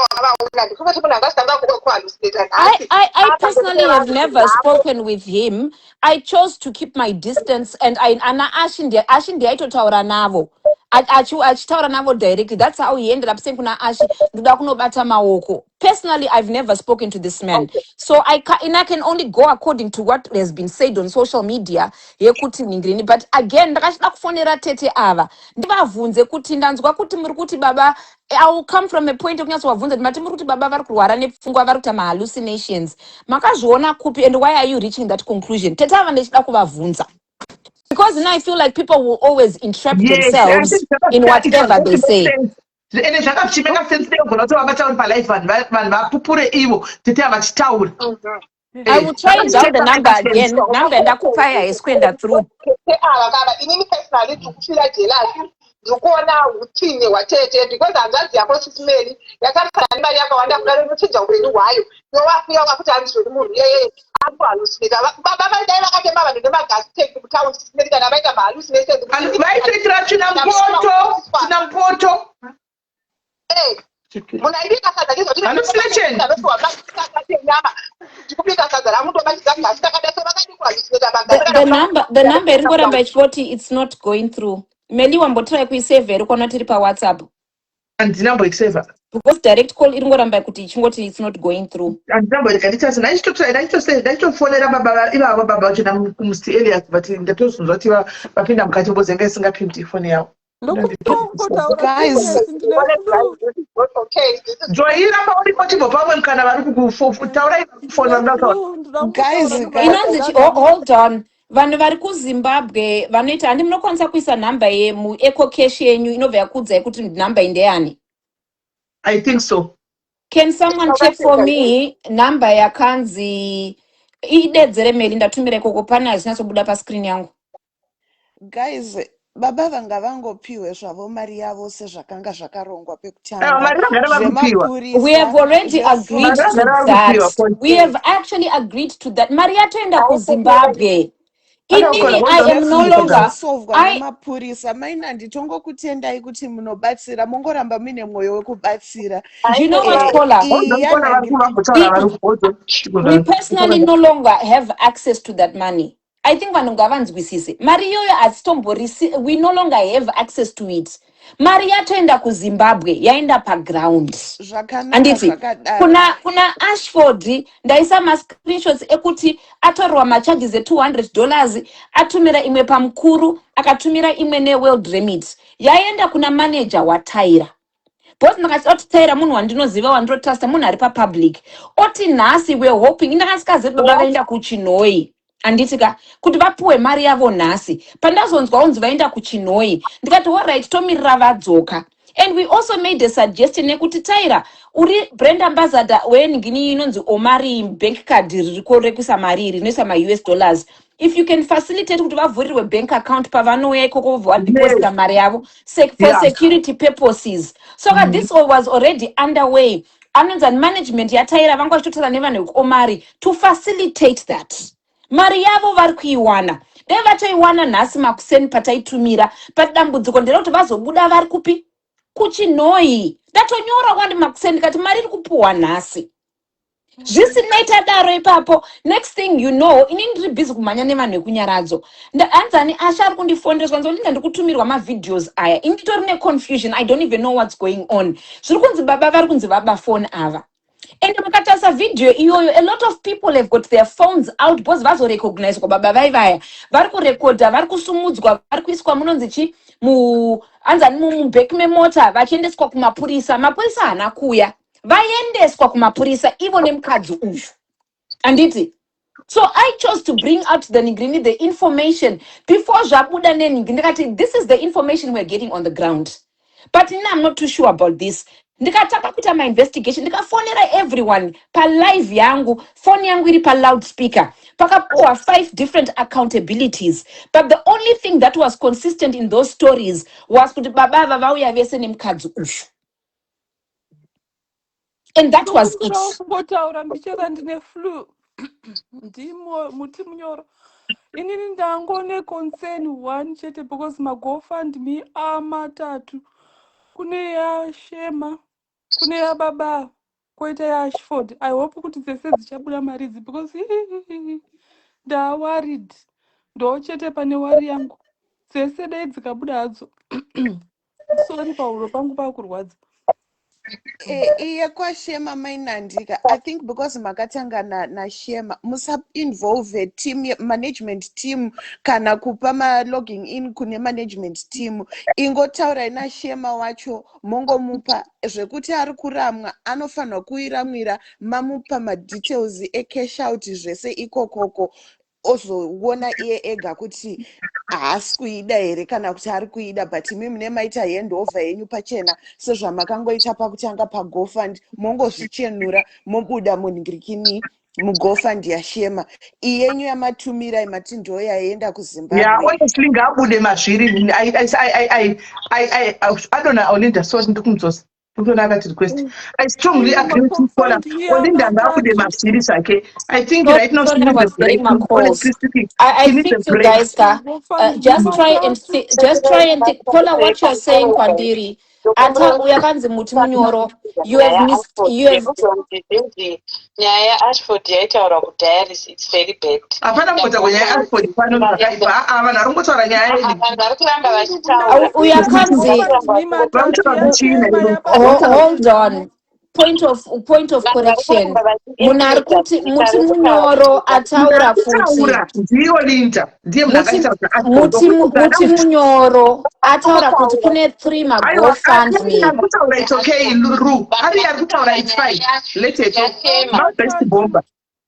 I personally have never spoken with him. I chose to keep my distance, and aitotaura navo achitaura navo directly. That's how he ended up saying kuna Ashi ndoda kunobata maoko. Personally, I've never spoken to this man, so I can only go according to what has been said on social media yekuti ningrini. But again, ndakashida kufonera tete ava ndivabvunze kuti ndanzwa kuti muri kuti baba, I will come from a point of kunyatsoabvunza kuti mati muri kuti baba vari kurwara nepfungwa, vari kuita hallucinations. Makazviona kupi, and why are you reaching that conclusion? Tete ava ndichida kuvabvunza. Because now I feel like people will always entrap themselves in whatever they say. Ene zvakachimeka sense negona kuti vabatauri palive vanhu vapupure ivo tete havachitaura. I will try and dial the number again. Number ndakupai haisikuenda through. Inini personally tikufira jealousy ndikuona utini watete because hanzvadzi yako sisimeri yakarisana nemari yakawanda kudaro inochinja upenyu hwayo yowafira wakuti handizvori munhu yeye akuhalusinata. Baba vaidai vakatema vanhu nemagasi tank mutaundi sisimeri kana vaita mahallucinations vaipetera tina mpoto munhu aibika sadza ndizvotinyama tikubika sadza ramutobatidza gasi takada so vakadi kuhalusinata. The number iringoramba ichivoti it's not going through. Meli wambotirai kuisevha iri kuona tiri pawhatsapp. Handina mboisevha because direct call iringoramba kuti ichingoti it's not going through. Handina mborega nditasi ndaichitofonera baba ivavo baba vachona kumusti Elias but ndatozonzwa kuti vapinda mukati mbozenga isingapindi foni yavo. Guys, joira pauripotivo pamwe mukana vari kutaura foni guys, hold on. Vanhu vari kuZimbabwe vanoita handi munokwanisa kuisa nhamba yemueco cash yenyu inobva yakuudzai kuti nhamba indeyani? I think so. Can someone check for me number yakanzi idedzere mail ndatumira ikoko pane hazvinatsobuda pascreen yangu. Guys, baba vanga vangopiwe zvavo mari yavo sezvakanga zvakarongwa pekutanga. We have already agreed to that. We have actually agreed to that. Mari yatoenda kuZimbabwe. Inini I am no longer mapurisa maina nditongokutendai kuti munobatsira mongoramba mine mwoyo wekubatsira. Do you know what, Paula? We personally no longer have access to that money. I think vanhu ngavanzwisise. Mari iyoyo hatitomborisi, we no longer have access to it. Mari yatoenda kuZimbabwe yaenda paground. Anditi kuna Ashford ndaisa mascreenshots ekuti atorwa macharges $200 atumira imwe pamukuru akatumira imwe neworld remit yaenda kuna manager waTaira. Both ndakati Taira munhu wandinoziva wandirotrasta munhu ari papublic oti nhasi we're hoping ndakasikaziva baba vaenda kuChinoi. Anditika kuti vapuwe mari yavo nhasi pandazonzwa unzi vaenda kuChinoi ndikati alright tomirira vadzoka. And we also made a suggestion nekuti Taira uri brand ambassador weningini inonzi Omari bank card ririko rekuisa mari rinoisa ma-US dollars. If you can facilitate kuti vavhurirwe bank account pavanouya ikoko vadeposita mari yavo for security purposes. So this was already underway. Anonzi management yaTaira vanga vachitotaura nevanhu vekuOmari to facilitate that. Mari yavo vari kuiwana. Dai vatoiwana nhasi makuseni pataitumira. But dambudziko nderekuti vazobuda vari kupi? KuChinoi. Ndatonyora kwandi makuseni kati mari iri kupuwa nhasi. Zvisinaita daro ipapo. Next thing you know, inini ndiri busy kumhanya nevanhu vekunyaradzo. Anzani Asha ari kundifondeswa nzolinda ndikutumirwa mavideos aya. Inditori neconfusion. I don't even know what's going on. Zviri kunzi baba vari kunzi vaba phone ava. And mukatasa video iyoyo, a lot of people have got their phones out because vazorecognize kwa baba vaivaya. Vari kurekodha, vari kusumudzwa, vari kuiswa munonzichi anzani mubheki memota vachiendeswa kumapurisa. Mapurisa hana kuya. Vaendeswa kumapurisa ivo nemukadzi uyu. Anditi. So I chose to bring out the ningrini, the information before zvabuda neningrini. This is the information we're getting on the ground. But I'm not too sure about this. Ndikataka kuita my investigation, ndikafonera everyone pa live yangu, phone yangu iri pa loudspeaker. Pakapuwa 5 different accountabilities. But the only thing that was consistent in those stories was kuti baba vauya vese nemukadzi uyu. And that was it. Ngotaura ndichera ndine flu. Ndimo muti munyoro. Inini ndangone concern one chete because my GoFundMe amatatu. Kune ya Shema. kune yababa koita yaashford. I hope kuti dzese dzichabuda mari idzi because ndaworried. Ndochete pane wari yangu. Dzese dai dzikabuda hadzo. Sorry pahuro pangu pakurwadza. Iye kwashema mainandika. I think because makatanga na shema musa involve team management team kana kupa ma logging in kune management team ingotaura ina shema wacho mongomupa zvekuti ari kuramwa anofanwa kuiramwira mamupa ma details cash out zvese ikokoko ozoona iye ega kuti haasi kuida here kana kuti ari kuida but imi mune maita handover yenyu pachena sezvamakangoita pakutanga pagofund mongozvichenura mobuda munhingirikini mugofund yashema iyenyu yamatumira imati ndo yaenda kuZimbabwe. Honestly ngabude mazviri. I don't know Olinda so ndikumudzosa. Request. I strongly agree with you, Paula. Olinda ngabude mazviri zvake. I think right now she needs a break. Honestly speaking, I think you guys just try and think. Paula, what you're saying, Kwandiri. Ata uyakanzi muti munyoro. You have missed. You have. Nyaya Ashford yaitaura kudhaya it's very bad. Apana kuita kwenyaya Ashford pano zvakaipa. Vanhu vari kungotaura nyaya iyi. Vanhu vari kuramba vachitaura. Uyakanzi. Hold on. Point of correction. Munari kuti muti munyoro ataura futi. Ndiyo Linda. Muti munyoro ataura kuti kune 3 maGoFundMe. It's okay Ru. Ari yakutaura it's fine. Let it go. My best bomba.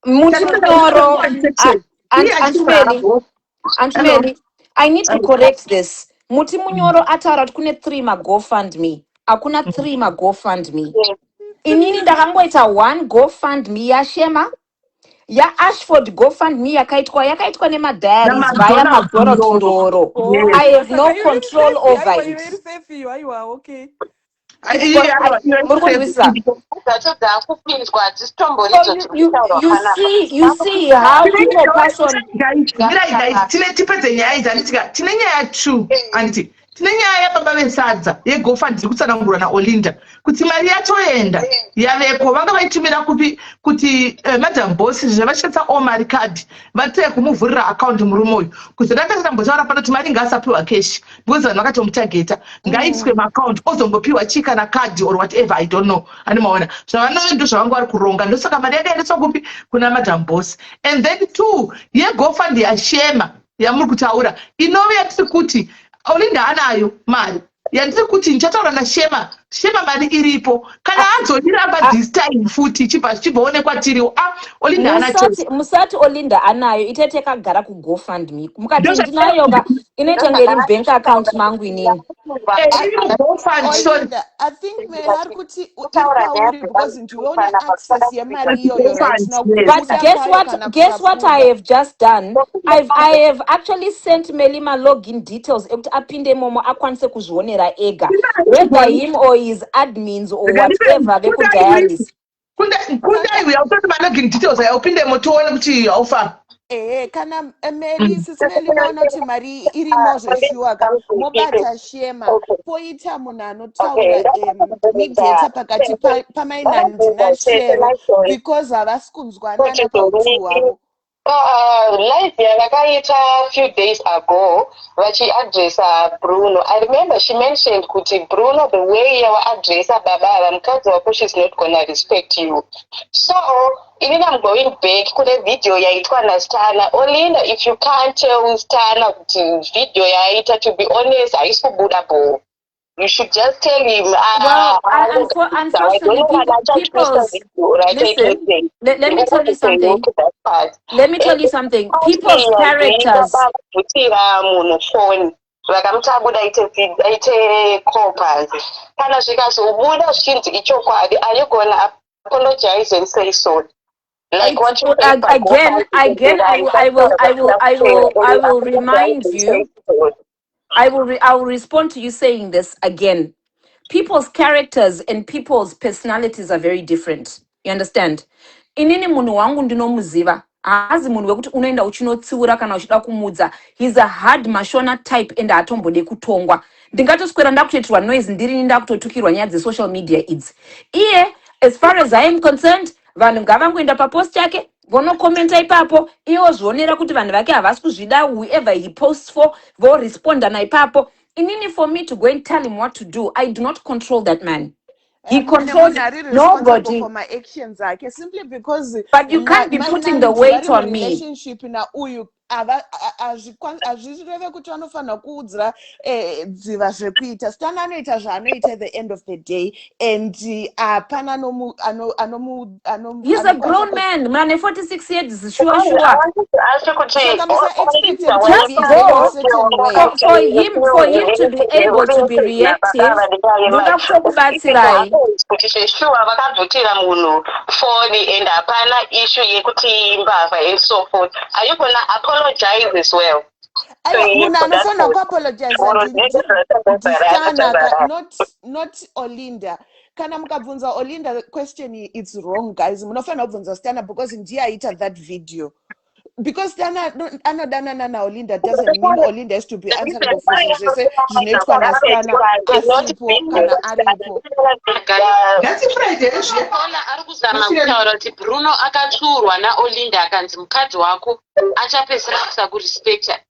Muti munyoro Antumeli, I need to correct this. Muti munyoro ataura kuti kune 3 maGoFundMe. Akuna 3 maGoFundMe. Inini ndakangoita 1 GoFundMe yashema ya Ashford GoFundMe yakaitwa nemadiaries via Madoro Tindoro. I have no control over it. You see how people pass on. Tinenyaya baba vesadza yeGoFund dziri kutsanangurwa naOlinda kuti mari yatoenda yavepo vanga vaitumira kuti Madam Boss zvavashandisa omari card vateye kumuvhurira account murume uyu kuti rakati tambotaura pano kuti mari ngaasapiwa cash because vanhu vakatomutageta ngaaiswe maaccount ozongopiwa chika na card or whatever I don't know animaona zvavanoendo zvavanga vari kuronga ndosaka mari yakaendeswa kupi kuna Madam Boss. And then 2 yeGoFund yashema yamuri kutaura inove yatiri kuti Olinda anayo mari yandiri kuti ndichataura naShema mari iripo kana adzoniramba this time futi chibvaonekwa tiriwo Olinda anacho musati Olinda anayo itete kagara kuGoFundMe mukati ndinayo inoita ngeri bank account mangu inini. Olinda, I think men are kuti utauri because ndiona access yemari iyoyo right now. But guess what I have just done? I have actually sent Melima login details ekuti apinde momo akwanise kuzvionera ega whether him or his admins or whatever vekudiaries. Kunda iwe yautoti malogin details yaupinde motoona kuti haufa. Kana Mary sismeli mono kuti mari irimo zveshuwa mobata shema poita munhu anotaura mideta pakati pamainandi nashero because havasi kunzwanana pautu hwavo. Live yavakaita few days ago vachiadresa Bruno. I remember she mentioned kuti Bruno, the way yavaadresa baba mukadzi wako, she's not gonna respect you. So even I'm going back kune video yaitwa naStana. Olinda, if you can't tell Stana kuti video yaita, to be honest, haisi kubuda bo. You should just tell him. Well, unfortunately, let me tell you something. Let me tell you something. People's characters. Vakamutabuda ite corpus. Kana zvikazobuda zvichinzi ichokwadi, are you gonna apologize and say so? Like what you again, I will remind you. I will respond to you saying this again. People's characters and people's personalities are very different. You understand? Inini munhu wangu ndinomuziva. Hazi munhu wekuti unoenda uchinotsiura kana uchida kumudza. He's a hard mashona type and atombode kutongwa. ndingatoswera ndakutoitirwa noise ndirini ndakutotukirwa nyaya dzesocial media idzi. Iye as far as I am concerned, vanhu ngavangoenda papost yake vonokomenta ipapo, iye ozvionera kuti vanhu vake havasi kuzvida, whoever he posts for voresponda naipapo. Inini, for me to go and tell him what to do, I do not control that man. He controls nobody. For my actions, simply because. But you can't be putting the weight on me. Relationship na uyu azvireve kuti vanofana kuudzira dziva zvekuita stana anoita zvaanoita at the end of the day and hapana he's a grown man 46 years sure just go for him to be able to be reactive ndoda kutokubatsirai kuti sure vakabvutira munhu foni and hapana issue yekuti mbavha and so forth. Are you gonna apologize as well? Munhu anofana kuapologize not Olinda. Kana mukabvunza Olinda the question it's wrong guys. Munofana kubvunza Stana because ndiye aita that video. Because Stana anodana na Olinda doesn't mean Olinda has to be answerable for zvese zvinoitwa naStana asipo kana aripo. That's Friday. Ari kuzama kutaura kuti Bruno akatsurwa naOlinda akanzi mukadzi wako achapesera kusa kurespecta.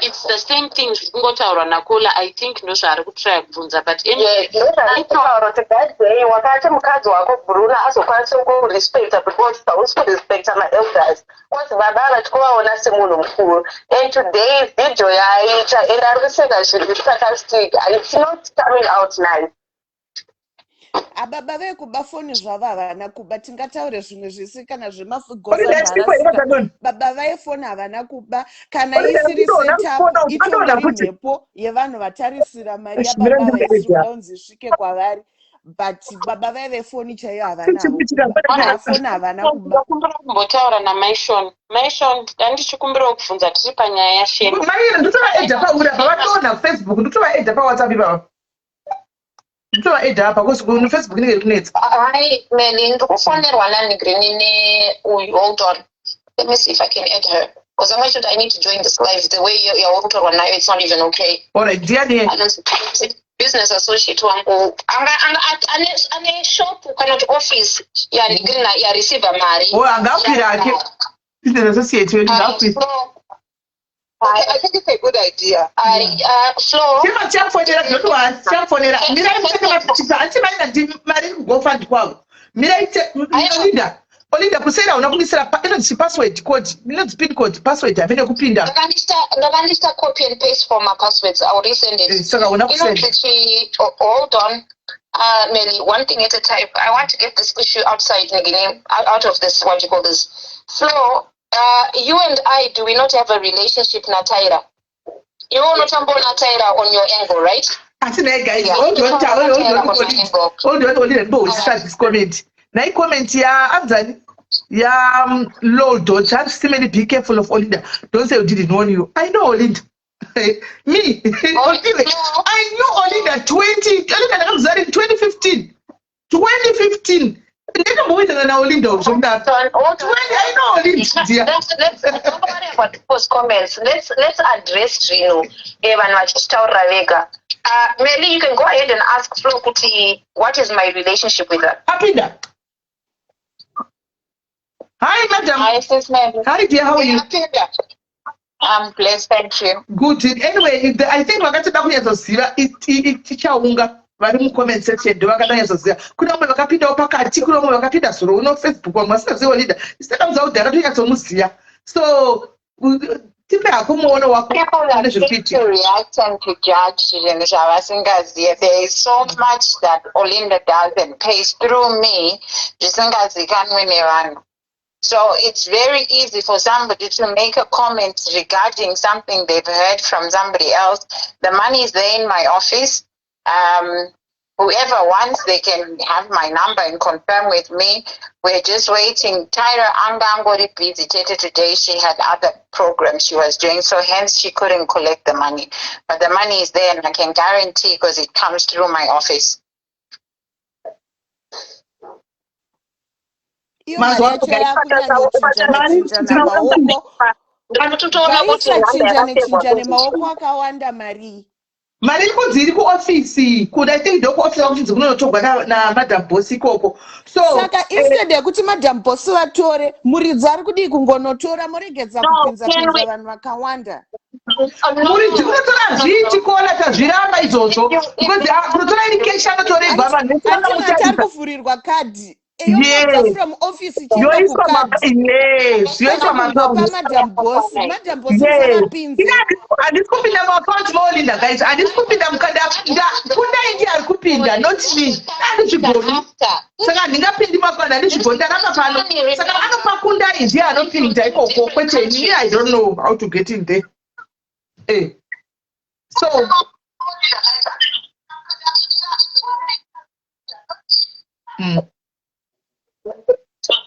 It's the same thing kungotaurwa naKola. I think ndo zvaari kutry kubvunza but anyway kutaura kuti that day wakati mukadzi wako Bruno azokwanisa kurespecta because hausi kurespecta ma-elders. Kwati baba vachikuvaona semunhu mukuru and today's video yaaita and ari kuseka zvinhu sarcastic. It's not coming out nice. Ababa vekuba foni zvavo havana kuba tingataure zvimwe zvisi kana zvemafugosa baba vaifoni havana kuba kana isiri setup itori mhepo yevanhu vatarisira mari yababa vaisikuda unzi isvike kwavari but baba vaive foni chaiyo havana foni havana kuba. Kumbotaura naMaishon. Maishon ndandichikumbirawo kubvunza tiri panyaya yasheni. Maira ndotova edha paura pavatoona Facebook ndotova edha paWhatsApp ipapa. Ndotova edha apa because on Facebook ndinge kunetsa. Hai Meli ndikufonerwa naNigrini neuyu. Hold on. Let me see if I can add her. Because I'm sure I need to join this live. The way you're utorwa nayo it's not even okay. Alright, ndiani? Business associate wangu ane shop kana kuti office yaNigrini ya receive mari. Angakwira ake. Business associate wedu ngakwira. I think it's a good idea. Flo. Chima chafonera ndotwa chafonera. Mira mtaka anti mari kugofund kwavo. Mira Olinda kusera unakunisira inonzi password code. Inonzi pin code password amene kupinda. Ndakandista copy and paste for my passwords. I will resend it. Saka unakusenda. Hold on. Meli, one thing at a time. I want to get this issue outside out of this, what you call this. Flo, you and I, do we not have a relationship, Nataira? You will not have Nataira on your angle, right? Atina guys, hold on, start this comment. Na comment ya Anzani, ya Lord, be careful of Olinda. Don't say you didn't warn you. I know Olinda. Me, I knew Olinda 2015. 2015. I know Olinda. Don't worry about post comments. Let's address Trino. Meli, you can go ahead and ask Flo Kuti, what is my relationship with her? Apinda. Hi, madam. Hi, sis, ma'am. Hi, dear. How are you? I'm blessed, thank you. Good. Anyway, I think wakati ndakunyatsoziva ichaunga vari mucomment section ndovakadanyatsoziva. Kuna umwe vakapindawo pakati, kuna umwe vakapinda soro uno Facebook wamwe vasingaziva Olinda. Isaka mudza kudhara tonyatsomuziva. So tipe hako muono wako. People that need to react and to judge zvinhu zvavasingaziva. There is so much that Olinda does and pays through me zvisingazikanwi nevanhu. So it's very easy for somebody to make a comment regarding something they've heard from somebody else. The money is there in my office. Whoever wants, they can have my number and confirm with me. We're just waiting. Tyra Angangori busy today. She had other programs she was doing, so hence she couldn't collect the money. But the money is there, and I can guarantee because it comes through my office. Chinja nemaoko akawanda mari mari iri kunzi iri kuofisi kuda I think ndo kuofisi kunzi kunonotogwa na madam boss ikoko so saka instead yekuti madam boss vatore muridzi ari kudii kungonotora muregedza kupinza vanhu vakawanda muridzi kunotora zviti kuona tazviramba izvozvo because kunotora iri keshi anotoregwa vanhu atimati ari kuvhurirwa kadhi from office yoiswa madam boss vakapinze handisi kupinda muaccount maolinda guys handisi kupinda mukanda kunda ingi ari kupinda not me andizvigoni saka handingapindi muaccount handizvigoni ndaramba pano saka anopa kunda ingi anopinda ikoko kwete ini I don't know how to get in there so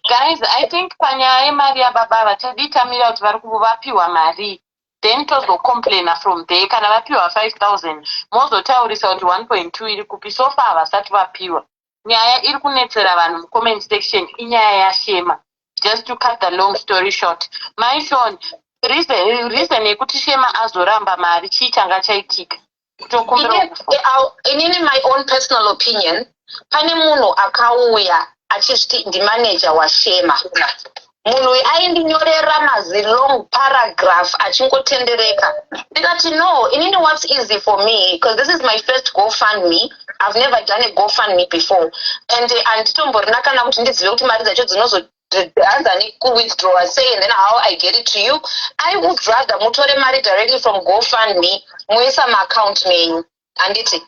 Guys, I think panyaya yemari yababa vachaditamira kuti vari kuvapiwa mari then tozocomplaina from there. Kana vapiwa 5,000 mozotaurisa kuti 1.2 iri kupi so far havasati vapiwa. Nyaya iri kunetsera vanhu mucomment section inyaya yashema. Just to cut the long story short, my son reason yekuti shema azoramba mari chii changa chaitika inini my own personal opinion pane munhu akauya achiti ndimanager washema munhu aindinyorera mazilong paragraph achingotendereka ndikati no inini what's easy for me because this is my first GoFundMe. I've never done a GoFundMe before and anditomborina kana kuti ndizive kuti mari dzacho dzinozoanzani kuwithdraw say and then how I get it to you. I would rather mutore mari directly from GoFundMe muisa maaccount menyu anditi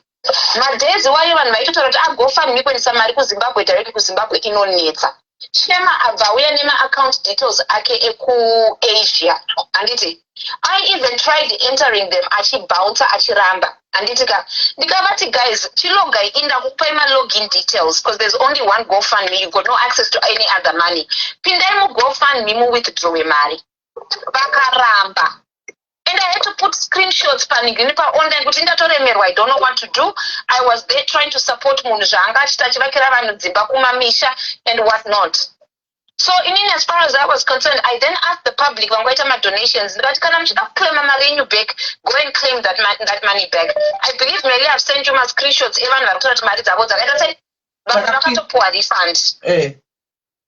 madhezi wayo vanhu vaitotaura kuti GoFundMe kuendesa mari kuZimbabwe directly kuZimbabwe inonetsa. Shema abvauya nema-account details ake ekuAsia anditi I even tried entering them achibouncer achiramba anditika ndikavati guys chilogai inda kupai ma-login details because there's only one GoFundMe, you got no access to any other money. Pindai mu-GoFundMe mu-withdraw mari vakaramba. And I had to put screenshots online kuti ndatoremerwa I don't know what to do. I was there trying to support munhu zvanga achivakira vanhu dzimba kumamisha and what not. So as far as I was concerned, I then asked the public vangoita ma-donations ndikati kana muchida kuclaima mari yenyu back, go and claim that money back. I believe maybe I've sent you my screenshots evanhu vari kutora kuti mari dzavo dzakaita sei vanhu vakatopuwa refund.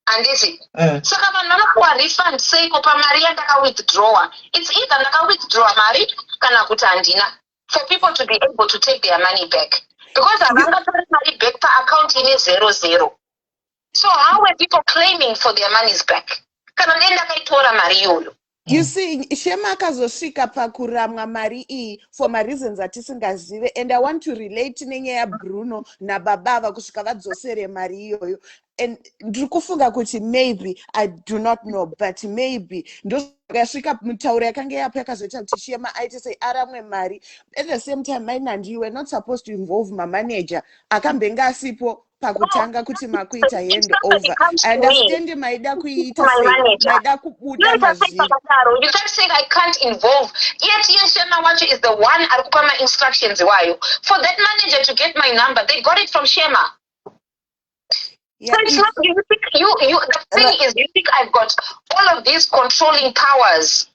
Andisi saka vanhu vanopuwa refund seiko pamari yandakawithdrawa. It's either ndakawithdrawa mari kana kuti handina for people to be able to take their money back because havangatori mari back paaccount ine 00. So how were people claiming for their monies back kana ndendakaitora mari iyoyo? You see, Shema akazosvika pakuramwa mari iyi for mareasons atisingazive, and I want to relate nenyaya Bruno nababava kusvika vadzosere mari iyoyo. And ndikufunga kuti maybe, I do not know, but maybe ndosvika mutauro yakanga yapo yakazoita kuti Shema aite sei aramwe mari. At the same time, Mainandi, you were not supposed to involve my manager. Akambenga asipo pakutanga kuti makuita hand over. I understand maida kuita maida kubuda mazviri. You can't say I can't involve. Yet Shema Wacho is the one arikupa my instructions wayo. For that manager to get my number, they got it from Shema. Yeah, so it's not you think the thing is you think I've got all of these controlling powers.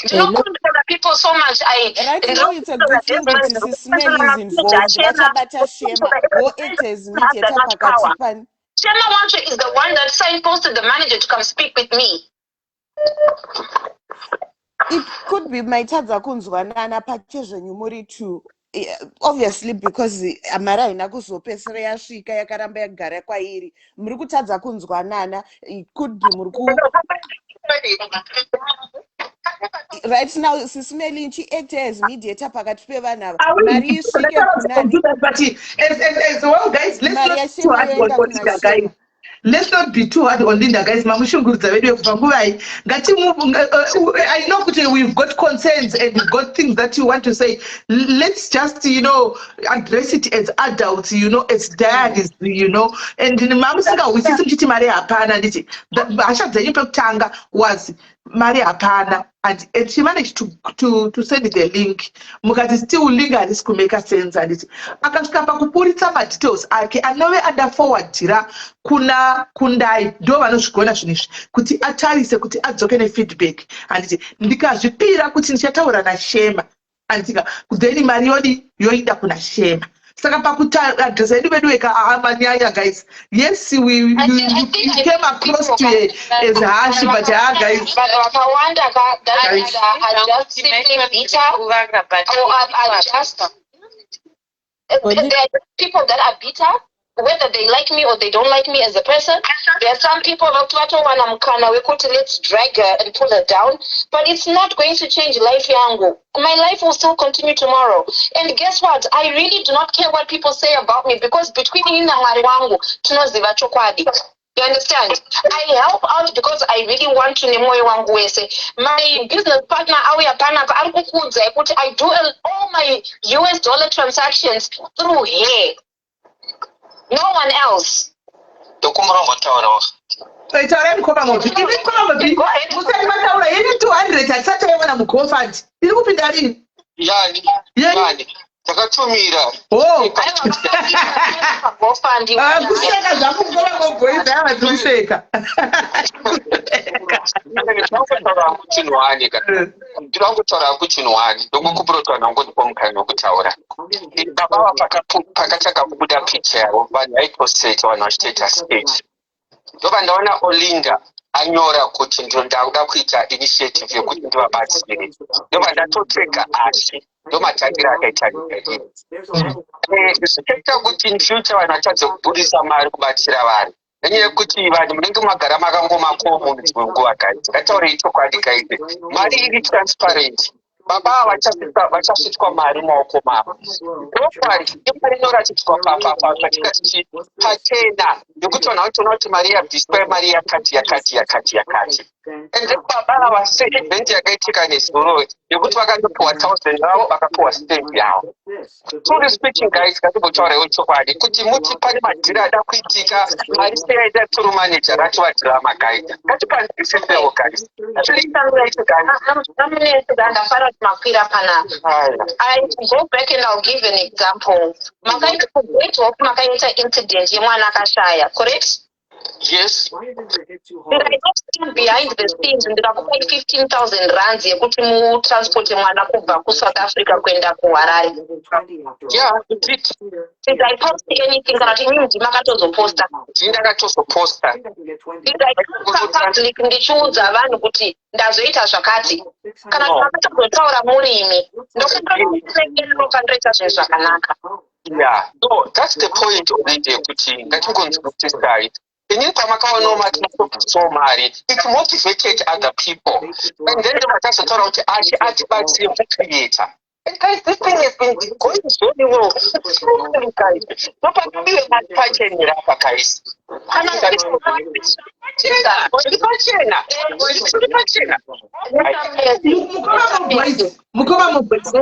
Do not control the people so much. Right now it's a good thing that Smell is involved. Shema Wacho is the one that signposted the manager to come speak with me. It could be my tadza kunzwanana pachezvenyu muri too. Obviously because amara haina kuzopesera yasvika yakaramba yagara kwairi muri kutadza kunzwanana. It could be muri right now Sismeli nchi act as mediator pakati pevanhu ava mari isvike kunani. But as well guys, let's not be too hard on Linda guys. Mamushungurudza vedu vekufambuvai ngati I know kuti we've got concerns and we've got things that you want to say. Let's just address it as adults, as dads, and mamusingahwisisi muchiti mari hapana. Nditi hasha dzenyu pekutanga was mari hapana, and she managed to send the link. Mukati still link harisi kumeka sense. Anditi akasvika pakuburitsa madetails ake anove andaforwardira kuna Kundai ndo vanozvigona zvinhu izvi kuti atarise kuti adzoke nefeedback. Handiti ndikazvipira kuti ndichataura naShema antika then mari yodi yoida kuna shema saka pakuta address yedu bedu eka amanyaya guys yes you came across to as harsh but guys but wonder that are just simply bitter or are just people that are bitter, whether they like me or they don't like me as a person. There are some people let's drag her and pull her down, but it's not going to change life yangu. My life will still continue tomorrow. And guess what? I really do not care what people say about me, because between me and Mwari wangu tunoziva chokwadi. You understand? I help out because I really want to nemoyo wangu wese. My business partner I do all my US dollar transactions through here. No one else. Takatumira. Oh. Kuseka zvakugova mubhoizi avatuseka. Ndinongotaura kuchinwani ndokukupurotwa nangonipo mukana wokutaura. Baba pakataka kubuda picha yavo vanhu vaiposteta vanhu vachitoita speech. Ndobva ndaona Olinda anyora kuti ndinoda kuita initiative yekuti ndivabatsire. Ndobva ndatoteka asi ndomatangira akaita nyika. Zvichaita kuti in future vanhu vatadze kubudisa mari kubatsira vanhu. Nenyaya yekuti vanhu munenge magara makangomakomo mudzimwe nguva guys. Ngataurei chokwadi guys. Mari iri transparent. Baba vachasvitswa mari maoko mavo. Ndopari imari inoratidzwa patikati pachena nekuti vanhu vanotoona kuti mari yabviswa mari yakati. And then baba havasi event yakaitika nezuro yekuti vakandopiwa 1000 ravo vakapiwa stamp yavo. Truly speaking guys, ngatimbotauraiwo chokwadi kuti muti pane madhiri ada kuitika mari seyaita tour manager ratovadhirama guys. Ngatipanzisesewo guys. I go back and I'll give an example. Makaita incident yemwana akashaya, correct? Yes. Did I not stand behind the scenes and ndikakupa 15,000 rands yekuti mutransport mwana kubva kuSouth Africa kuenda kuHarare? Yeah, you did. Did I post anything kana kuti nyinji makatozoposta? Ndakatozoposta. Did I come public ndichiudza vanhu kuti ndazoita zvakati? Kana makatozotaura murimi? Ndokutorekera kandoita zvinhu zvakanaka. Yeah, so that's the point already yekuti ngatingonzwisisai. Inini pamakaona matinoso mari, it motivated other people. And then vatazotaura kuti atibatsire kucreator. And guys, this thing has been going very well. Guys, nopadiwe matipachenera apa guys. Mukoma mubhoizi.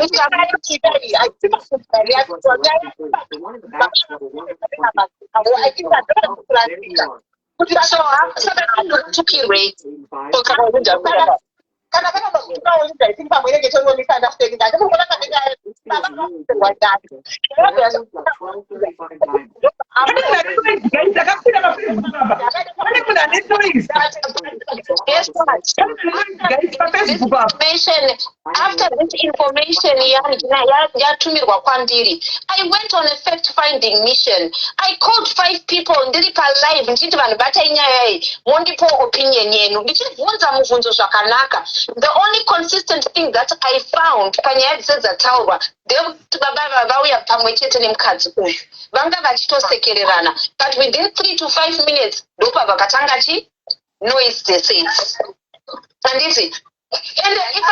After this information yatumirwa kwandiri, I went on a fact-finding mission. I called 5 people ndiri palive ndichiti vanhu batai nyaya iyi mondipo opinion yenu ndichibvunza mubvunzo zvakanaka. The only consistent thing that I found panyaya dzese dzataurwa ndeyekuti baba vauya pamwe chete nemukadzi uyu vanga vachitosekererana, but within 3 to 5 minutes ndopa vakatanga noise decides. And if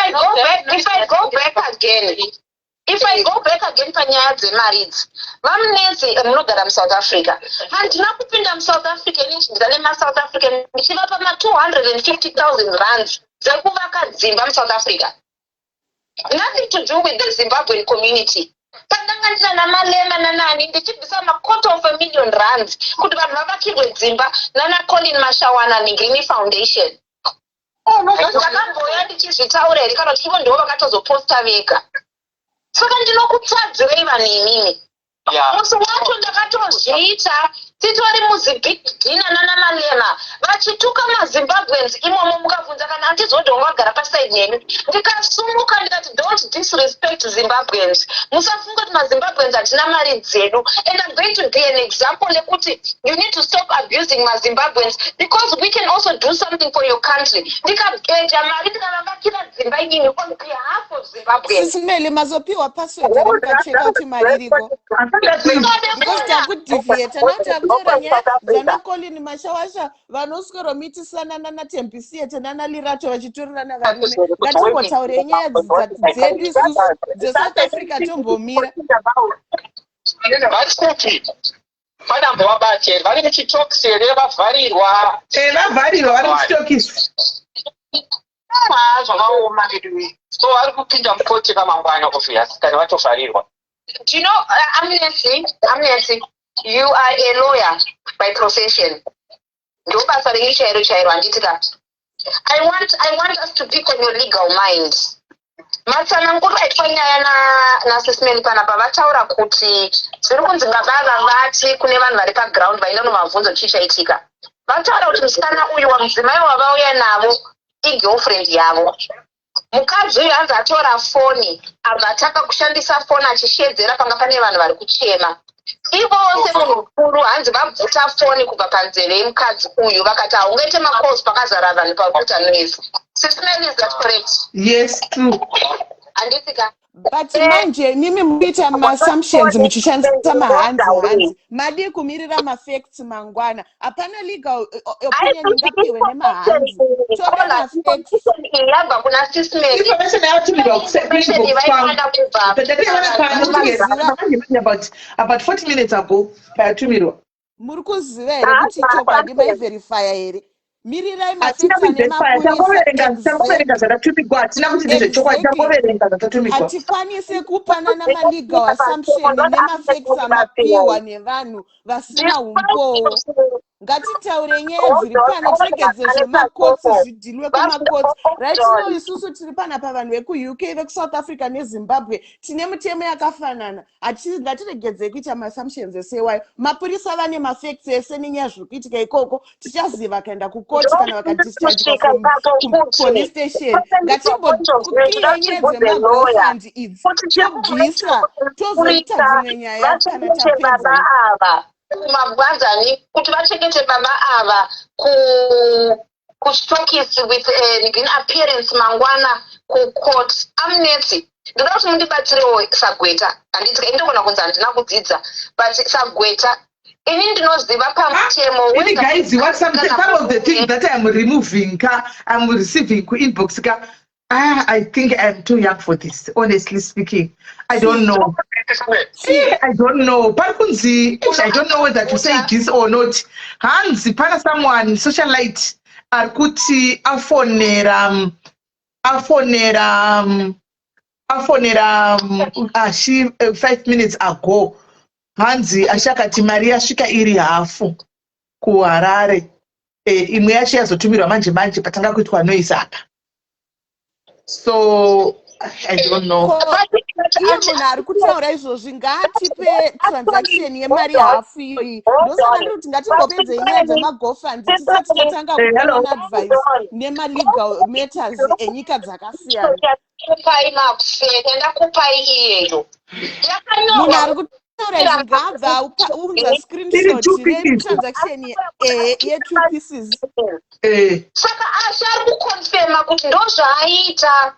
I go back again panyaya dzemari idzi vamunezi munogara muSouth Africa, handina kupinda muSouth Africa nichidza nemasouth African ndichivapa ma250,000 rands dzekuvaka dzimba muSouth Africa. Nothing to do with the Zimbabwean community. Pandanganisa namalema nanani ndichibvisa ma250,000 rands kuti vanhu vavakirwe dzimba nana Colin Mashawana neGreen Foundation. Ndakamboya ndichizvitaura here kana kuti ivo ndivo vakatozoposta vega. Saka ndinokutadzirei vanhu imimi. Musi wacho ndakatoa vanozviita titori muzibig dina nana malema vachituka mazimbabweans imomo mukabvunza kana handizodonga wagara pasaidi yenu ndikasumuka ndikati don't disrespect zimbabweans musafunga kuti mazimbabweans hatina mari dzedu and I'm going to be an example lekuti you need to stop abusing mazimbabweans because we can also do something for your country ndikageja mari tikavavakira dzimba inini on behalf of zimbabweans sisimele mazopiwa password arimukacheka kuti mari iriko because takudivhieta noti akutora nyaya dzana Colin Mashawasha vanoswera mitisana nana Tembisiete nana Lirato vachitorirana varume ngatimbotaure nyaya dzedu isusu dzeSouth Africa tombomira vanambo vabate vari muchitokisi here vavharirwa vari muchitokisi zvakaoma so vari kupinda mukoti vamangwana obvious kare vatovharirwa. Do you know, Amnesty, you are a lawyer by profession. I want us to pick on your legal mind. Matsananguru aitwanyaya na assessment panapa vataura kuti zviri kunzi baba vati kune vanhu vari paground vaenda nomabvunzo chichaitika. Vataura kuti musikana uyu wamudzimai wavauya navo igirlfriend yavo. Mukadzi uyu hanzi atora foni abva atanga kushandisa foni achishedzera panga pane vanhu vari kuchema. Ivo vose munhu mukuru hanzi vabvuta foni kubva panzeve yemukadzi uyu vakati haungaite macalls pakazara vanhu pakuita noise. System, is that correct? Yes, true. Anditsika. But manje mimi muita assumptions muchishandisa mahanzi madi kumirira mafacts mangwana hapana legal opinion ngapiwe nemahanzi tora mafacts yabva kuna system information yakutumirwa about 40 minutes ago yatumirwa muri kuziva here kuti chokwadi maiverifya here mirirai mafacts hatikwanise kupanana malegal assumption nemafacts amapiwa nevanhu vasina umbowo ngatitaure nyaya dziri pano tiregedze zvemakotsi zvidhilwe kwamakotsi right now isusu tiri pana pavanhu vekuuk vekusouth Africa nezimbabwe tine mitemo yakafanana ngatiregedze kuita maassumptions esewayo mapurisa vane mafacts ese nenyaya zviri kuitika ikoko tichaziva kaenda kukoti kana vakadischargwa police station ngatimbokupiye nyaya dzemagirlfriend idzi tobvisa tozoita dzimwe nyaya kana tapedza kumabwanzani kuti vachengete baba ava kuchitokisi with an appearance mangwana kucourt. Amnesty ndoda kuti mundibatsirewo Sagweta handiti indogona kunzi handina kudzidza but Sagweta ini ndinoziva pamutemo guys what some of the things that I'm removing I'm receiving inbox I think I'm too young for this, honestly speaking. I don't know. I don't know. Parkunzi, I don't know whether to say this or not. Hansi, pana someone socialite arkuti afonera 5 minutes ago. Hansi ashakati Maria shika iri hafu kuHarare. Imwe yacho yazotumirwa manje patanga kuitwa noise apa. So I don't know. Munhu ari kutaura izvozvi ngaatipe transaction yemari hafu iyoyi ndosaka ndiri kuti ngatimbopedze nyaya dzemagofandi tisati tatanga kuona advice nemalegal matters enyika dzakasiyana. Munhu ari kutaura izvi ngaabva unza screenshot retransaction ye2 pieces. Saka ashari kuconfirma kuti ndozvaaita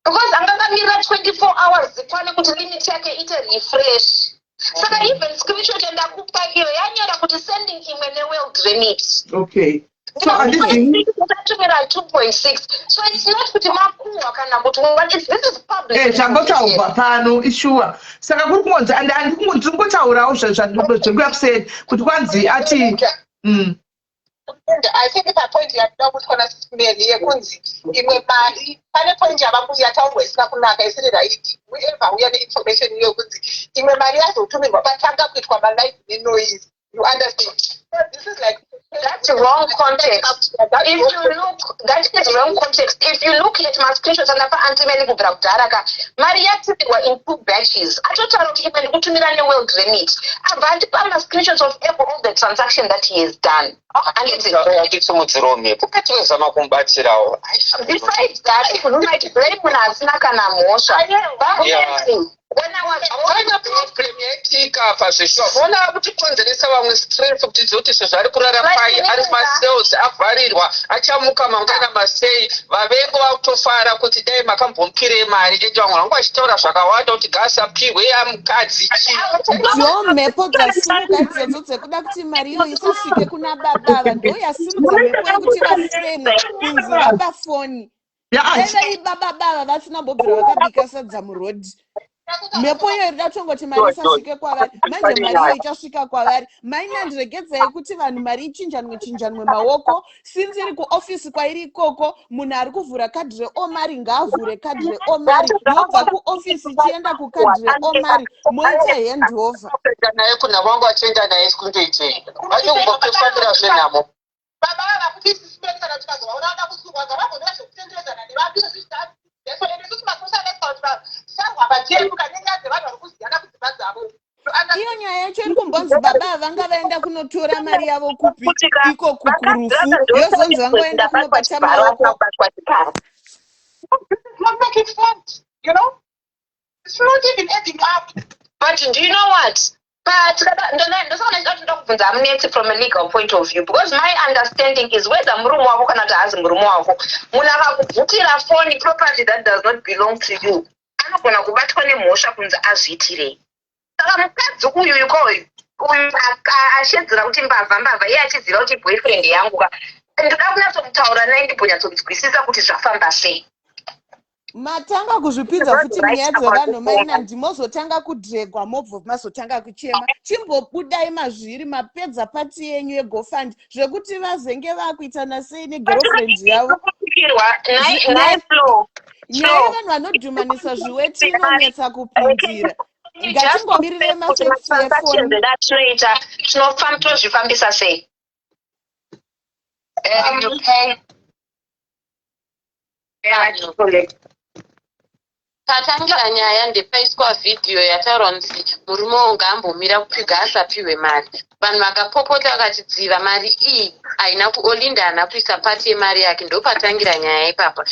because angangamirira 24 hours pane kuti limit yake ite refresh. Saka even screenshot yandakupa iyo yanyora kuti sending imwe neworld remit. Okay. So ndatumira 2.6. So it's not kuti makuwa kana kuti this is public. Chambotaurwa pano ishuwa. Saka kuri kunzi andiri kungotaurawo zvekuyakuseni kuti kwanzi ati I think the point yakuda kuti kona simeli yekunzi imwe mari pane point yataurwa isina kunaka isiri right whoever uya neinformation yokunzi imwe mari yazotumirwa patanga kuitwa malive nenoise. You understand? This is like that's wrong context. If you look, that is wrong context. If you look at my screenshots and anti-many kudraka, Maria were in 2 batches. I don't know even go to Milan world remit. I've had screenshots of all the transaction that he has done. And it's besides that, if you might blame when I was mhepo dzasimuka idzodzo dzekuda kuti mari iyo isasvike kuna baba ndo yasimudza mhepo yekuti vasvene kunzi vapa foni eve baba bava vasina mbobvira vakabika sadza murodhi. Mhepo iyo irida kutongoti mari isasvike kwavari manje mari iyo ichasvika kwavari. Mainandiregedzai kuti vanhu mari ichinjanwe maoko sinzi iri kuofisi kwairi ikoko munhu ari kuvhura kadhi reomari ngaavhure kadhi reomari yobva kuofisi ichienda kukadhi reomari moita handover. naye kuna vangu achienda naye kundoitei vachokumbopefandira zvenhamo baba kuti sisipeni kana kuti vazoona kusungwa ngavagona zvokutendedzana nevanhu zvezvitatu kuti makosa anekuti sangwa vajeru kanengadze vanhu vari kuziyana kudzimba dzavo. Iyo nyaya yacho iri kumbonzi baba vanga vaenda kunotora mari yavo kupi iko kukurufu yozonzi vangoenda kunobata maoko. Not making sense, you know? It's not even adding up. But do you know what? But from a legal point of view, because my understanding is whether Murumu cannot ask Murumu, Munava phone property that does not belong to you. I'm not going to go back to any motion as it is. Uyu ashedzera kuti mbavha iye achiziva kuti boyfriend yangu ndoda kunatsomutaura naye ndibonyatsokunzwisisa kuti zvafamba sei. Matanga kuzvipidza futi munyaya dzevanhu maina ndimozotanga kudhegwa mobva mazotanga kuchema chimbobudai mazviri mapedza pati yenyu yegofund zvekuti vazenge vakuitana sei negirlfriend yavo. Nyaya yevanhu vanodhumanisa zviweti inonetsa kupindira. Ngatingomirire mafekisi efoni. Tinofambisa sei? Tatangira nyaya ndepaiswa vhidhiyo yataura kuti murume ungambomira kupfiga asapiwe mari. Vanhu vakapopota vakati dziva mari iyi haina kuOlinda haana kuisa pati yemari yake ndopatangira nyaya ipapa.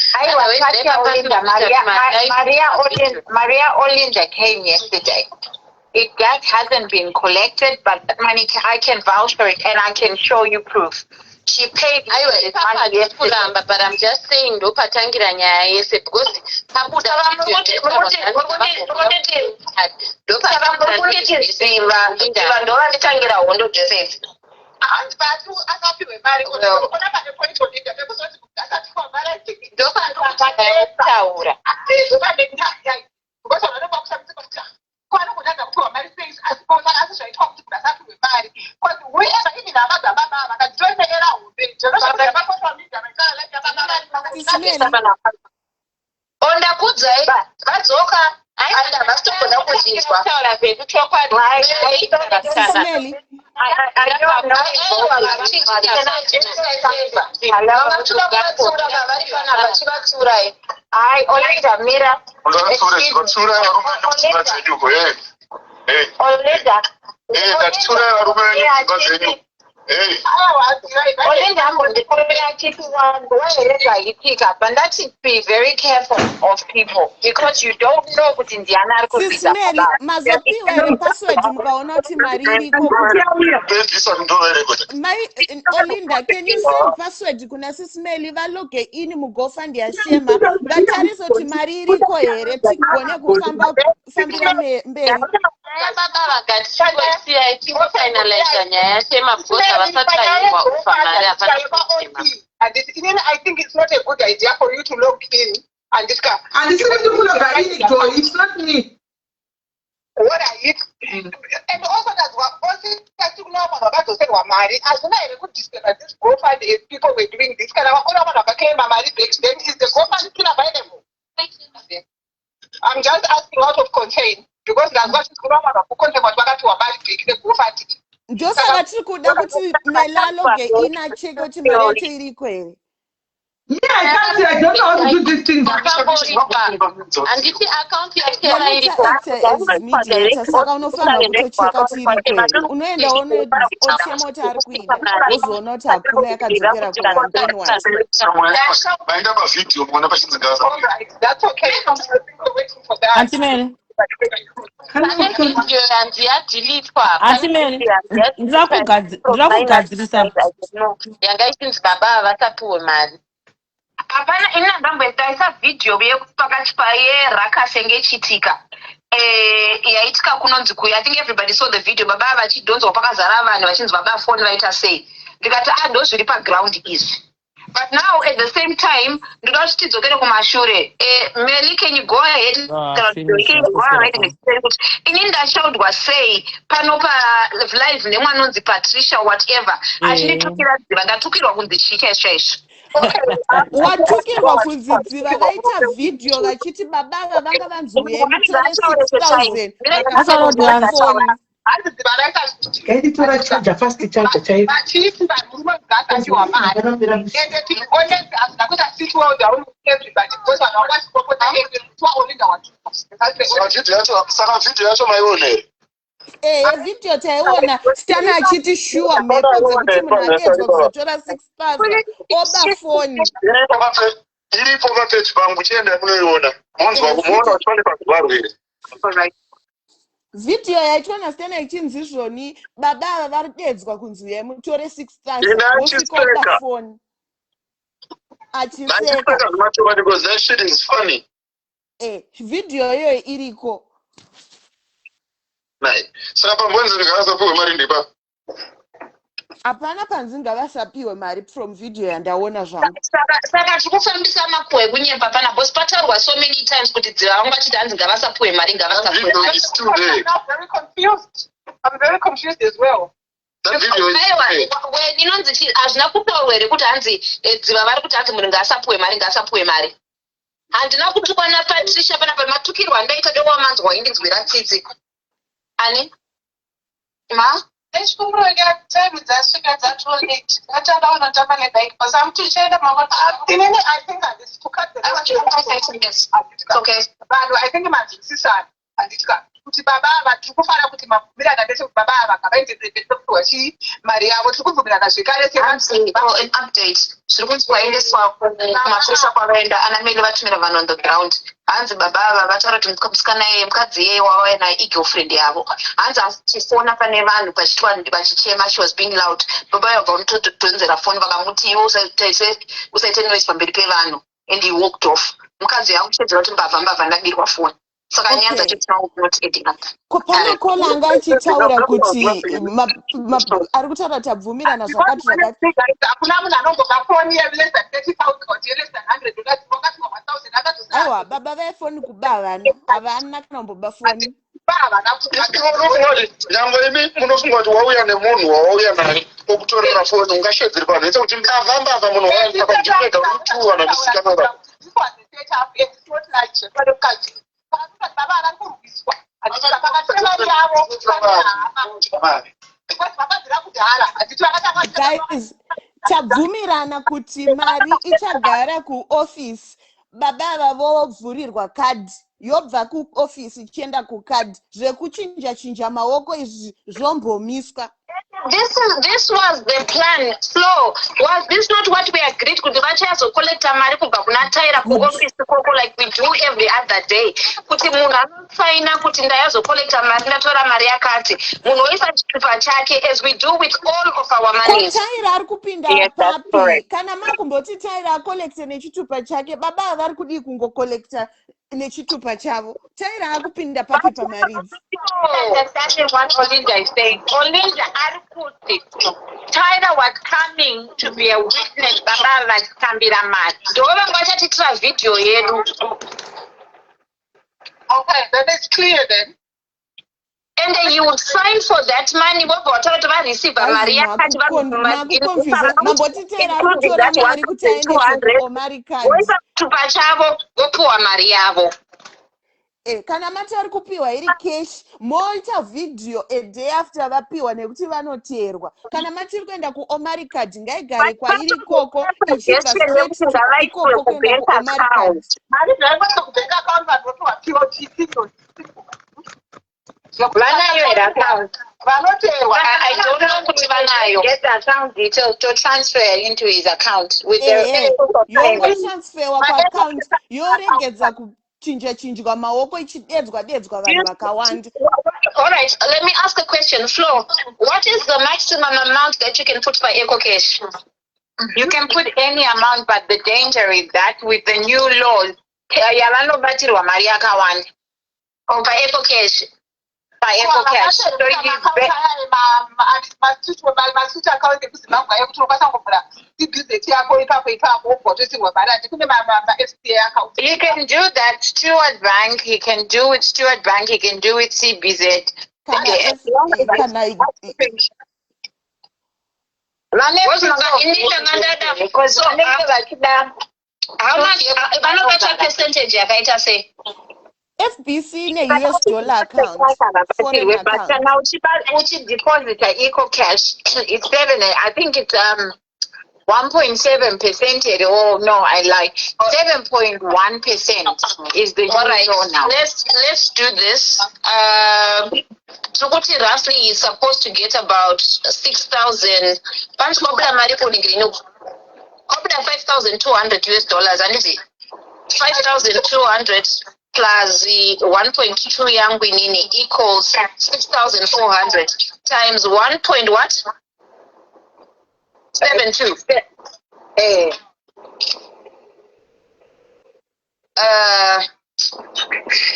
Maria Olinda came yesterday. That hasn't been collected, but that money I can vouch for it and I can show you proof. She paid this money yesterday. But I'm just saying ndo patangira nyaya yese because pabuda ondakudza vadzoka aida vasitogona kuzizwa Olinda mira but let's be very careful of people because you don't know what Indiana mazopiwa ere password mukaona kuti mari iriko. Olinda, can you send password kuna Sisimeli valoge in mugofund yashema vatarise kuti mari iriko here tigone kufambira mberi. Baba vakati finalize nyaya yashema because havasataiwa kufa mari hapana. I think it's not a good idea for you to log in and discuss. And it's not me. What are you? And also that was to know about to say what married. As soon as I could discuss this profile, if people were doing this kind of came married next, then is the profile still available? I'm just asking out of concern because that's what is going on. Who can't about to a married the profile. ndosaka tiri kuda kuti melaloge inacheke kuti mari yacho iriko here. Yeah, I can't see. I don't know how to do these things. Handiti akaunti yachera as mediator saka unofanira kutocheka kuti iriko here. Unoenda ochema kuti ari kuida wozoona kuti hakuna yakadzokera kuvanhu then what? Vaenda pavidhio muona pachinzingasa. That's okay. I'm still waiting for that. Auntie Mary. Auntie Mary. Ndakugadzirisa. Yanga ichinzi baba vatapiwe mari. Hapana, ina ndamboitaisa video yekupakati payeRakashe ngechitika. Yaitika kunonzi kuya. I think everybody saw the video. Baba vachidonzwa pakazara vanhu vachinzi baba phone vaita sei. Ndikati ndozviri paground izvi. But now at the same time, ndoda kuti tidzokere kumashure. Meli, can you go ahead? Inini ndashaudwa sei panopa live nemwanonzi Patricia whatever. Achinitukira dziva ndatukirwa kunzi chichaizvo izvo. Watukirwa kunzidziva vaita video vachiti babava vanga vanzuye mutore 6,000 vakafoni. Editora charger first charger chai. Video taiona Stana achiti sure meko dzekuti munhu angedzwa kuzotora 6,000 oba foni. Iripo page pangu chienda munoiona. Munzwa kumuona uchone pazvaro here. Video yaitona Stana ichinzi zvoni baba ava vari dedzwa kunzi yemutore 6,000 wosvika oba foni. Achiseka. Because that shit is funny. Video iyoyo iriko. Saka pambonzi ndikavasapiwe mari ndipa. Hapana panzi ngavasapiwe mari from video yandaona zvangu. Saka tikufambisa makuhwe ekunyemba pana bosi pataurwa so many times kuti dziva vangu vachiti hanzi ngavasapiwe mari ngavasapiwe mari. I'm very confused as well. Inonzi hazvina kutaurwa here kuti hanzi dziva vari kuti hanzi munhu ngaasapiwe mari ngaasapiwe mari. Handina kutukwa naPatricia panapa matukirwa ndaita dowamanzwa indinzwira tsitsi. Ani? Ma? Echikumbroga time dzasvika dzatolate. Vatadaona tamane bike but I'm too sure that I think this to cut the okay. Vanhu I think manzwisisana handitika kuti baba vari kufara kuti mabvumirana ndese kuti baba ava ngavainterpretokuti mari yavo tiri kubvumirana zvekare update zviri kunzi kwaendeswa kumapurisa kwavaenda anameli vatumira vanhu on the ground. Hanzi baba ava vataura kuti musikana mukadzi yeye wavauya naye igirlfriend yavo. Hanzi achifona pane vanhu pachitwa vachichema she was being loud. Baba yabva unotodhonzera foni vakamuti iwe usaite noise pamberi pevanhu and he walked off. Mukadzi yakuchedzera kuti mbavha ndabirwa foni. Saka nyanza kopana kola anga achitaura kuti ari kutaura tabvumirana zvakati zvakati. Hakuna munhu anongobva foni less than 30,000 less than 100 wakati 1,000 aiwa baba vaifoni kuba vana havana kana kumboba foni. Nyangwe imi munofunga kuti wauya nemunhu wauya naye okutorera foni ungashedzeri panhu ita kuti mbavha munhu waenda pachipeda unotuwa namusikana. Guys, tabvumirana kuti mari ichagara kuoffice. Baba vavovhurirwa kadhi yobva kuoffice ichienda kukadhi. Zvekuchinja maoko izvi zvombomiswa. This was the plan. Slow. Was this not what we agreed? Kuti vachazokolekta mari kubva kuna Taira kuoffice koko like we do every other day. Kuti munhu anosaina kuti ndayazokolekta mari ndatora mari yakati. Munhu oisa chitupa chake as we do with all of our money. Taira ari kupinda papi. Kana makumboti Taira akolekte nechitupa chake, baba vari kudi kungokolekta nechitupa chavo. Taira ari kupinda papi pamaridzi. That's what Olinda is saying. Olinda ari kuti Taira was coming to be a witness. Baba vachitambira mari. Ndova vachatitira video yedu. Okay, that is clear then. And then you would sign for that money. What about to receive a Maria? To Pachavo, go to a Mariavo. kana mati vari kupiwa iri cash moita video a day after vapiwa nekuti vanoteerwa. Kana matiri kuenda kuomari card ngaigare kwairi ikoko ichibva straight to ikoko kuenda kuomari card. Vanayo here account. I don't know kuti vanayo. Get the account details to transfer into his account with the yongotransferwa kuaccount yoregedza kuchinjwa maoko ichidedzwa vanhu vakawanda. All right, let me ask a question. Flo, what is the maximum amount that you can put for EcoCash? You can put any amount, but the danger is that with the new laws, yavanobatirwa mari yakawanda. For EcoCash. So you can do that. Steward Bank, he can do it. Steward Bank, he can do it. CBZ. How much percentage yakaita say? FBC in a US dollar account, foreign account. But now uchi deposit EcoCash, it's 7. I think it's 1.7%. Oh no, I lie. 7.1% is the new law now. Let's do this. So what roughly is supposed to get about 6,000. Punch $5,200 US, and is it 5,200 plus the 1.2 young winini equals 6,400 times 1 point what? 72.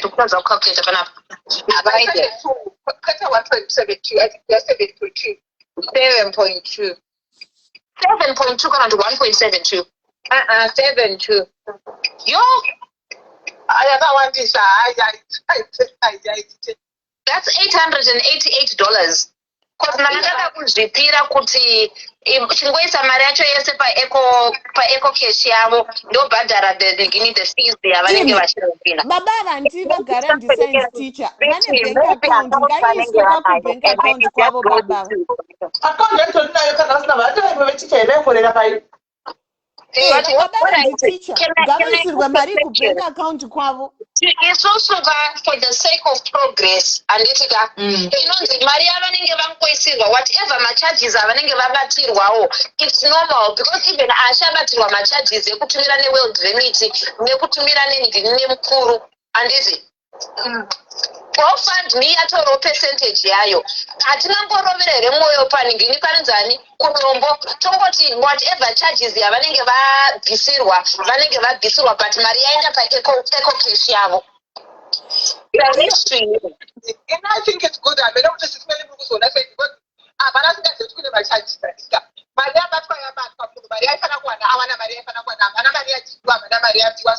Because of calculator for now. 7.2. 7.2 going to 1.72. 7.2. Yo. That's $888. Because mandaka kuzvipira kuti chingoisa mari yacho yese paEcoCash yavo ndobhadhara the fees yavanenge vachiripira. Baba vanti vagara ndi-science teacher vane bank account ngaiiswe pakubank account kwavo baba. Account yacho ndinayo kana vasina vataiwe veticha inaikorera pai. Ngavaisirwe mari kubank account kwavo. It's also for the sake of progress. And it's mari yavanenge vangoisirwa whatever macharges avanenge vabatirwawo, it's normal because even ashabatirwa macharges ekutumira neworld remit nekutumira nendini nemukuru anditi GoFundMe yatoro percentage yayo. Hatina ngorovera here mwoyo paningini panzani kunombo tongoti whatever charges yavanenge vabhisirwa but mari yaenda paEcoCash yavo. And I think it's good. I don't just smell it because I think but I think that's good about charges. So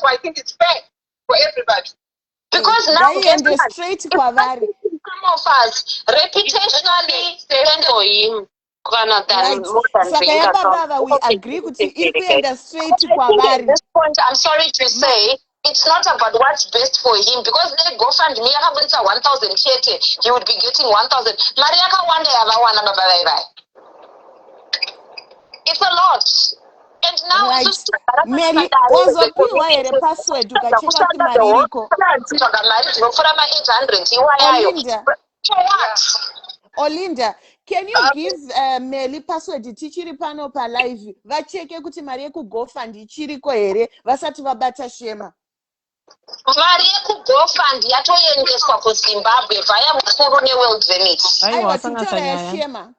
I think it's fair for everybody. Because now straight kwavari. Some of us reputationally stand for him. Right. We agree with you. If we are straight kwavari. At this point, I'm sorry to say, it's not about what's best for him because they GoFundMe 1,000 chete, he would be getting 1,000. Mariaka one day avawana baba. It's a lot. And now right. Mary wazopiwa here password ukacheka kuti mari iriko. Olinda, can you give Meli password tichiri pano pa live vacheke kuti mari yekugofund ichiriko here vasati vabata shema? Mari yekugofund yatoendeswa kuZimbabwe via mukuru neworld remit. Aiwa takutora ya shema.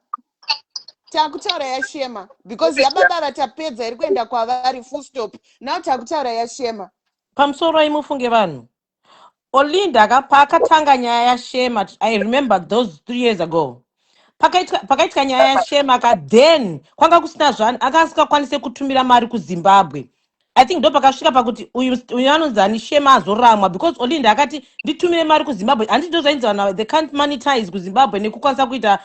Takutaura ya shema because yababa vatapedza iri kuenda kwavari full stop. Now takutaura ya shema. Pamusoro imufunge vanhu. Olinda akatanga nyaya ya shema. I remember those 3 years ago. Pakaitika nyaya ya shema then kwanga kusina zvani akasingakwanise kutumira mari kuZimbabwe. I think ndo pakasvika pakuti uyu anonzani shema azoramwa because Olinda akati nditumire mari kuZimbabwe handito zvainzi vanhu they can't monetize kuZimbabwe nekukwanisa kuita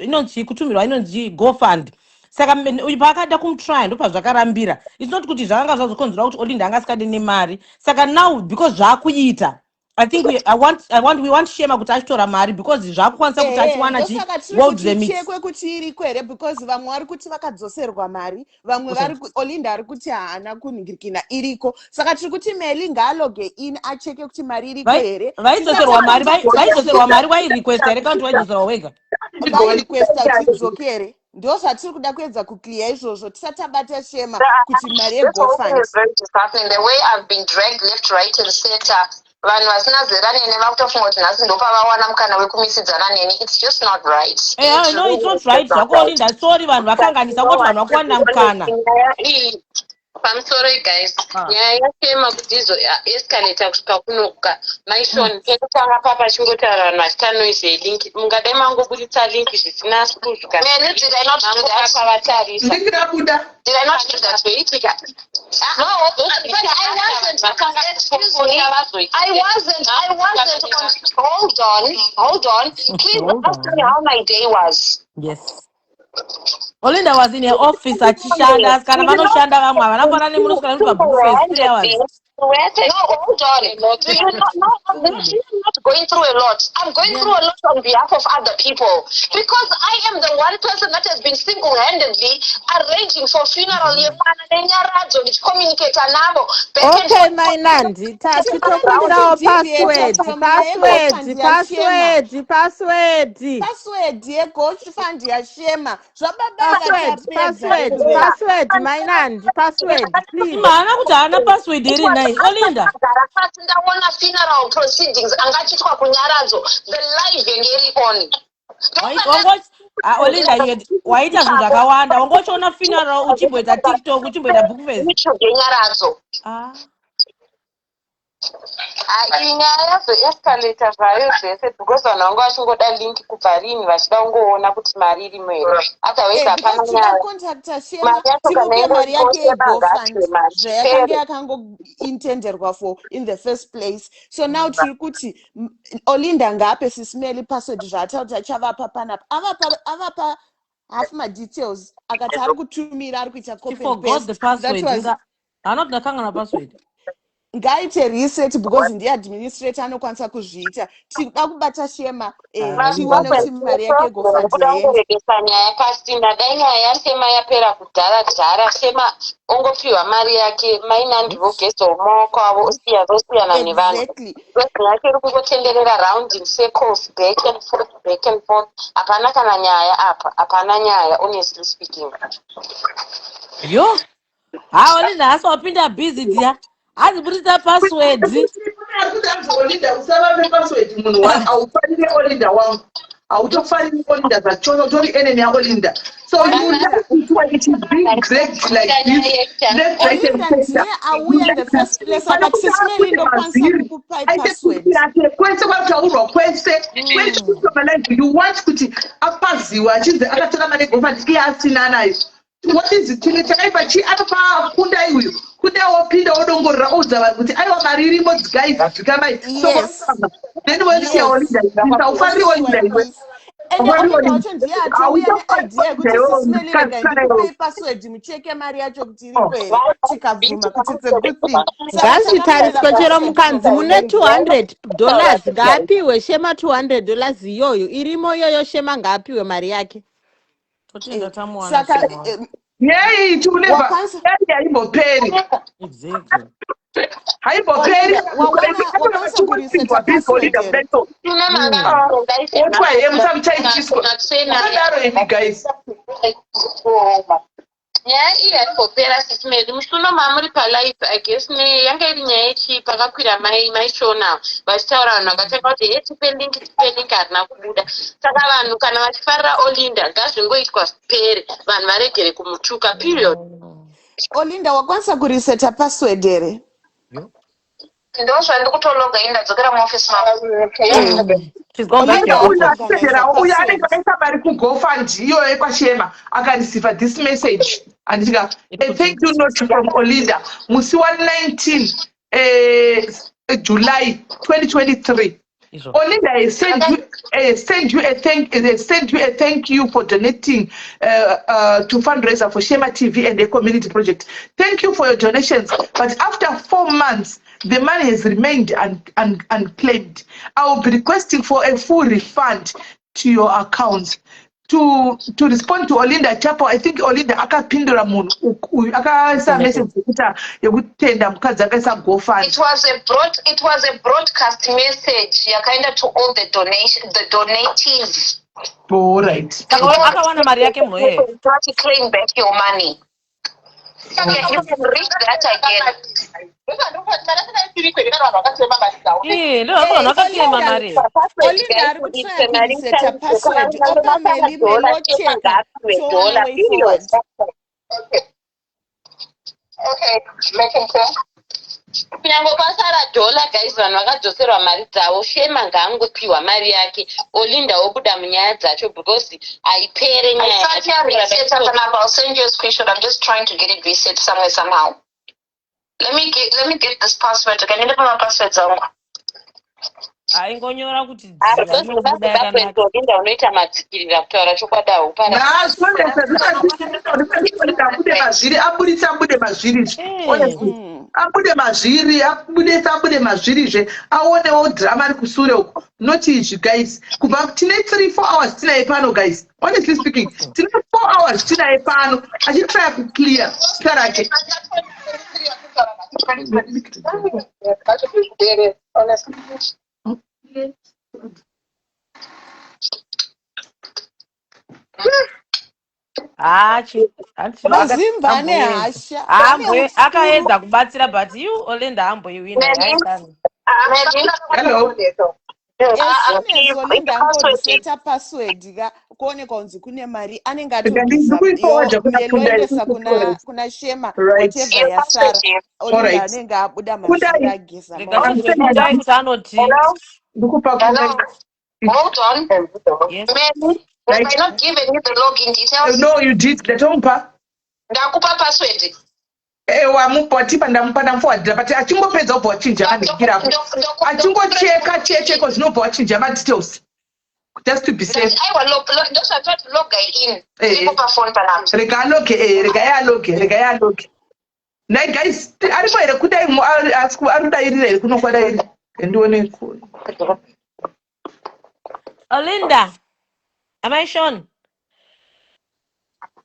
inonzi kutumirwa inonzi GoFund. Saka uyu paakada kumutry ndo pazvakarambira. It's not kuti zvakanga zvazokonzera kuti Olinda angasikade nemari. Saka now because zvaakuita I think we want Shema kuti achitora mari because zvakukwanisa kuti atiwana ndosaka tiri world kuti remix. chekwe kuti iriko here because vamwe vari kuti vakadzoserwa mari vamwe vari Olinda ari kuti haana kunhingirikina iriko saka tiri kuti Meli ngaaloge in acheke kuti mari iriko here Vaidzoserwa mari wairequesta here kana kuti waidzoserwa wega vairequesta tidzoke here ndo zvatiri kuda kuedza kuclear izvozvo tisatabata Shema kuti mari yeGoFund. The way I've been dragged left, right and center. Vanhu vasina zera nene vakutofunga kuti nhasi ndo pavawana mukana wekumisidzana neni. It's just not right. No, it's not right. Olinda, sorry vanhu vakanganisa kuti vanhu vakuwana mukana. Pamusoro guys, nyaya yashema kuti izo escalate kusvika kunoka maishoni pekutanga papa chingotaura vanhu vachitanoise link mungadai mangobuditsa link zvisina kusvika pavatarisa Did I not do that? No, I wasn't. Hold on. Please ask me how my day was. Yes. Olinda was in her office achishanda kana vanoshanda vamwe vanafana nemunosvika kuti pabuffet 3 hours. No, hold on. I'm not going through a lot. I'm going through a lot on behalf of other people because I am the one person that has been single-handedly arranging for funeral yemwana nenyaradzo ndichicommunicata navo. Okay, my Nandi, titokwirawo password yeGoFund yashema password my Nandi, password please. Maana kuti haana password iri nai Olinda. Ndaona funeral proceedings angachitwa kunyaradzo the live engeri on. Olinda waita zvinhu zvakawanda wangochiona funeral uchimboita TikTok uchimboita bookfest. Nyaradzo. inyaya yazoescalata zvayo zvese because vanhu vanga vachingoda link kubva rini vachida kungoona kuti mari irimo here otherwise hapana mari yake yeGoFund zvayakanga yakangointenderwa for in the first place. So now tiri kuti Olinda ngaape sisimeli password zvaatakuti achavapa panapa avapa half my details akati ari kutumira ari kuita copy and paste. Haana kuti ndakangana password. Ngaite reset because ndiye administrator anokwanisa kuzviita. Tikuda kubata Shema tione kuti mari yake yeGoFund yaenda. Nyaya pasina dai nyaya yasema yapera kudhara Shema ongopiwa mari yake mainandi vogeza mumaoko avo osiyana nevanhu. Yake iri kungotenderera round in circles back and forth. Hapana kana nyaya apa hapana nyaya honestly speaking. Yo Olinda hasi wapinda busy dia azibudisa password. Olinda usavape password munhu aufanire Olinda wangu autofanire Olinda zvachono tori enemy yaOlinda. So you like it is being great like this. Let's break it. Auya the first place akatismeli ndo kwanza kukupa password. Kwese kwataurwa kwese kwese you want kuti apaziwa chinze akatora mari GoFund iyasina nayo. What is it? Chakaipa chi apa kunda iwe kuda wapinda wodongorera udza vanhu kuti aiwa mari irimo guys zvikamai so then when you are Olinda ufanire Olinda iwe password mucheke mari yacho kuti iripo here tikabvuma kuti tsekuti ngasitariswe chero mukanzi mune $200 ngaapiwe Shema $200 iyoyo irimo iyoyo Shema ngaapiwe mari yake. Saka yei tuneva haimboperi haimboperi wakwanisa kuriseta password guys. Nyaya iyi yarikopera sisimedi mushuno mamuri palive I guess yanga iri nyaya yechi pakakwira maishona vachitaura vanhu vakatanga kuti tipe link harina kubuda saka vanhu kana vachifarira Olinda ngazvingoitwa zvipere vanhu varegere kumutuka period. Olinda wakwanisa kuriseta password here? Ndozvandiri kutologa indadzokera muofisi mavo. Uya anenge akaisa mari kuGoFund iyoyo kwaShema akareceiva this message anditika thank you note from Olinda musi wa 19 July 2023. Olinda has send you a thank you for donating to fundraiser for Shema TV and the community project. Thank you for your donations. But after 4 months, the money has remained unclaimed. I will be requesting for a full refund to your account. To respond to Olinda Chapo, I think Olinda akapindura munhu akasa message yekutenda mukadzi akaisa GoFund. It was a broadcast message yakaenda to all the donatives. All right. Akawana mari yake mwe. Try to claim back your money. Okay, you can read that again. Olinda ari kutry kuriseta password opa melocheka toona way forward. Okay, making sense. Kunyange pasara dola guys vanhu vakadzoserwa mari dzavo Shema ngaangopiwa mari yake Olinda obuda munyaya dzacho because haipere nyaya. I'll send you a screenshot. I'm just trying to get it reset somewhere somehow. Let me get this password. Can you my password zangu? Aingonyora kuti Olinda unoita matsikirira kutaura chokwadi haupana. Abude mazviri aonewo drama ari kusure uko not izvi guys kubva tine 3-4 hours tinaye pano guys honestly speaking tine 4 hours tinaye pano achitry kuclear sita rake Mazimba ane hasha akaedza kubatsira but you Olinda amboiwina. Hello. Olinda angoriseta password kuoneka kunzi kune mari anenge atobvisa yeloendesa kuna Shema whatever yasara Olinda anenge abuda mazviri ageza. Hold on. Yes. Have I not given you the login details? No, you did. Ndatompa. Ndakupa password. Wamupa ndamupa ndamuforwardira but achingopedza obva wachinja madikira achingocheka zvinobva wachinja madetails just to be safe. Rega yaloge. Nai guys aripo here kudai arudairira here kunokwadairi ndione ku Olinda, am I shown?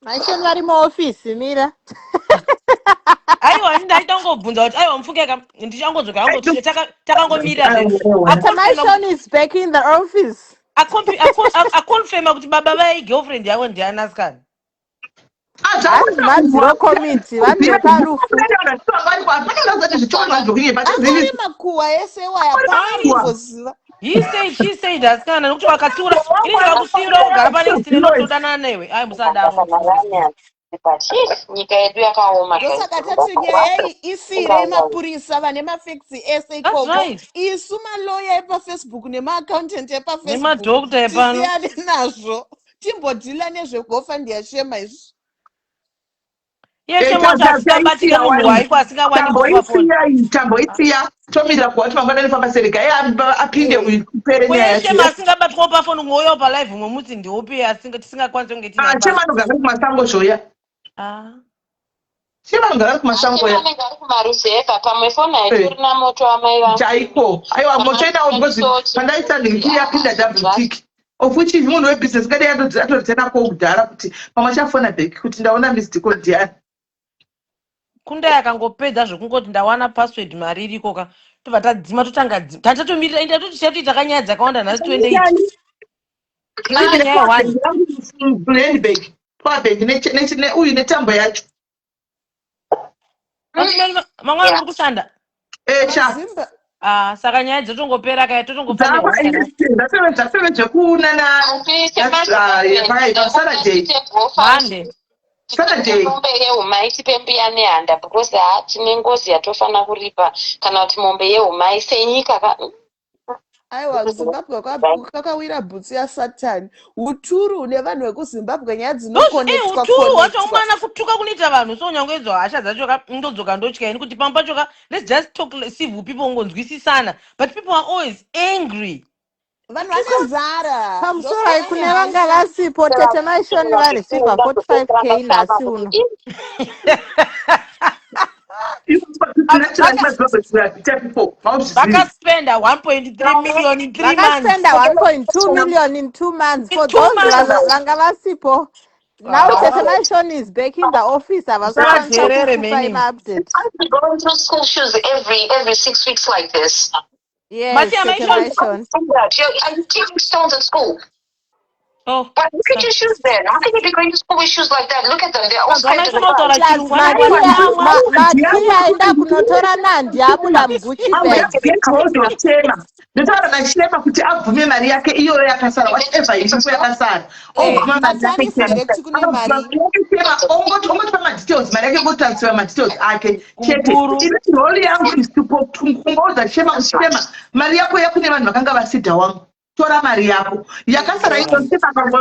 Maishon vari muofisi mira. Aiwa ndaitongobvunza kuti aiwa mfungeka ndichangodzoka takangomirira Maishon is back in the office. Akonfirma kuti baba vai girlfriend yavo ndianaskana. Madziro committee vanhu parufu. Atori makuwa ese waya parufu. He said askana nokuti wakatura ini ndikakusiyira ugara pane kusine nokutodanana newe ai musadaro. Nyika yedu yakaoma. Ndosaka tati nyaya isire mapurisa vane mafacts ese ikoko. Isu maloya epaFacebook nemaaccountant epaFacebook. Nemadhokta epano. Tisiyane nazvo. Timbodhila nezveGoFund yaShema izvi. Yeshe munhu waiko asingawani GoFund. Tamboisiya tomirira kuva kuti mangwanani famba serega apinde upere nyaya yacho. Shema asingabatwawo pafoni mwoyo palive mwemuti ndiopi tisingakwanisi kunge tina. Shema anogara kumasango zvoya. Shema anogara kumasango ya. Anogara kumaruzevha pamwe foni haiti urina moto amai vangu. Chaiko. Aiwa moto inawo because pandaita ndingi yapinda double tick. Of which munhu webusiness ngade atodzena kudhara kuti pamwe chafona back kuti ndaona missed call ndiani. Kunda yakangopedza zvekungoti ndawana password mari iriko ka tobva tadzima totanga tatatomirira enda toti chati takanyaya dzakawanda nhasi 28 handbag pabag uyu netambo yacho mamwe ari kushanda saka nyaya dzotongopera kaya totongopfanirwaasaturday mombe yehumai tipembiya nehanda because tine ngozi yatofana kuripa kana kuti mombe yehumai senyika aiwa Zimbabwe kakawira bhutsu yaSatani. Uturu nevanhu vekuZimbabwe nyaya dzinokonectwa uturu wacho umana kutuka kunoita vanhu so nyangwe idzo hasha dzacho ndodzoka ndotya ini kuti pamba choka let's just talk civil people ungonzwisisana but people are always angry. Vanhu vanezara pamusoro kune vanga vasipo tete Maishon vareceiva 45k nhasi uno. Vakaspenda 1.3 million in 3 months. Vakaspenda 1.2 million in 2 months In for 2 those months. vanga vasipo. Now Defamation is back in the office. Avazokwanisa kukupa update. Going through school shoes every 6 weeks like this. Yes, Defamation. Are you taking stones at school? Oh, but look at your shoes then. How can you be going to school with shoes like that? Look at them. They're all scratched. Makia enda kunotora Nandi abuda mguchi bag. Ndotaura nachema kuti abvume mari yake iyoyo yakasara whatever iripo yakasara obvuma mari yake ongotipa madetails mari yake ngotarisira madetails ake chete ini roli yangu is to kumboudza shema kuti shema mari yako yakune vanhu vakanga vasidha wangu tora mari yako yakasara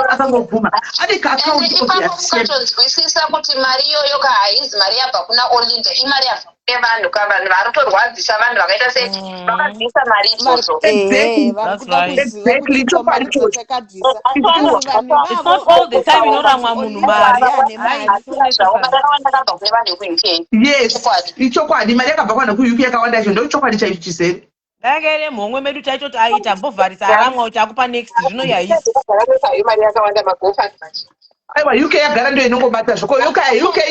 akangobvuma ane kaakauntinzwisisa kuti mari iyoyo kahaizi mari yabva kuna Olinda imari yabva kune vanhu kavanhu vari kutorwadzisa vanhu vakaita se vakabvisa mari idzodzo. Exactly. It's not all the time inoramwa munhu mari. Yes, ichokwadi mari yakabva kwana kuUK yakawanda izvo ndochokwadi chaicho chisere. Ngere mhomwe medu taitoti aita mbovharisa aramwa kuti akupa next zvino yaisi. Mari yakawanda magofa manje. Aiwa UK yagara ndio inongobata zvoko UK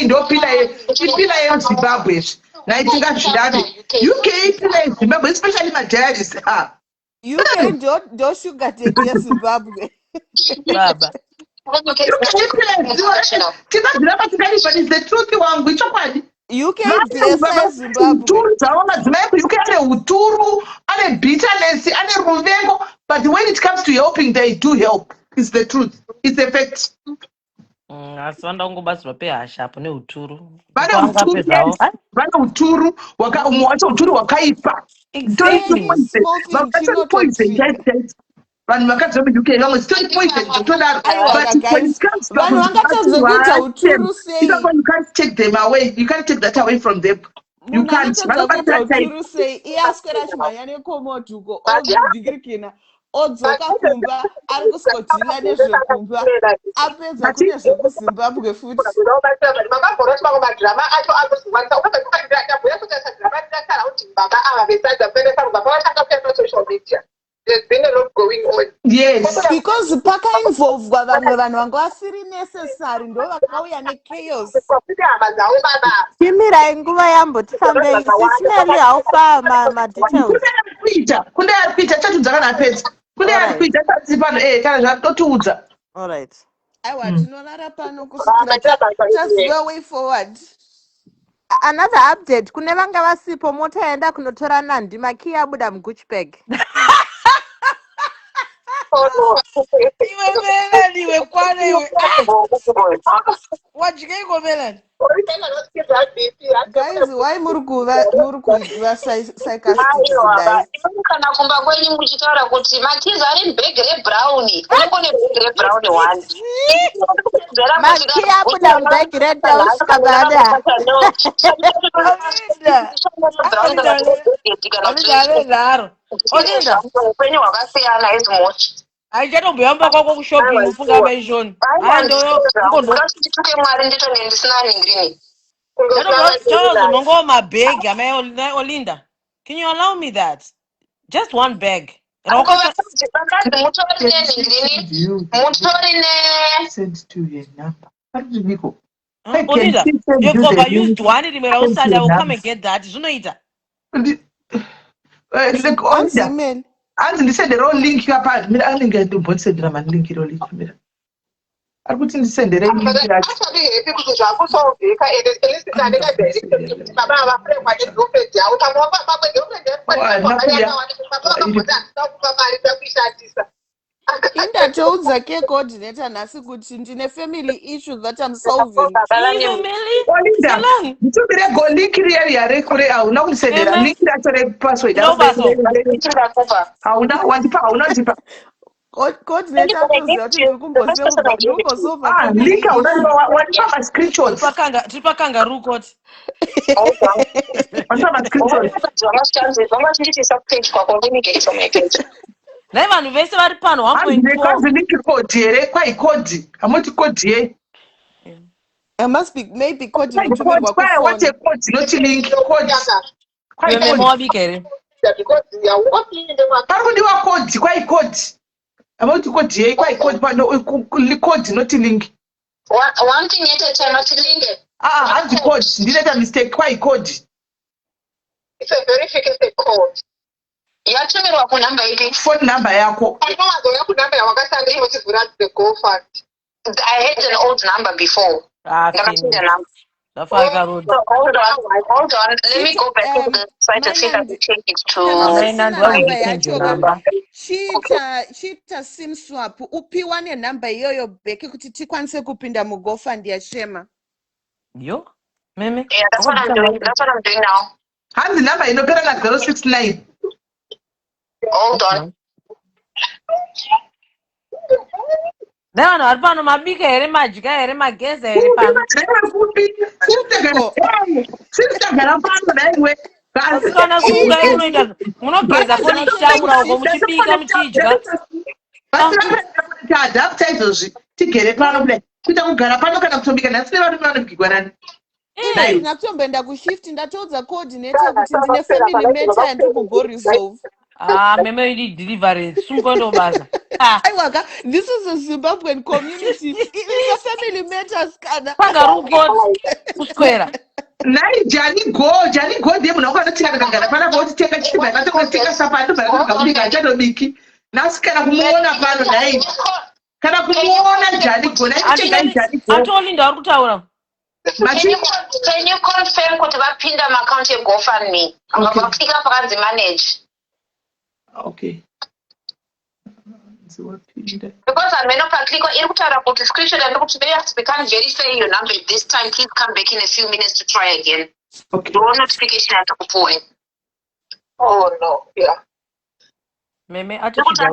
ndopinda yeZimbabwe naitinga zvidade UK ipinda yeZimbabwe especially madiaries UK ndio sugar daddy yeZimbabwe baba tikazviramba tikarifanidze truth wangu ichokwadi UK blessa Zimbabwe dzavo madzimai kuUK ane huturu ane bitterness ane ruvengo but when it comes to helping they do help. It's the truth. It's a fact. Asi vanda kungobatsirwa pehasha apo neuturu vane uturu umwe wacho uturu hwakaipa vanhu vakadza muUK vamwe sitori poison zvotodaro vanhu vangatadzokuita uturu sei you can't take them away, you can't take that away from them. You can't. Uturu sei iye aswera chimhanya nekomotuko odhigirikina odzoka kumba ari kuskodhila nezvekumba apedza kune zvekuZimbabwe futi makabhora chimwe madrama acho anozviwanisa ukabvira kuti asadrama tinakara kuti baba avavesadza kuendesa baba vachakapenda social media. There's been a lot going on. Yes. Because pakainvolvwa vamwe vanhu vanga vasiri necessary ndo vakauya nechaos. Chimirai nguva yambotifambei sismeli haufa madetails. Kunde arikuita chatudzaka napedza. Kunde arikuita tati pano kana zvatotiudza. All right. Aiwa tinorara pano kusukira taziva way forward. Another update kune vanga vasipo mota yaenda kunotora Nandi Makia abuda muguchi bag. Iwe Melanie iwe kwane iwe wajike Melanie. Guys, why murukuva sarcastic today? Kana kumba kwenyu muchitaura kuti Makiza ari bag rebrown. Unokone bag rebrown one. Makia abuda bag red usika baada. Olinda kwenyu wakasiyana ezimochi. Aichatomboyamba kwako kushopping ufunga mention. Ndituke mwari nditone ndisina ningrini. Mongo mabag amai Olinda. Can you allow me that? Just one bag. Send to your number. Olinda, you've overused one. I will come and get that. Zvinoita. Anzi ndisendera link yapa mira anenge ndombonsendera link ro link mira arikuti ndisendere link yacho actually happy kuti zvakusolveka and especially ndanga direct baba avapre kwaje girlfriend yawo tamwa baba girlfriend indatoudza ke coordinator nhasi kuti ndine family issues that I'm solving. Nditubire go link riya yare kure auna kunisendera link yacho re password auna wandipa auna ndipa coordinator kuti kumbosolva link auna wandipa ma screenshots tipakanga rukoti wandipa ma screenshots nai vanhu vese vari pano 1.4 link code here kwai code amoti code here It must be maybe code Kwai inotumirwa kwai what a kufoni. code not link code. Kwai Meme code. mawabika here. Parudiwa code kwai code. About code ye kwai code but no code not link. One thing at a time, not link it. Anti code. Did a mistake kwai code. It's a verification code. Yatumirwa kunamba ipi? Phone number yako. I had an old number before. Hold on. Let me go back to the site and see if I can change it to Chita sim swap upiwa nenamba iyoyo beki kuti tikwanise kupinda mugofandi yashema. Yo, Meme. Yeah, that's what I'm doing. That's what I'm doing now. How's the number? You know, like 069. Hold on. No, Arpano mabika here majika here mageza here pano. Kana kuga unoita munogeza foni chitamura uko muchibika muchidya. Adapta izvozvi tigere pano kudai kuita kugara pano kana kutobika nhasi nevanhu vanobikwa nani. Ndatombenda kushift ndatoudza coordinator kuti ndine family matter yandikugoresolve. Meme ili delivery sungondo basa. Aiwaka, this is a Zimbabwean community. It is a family matters kana. Pagaruko kusquare. Nai Jani go de munhu akanotika kagara pana kuti teka chiba natokotika sapato bana kubika chado biki. Nasi kana kumuona pano nai. Kana kumuona Jani go nai Jani go. Atoli ndauri kutaura. Can you confirm kuti vapinda account ye GoFundMe? Vakafika pakanzi manage. Okay. Because I'm not click on iri kutaura kuti screenshot and kuti they have to become verify your number this time. Please come back in a few minutes to try again. Okay. Door notification at the point. Oh no, yeah. Meme atachida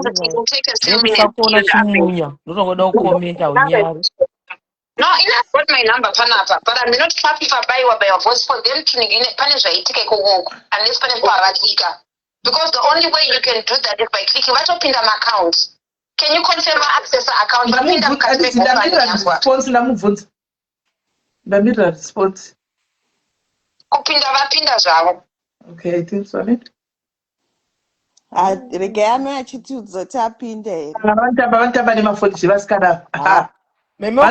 kuona chimunya ndotoda kukomenta unyari. No, I've got my number panapa, but I'm not happy if I buy your voice for them to punish unless because the only way you can do that is by clicking right up in the account. Can you confirm my access account? Response. Okay, I think so. Regano achitiudzo tapinde. Vantaba nemafoni zvevasikana. Meme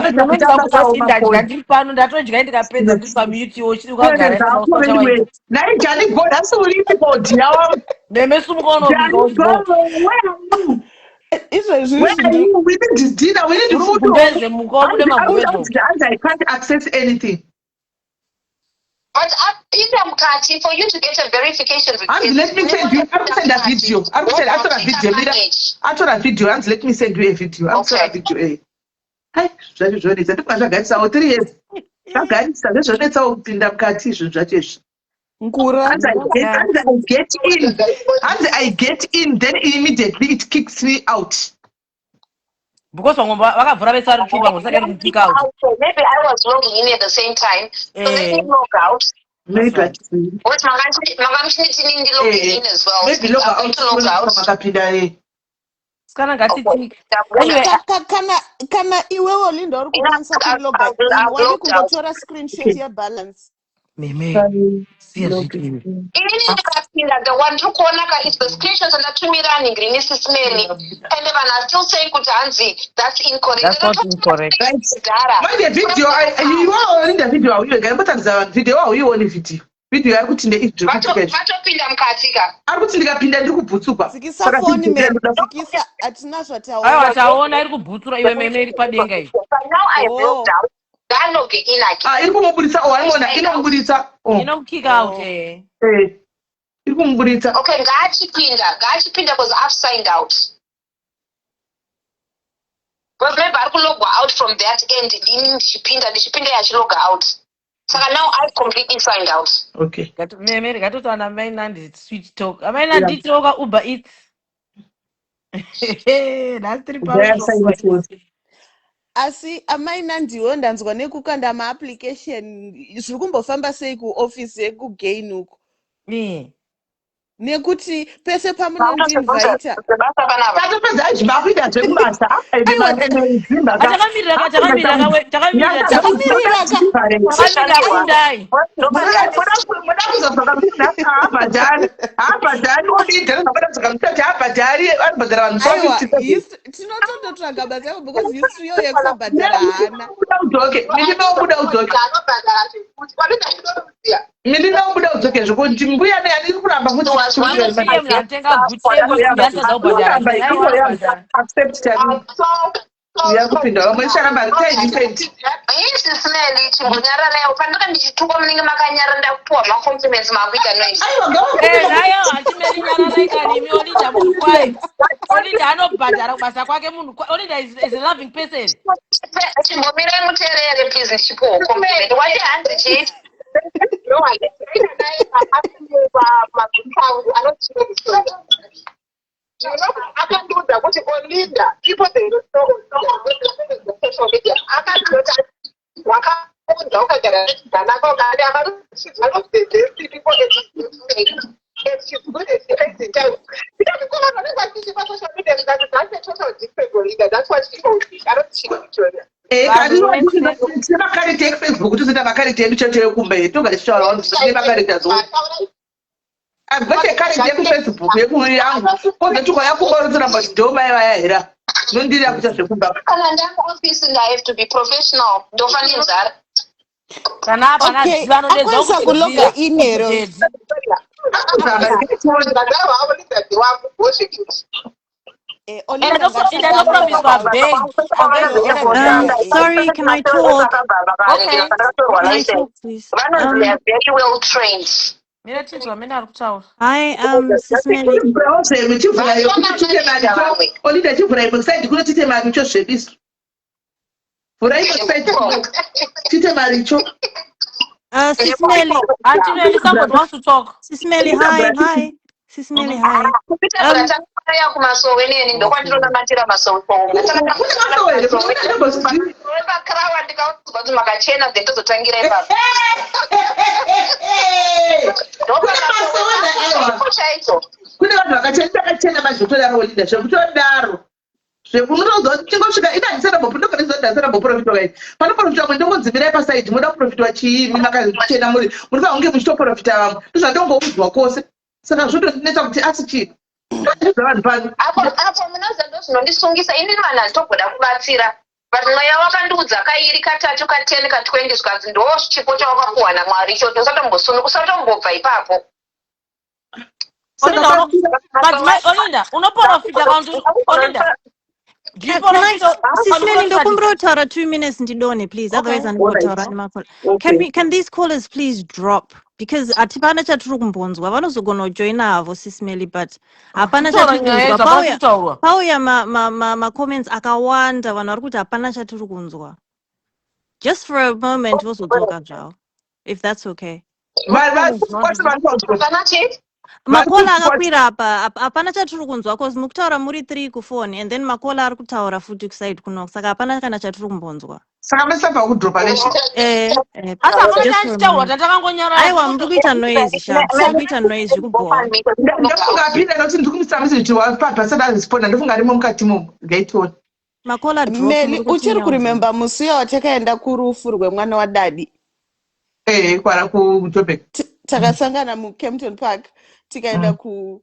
ndiri pano ndatodya ndikapedza ndiri pamute wochiri kwagara nai Jani God asi uripi bodi yawo. Meme sumukonobika we need dinner, we need food. I can't access anything. But for you to get a verification request, let me send you. I will send a video. I will send a video. Let me send you a video. I will send a video. Hi, zvazvizvonesa ndikazvagarisawo 3 years. Zvagarisa ndezvonetsa kupinda mukati izvo zvacho. Once I get in, then immediately it kicks me out. Because vakavhura vese vari pfuva ngosaka iri kick out. Maybe I was logging in at the same time. So let me log out. Maybe logging in as well. Maybe log out. Kana ngati kana iwewo Linda uri kukwanisa kuloga wari kungotora screenshot ya balance. Meme inini ndikapinda the one tokuonaka is the screenshot ndatumira ningrini sisimeni and vanhu are still saying kuti hanzi that's incorrect. That's not incorrect. Manje video iwawo video auyo mbotanza vanhu video auioni video yari kuti vatopinda mukatika ari kuti ndikapinda ndiri kubhutsuka sikisa foni sikisa atina zvataona aiwa taona iri kubhutsura iwe Meme iri padenga iyi. Now I built out danoge inaki iri kumubuditsa waiona inomubuditsa kick out iri kumubuditsa. Okay, ngaachipinda because I've signed out. But maybe I could log out from that end. Ndichipinda yachilog out. So now I've completely signed out. Okay. Meme gatotana mainandi sweet talk. Mainandi talk Uber Eats. That's 3 pounds. Asi amaina ndiwo ndanzwa nekukanda maapplication zviri kumbofamba sei kuofisi yekugain uko. Nekuti pese pamunondinvaita tatopedza achimakuita zvekubasa takamirira Family akundai. Aiwa, tinotondotsvaga basa yavo because history yo yekusabhadhara hana. Milinobuda udzoke zvokuti mbuya neani kuramba kuti Vanosiye mnatenga gutse musi yatoza kubhadhara sei aiwa kubhadhara. accept tani yakupinda vamwe charamba ritaidifendi Sisimeli chimbonyararayo pandaka ndichituka munenge makanyara ndakupuwa macompliments makuita noise. Nayo hachimeri nyarara ikani Olinda munhu kwaye. Olinda anobhadhara kubasa kwake munhu. Olinda is a loving person. Chimbomirai muteerere please ndichipuwa compliment. Wati hanzi chii? Akandiudza kuti Olinda people they don't know social media akandoti wakafunda ukagara zvakanaka ukati akarudzwa kuti the people and she's good at defending time. Because people are not watching social media because that's a total different Olinda. That's what people think. I don't think Victoria. Makarita ekufacebook tuzita makarita edu chete yekumbe togachitaura vanhu tine makarita zo agwete karita ekufacebook yekumwe yangu kozoti yakubarotoramba chidhoma ivayahera nondirira kuita zvekumba Kana ndamuofisi I have to be professional. Ndofanira kana pana zivano akwanisa kuloga inero. Sorry, can I talk? Okay. Can I talk, please? They are very well trained. Hi, Sisimeli. Olinda chivura website kuno tite mari cho zvebiso. Vura website tite mari cho. Sisimeli. Auntie somebody wants to talk. Sisimeli, hi. Sisimeli, hi. Kune vanhu vakachena mazvotodaro Olinda zvekutodaro zvekunotozoti tingosvika idanisarabhopu ndokanizodanisaramboprofita kai panoprofita mwe ndongodzimirai pasaidi moda kuprofitwa chiimi makachena muri fange muchitoprofita vamwe ndozvandongoudzwa kwose saka zvotondinetsa kuti asi chii vanhu pano apo munoza ndozvinondisungisa ini vanhu handitogoda kubatsira but mweya wakandiudza kairi katatu ka10 ka20 zvikanzi ndo chipo chawakapuwa naMwari ichocho usatombobva ipapo. Olinda unoprofita kantu Olinda. Sisimeli ndokumbotaura 2 minutes ndidone please, otherwise andingotaura nemakolo. Can these callers please drop? Because atipana chatiri kumbonzwa vanozogona kujoina havo Sisimeli, but hapana chatiri kunzwa. Pauya ma-comments akawanda vanhu vari kuti hapana chatiri kunzwa. Just for a moment vozodzoka zvavo, if that's okay. Makola akakwira apa hapana chatiri kunzwa cause mukutaura muri 3 kufoni and then makola ari kutaura futi kuside kuno saka hapana kana chatiri kumbonzwa. Saka mesabva kudropa neshe. Aiwa muri kuita noise sharp. Muri kuita noise zvekubhora. Ndakungapinda nokuti ndikumisira message wapapa sada responda ndofunga rimo mukati mo gaitoni. Makola drop. Meli uchiri kuremember musi watakaenda kurufu rwemwana wadadi. Kwara kuJoburg. Takasangana muKempton Park tikaenda ku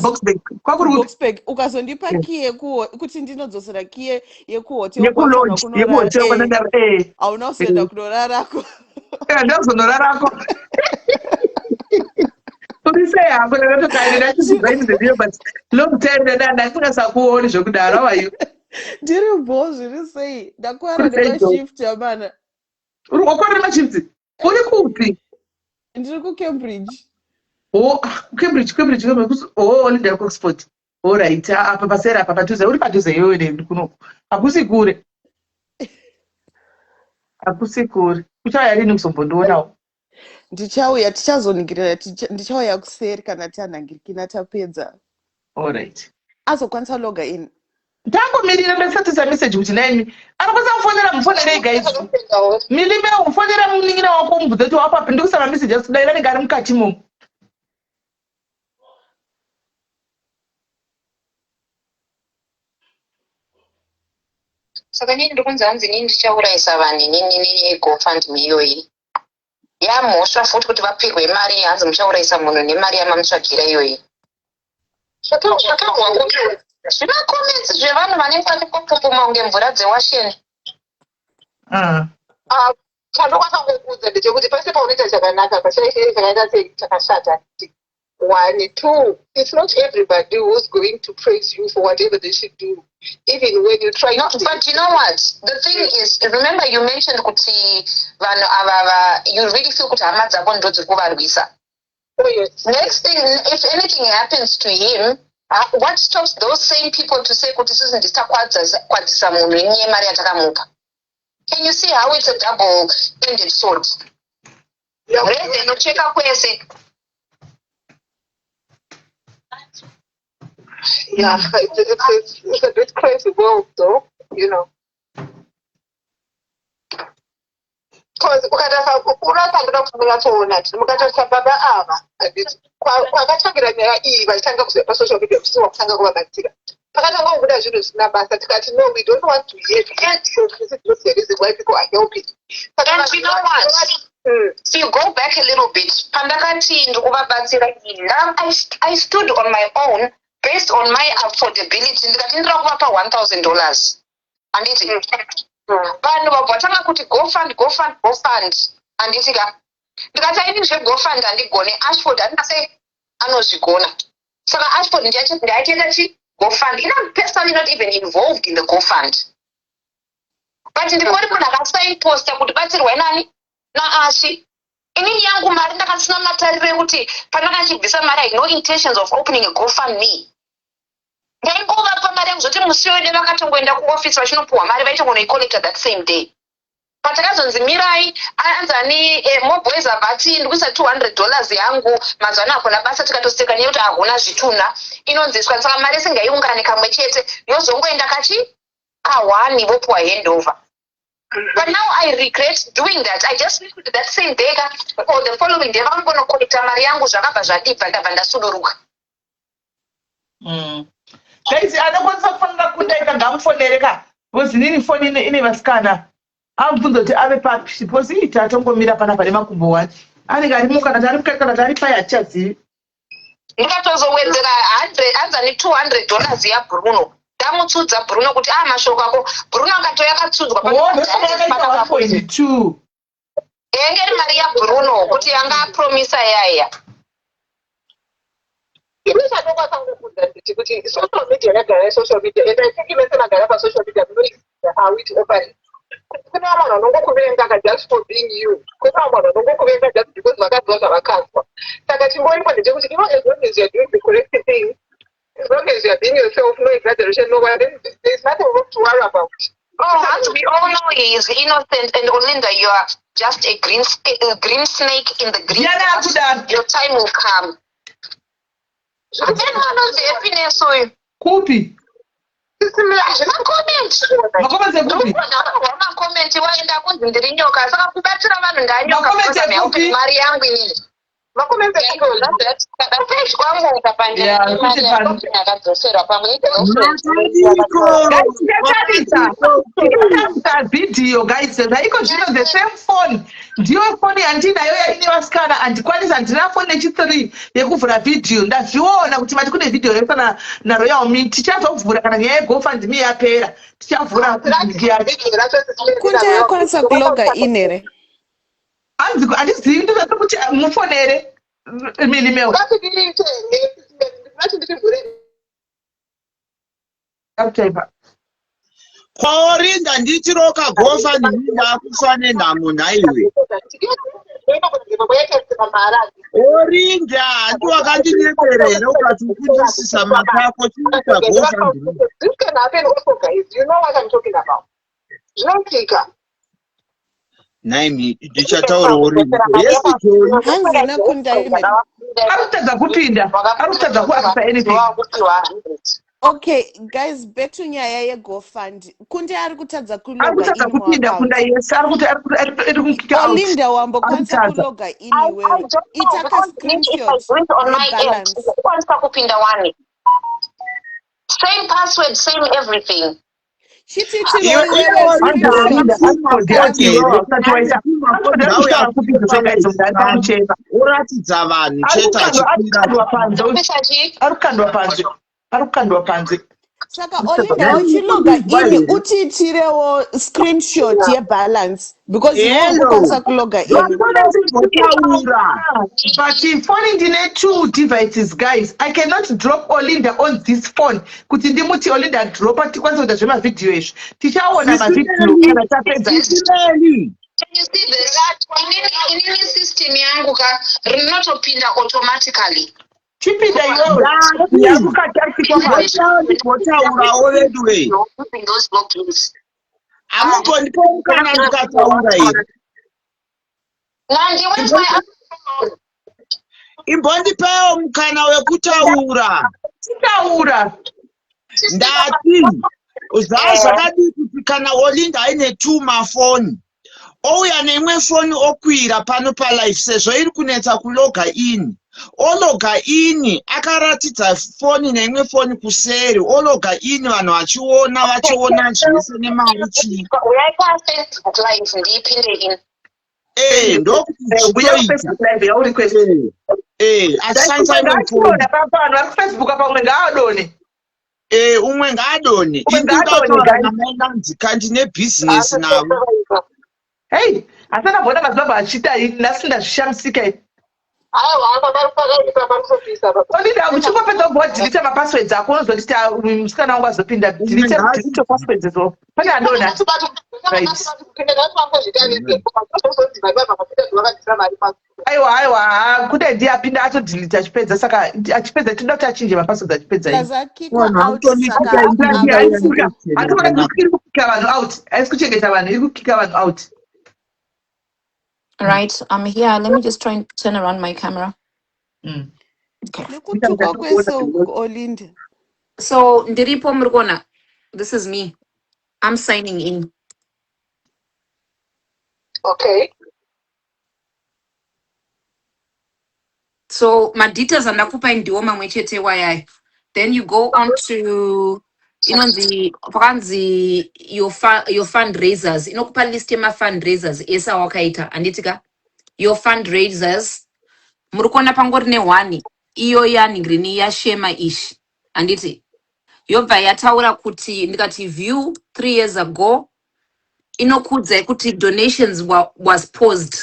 Boxburg ukazondipa key kuti ndinodzosera key yekuhotel hauna kuzoenda kunorarako. Ndozonorarako. Urisei hangu ndakatokarira chizivainzediyo but long time ndasingasakuoni zvekudaro avayo. Ndiri bho zviri sei ndakwara nemashift yamana. Uri wakwara nemashift? Uri kupi? Ndiri kuCambridge. Cambridge. Olinda kuOxford. Alright, apa pasera apa padhuze. Uri padhuze iwewe ndikuno. Hakusi kure. Uchauya rini kuzombondionawo? Ndichauya tichazoningirira ndichauya kuseri kana tanhangirikina tapedza. Alright. Azokwanisa loga in. Ndangomirira ndasatisa message kuti naimi anokwanisa kufonera mufonerei guys. Milime ufonera muningira wako mubvudze kuti wapa ndikusama message asikudaira negari mukati mo. Saka nini ndikunzi hanzi nini ndichaurayisa vanhu inini GoFundMe iyoyi. Yamhosva futi kuti vapirwe mari hanzi muchaurayisa munhu nemari yamamutsvagira iyoyi. Zvina comments zvevanhu vanenge varikupupuma kunge mvura dzewasheni. Chandokwanisa kukuudza ndechekuti pese paunoita chakanaka pachaite chakaita chakashata. 1, 2, it's not everybody who's going to praise you for whatever they should do, even when you try to. But you know what? The thing is, remember you mentioned kuti vanhu ava you really feel kuti hama dzako ndo dziri kuvarwisa. Oh yes. Next thing, if anything happens to him, what stops those same people to say kuti sisi nditakwadzisa munhu inyaya mari yatakamupa? Can you see how it's a double-ended sword? Reze nocheka kwese. Yeah, it's a bit crazy world though, you know. Because unatanga kufunga tona mukataisa baba ava kwakatangira nyaya iyi vachitanga kuzopa social media kusiwa kutanga kuvabatsira pakatanga kubuda zvinhu zvisina basa tikati no, we don't want to hear it. This is the reason why people are helping. And you know what? So you go back a little bit. Pandakati ndikuvabatsira iyi. I stood on my own based on my affordability. Ndikati ndira kuvapa $1,000. Anditi vanhu vabvatanga kuti GoFund anditika ndikati aini zveGoFund handigone. Ashford andinase anozvigona, saka Ashford ndaitenda chi GoFund. I'm personally not even involved in the GoFund, but ndikoni munhu akasignposta kuti batsirwai nani naAshi. Inini yangu mari ndakasina matariro ekuti pandakachibvisa mari I had no intentions of opening a GoFundMe. Ndaingovapa mari yangu zoti musi wede vakatongoenda kuofisi vachinopuhwa mari vaitongonoicollecta that same day. Patakazonzi mirai anzani moboys abati ndikuisa $200 yangu mazwana akona basa tikatoseka nekuti hakuna zvituna inonziswa, saka mari singaiungane kamwe chete yozongoenda kachi kawani vopuwa handover. But now I regret doing that. I just knew that same day or the following day I'm going to collect mari yangu zvakabva zvadipa ndabva ndasuduruka. Guys, anokwanisa kufanira kundaika ngamufonereka because nini phone ine vasikana amubvunza kuti ave papi suppose ita atongomira panapa nemakumbo wacho anenge ari mukana tari mukati kana tari pai hatichazivi. Ndikatozowedzera anzani $200 yaBruno ndamutsudza Bruno kuti mashoko ako Bruno akatoya akatsudzwa $1.2 engeri mari yaBruno kuti yanga apromisa yaya. Ini chandokwanisa kukuudza kuti social media yagara social media and I think even magara pasocial media how it operates. Kuna vanhu vanongokuvenga just for being you. Kuna vanhu vanongokuvenga just because vakadzoa zvavakazwa. Saka chingoimwa ndechekuti as long as you are doing the correct thing, as long as you are being yourself, no exaggeration, no one, then there's nothing to worry about. Oh, as we all know, he is innocent, and Olinda, you are just a green snake in the green grass. Your time will come. Kupi? Makomenti waenda kunzi ndiri nyoka saka kubatsira vanhu ndanyoka mari yangu inini. Makomenti page kwangu ukapanja akadzoserwa pamwe video guys zvaiko zvino the same phone ndiyo phone yandinayo yaine vasikana handikwanisa handina phone nechi3 yekuvhura video ndazviona kuti mati kune video yekana naRoyal Mint tichazovhura kana nyaya yeGoFundMe yapera tichavhura kunja yakwanisa kuloga in here handizivi ndozvati kuti mufonere milimeo Orinda ndichiroka GoFundMe ndakufa nenhamo nhaiwe. Orinda ndiwakandinyemerera ukati ukundisisa makako chiita GoFundMe. This can happen also, guys. You know what I'm talking about. Zvinosvika. Naimi ndichataura Orinda. Yes, Joy. Hanzina kundaime. Arikutadza kupinda. Arikutadza kuafisa anything. Okay, guys, back to nyaya yeGoFund. Kunde ari kutadza kuloga in. Arikutadza kupinda kunda yes. Olinda wambokwanisa kuloga in iwewe. Itaka screenshot on my balance. Kwanisa kupinda wani. Same password, same everything. oratidza vanhu chete arikukandwa panze. Saka Olinda uchiloga ini utiitirewo screenshot yebalance because ukwanisa kuloga in. But phone ndine 2 devices guys. I cannot drop Olinda on this phone. Kuti ndimuti Olinda dropa tikwanisa kuita zvemavideo izvi. Tichaona mavideo kana tapedza. Can you see this? Inini system yangu ka rinotopinda automatically. Chipinda iwewe. amugondipomukana ndikataura iri imbondipewo mukana wekutaura ndati zvazvakadii kuti kana Olinda aine 2 mafoni ouya neimwe foni okwira pano palife sezvo iri kunetsa kuloga in ologa ini akaratidza foni neimwe foni kuseri ologa ini vanhu vachiona zvese nemari chii umwe ngaadone indingatauranamanzi kandi nebhizinesi navo hey asana bona mazibaba achita nasinda zvishamisika Olinda uchingopedza kubhodhilita mapasswords ako unozoti musikana wangu azopinda delete passwords zo pane andona aiwa kuda ndiye apinda atodhilita achipedza saka achipedza tinoda kuti achinje mapasswords achipedza iri kukika vanhu out aisi kuchengeta vanhu iri kukika vanhu out. Right, I'm here. Let me just try and turn around my camera. Okay. So, ndiripo murikona. This is me. I'm signing in. Okay. So, my details andakupa ndiwo mamwe chete wayai. Then you go on to your fundraisers. Inokupa list yema fundraisers esa wakaita anditika your fundraisers murikona pangori ne 1 iyo yaningrini yashema ish anditi yobva yataura kuti ndikati view 3 years ago inokudza kuti donations was paused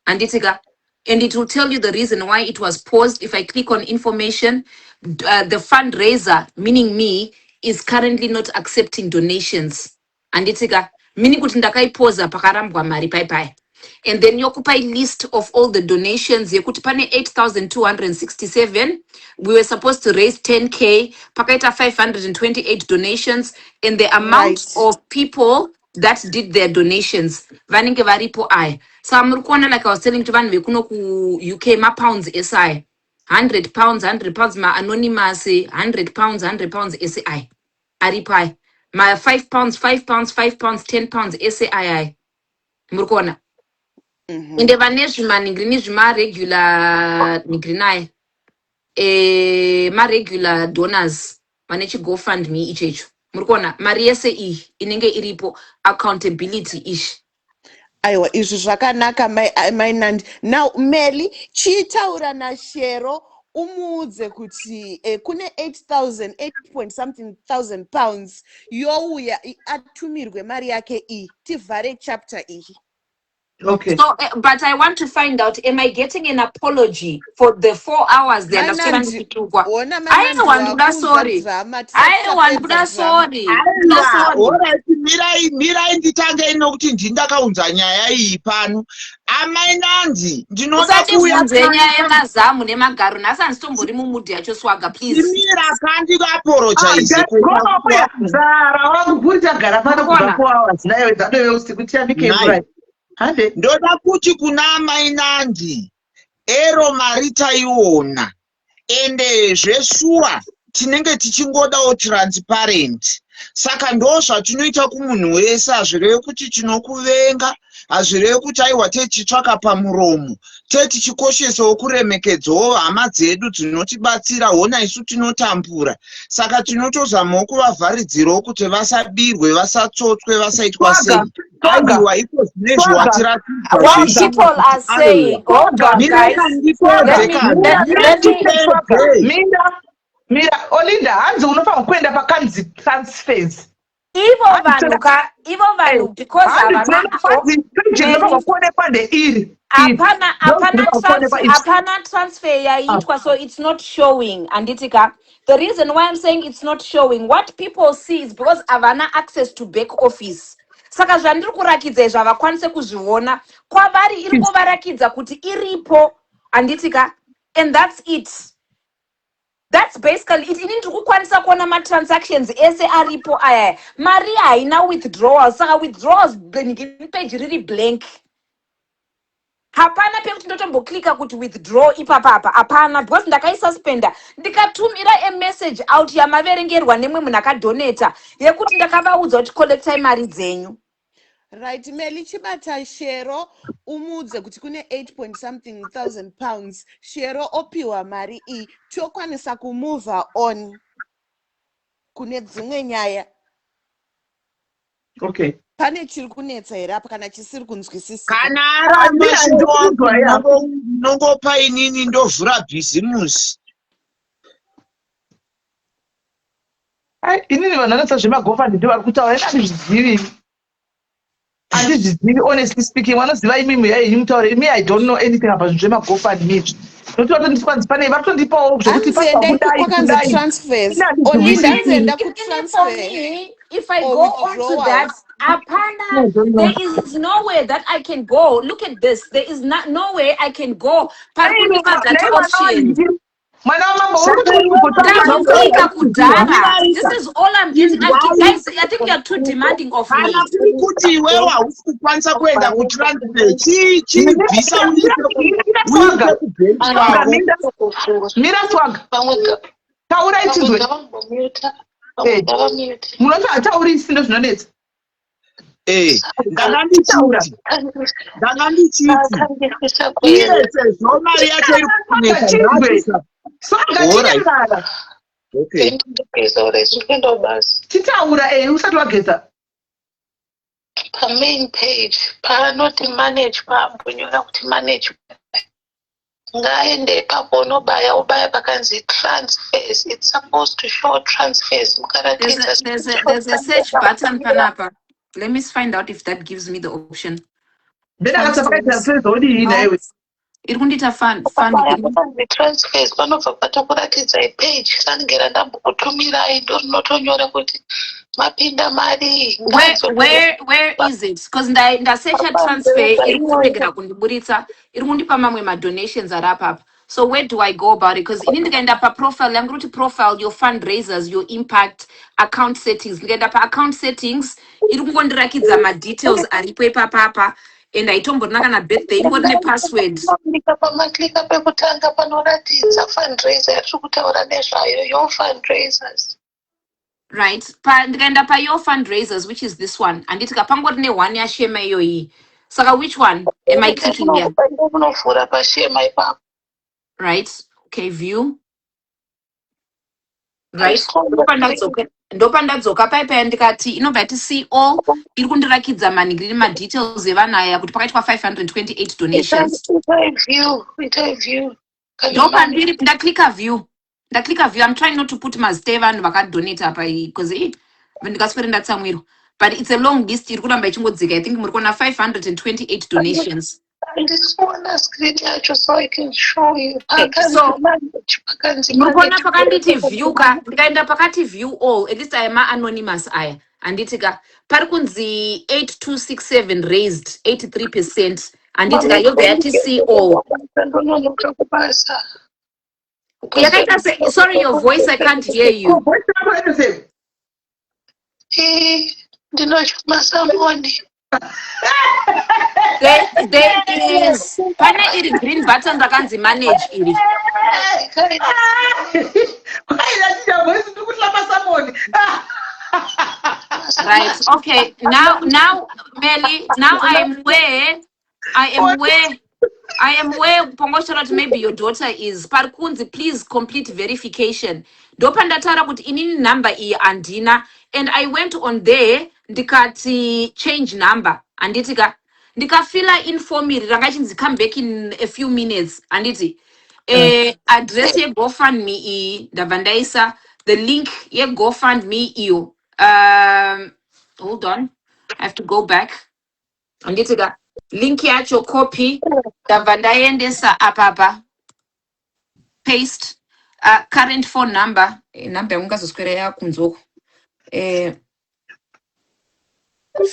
anditika and it will tell you the reason why it was paused. If I click on information, the fundraiser, meaning me, is currently not accepting donations. Anditika, meaning kuti ndakaipoza pakarambwa mari pai. And then yokupa list of all the donations. Yekuti pane 8,267. We were supposed to raise 10K. Pakaita 528 donations. And the amount of people that did their donations. Vanenge varipo ai. So amurukona, like I was telling to Van Vekuno ku UK ma pounds SI. £100, ma anonymous, £100, SAI. Aripai. Ma £5, £10 SAI. Murkona. Inde vanezvima ningrini zvima regular ningrinai. Ma regular donors. Vanechi GoFundMe ichecho. Murkona. Mari yese inenge iripo accountability ish. Aiwa izvi zvakanaka my Nandi. Now Meli chitaura na Shero umuudze kuti kune 8 thousand pounds youya atumirwe mari yake tivhare chapter iyi. Okay. So, but I want to find out, am I getting an apology for the 4 hours there? I don't want to sorry. Mirai nditange inokuti ndindakaunza nyaya iyi pano. Amai Nandi, ndinoda kuunza nyaya yemazamu nemagaro nasa nstombori mumudi yacho swaga please. Mira kandi apologize. Zara wakubvunza gara pano kwa 4 hours nayo dzado usiku tiambike right. Ndoda kuti kuna amai Nandi ero mari taiona ende zvesuwa tinenge tichingodawo transparent Saka ndo zvatinoita kumunhu wese, hazvirevi kuti tinokuvenga, hazvirevi kuti aiwa tichitsvaka pamuromo, tichikoshesawo kuremekedzawo hama dzedu dzinotibatsira, hona isu tinotambura. Saka tinotozamawo kuvavharidzirawo kuti vasabirwe, vasatsotswe, vasaitwa sei. Aiwa iko zvine zvawatiratidza. What people are saying, hold on guys, Mira, Olinda, hanzi unofanira kuenda pakanzi transfers. Ivo vanhu because apana transfer yaitwa, so it's not showing. Anditika, the reason why I'm saying it's not showing, what people see is because havana access to back office. Saka zvandiri kurakidza izvo havakwanise kuzviona, kwavari iri kuvarakidza kuti iripo. Anditika, and that's it. That's basically it. Inini ndikukwanisa kuona ma-transactions ese aripo aya. Mari haina withdrawals. Saka withdrawals page riri blank. Hapana pekuti ndotomboklika kuti withdraw ipapapa. Hapana, because ndakaisuspenda. Ndikatumira message out yamaverengerwa nemwe munhu akadonata yekuti ndakavaudza kuti collectai mari dzenyu. Right, Meli chibata shero umudze kuti kune 8 thousand pounds shero opiwa mari I tokwanisa kumove on kune dzimwe nyaya. Okay. Pane chiri kunetsa here apa kana chisiri kunzwisisika? Kana ari mashowo wangu nongopa inini ndovhura bhizimusi. Inini vanhu vanoita zvemagofandi ndivari kutaura handizvizivi. Handizvizivi, honestly speaking, vanoziva imimi yainyu mutaure. Me, I don't know anything about zvemagofandi. Nokuti vatondikwanzi pane vatondipawo zvokuti pakanzi transfers. Olinda anzenda kutransfer. If I go on to that, apana, there is no way that I can go. Look at this. There is no way I can go. That option. This is all I'm getting. Guys, I think you're too demanding of me. Okay. Main page, not manage, manage. Ngaende papo nobaya ubaya pakanzi transfers. It's supposed to show transfers. There's a search button panapa. Let me find out if that gives me the option. It won't fun. Transfers panobva patokuratidza page sanigera ndambokutumira ndonotonyora kuti mapinda mari. Where is it? Because ndasearcha transfer iri kuregera kundiburitsa iri kundipa mamwe madonations ari apapa. So where do I go about it? Because inini ndikaenda paprofile yangu kuti profile, your fundraisers, your impact, account settings, ndikaenda pa-account settings iri kungondirakidza madetails aripo ipapapa. And I told Bonagana birthday, what the password? Your fundraisers. Right. Pa your fundraisers, which is this one. And it's kapangwa one ya shema yoi. So which one am I clicking here? Right. Okay, view. Right. Ndopandadzoka paipa ndikati inobva see all iri kundirakidza manigiri madetails evana aya kuti pakaitwa 528 donations. Ndopandiri ndaclicka view. I'm trying not to put mazita vanhu vakadonate apa because ndikaswera ndatsamwirwa. But it's a long list iri kuramba ichingodzika. I think muri kuona 528 donations. This one screen so I can show you. So mukona pakanditi view ka ndikaenda pakati view all, at least I am anonymous aya anditika pari kunzi 8267 raised 83% anditika yobva yati see all. Yakaita sorry, your voice I can't hear you. There is pane iri green button rakanzi manage iri. Right. Okay. Now, Melly, now I am where Pongosharat, maybe your daughter is. Parkunzi, please complete verification. Dopandatara kuti inini number I andina. And I went on there, ndikati change number. Anditika. Ndikafila inform me, rangachinzi come back in a few minutes. Anditi. Address ye GoFundMe I Davandaisa. The link ye GoFundMe you. Hold on. I have to go back. Anditiga. Link yacho copy. Davandaendesa apapa. Paste. Current phone number. Number mungazo square ya kunzoko.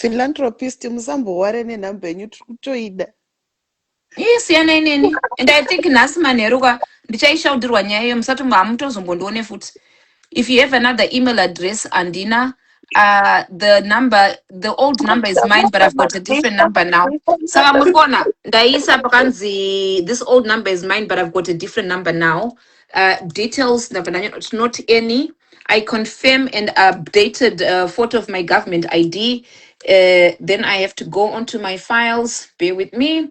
Philanthropist muzambo warene number yenyu tukutoida. Yes, yaneni. And I think nasimaneruka ndichaishaudirwa nyaya iyo musati mwamutozombondione futi. If you have another email address, Andina, the old number is mine, but I've got a different number now. Salamukona, Daisa Pakanzi, this old number is mine, but I've got a different number now. Details, not any. I confirm and updated photo of my government ID. Then I have to go onto my files, bear with me.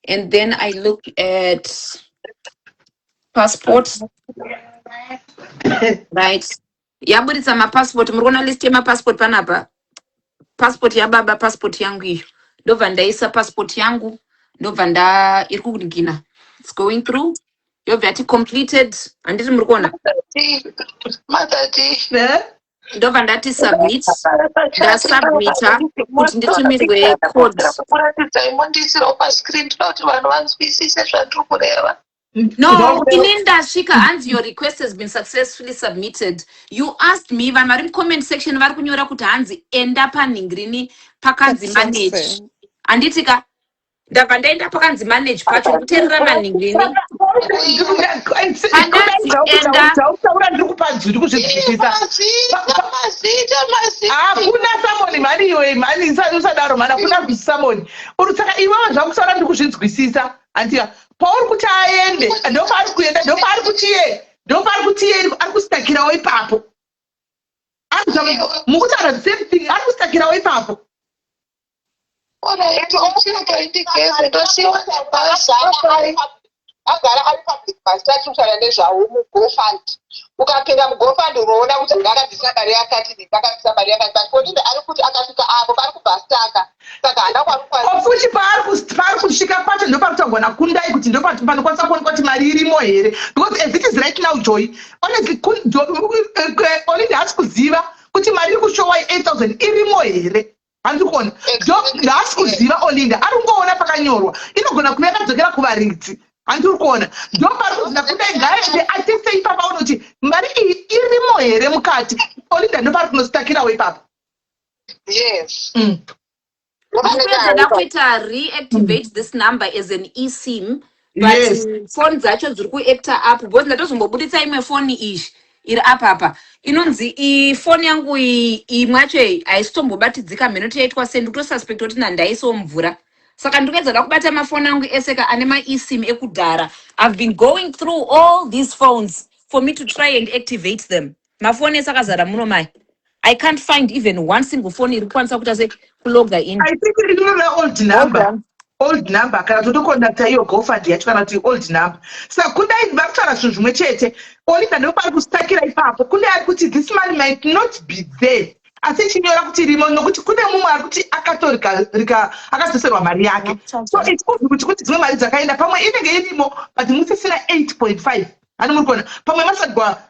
And then I look at passport. Right. Yaburitsa mapassport. Murona list ya passport panapa. Passport ya baba, passport yangu iyo. Ndova ndaisa passport yangu. Ndova nda irikugina. It's going through. You've got completed. Anditi murikona. Ndova ndati submit. Da submita. Kuti nditumirwe code. No, Ininda Shika, and your request has been successfully submitted. You asked me, when I'm in comment section, Varkunyora Kutanzi, end up ningrini, Pakanzi manage. And it's a Davandenda Pakanzi manage, Pacho, Terra ningrini. Paul kuti aende ndopari kuenda ndopari kuti arikustakirawo ipapo mukutaura the same thing arikustakirawo ipapo agara ari public bus tachiutaura nezvawo mugofund ukapinda mugofund unoona kuti ndakabvisa mari yakati ndakabvisa mari yakati but kodinde ari kuti akasvika apo pari kubhastaka saka handa kwafuti paari kusvika pacho ndopari kutagona kundai kuti ndopanokwanisa kuonekwa kuti mari irimo here because as it is right now Joy honestly Olinde haasi kuziva kuti mari iri kushowa 8,000 irimo here hanzi kuona haasi kuziva Olinde ari kungoona pakanyorwa inogona kuva yakadzokera kuvaridzi hanzi kuona ndopari kuzina kundai ngaende atese ipapa unoti mari iyi irimo here mukati Olinde ndopari kunostakirawo ipapo. Yes. Reactivate this number as an eSIM, but yes. Phone zacho ziri kuacta up because ndatozombobuditsa imwe phone ishi iri apa inonzi phone yangu imwacho aisitombobatidzika mhenoti yaitwa send kutosuspect kuti nandaisawo mvura saka ndikedzada kubata mafoni angu eseka ane maeSIM ekudhara. I've been going through all these phones for me to try and activate them. Mafoni esakazara muno mai I can't find even one single phone irikwanisa kuti ase kuloga in. I think it's an old number. Old number. Kana totokontakta iyo GoFund yacho kana kuti old number. Saka kundai vakutaura zvinhu zvimwe chete. Olinde ndopari kustakira ipapo. Kundai ari kuti this money might not be there. Asi chinyora kuti rimo nokuti kune mumwe ari kuti akadzoserwa mari yake. So it's possible kuti dzimwe mari dzakaenda pamwe inenge irimo but musisina 8.5. Ani muri kuona pamwe masagwa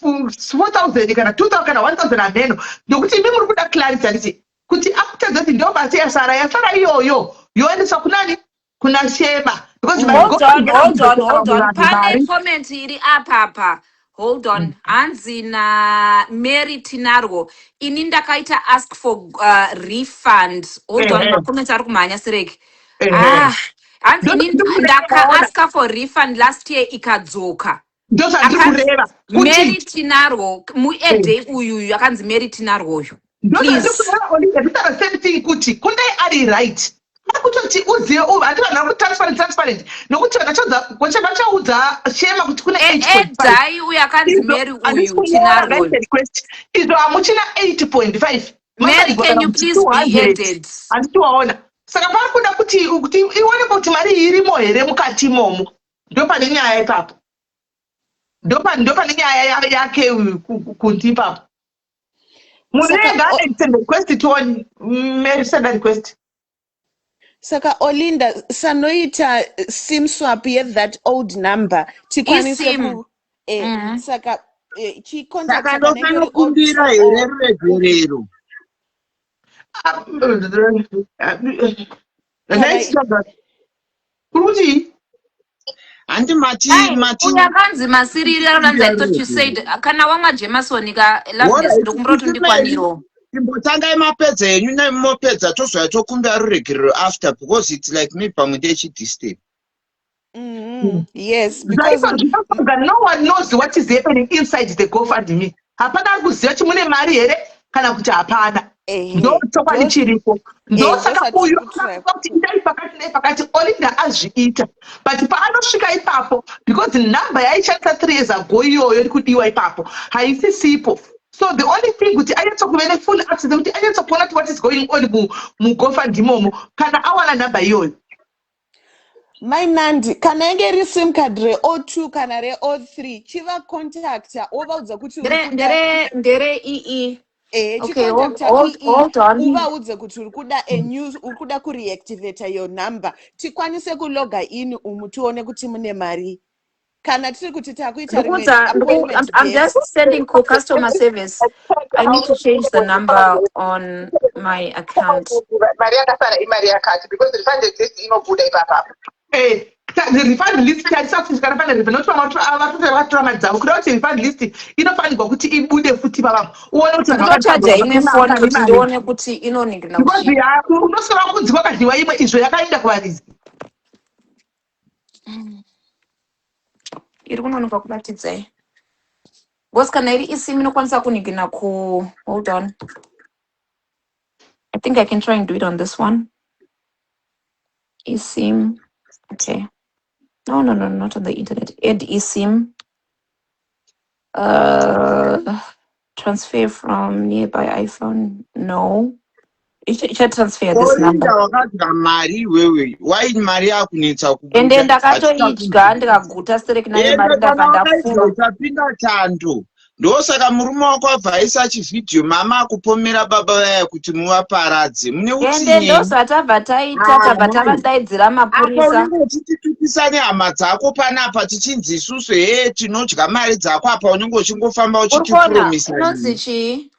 4,000 kana 2,000 kana 1,000 ameno ndokuti imi muri kuda clarity nditi kuti after that ndo basi yasara iyoyo yoendeswa kunani kuna Shema because hold on pane comment iri apa hold on hanzi na Mary Tinarwo ini ndakaita ask for refund hold on makomenti ari kumhanya sereki hanzi ini ndaka ask for refund last year ikadzoka. Mary Tinarwo muede uyu akanzi Mary Tinarwo uyu please ndotara same thing kuti kundai ari right kutoti uzive handivana transparent nokuti vachaudza Shema kuti kuna 8.5 uyu akanzi Mary uyu Tinarwo izvo hamuchina 8.5 Mary, can you please be added? Anditiwaona. Saka pari kuda kuti ione kuti mari irimo here mukati imomo. Ndo pane nyaya ipapo. Ndo pane nyaya yake kuti ipapo. Munenga send request to Mary send request. Saka Olinda sanoita sim swap ye that old number. Tikwanise ku saka chi contact kanenge kumbira here regerero. Kuruti Andi mati uyakanzi masiriri aranza. I thought you said kana wamwa Jameson ka Loveness ndokumroti ndikwaniro. Imbotanga imapedza yenyu nemopedza tozoya tokumbira ruregerero after because it's like me pamudechi disturb. Yes, because no one knows what is happening inside the GoFundMe. Hapana kuziva chimune mari here kana kuti hapana. Ndo chokwadi chiripo. Ndo saka uyu kuti ndai pakati Olinda azviita. But paanosvika ipapo because number yaishandisa 3 years ago iyoyo iri kudiwa ipapo haisisipo. So the only thing kuti anyatsokuva full access kuti anyatsokuona what is going on muGoFundMe kana awana number iyoyo. My Nandi, kana enge ri sim card re O2 kana re O3 chiva contacta ovaudza kuti ndere ii. Okay, hold on. Uvaudze kuti urikuda kureactivate your number. Tikwanise kuloga in tione kuti mune mari. Kana tiri kuti takuita I'm just sending customer service. I need to change the number on my account. Maria kasara imari yakati because the refund list inobuda ipapa. The refund list kana pane not vatoramadzavo kuda kuti refund list inofanirwa kuti ibude futi pavamo uone kuti ndinochaja imwe phone kuti ndione kuti inoningina unosora kunzi kwakadliwa imwe izvo yakaenda kuvarizi iri kunonoka kubatidzai because kana iri isimu inokwanisa kuningina hold on. I think I can try and do it on this one. eSIM. Okay. No, not on the internet. Add eSIM. Transfer from nearby iPhone. No. You should transfer this number. Why Mari akunetsa kubuda? And then ndakatoidya ndikaguta strike nayo mari ndakandafuna. Chando. Ndosaka murume wako abvaisa chivhidhiyo mama akupomera baba vaya kuti muvaparadze. Mune utini? Ende ndosatavha taita tabva tavadaidzira mapurisa. Titukisane hama dzako panapa tichinzi isusu tinodya mari dzako apa unenge uchingofamba uchitipromisa. Unonzi chii?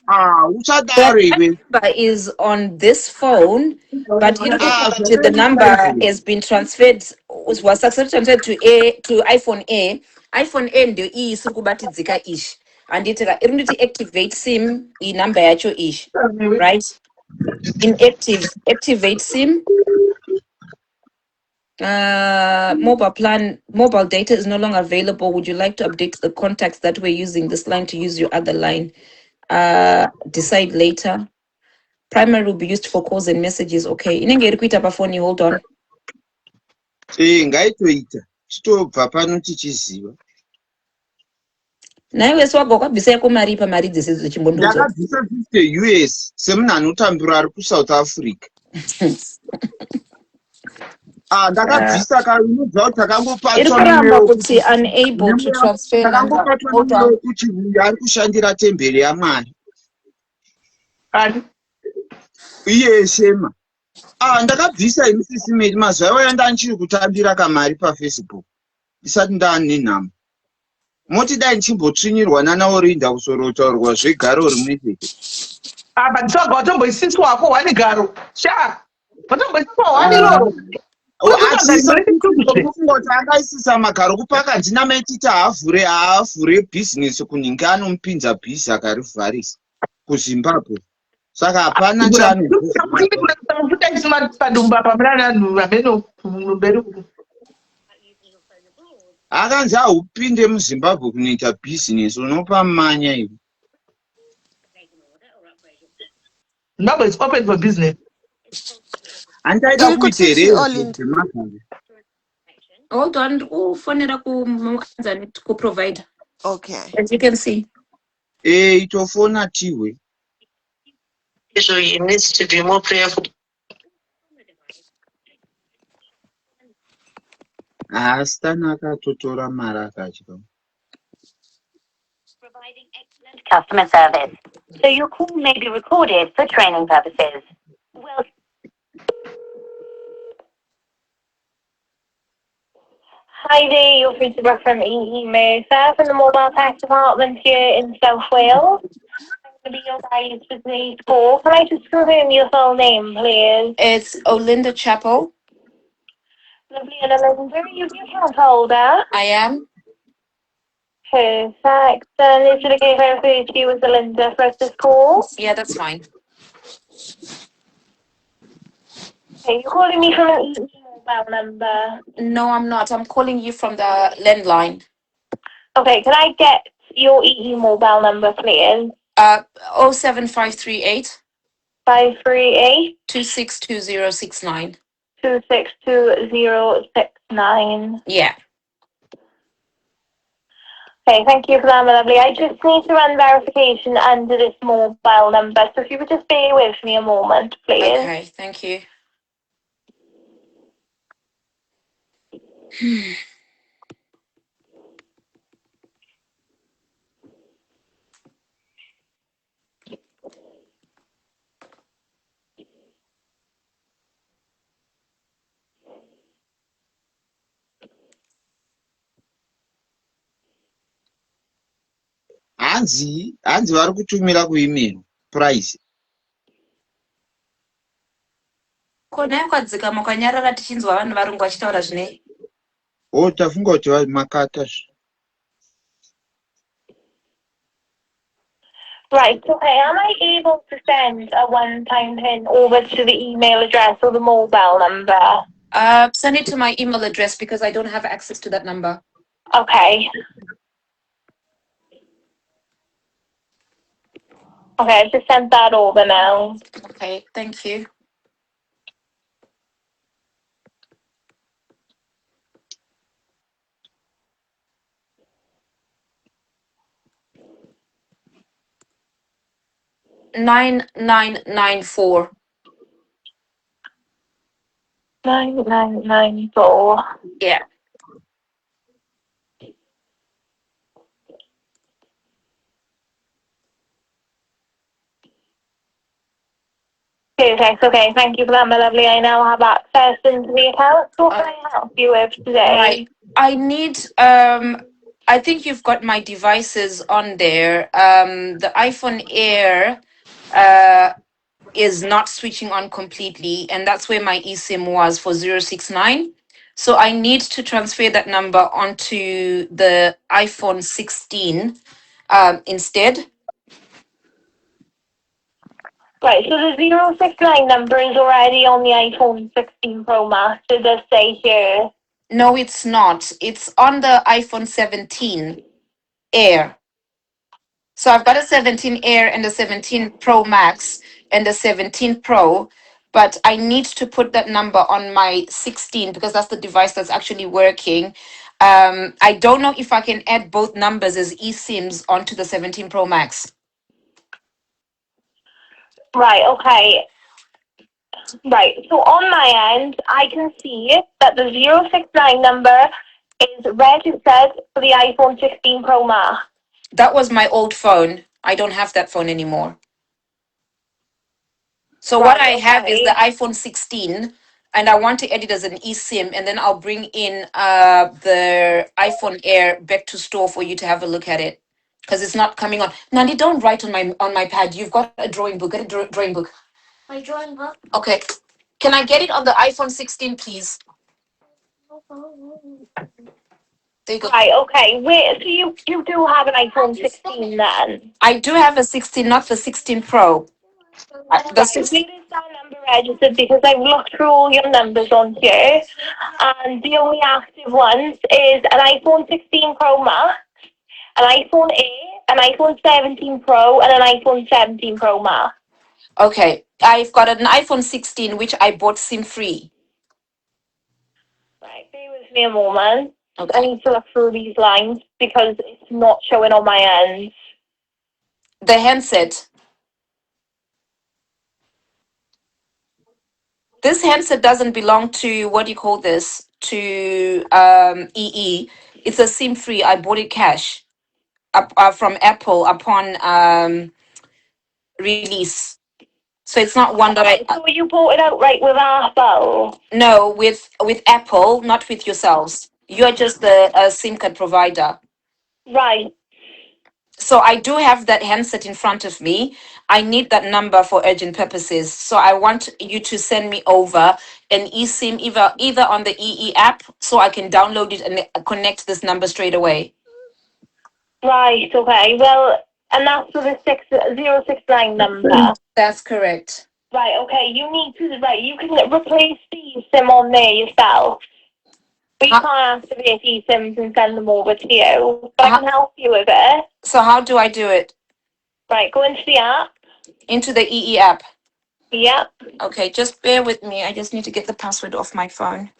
Uchadaro iwe. The number is on this phone, but the number has been transferred, was successfully transferred to iPhone A. iPhone A ndio iyi isiri kubatidzika ishi. Anditira irunditi activate sim I number yacho ishi, right? Activate sim. Mobile data is no longer available. Would you like to update the contacts that were using this line to use your other line? Decide later. Primary will be used for calls and messages. Okay. Inenge iri kuita pafoni, hold on. Ngaitoita. Chitobva pano tichiziva. Naiwe swago kwabvisa yako mari pamari dzese dzechimbondudzo. Ndakabvisa 50 US semunhu anotambura ari kuSouth Africa. Ndakabvisa kaunobva kuti takangopatswa iri kuramba kuti unable to transfer number. Hold on. Kuti ari kushandira temberi yaMwari. Iye Shema. Ndakabvisa imusisimeri mazuva yanda ndichiri kutambira kamari paFacebook. Isati ndane nhamo. Moti dai ndichimbotsvinyirwa nanaOlinda kusorotaurwa zvegaro rimwe chete. Nditsvaga watomboisiswa wako wani garo. Watomboisiswa wani loro. Kungoti akaisisa magaro kupaka handina maitita haavhure bhizinesi kunhinga anomupinza bhizi akarivharisa kuZimbabwe. Saka hapana chano. Akanzi haupinde muZimbabwe kunoita bhizinesi unopa manya iwe. Zimbabwe is open for business. Andaida kuite hold on, ufonera ku provider. Okay. As you can see. Itofona tiwe. So he needs to be more prayerful. Asitana akatotora mari akatya. Customer service. So your call may be recorded for training purposes. Well, hi there, you're free to work from EE Mercer from the Mobile Tax Department here in South Wales. I'm going to be your guide for today's call. Can I just confirm your full name, please? It's Olinda Chapel. Lovely, and Olinda, are you the account holder? I am. Perfect. Then is it okay if I refer to you as Olinda for this call? Yeah, that's fine. Okay, you're calling me from an EE mobile number. No, I'm not. I'm calling you from the landline. Okay, can I get your EE mobile number, please? 07538 538 262069. 262069. Yeah. Okay, thank you for that, my lovely. I just need to run verification under this mobile number, so if you would just bear with me a moment, please. Okay, thank you. Hanzi vari kutumira kuemail price. Kona kwadzikama kwanyarara tichinzwa vanhu varungu vachitaura zvinei. Tafunga kuti makata. Right, okay, am I able to send a one-time PIN over to the email address or the mobile number? Send it to my email address because I don't have access to that number. Okay. Okay, I've just sent that over now. Okay, thank you. Nine 9994. 9994. Yeah. Perfect. Okay, thank you for that, my lovely. I now have access into the account. What can I help you with today? Right. I need I think you've got my devices on there. The iPhone Air is not switching on completely, and that's where my eSIM was for 069. So I need to transfer that number onto the iPhone 16 instead. Right, so the 069 number is already on the iPhone 16 Pro Max. It does say here. No, it's not. It's on the iPhone 17 Air. So I've got a 17 Air and a 17 Pro Max and a 17 Pro, but I need to put that number on my 16 because that's the device that's actually working. I don't know if I can add both numbers as eSIMs onto the 17 Pro Max. Right, okay. Right, so on my end, I can see that the 069 number is registered for the iPhone 16 Pro Max. That was my old phone. I don't have that phone anymore. So what I have is the iPhone 16, and I want to edit as an eSIM, and then I'll bring in the iPhone Air back to store for you to have a look at it, because it's not coming on. Nandi, don't write on my pad. You've got a drawing book. Get a drawing book. My drawing book? Okay. Can I get it on the iPhone 16, please? There you go. Right, okay. Wait, so you do have an iPhone 16 then? I do have a 16, not the 16 Pro. The 16. Where is that number registered? Because I've looked through all your numbers on here, and the only active ones is an iPhone 16 Pro Max, an iPhone 8, an iPhone 17 Pro, and an iPhone 17 Pro Max. Okay, I've got an iPhone 16 which I bought SIM free. Right, bear with me a moment. Okay. I need to look through these lines because it's not showing on my end. The handset. This handset doesn't belong to, what do you call this? To EE. It's a SIM free. I bought it cash from Apple upon release. So it's not one that I. So you bought it outright with Apple? No, with Apple, not with yourselves. You're just the SIM card provider. Right. So I do have that handset in front of me. I need that number for urgent purposes. So I want you to send me over an eSIM either on the EE app so I can download it and connect this number straight away. Right, okay. Well, and that's for the 6069 number. That's correct. Right, okay. You need to, you can replace the SIM on there yourself. But you can't activate eSIMs and send them over to you. But I can help you with it. So how do I do it? Right, go into the app. Into the EE app? Yep. Okay, just bear with me. I just need to get the password off my phone.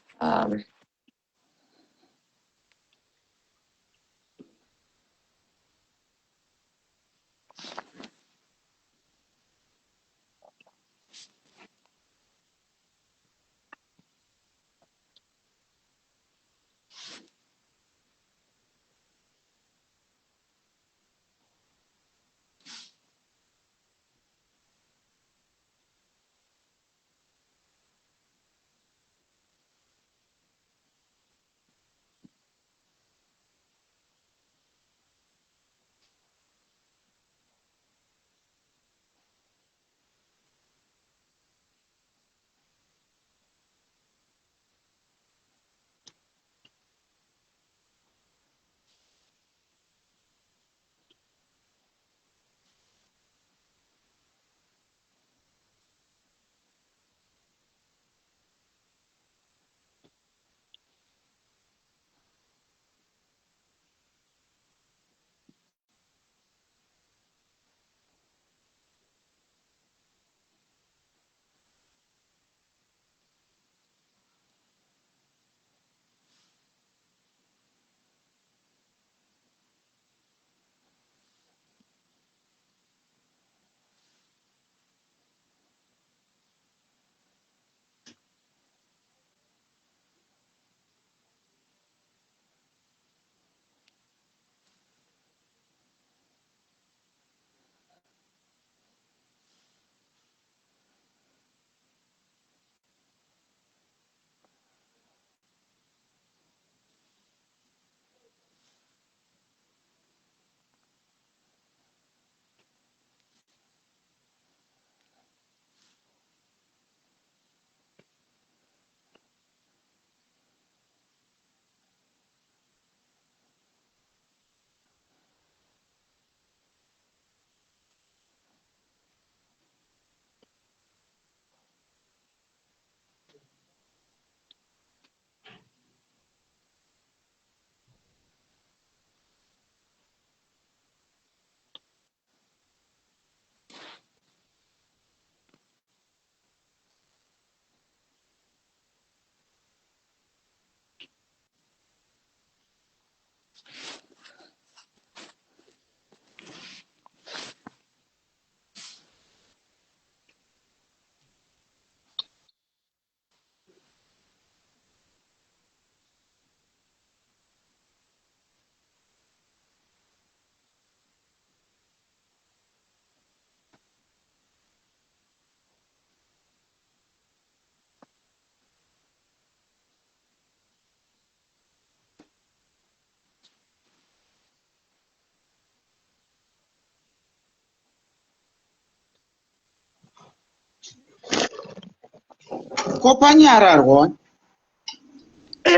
Kopanyararwa.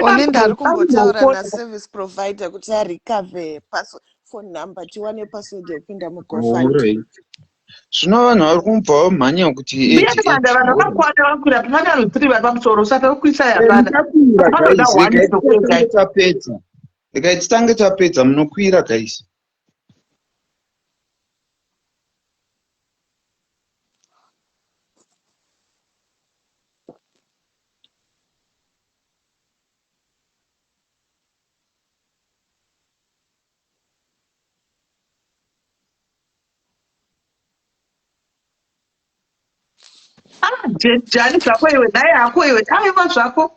Olinda ari kumbotaura naservice provider kuti arecover phone number tiwane password yekupinda mugofund. Alright. Zvino vanhu vari kumubvawo mhanya yekuti Muyanda vanhu vakakwana vakwira pamakano 3 vari pamusoro saka vokuisa yapana. vanoda 1 tapedza. Regai titange tapedza munokwira guys. Jani zvako iwe naye hako iwe aiva zvako.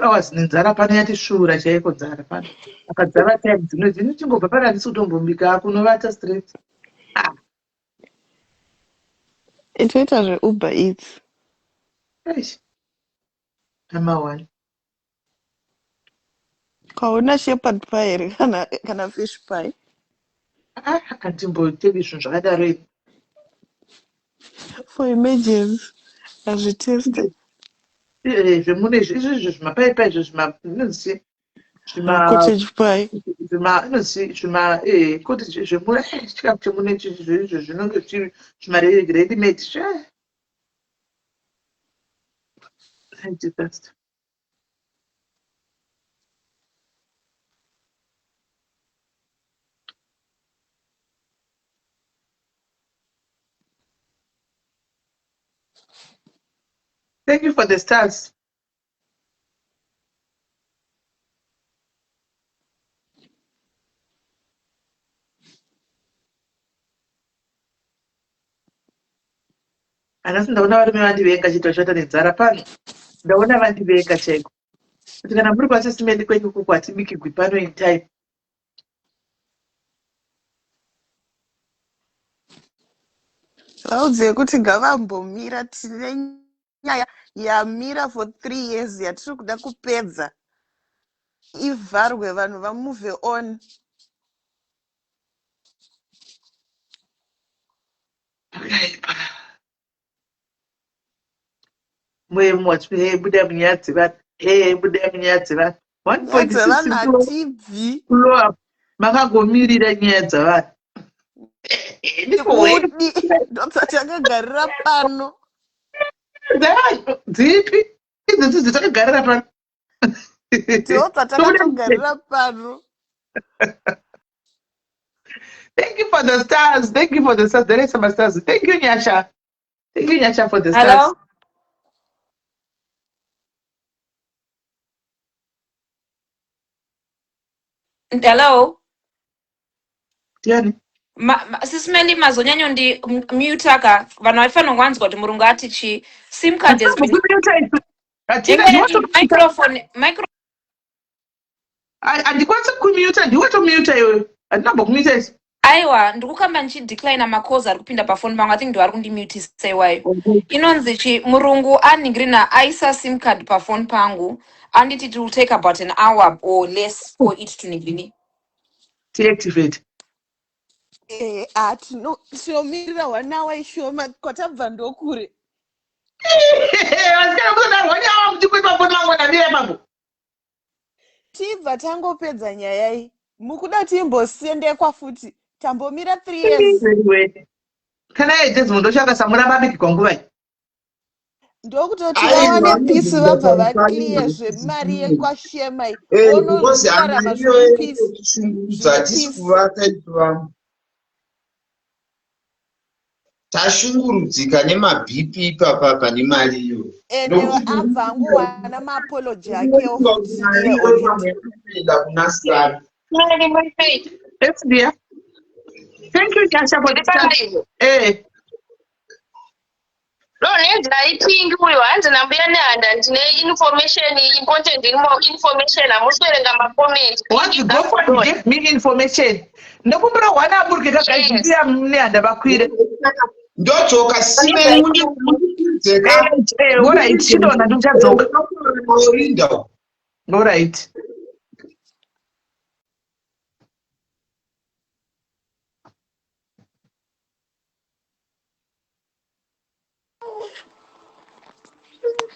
Hours nenzara pano yati shura chaiko dzara pano. Akadzara time dzino chingobva pano handisi kutombobika kunovata straight. Itoita zveUber Eats. Eish. Number one. Kaona shepherd pie here kana fish pie. Handimbotevi zvinhu zvakadaro izvi. For emergency. Azviteste. Zvemune izvi zvimapaipai izvi zvinonzi cottage pie. Cottage zvemune chikafu chemune izvi zvinonge ready made. Thank you for the stars. Anasi ndaona varume vandivenga chitoshata nenzara pano. Ndaona vandivenga chaiko. Kuti kana muri kwaSesimende kwenyu kuku hatibikigwi pano in time. Laudziye kuti ngavambomira tine nyaya yamira for 3 years yatiri kuda kupedza. Ivharwe vanhu vamove on. Buda munyadzi vanhu. Buda munyadzi vanhu. 1.6 kulowa makagomirira nyaya dzavanhu. Kudi ndotsati akagarira pano. Dzipi? Idzi dzitakagarira pano. Ndotsati akatogarira pano. Thank you for the stars. Thank you for the stars. There is some stars. Thank you, Nyasha. Thank you, Nyasha, for the stars. Hello? Hello? Tiani? Sisimende mazonyanyo ndi mutaka vanhu vaifanira kuwanzwa kuti murungu ati chi sim card has been microphone handikwanisi kumuta ndiwatomuta iwewe handinambokumuta isi aiwa ndikukamba ndichidecline macalls ari kupinda pafoni mangu I think ndo ari kundimutisa iwayo inonzi chi murungu aningiri aisa sim card pafoni pangu anditi it will take about an hour or less for it to nigini deactivate tinomirira 1 hour ishoma kwatabva ndokure. Tibva tangopedza nyaya iyi. Mukuda timbosendekwa futi. Tambomira 3 years. Kana yedezi mundu chakasamura babiki kwanguva iyi. Ndokutoti vawane peace vabva vaclear zvemari yekwashema iyi. Onorarama zvekupeace. Tashungurudzika nemabhipi ipapa nemari iyo. Ene abva anguwana maapology ake okuti Yes, dear. Thank you, Nyasha, for the stars. Ndaitingi uyo hanzi nambuya nehanda ndine information important information amuswerenga makomenti. Once GoFund gave me information. Ndokumbura wana aburike kakaitiya nehanda bakwire. Ndochoka sime mundidzeka. Alright, chidona ndichadzoka.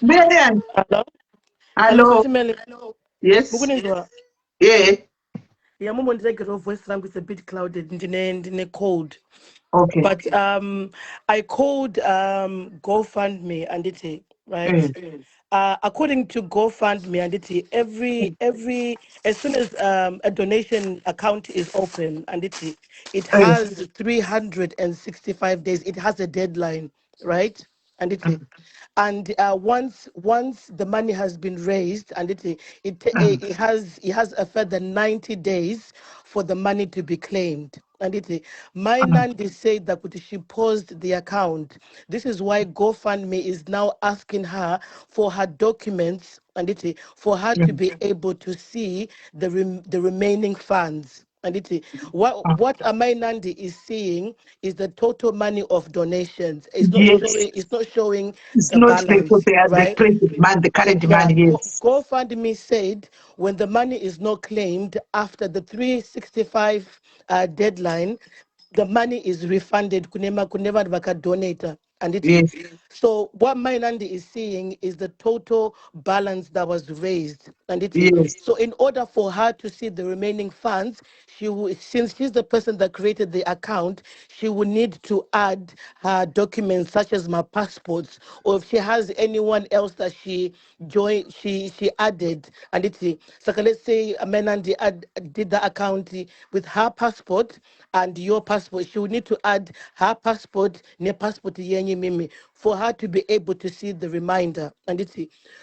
Marian. Hello. Hello. Hello. Yes. Yeah. Yeah, Mom, your voice language is a bit clouded in a cold. Okay. But I called GoFundMe and it right. According to GoFundMe and it every as soon as a donation account is open and it has 365 days. It has a deadline, right? And and once the money has been raised and it has a further 90 days for the money to be claimed. And my Nandi said that she paused the account. This is why GoFundMe is now asking her for her documents and for her to be able to see the remaining funds. And what Amai Nandi is seeing is the total money of donations. It's not showing. It's not showing It's the not balance, right? the present demand, the current demand. Yes. GoFundMe said when the money is not claimed after the 365 deadline, the money is refunded. Kunema baka donator. And so what Mainandi is seeing is the total balance that was raised. And so in order for her to see the remaining funds, since she's the person that created the account, she will need to add her documents such as my passports, or if she has anyone else that she added. And so let's say Mainandi did the account with her passport and your passport. She would need to add her passport, ne passport yenye mimi, for her to be able to see the reminder. And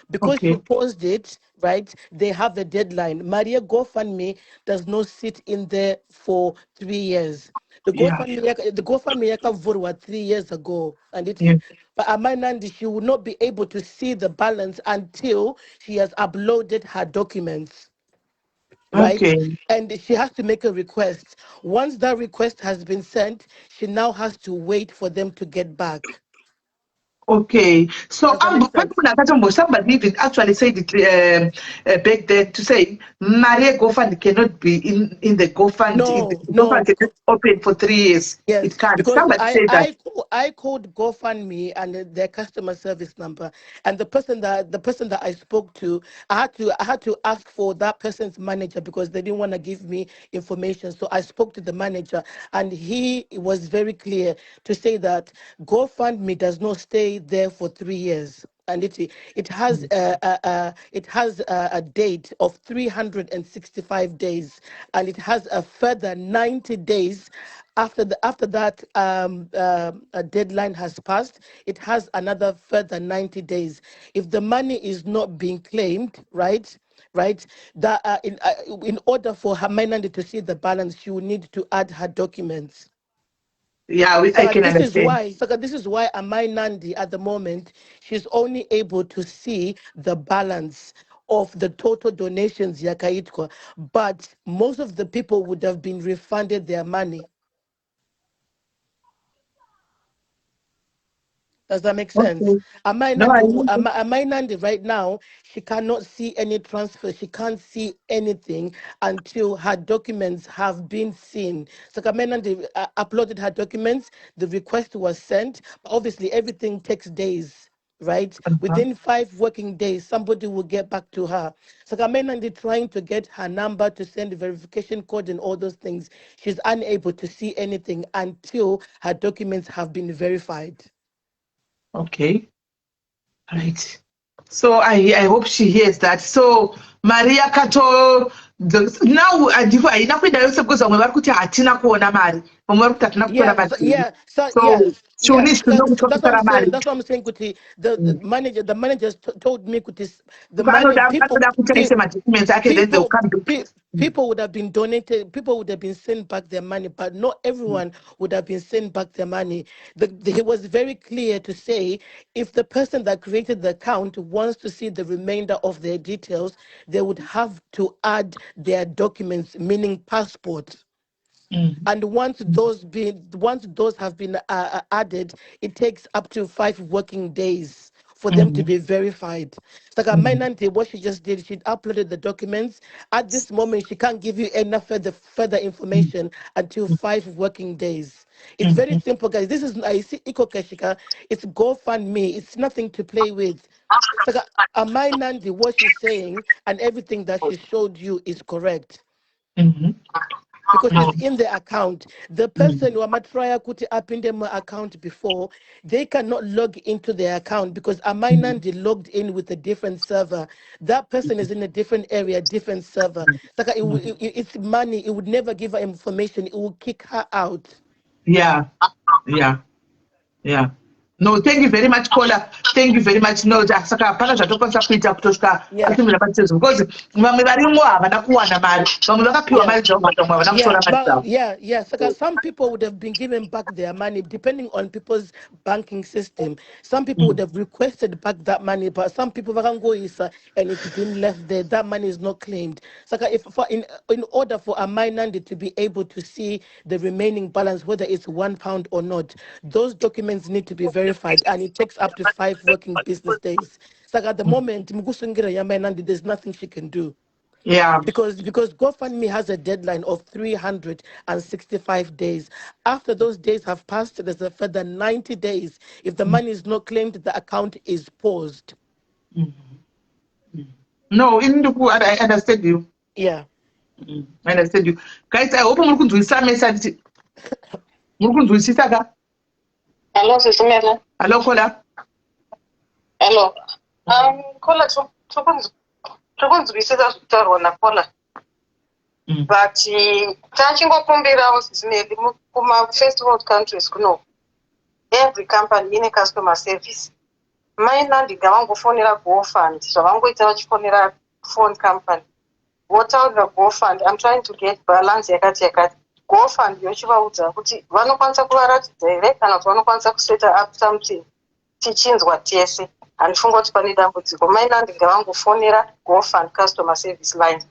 because she paused it, right? They have a deadline. Maria GoFundMe does not sit in there for 3 years. The GoFundMe yaka 3 years ago, and but Amanandi, she will not be able to see the balance until she has uploaded her documents. Right? And she has to make a request. Once that request has been sent, she now has to wait for them to get back. Okay, so somebody even actually said it back there to say Maria GoFund cannot be in the GoFund. GoFund cannot open for 3 years. Yes, it can't. because Somebody said that. I called GoFundMe and their customer service number, and the person that I spoke to, I had to ask for that person's manager because they didn't want to give me information. So I spoke to the manager, and he was very clear to say that GoFundMe does not stay there for 3 years. And it has a date of 365 days, and it has a further 90 days after that a deadline has passed. It has another further 90 days. If the money is not being claimed, right, that in order for her Mainandi to see the balance, she will need to add her documents. Yeah, I can understand. This is why Amai Nandi at the moment, she's only able to see the balance of the total donations Yakaitko, but most of the people would have been refunded their money. Does that make sense? Amai Nandi right now, she cannot see any transfer. She can't see anything until her documents have been seen. So Amai Nandi uploaded her documents. The request was sent. Obviously, everything takes days, right? Within 5 working days, somebody will get back to her. So Amai Nandi trying to get her number to send the verification code and all those things. She's unable to see anything until her documents have been verified. Okay. Right. So I hope she hears that. So Maria Kato now inakwenda yose because vamwe vari kuti hatina kuona mari vamwe vari kuti hatina kutora mari. She needs to know kutotara mari. That's what I'm saying. Kuti the manager told me kuti the money people would have been donated, people would have been sent back their money, but not everyone would have been sent back their money. He was very clear to say if the person that created the account wants to see the remainder of their details, they would have to add their documents, meaning passport. And once those have been added, it takes up to 5 working days for them to be verified. Like Mainandi, what she just did, she uploaded the documents. At this moment, she can't give you enough further information until 5 working days. It's very simple, guys. This is, I see EcoCashika, it's GoFundMe. It's nothing to play with. So Mainandi, what she's saying and everything that she showed you is correct. Because it's in the account. The person who Amatraya Kuti up in their account before, they cannot log into their account because Amainandi logged in with a different server. That person is in a different area, different server. It's money. It would never give her information. It will kick her out. Yeah. No, thank you very much, Kola. Thank you very much. No, saka hapana zvatokwanisa kuita kutosvika kutumira patezo because vamwe varimwo havana kuwana mari, vamwe vakapiwa mari dzavo vamwe havana kutora mari dzavo. Saka some people would have been given back their money depending on people's banking system. Some people would have requested back that money, but some people vakangoisa and it's been left there. That money is not claimed. Saka in order for a Mainandi to be able to see the remaining balance, whether it's £1 or not, those documents need to be verified, and it takes up to 5 working business days. So at the moment, there's nothing she can do. Yeah. Because GoFundMe has a deadline of 365 days. After those days have passed, there's a further 90 days. If the money is not claimed, the account is paused. No, I understand you. Yeah. I understand you. Guys, I hope you can message. Hello, Sister Mela. Hello, Kola. Hello. Kola, tokunzwisisa zvitaurwa naKola. But tachingokumbirawo zvinezvi kuma-first world countries kuno, every company ine customer service. Mainandi ngavangofonera GoFund, zvavangoita vachifonera phone company. Votaurira GoFund, I'm trying to get balance yakati. GoFund yochivaudza kuti vanokwanisa kuvaratidza here kana kuti vanokwanisa kuseta up something tichinzwa tese. Handifunga kuti pane dambudziko. Mainandi ngavangofonera GoFund customer service line.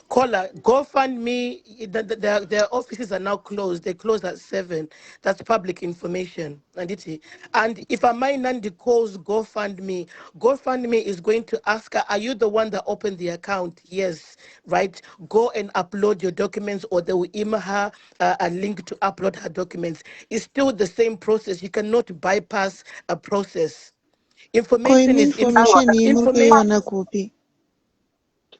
Kola, GoFundMe, their offices are now closed. They close at 7. That's public information. And if a Mainandi calls GoFundMe is going to ask her, are you the one that opened the account? Yes, right? Go and upload your documents, or they will email her a link to upload her documents. It's still the same process. You cannot bypass a process. Information is information.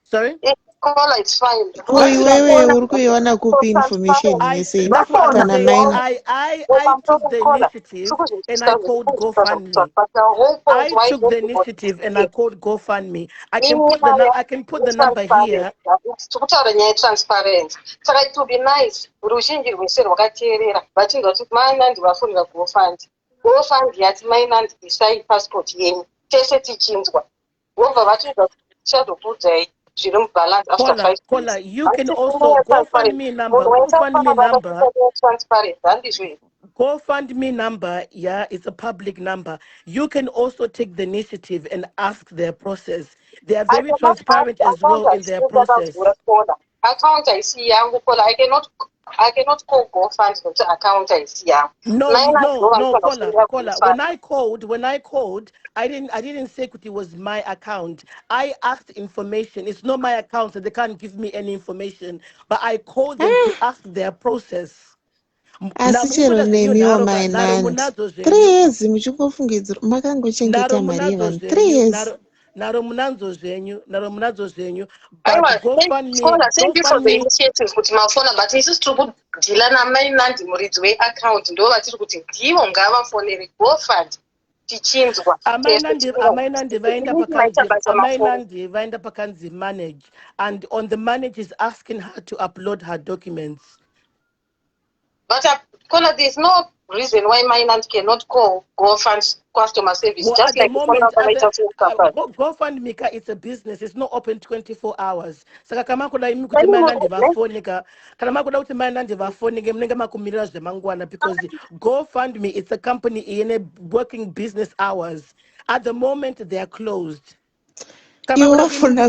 Sorry? Kola, it's fine. Uri kuiona kupi information yese kana maina. I took the initiative and I called GoFundMe. I took the initiative and I called GoFundMe. I can put the number here. Transparent. So it would be nice. Ruzhinji rwese rwakateerera vachinzwa kuti Mainandi vafunira GoFund. GoFund yati Mainandi isai passport yenyu. Tese tichinzwa. Vobva vachinzwa kuti tichazokuudzai. Kola, you can also GoFundMe number. GoFundMe number, yeah, it's a public number. You can also take the initiative and ask their process. They are very transparent as well in their process. Account I see, I cannot call GoFund to account I see. No, Kola. When I called, I didn't say it was my account. I asked information. It's not my account, so they can't give me any information. But I called them to ask their process. Asichero nemiwa Mainandi 3 years muchingofungidzira makangochengeta mari yevanhu 3 years. Naro munanzo zvenyu. Thank you for the initiative kuti mafona, but isusu tiri kudhila naMainandi muridzi weaccount ndo vatiri kuti ndivo ngavafonere GoFund tichinzwa. Amainandi vaenda pakanzi manage, and on the manage is asking her to upload her documents. But Kola, there is no reason why Mainandi cannot call GoFund customer service. Well, just like GoFundMe, it's a business. It's not open 24 hours. Saka kama kuna imi kuti Mainandi vafonika, kama kuna kuti Mainandi vafonika, mnenga makumirira zvemangwana, because GoFundMe, it's a company in working business hours. At the moment, they are closed. Iwafona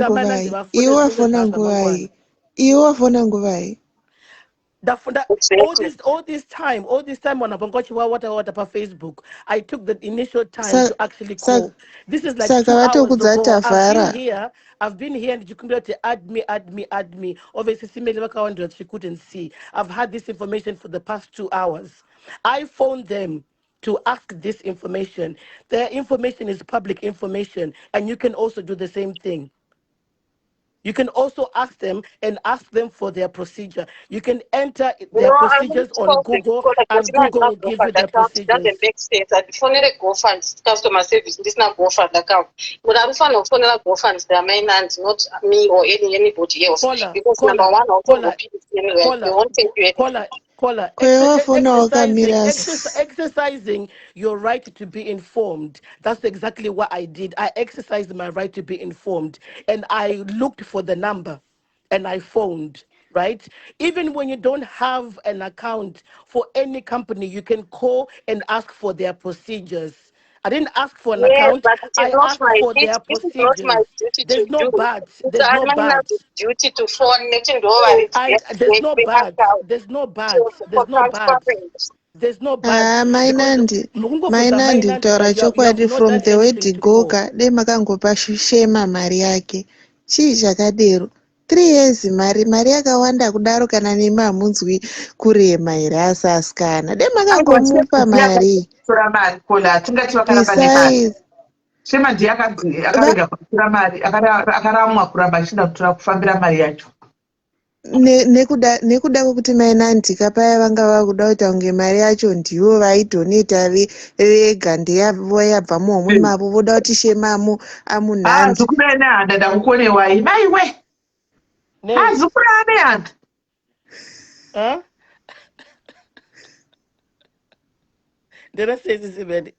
nguvai. All this time when I'm watching what Facebook, I took the initial time to actually call. This is like 2 hours ago. I've been here and you couldn't add me. Obviously, she couldn't see. I've had this information for the past 2 hours. I phoned them to ask this information. Their information is public information, and you can also do the same thing. You can also ask them for their procedure. You can enter their procedures on Google, and Google will give you their procedures. That makes sense. I phone a GoFund customer service. This is not GoFund account. But I'm phone a GoFund. Their main hands, not me or anybody else. Because number one, I'll call people anyway. They won't take you anywhere. Exercising your right to be informed. That's exactly what I did. I exercised my right to be informed, and I looked for the number and I phoned, right? Even when you don't have an account for any company, you can call and ask for their procedures. I didn't ask for an account. I asked for their procedures. It's not my duty There's to no do. bad. It's There's no bad. duty to phone. There's no bad. There's no bad. There's no bad. There's no bad. Mainandi taura chokwadi from the way Digoka demakangopa Shema mari yake. Chii chakadero. 3 years mari yakawanda kudaro kana nemi hamunzwi kurema here asaskana. Demakangomupa mari. Shema ndiye akarega kutora mari akaramwa kuramba achida kutora kufambira mari yacho. Nekuda kwokuti mainandika paya vanga vakuda kuita kunge mari yacho ndivo vaidhoneta vega ndeyavo yabva muhomwe mavo voda kuti Shema amunhandi. Zukura nehanda ndakukonewai maiwe. Zukura nehanda. Ndinasezizimene.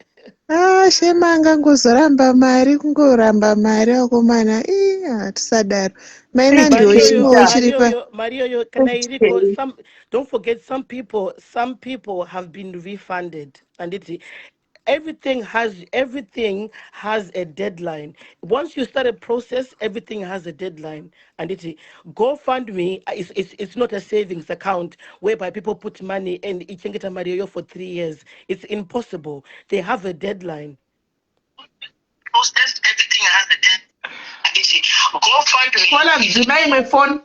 Shema angangozoramba mari kungoramba mari akomana hatisadaro. Mainandiwo chimowo chiripa. Mario, can I recall don't forget some people have been refunded, and everything has a deadline. Once you start a process, everything has a deadline. And GoFundMe it's not a savings account whereby people put money and you can get a Mario for 3 years. It's impossible. They have a deadline. Process, everything has a deadline. GoFundMe. My phone.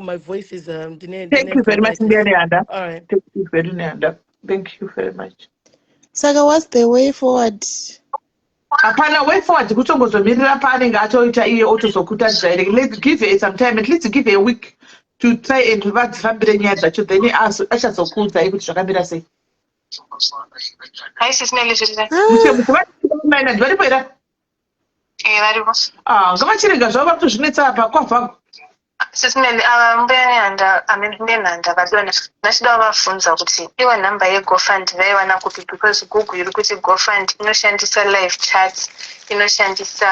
My voice is Thank you very much, Ndianda. All right. Thank you very much. Thank you very much. Saka, what's the way forward? Apana way forward kutongozomirira paanenge atoita iye otozokuta direct. Let's give her some time, at least give her a week to try and vadzifambire nyaya dzacho, then achazokuudzai kuti zvakamira sei. Hi, Sismeli. Varipo here? Varipo. Ngavachirega zvavo vakutozvinetsa apa kwavhako. Sismeli, mbuya nehanda nenhanda vadona nachida kuvafunza kuti iwe nhamba yeGoFund vaiwana kupi, because Google iri kuti GoFund inoshandisa live chat, inoshandisa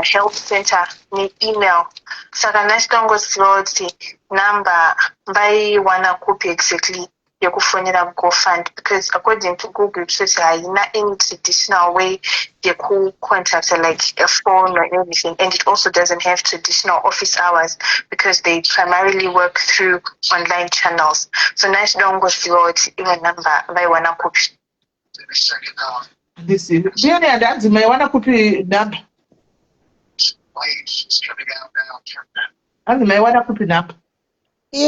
help center neemail. Saka nachida kungoziva kuti nhamba vaiwana kupi exactly yekufonera GoFund, because according to Google it says haina any traditional way yeku contact like a phone or anything, and it also doesn't have traditional office hours because they primarily work through online channels. So nice don't go see what even number by one kupi. This is Diane and Anzi may wanna kupi number. Anzi may wanna kupi number.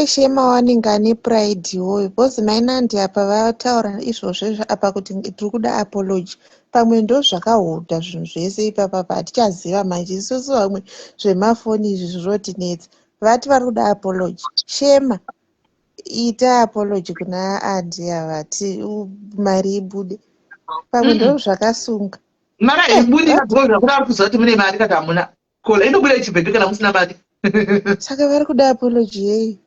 Shema waninga nepride iwoyo because mainandi apa vataura izvozvo apa kuti tiri kuda apology. Pamwe ndo zvakahodha zvinhu zvese ipapa patichaziva manje isusu vamwe zvemafoni izvi zvotinetsa. Vati vari kuda apology. Shema ita apology kuna andi avati mari ibude. Pamwe ndo zvakasunga. Mara ibudi zvakura kuziva kuti mune mari kana hamuna. Kola inobuda ichibhedhe kana musina mari. Saka vari kuda apology yei.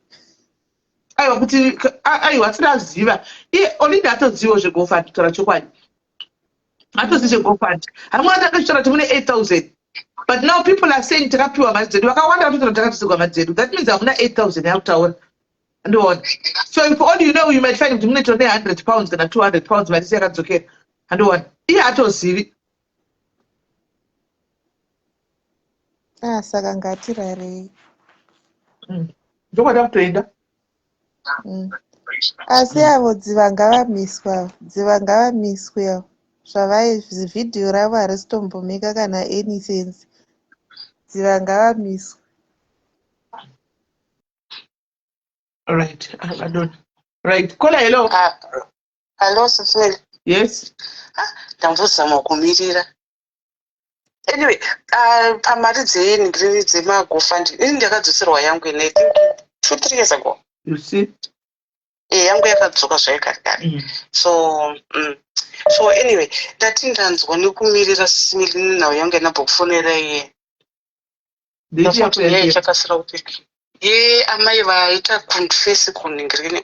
Aiwa kuti aiwa tinaziva. Olinda atoziva zveGoFund kutaura chokwadi. Atoziva zveGoFund. Hamwe atakashora kuti mune 8,000. But now people are saying takapiwa mari dzedu. Vakawanda vatotora takatisirwa mari dzedu. That means hamuna 8,000 yakutaura. Understand? So if all you know, you might find mune tone 100 pounds kana 200 pounds mari yakadzokera. Understand? Iye atozivi. Saka ngatirarei. ndokwada kutoenda asi avo dziva ngavamiswe zvivhidhiyo ravo harisitombomaker kana any sense. Dziva ngavamiswe. Right, Madonna. Right, kola hello. Hello, Sifeli. Yes. Ndambozama kumirira. Anyway, pamari dzemagofandi ini ndakadzoserwa yangu ine I think 2-3 years ago. You see? Yangu yakadzoka zvaikari. So anyway, ndati ndanzwa nekumirira similini nawo yangu yanabhokufonera iye. Ndafoti yeye chakasira kupika. Ye amai vaita confess kuningirine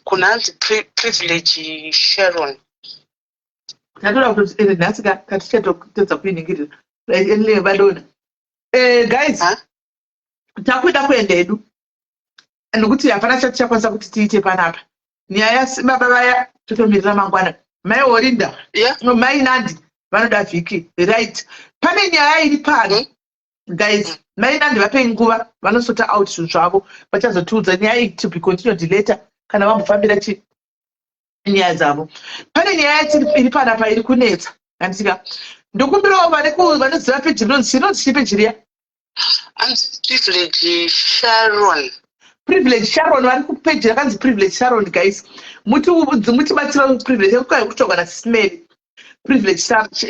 kunanzi privilege Sharon. Ndatoda kuti nhasi katichatotedza kuiningirira enile vadona guys takuda kuenda hedu nokuti hapana chatichakwanisa kuti tiite panapa nyaya baba vaya totomirira mangwana mai Olinda mai Nandi vanoda vhiki right pane nyaya iri pano guys mai Nandi vapei nguva vanosota out zvinhu zvavo vachazotiudza nyaya iyi to be continued later kana vambofambira chi nyaya dzavo. Pane nyaya iri panapa iri kunetsa andika ndokumbirawo vanoziva peji rinonzi chii peji riya privilege Sharon. Privilege Sharon vari kupeji rakanzi Privilege Sharon guys mutibatsira privilege kukai kutogwa naSismeri Privilege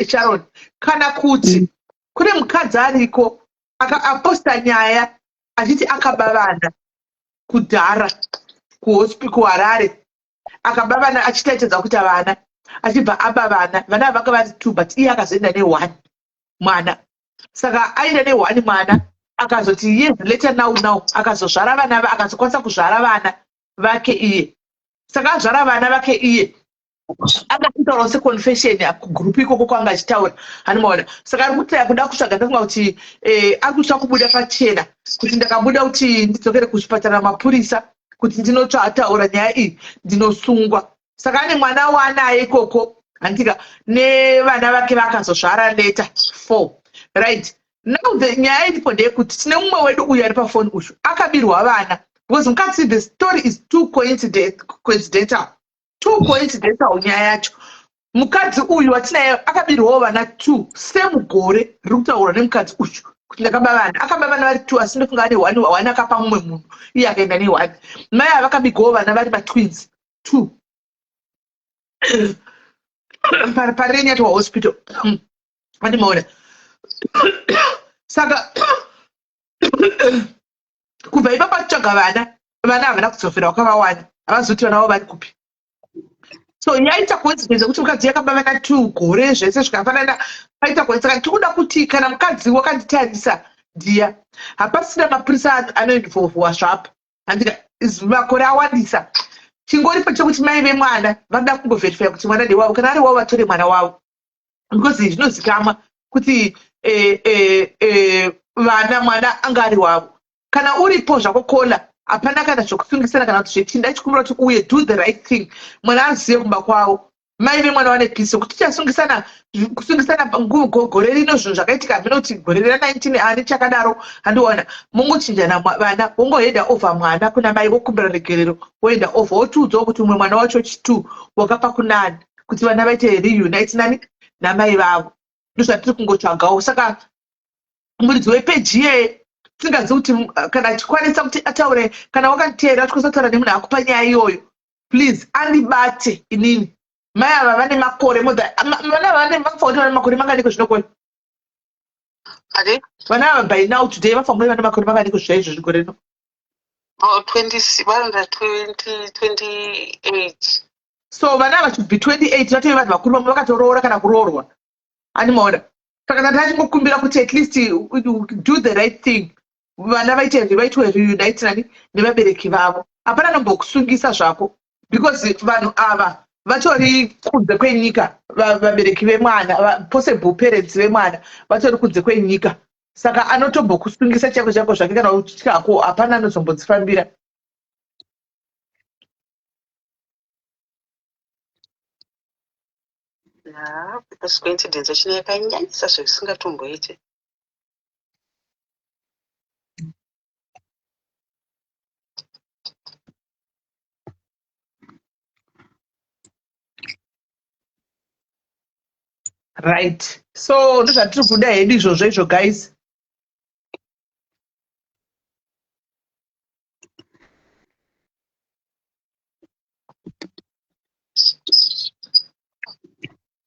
Sharon kana kuti kune mukadzi ariko akaposta nyaya achiti akaba vana kudhara kuHarare akaba vana achitaitedza kuti vana achibva aba vana vanga vari 2 but iye akazoenda ne1 mwana saka aenda ne1 mwana akazoti years later now akazozvara vana akazokwanisa kuzvara vana vake iye saka azvara vana vake iye akataurawo seconfession kugroup ikoko kwanga achitaura hanimaona saka ari kutaya kuda kutsvaga ndafunga kuti ari kutsva kubuda pachena kuti ndakabuda kuti ndidzokere kuzvipatara mapurisa kuti ndinotsvataura nyaya iyi ndinosungwa saka ane mwana waanaye ikoko handika nevana vake vakazozvara later 4 right now nyaya iripo ndeyekuti tine mumwe wedu uyu ari pafoni uyu akabirwa vana because mukati the story is too coincidental nyaya yacho mukadzi uyu watinaye akabirwawo vana 2 semugore riri kutaurwa nemukadzi uyu kuti ndakaba vana akaba vana vari 2 asi ndofunga ane 1 akapa mumwe munhu iye akaenda ne1 mai ava vakabigwawo vana vari matwins 2 parenyatwa hospital andimaona saka kubva ipapo atitsvaga vana havana kudzofera wakavawana havazoti vana vavo vari kupi so yaita coincidence kuti mukadzi yakaba vana 2 gore zvese zvikafanana paita coincidence tikuda kuti kana mukadzi wakanditarisa ndiya hapasina mapurisa anoinvolvwa zvapo handika makore awandisa chingoripo chekuti mai vemwana vanoda kungovherifya kuti mwana ndewavo kana ari wavo vatore mwana wavo because zvinozikamwa kuti mwana anga ari wavo kana uripo zvakokola hapana kana zvokusungisana kana kuti zvechinda chikumbira kuti uye do the right thing mwana azive kumba kwavo mai vemwana vane pisi kuti tichasungisana gore rino zvinhu zvakaitika hamina kuti gore ra19 ani chakadaro handiona mongochinjana vana wongohenda over mwana kuna mai vokumbira regerero woenda over wotiudzawo kuti umwe mwana wacho chi2 wakapa kunani kuti vana vaite reunite nani namai vavo ndozvatiri kungotsvagawo saka muridzi wepeji iyeye tingazi kuti kana achikwanisa kuti ataure kana wakatera tikosataura nemunhu akupa nyaya iyoyo please andibate inini mai ava vane makore vana vane makore manganiko zvinokona vana ava by now today vafanguri vane makore manganiko zvaizvo zvigore rino 28 so vana ava should be 28 vatove vanhu vakuru vamwe vakatoroora kana kuroorwa animaona saka ndati achingokumbira kuti at least do the right thing vana vaitwe reunite nani nevabereki vavo hapana nombokusungisa zvako because vanhu ava vatori kunze kwenyika vabereki vemwana possible parents vemwana vatori kunze kwenyika saka anotombokusungisa chako zvake kana utyako hapana anozombodzifambira because coincidence chine yakanyanyisa zvisingatomboite Right. So ndozvatiri kuda hedu izvozvo izvo guys.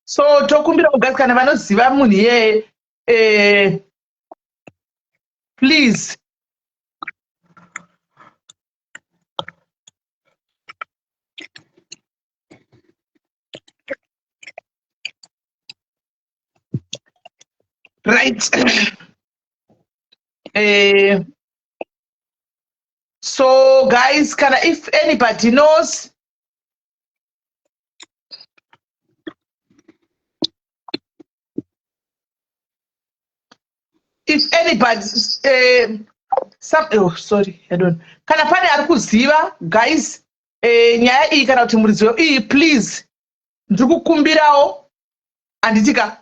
So tokumbira guys kana vanoziva munhu iye please right. So guys, if anybody knows, if anybody sorry, I don't. Kana pane ari kuziva guys nyaya iyi kana kuti murizivo iyi please ndikukumbirawo anditika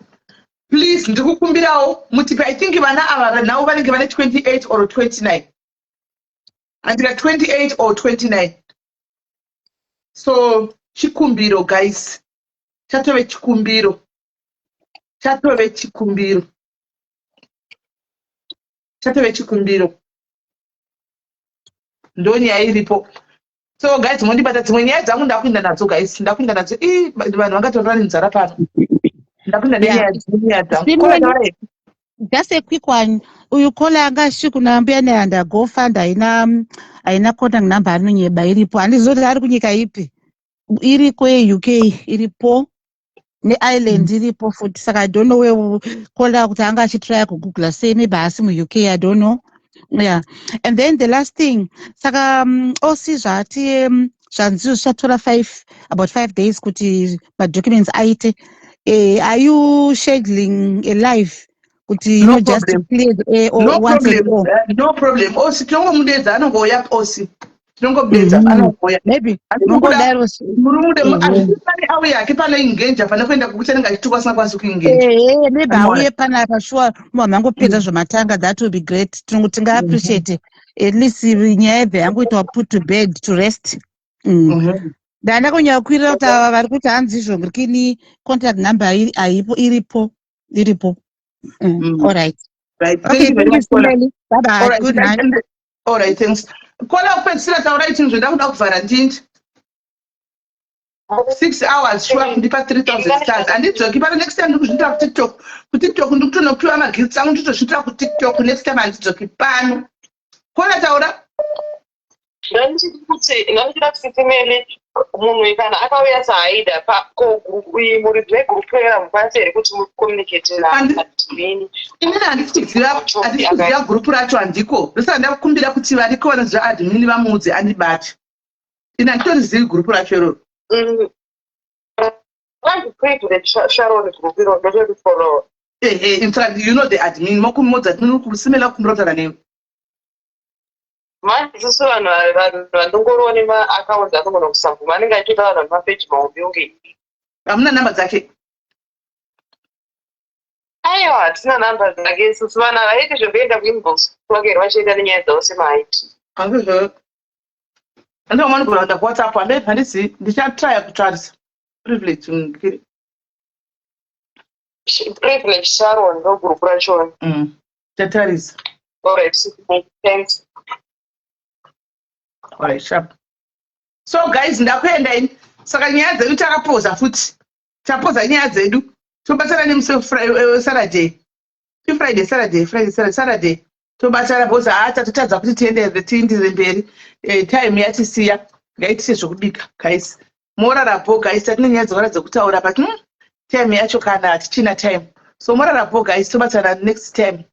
please ndikukumbirawo mutipe. I think vana ava now vanenge vane 28 or 29 andika 28 or 29. So chikumbiro guys, chatove chikumbiro ndo nyaya iripo. So guys, mondibata dzimwe nyaya dzangu ndakuinda nadzo guys, ndakuinda nadzo vanhu vangatorora nenzara pano. Ndakuinda nenyaya dzangu. Just a quick one. Uyukola anga shikuna mbiyane anda go fund aina contact number anonyeba iripo. Andizoti ari kunyika ipi? Iri kwe UK iripo. Ne island iripo futhi saka I don't know where kola kuti anga achitry ku Google say maybe asi mu UK, I don't know. Yeah. And then the last thing saka osizva ati zvanzi zvatora about 5 days kuti ma documents aite. Are you scheduling a live? No just to clear the air or no once problem. No problem. Osi tongo mudeza anongoya osi. Tongo mudeza anongoya. Maybe nongo daro murumude azipani awe yake pana ingenja pana kwenda kukutenga chituba sana kwanza kuingenja. Maybe auye pana pashua mama ngopedza zvomatanga, that would be great. Tinga appreciate at least nyaya yangu ita put to bed to rest. Dana kunya kwira kuti vari kuti hanzi izvo ngirikini contact number iripo. All right. Right. Okay, thank you so much. Bye bye. All right. Good night. All right, thanks. Kola upetsira taura ichi nzvo ndakuda kuvhara ndindi. 6 hours sure ndipa 3000 stars. Andidzoki pana next time ndikuzvitira ku TikTok. Ku TikTok ndikutonopiwa magifts angu nditozvitira ku TikTok next time andidzoki pano. Kola taura. Ndanditi kuti ndandira kusitemele munhu kana akauya saida muri group yera mukwanise here kuti mucommunicate naadmin. Inini handisiziva group racho handiko. Ndosa ndakumbira kuti variko vanoziva admin vamuudze andibate. Ini handitorizivi group racho iroro. I'm to the Sharon group, you know, follow. In fact, you know the admin. Mokumodza tinokusimela kumrotara name. Man, this is one vandongoro ni ma account akono kusambu. Maninga ituta na page maubionge. Amuna namba zake. Aiwa, tina namba zake. Suswana haiti zvenda kuinbox. Kwake rwachenda nenyaya osema haiti. Ando mwana kulanda WhatsApp ande handisi ndichatry kutarisa. Privilege ngiri. Privilege Sharon ndo group racho. Chatarisa. All right, thanks. All right, sharp. So guys, ndakwenda ini. Saka nyaya dzedu takapoza futi. Tapoza nyaya dzedu. Tobatsana nemusi Saturday. Saturday. Tobatsana boza tatotadza kuti tiendere mberi. Time yatisiya. Ngaitise zvokubika guys. Morarapo guys, tatine nyaya dzakawanda dzekutaura but time yacho kana tichina time. So morarapo guys, tobatsana next time.